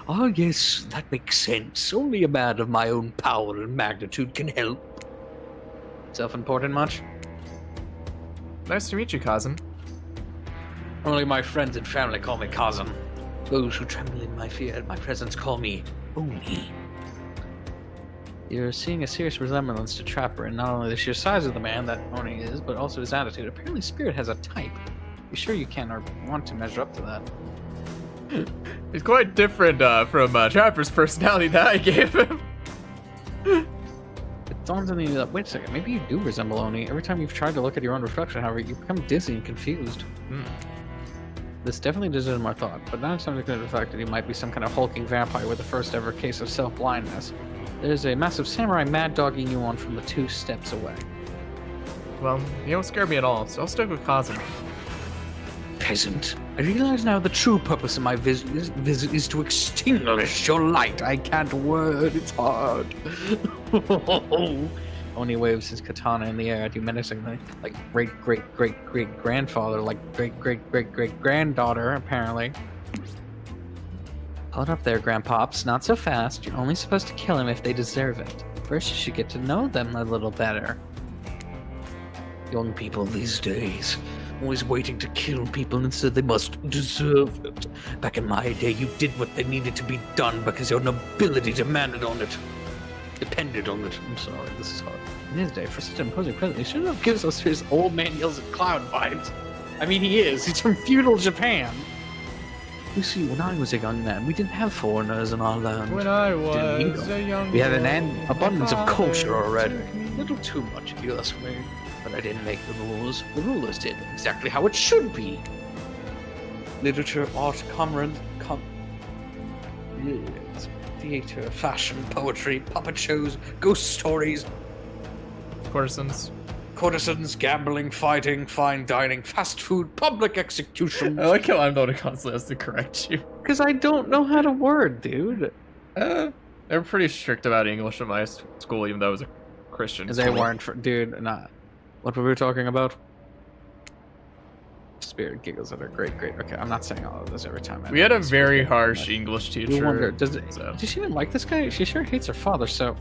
Oh yes, that makes sense. Only a man of my own power and magnitude can help. Self-important much? Nice to meet you, cousin. Only my friends and family call me cousin. Those who tremble in my fear at my presence call me Oni. You're seeing a serious resemblance to Trapper in not only the sheer size of the man that Oni is, but also his attitude. Apparently Spirit has a type. You sure you can or want to measure up to that? He's quite different from Trapper's personality that I gave him. It dawns on me that, wait a second, maybe you do resemble Oni. Every time you've tried to look at your own reflection, however, you become dizzy and confused. This definitely deserves more thought, but now it's time to consider the fact that he might be some kind of hulking vampire with the first ever case of self-blindness. There's a massive samurai mad dogging you on from the 2 steps away. Well, you don't scare me at all, so I'll stick with Kazuma. Peasant, I realize now the true purpose of my visit is to extinguish your light. I can't word, it's hard. Oni waves his katana in the air at you menacingly, like great-great-great-great-grandfather, like great-great-great-great-granddaughter, apparently. Hold up there, Grandpops. Not so fast. You're only supposed to kill him if they deserve it. First, you should get to know them a little better. Young people these days, always waiting to kill people instead they must deserve it. Back in my day, you did what they needed to be done because your nobility depended on it. I'm sorry, this is hard. In his day, for such an imposing presence, he shouldn't have given us his old man yells at cloud vibes. I mean, he is. He's from feudal Japan. You see, when I was a young man, we didn't have foreigners in our land. When I was a young We had an boy, abundance of my culture father already. took me. A little too much, if you ask me. But I didn't make the rules. The rulers did exactly how it should be. Literature, art, theater, fashion, poetry, puppet shows, ghost stories, courtesans, gambling, fighting, fine dining, fast food, public execution. I like how I'm the one who constantly has to correct you. Because I don't know how to word, dude. They were pretty strict about English in my school, even though I was a Christian They school. weren't, dude, not. What were we talking about? Spirit giggles at her. Great. Okay, I'm not saying all of this every time. We had a very harsh English teacher. You wonder, does so. she even like this guy? She sure hates her father, so...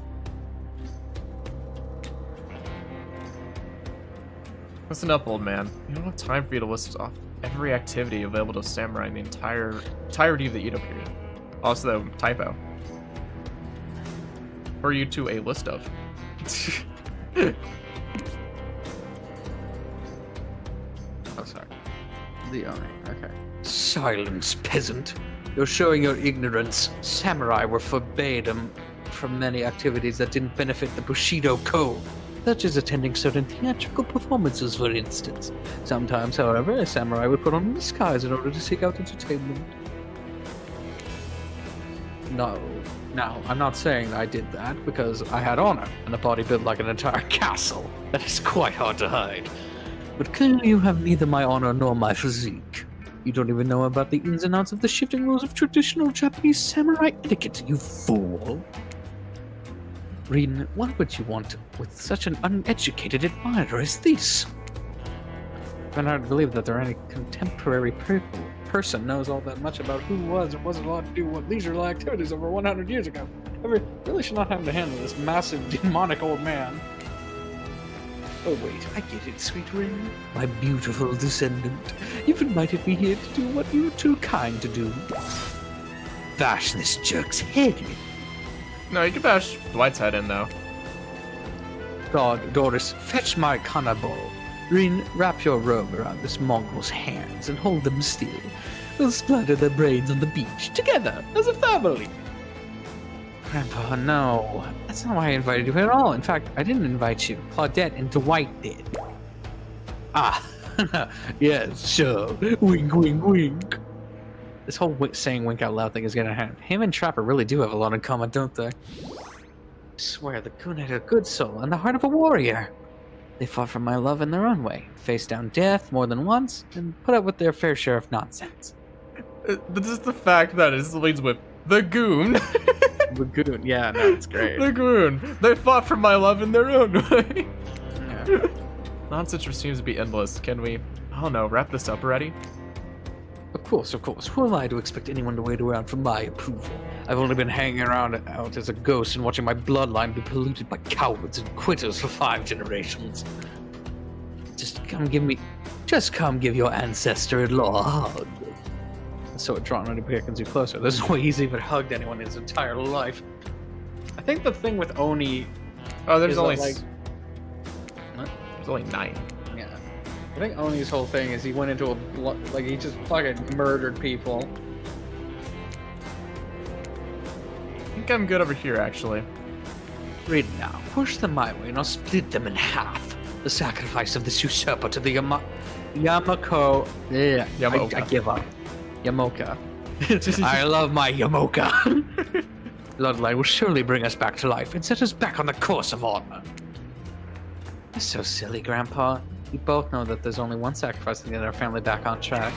Listen up, old man. You don't have time for you to list off every activity available to a samurai in the entirety of the Edo period. Also, typo. For you to a list of. Oh, sorry. The owner, okay. Silence, peasant. You're showing your ignorance. Samurai were forbidden from many activities that didn't benefit the Bushido code, such as attending certain theatrical performances, for instance. Sometimes, however, a samurai would put on a disguise in order to seek out entertainment. No. Now, I'm not saying I did that because I had honor and a body built like an entire castle. That is quite hard to hide. But clearly you have neither my honor nor my physique. You don't even know about the ins and outs of the shifting rules of traditional Japanese samurai etiquette, you fool. Rin, what would you want with such an uneducated admirer as this? I'm hard to believe that there are any contemporary person knows all that much about who was and wasn't allowed to do what leisurely activities over 100 years ago. I really should not have to handle this massive demonic old man. Oh wait, I get it, sweet Rin. My beautiful descendant. You've invited me here to do what you were too kind to do. Bash this jerk's head in. No, you can bash Dwight's head in, though. God, Doris, fetch my kanabo. Rin, wrap your robe around this Mongol's hands and hold them still. We'll splatter their brains on the beach, together, as a family. Grandpa, no. That's not why I invited you at all. In fact, I didn't invite you. Claudette and Dwight did. Ah, yes, sure. Wink, wink, wink. This whole saying wink out loud thing is gonna happen. Him and Trapper really do have a lot in common, don't they? I swear, the goon had a good soul and the heart of a warrior. They fought for my love in their own way, faced down death more than once, and put up with their fair share of nonsense. Just the fact that it leads with the goon. The goon, yeah, no, it's great. The goon. They fought for my love in their own way. Yeah. Nonsense seems to be endless. Can we, oh no, wrap this up already? Of course. Who am I to expect anyone to wait around for my approval? I've only been hanging around out as a ghost and watching my bloodline be polluted by cowards and quitters for 5 generations. Just come give your ancestor-in-law a hug. so it drawn when he beckons you closer. There's no way he's even hugged anyone in his entire life. I think the thing with Oni. Oh, there's is only that, like, what? there's only 9. Yeah. I think Oni's whole thing is he went into like he just fucking murdered people. I think I'm good over here, actually. Read now. Push them my way and I'll split them in half. The sacrifice of this usurper to the Yamako. Yeah, Yamaoka. I give up. Yamoka. I love my Yamoka. Bloodline will surely bring us back to life and set us back on the course of honor. That's so silly, Grandpa. We both know that there's only one sacrifice to get our family back on track.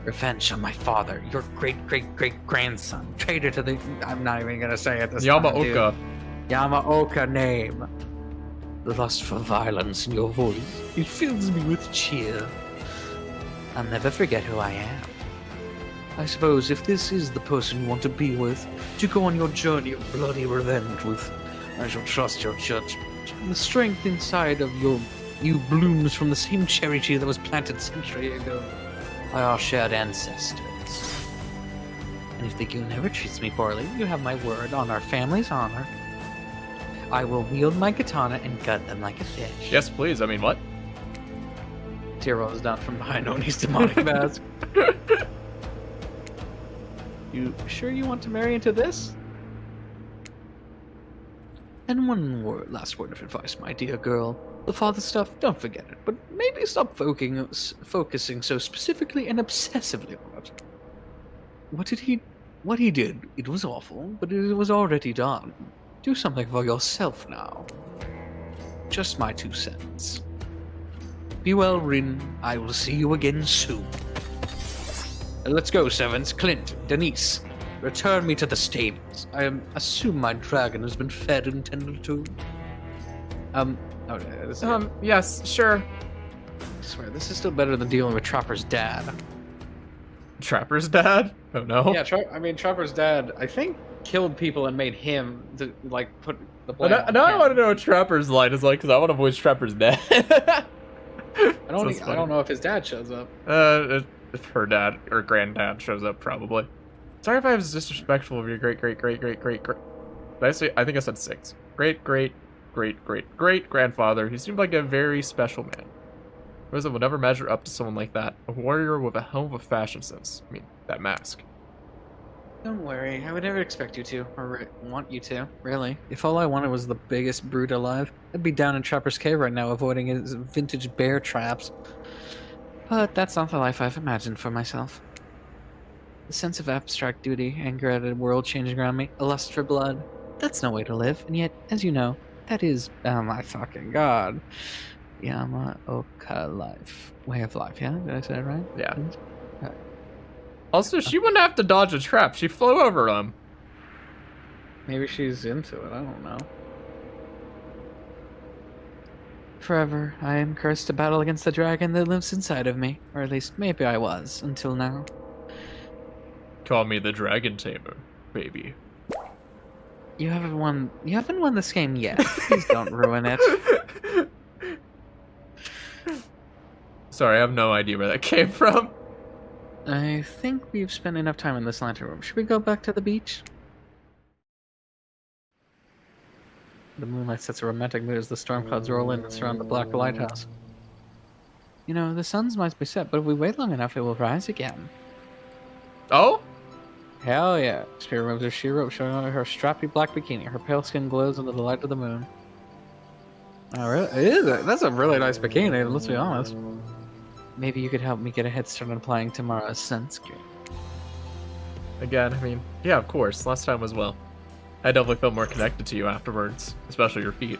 Revenge on my father, your great-great-great-grandson. Traitor to the... I'm not even gonna say it this time, dude. Yamaoka. Yamaoka name. The lust for violence in your voice. It fills me with cheer. I'll never forget who I am. I suppose if this is the person you want to be with, to go on your journey of bloody revenge with, I shall trust your judgment. The strength inside of you blooms from the same cherry tree that was planted a century ago by our shared ancestors. And if the goon ever treats me poorly, you have my word on our family's honor. I will wield my katana and gut them like a fish. Yes, please. I mean, what? Tear rolls down from behind Oni's demonic mask. You sure you want to marry into this? And one last word of advice, my dear girl. The father stuff, don't forget it, but maybe stop focusing so specifically and obsessively on it. What he did, it was awful, but it was already done. Do something for yourself now. Just my 2 cents. Be well, Rin. I will see you again soon. Let's go, Sevens. Clint, Denise, return me to the stables. I assume my dragon has been fed and tended to. Yes, sure. I swear, this is still better than dealing with Trapper's dad. Trapper's dad? Oh no. Yeah, Trapper's dad, I think, killed people and made him to, like, put the blame on Now I him. want to know what Trapper's line is like, because I want to voice Trapper's dad. I don't know if his dad shows up. If her dad or granddad shows up, probably. Sorry if I was disrespectful of your great. Did I say? I think I said 6. Great grandfather. He seemed like a very special man. Wisdom would never measure up to someone like that. A warrior with a hell of a fashion sense. I mean, that mask. Don't worry, I would never expect you to, or want you to, really. If all I wanted was the biggest brute alive, I'd be down in Trapper's Cave right now avoiding his vintage bear traps. But that's not the life I've imagined for myself. The sense of abstract duty, anger at a world changing around me, a lust for blood, that's no way to live, and yet, as you know, that is, oh my fucking god. Yamaoka life. Way of life, yeah? Did I say it right? Yeah. Okay. Also, she wouldn't have to dodge a trap. She flew over them. Maybe she's into it, I don't know. Forever, I am cursed to battle against the dragon that lives inside of me. Or at least, maybe I was, until now. Call me the Dragon Tamer, baby. You haven't won this game yet. Please don't ruin it. Sorry, I have no idea where that came from. I think we've spent enough time in this lantern room. Should we go back to the beach? The moonlight sets a romantic mood as the storm clouds roll in and surround the black lighthouse. You know, the suns might be set, but if we wait long enough, it will rise again. Oh? Hell yeah. She removes her sheer rope, showing her strappy black bikini. Her pale skin glows under the light of the moon. Oh, really? That's a really nice bikini, let's be honest. Maybe you could help me get a head start on applying tomorrow's sunscreen. Again, I mean, yeah, of course. Last time as well. I definitely felt more connected to you afterwards, especially your feet.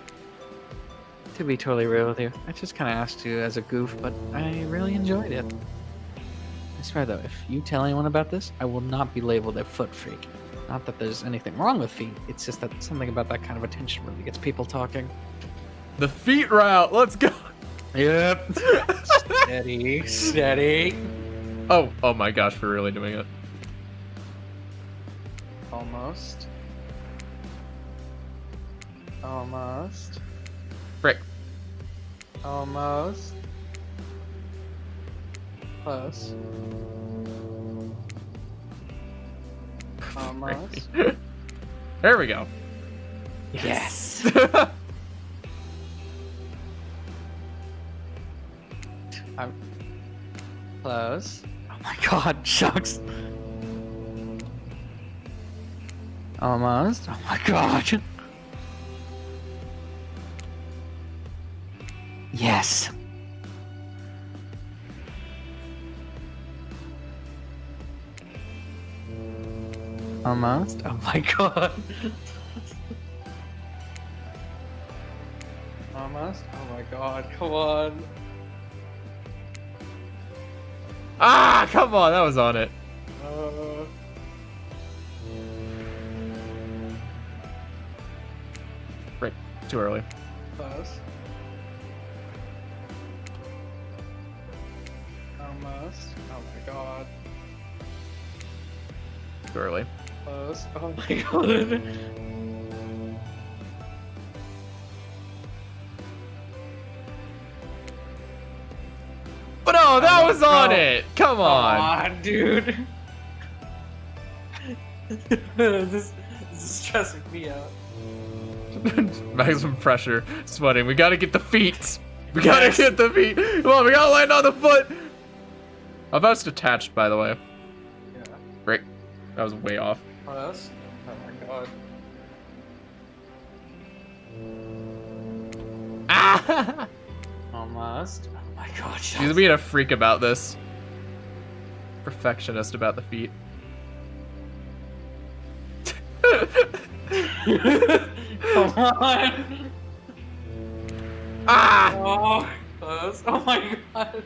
To be totally real with you, I just kind of asked you as a goof, but I really enjoyed it. I swear though, if you tell anyone about this, I will not be labeled a foot freak. Not that there's anything wrong with feet, it's just that something about that kind of attention really gets people talking. The feet route, let's go! Yep. Steady, steady. Oh my gosh, we're really doing it. Almost. Almost. Frick. Almost. Close. Almost. There we go. Yes. I'm close. Oh my god, shucks. Almost. Oh my god. Yes. Almost. Oh my god. Almost. Oh my god. Come on. Ah, come on, that was on it. Right, too early. Close. Almost. Oh my god. Too early. Close. Oh my god. But no, that was on no. it. Come on. Dude. this is stressing me out. Maximum pressure, sweating. We gotta get the feet. We gotta get the feet. Come on, we gotta land on the foot. Oh, that's detached, by the way. Yeah. Great. That was way off. Close. Oh my god. Ah! Almost. Oh my god. She's being a freak about this. Perfectionist about the feet. Come on. Ah! Oh, close. Oh my god.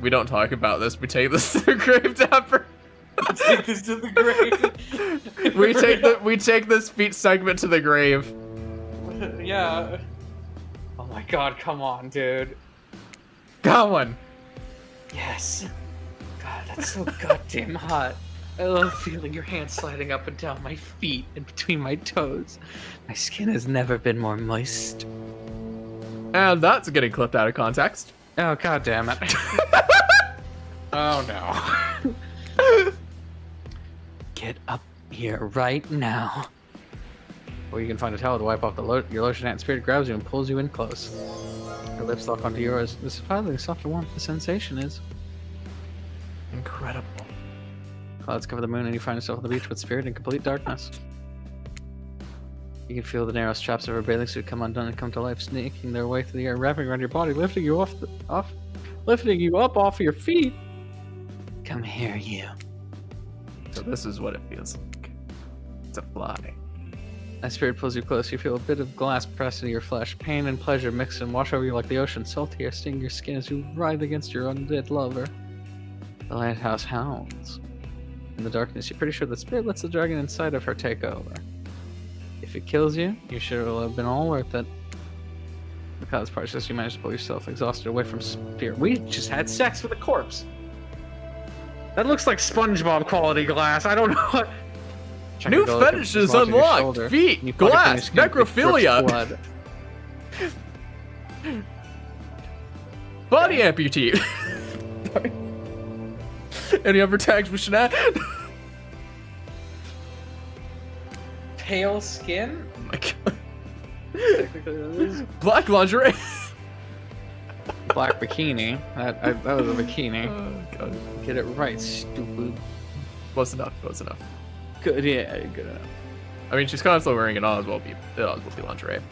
We don't talk about this. We take this to the grave, Dapper. Take this to the grave. We take this feet segment to the grave. Yeah. Oh my god, come on, dude. Got one. Yes. God, that's so goddamn hot. I love feeling your hand sliding up and down my feet and between my toes. My skin has never been more moist. And that's getting clipped out of context. Oh god damn it. Oh no. Get up here right now. Or you can find a towel to wipe off your lotion and Spirit grabs you and pulls you in close. Her lips lock onto yours. The surprisingly soft and warm the sensation is. Incredible. Clouds cover the moon and you find yourself on the beach with Spirit in complete darkness. You can feel the narrow straps of her bathing suit come undone and come to life, snaking their way through the air, wrapping around your body, lifting you up off your feet. Come here, you. So this is what it feels like. It's a fly. As Spirit pulls you close, you feel a bit of glass pressed into your flesh. Pain and pleasure mix and wash over you like the ocean, salty or sting your skin as you writhe against your undead lover. The lighthouse howls. In the darkness, you're pretty sure that Spirit lets the dragon inside of her take over. If it kills you, you sure will have been all worth it. The clouds part as you manage to pull yourself exhausted away from Spirit. We just had sex with a corpse. That looks like SpongeBob quality glass. I don't know what. New fetishes unlocked. Feet, glass, necrophilia. Body amputee. Sorry. Any other tags we should add? Pale skin? Oh my god. Black lingerie. Black bikini. That was a bikini. Oh god. Get it right, stupid. Close enough. Close enough. Good, yeah, good enough. I mean, she's constantly wearing it on as well. It will be lingerie.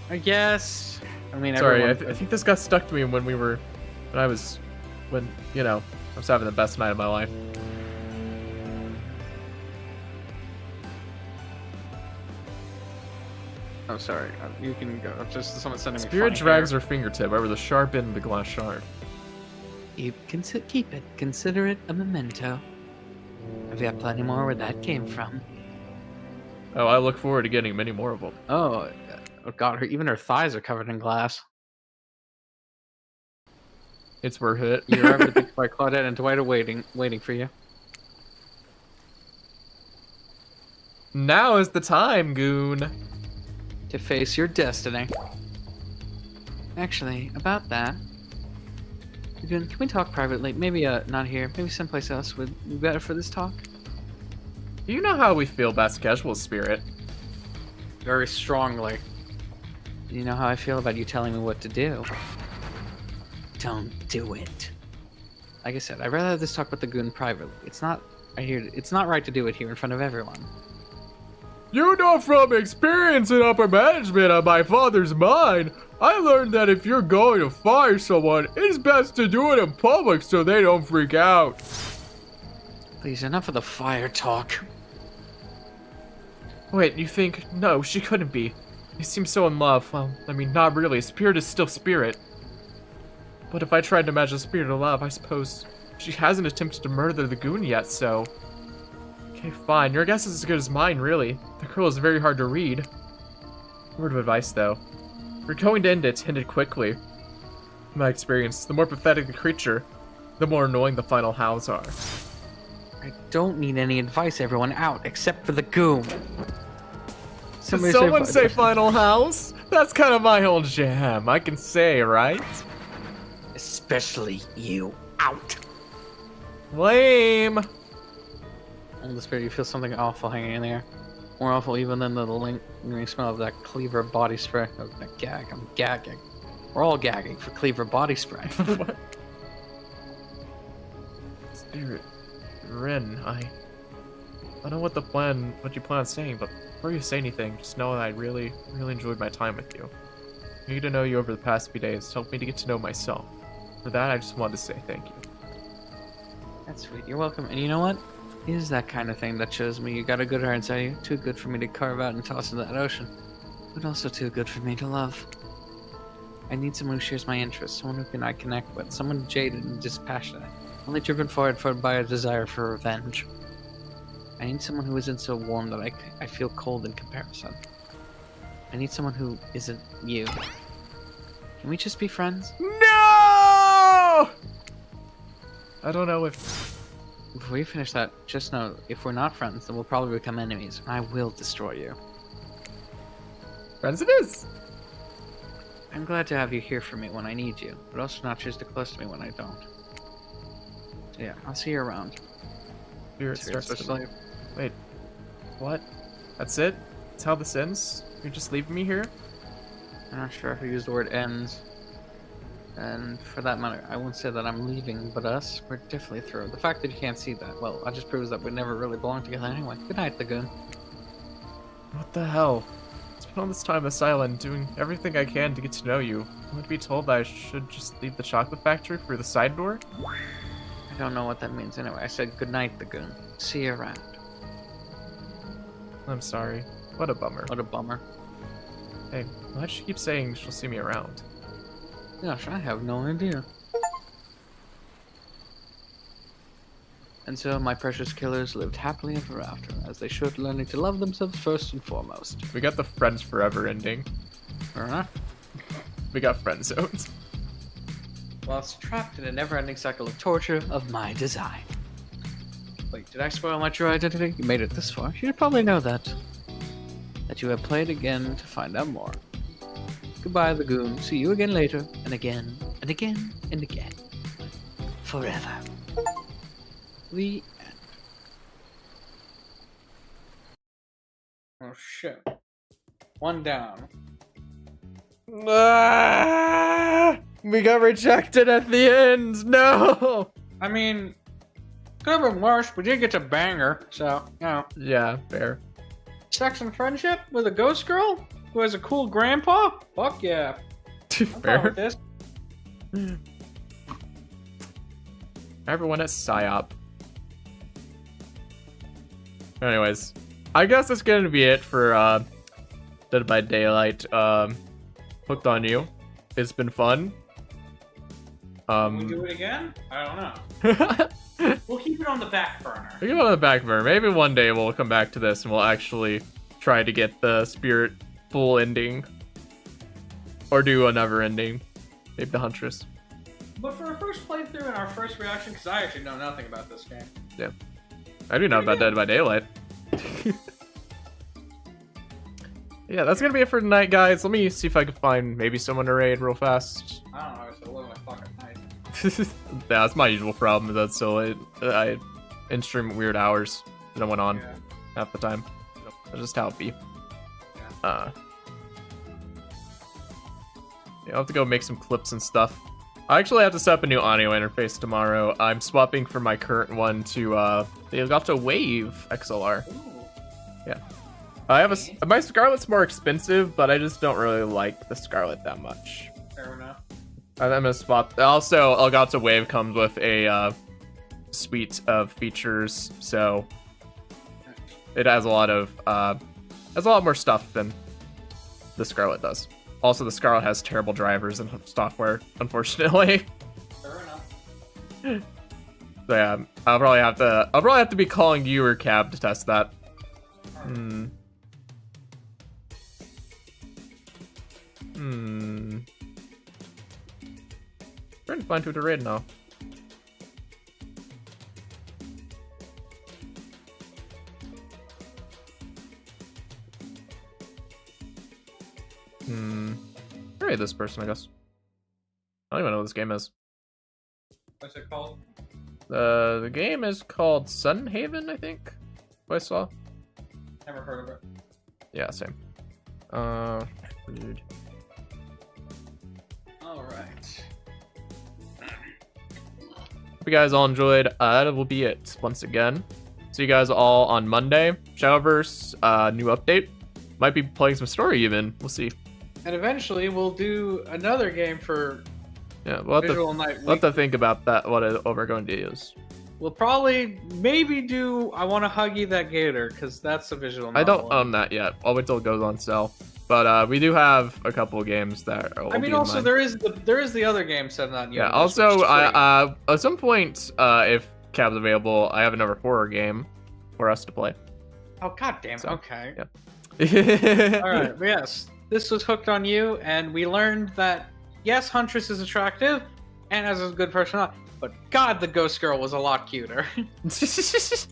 I guess. I mean, Sorry, I everyone... think this got stuck to me when I was having the best night of my life. Oh, sorry. You can go. Just someone sending me. Spirit drags her fingertip over the sharp end of the glass shard. You can keep it. Consider it a memento. I've got plenty more where that came from. Oh, I look forward to getting many more of them. Oh god, even her thighs are covered in glass. It's worth it. You're everything by Claudette and Dwight are waiting for you. Now is the time, goon. To face your destiny. Actually, about that, Can we talk privately? Maybe not here. Maybe someplace else would be better for this talk. You know how we feel about Casual Spirit. Very strongly. You know how I feel about you telling me what to do. Don't do it. Like I said, I'd rather have this talk with the goon privately. It's not right to do it here in front of everyone. You know from experience in upper management on my father's mine, I learned that if you're going to fire someone, it's best to do it in public so they don't freak out. Please, enough of the fire talk. Wait, you think? No, she couldn't be. You seem so in love. Well, I mean, not really. Spirit is still spirit. But if I tried to imagine spirit of love, I suppose she hasn't attempted to murder the goon yet, so... Okay, fine. Your guess is as good as mine, really. The girl is very hard to read. Word of advice, though. If you're going to end it quickly. In my experience, the more pathetic the creature, the more annoying the final howls are. I don't need any advice, everyone out, except for the goon. Did someone say final house? That's kind of my whole jam, I can say, right? Especially you. Out. Lame. In the spirit, you feel something awful hanging in the air. More awful even than the lingering smell of that Cleaver body spray. Oh, that gag. I'm gagging. We're all gagging for Cleaver body spray. What? Spirit. Rin, I don't know what you plan on saying, but before you say anything, just know that I really enjoyed my time with you. Getting to know you over the past few days helped me to get to know myself. For that, I just wanted to say thank you. That's sweet. You're welcome. And you know what? It is that kind of thing that shows me you got a good heart inside you. Too good for me to carve out and toss into that ocean. But also too good for me to love. I need someone who shares my interests, someone who I connect with, someone jaded and dispassionate, only driven forward by a desire for revenge. I need someone who isn't so warm that I feel cold in comparison. I need someone who isn't you. Can we just be friends? No! I don't know if... Before you finish that, just know, if we're not friends, then we'll probably become enemies, and I will destroy you. Friends it is! I'm glad to have you here for me when I need you, but also not choose to close to me when I don't. So yeah, I'll see you around. Spirit starts to leave. Wait, what? That's it? That's how this ends? You're just leaving me here? I'm not sure if I used the word ends. And for that matter, I won't say that I'm leaving, but us, we're definitely through. The fact that you can't see that, well, that just proves that we never really belonged together anyway. Good night, Lagoon. What the hell? I spent all this time on this island doing everything I can to get to know you. Only to be told that I should just leave the chocolate factory for the side door? I don't know what that means anyway. I said good night, Lagoon. See you around. I'm sorry. What a bummer. What a bummer. Hey, why'd she keep saying she'll see me around? Gosh, I have no idea. And so my precious killers lived happily ever after, as they should, learning to love themselves first and foremost. We got the friends forever ending. Fair enough. We got friend zones. Whilst trapped in a never-ending cycle of torture of my design. Wait, did I spoil my true identity? You made it this far. You should probably know that. That you have played again to find out more. Goodbye, Lagoon. See you again later, and again, and again, and again. Forever. The end. Oh shit. One down. Ah, we got rejected at the end. No. I mean, could have been worse. We did get to bang her, so, you know. Yeah, fair. Sex and friendship with a ghost girl who has a cool grandpa? Fuck yeah. I'm fine with Fair. this. Everyone at PSYOP. Anyways, I guess that's gonna be it for Dead by Daylight. Hooked on You. It's been fun. Can we do it again? I don't know. We'll keep it on the back burner. We get on the back burner. Maybe one day we'll come back to this and we'll actually try to get the Spirit full ending. Or do another ending. Maybe the Huntress. But for our first playthrough and our first reaction, because I actually know nothing about this game. Yeah. I do know about Dead by Daylight. Yeah, that's gonna be it for tonight, guys. Let me see if I can find maybe someone to raid real fast. I don't know, it's 11 o'clock at That's my usual problem. That's so I in-stream at weird hours that I went on half the time. That's just how it be. Yeah, I'll have to go make some clips and stuff. I actually have to set up a new audio interface tomorrow. I'm swapping from my current one to the Elgato Wave XLR. Ooh. Yeah. I have my Scarlett's more expensive, but I just don't really like the Scarlett that much. Fair enough. I'm gonna swap. Also, Elgato Wave comes with a suite of features, so it has a lot more stuff than the Scarlett does. Also, the Scarlett has terrible drivers and software, unfortunately. Fair enough. So yeah, I'll probably have to be calling you or Cab to test that. Trying to find who to raid now. Raid this person, I guess. I don't even know what this game is. What's it called? The game is called Sunhaven, I think. What I saw. Never heard of it. Yeah, same. Rude. Alright. Hope you guys all enjoyed. That will be it once again. See you guys all on Monday. Shadowverse, new update. Might be playing some story even. We'll see. And eventually we'll do another game for we'll have to think about that, what we're going to use. We'll probably maybe do I Want to Hug You That Gator, because that's a visual novel. I don't own that yet. I'll wait till it goes on sale. But we do have a couple of games that are. I mean, also there is the other game set on. Yeah. Also, at some point, if Cab's available, I have another horror game for us to play. Oh goddamn! So, okay. Yeah. All right. But yes, this was Hooked on You, and we learned that yes, Huntress is attractive and has a good personality, but God, the Ghost Girl was a lot cuter. Because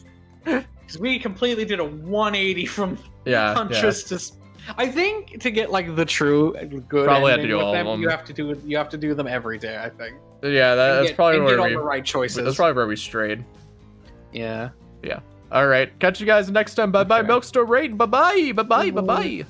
we completely did a 180 from Huntress to. I think to get like the true good probably have to ending do with all them, of them. You have to do them every day. I think. Yeah, that's probably where all the right choices. That's probably where we strayed. Yeah. Yeah. All right. Catch you guys next time. Bye bye. Okay. Milk Store Raid. Bye bye. Bye bye. Bye bye.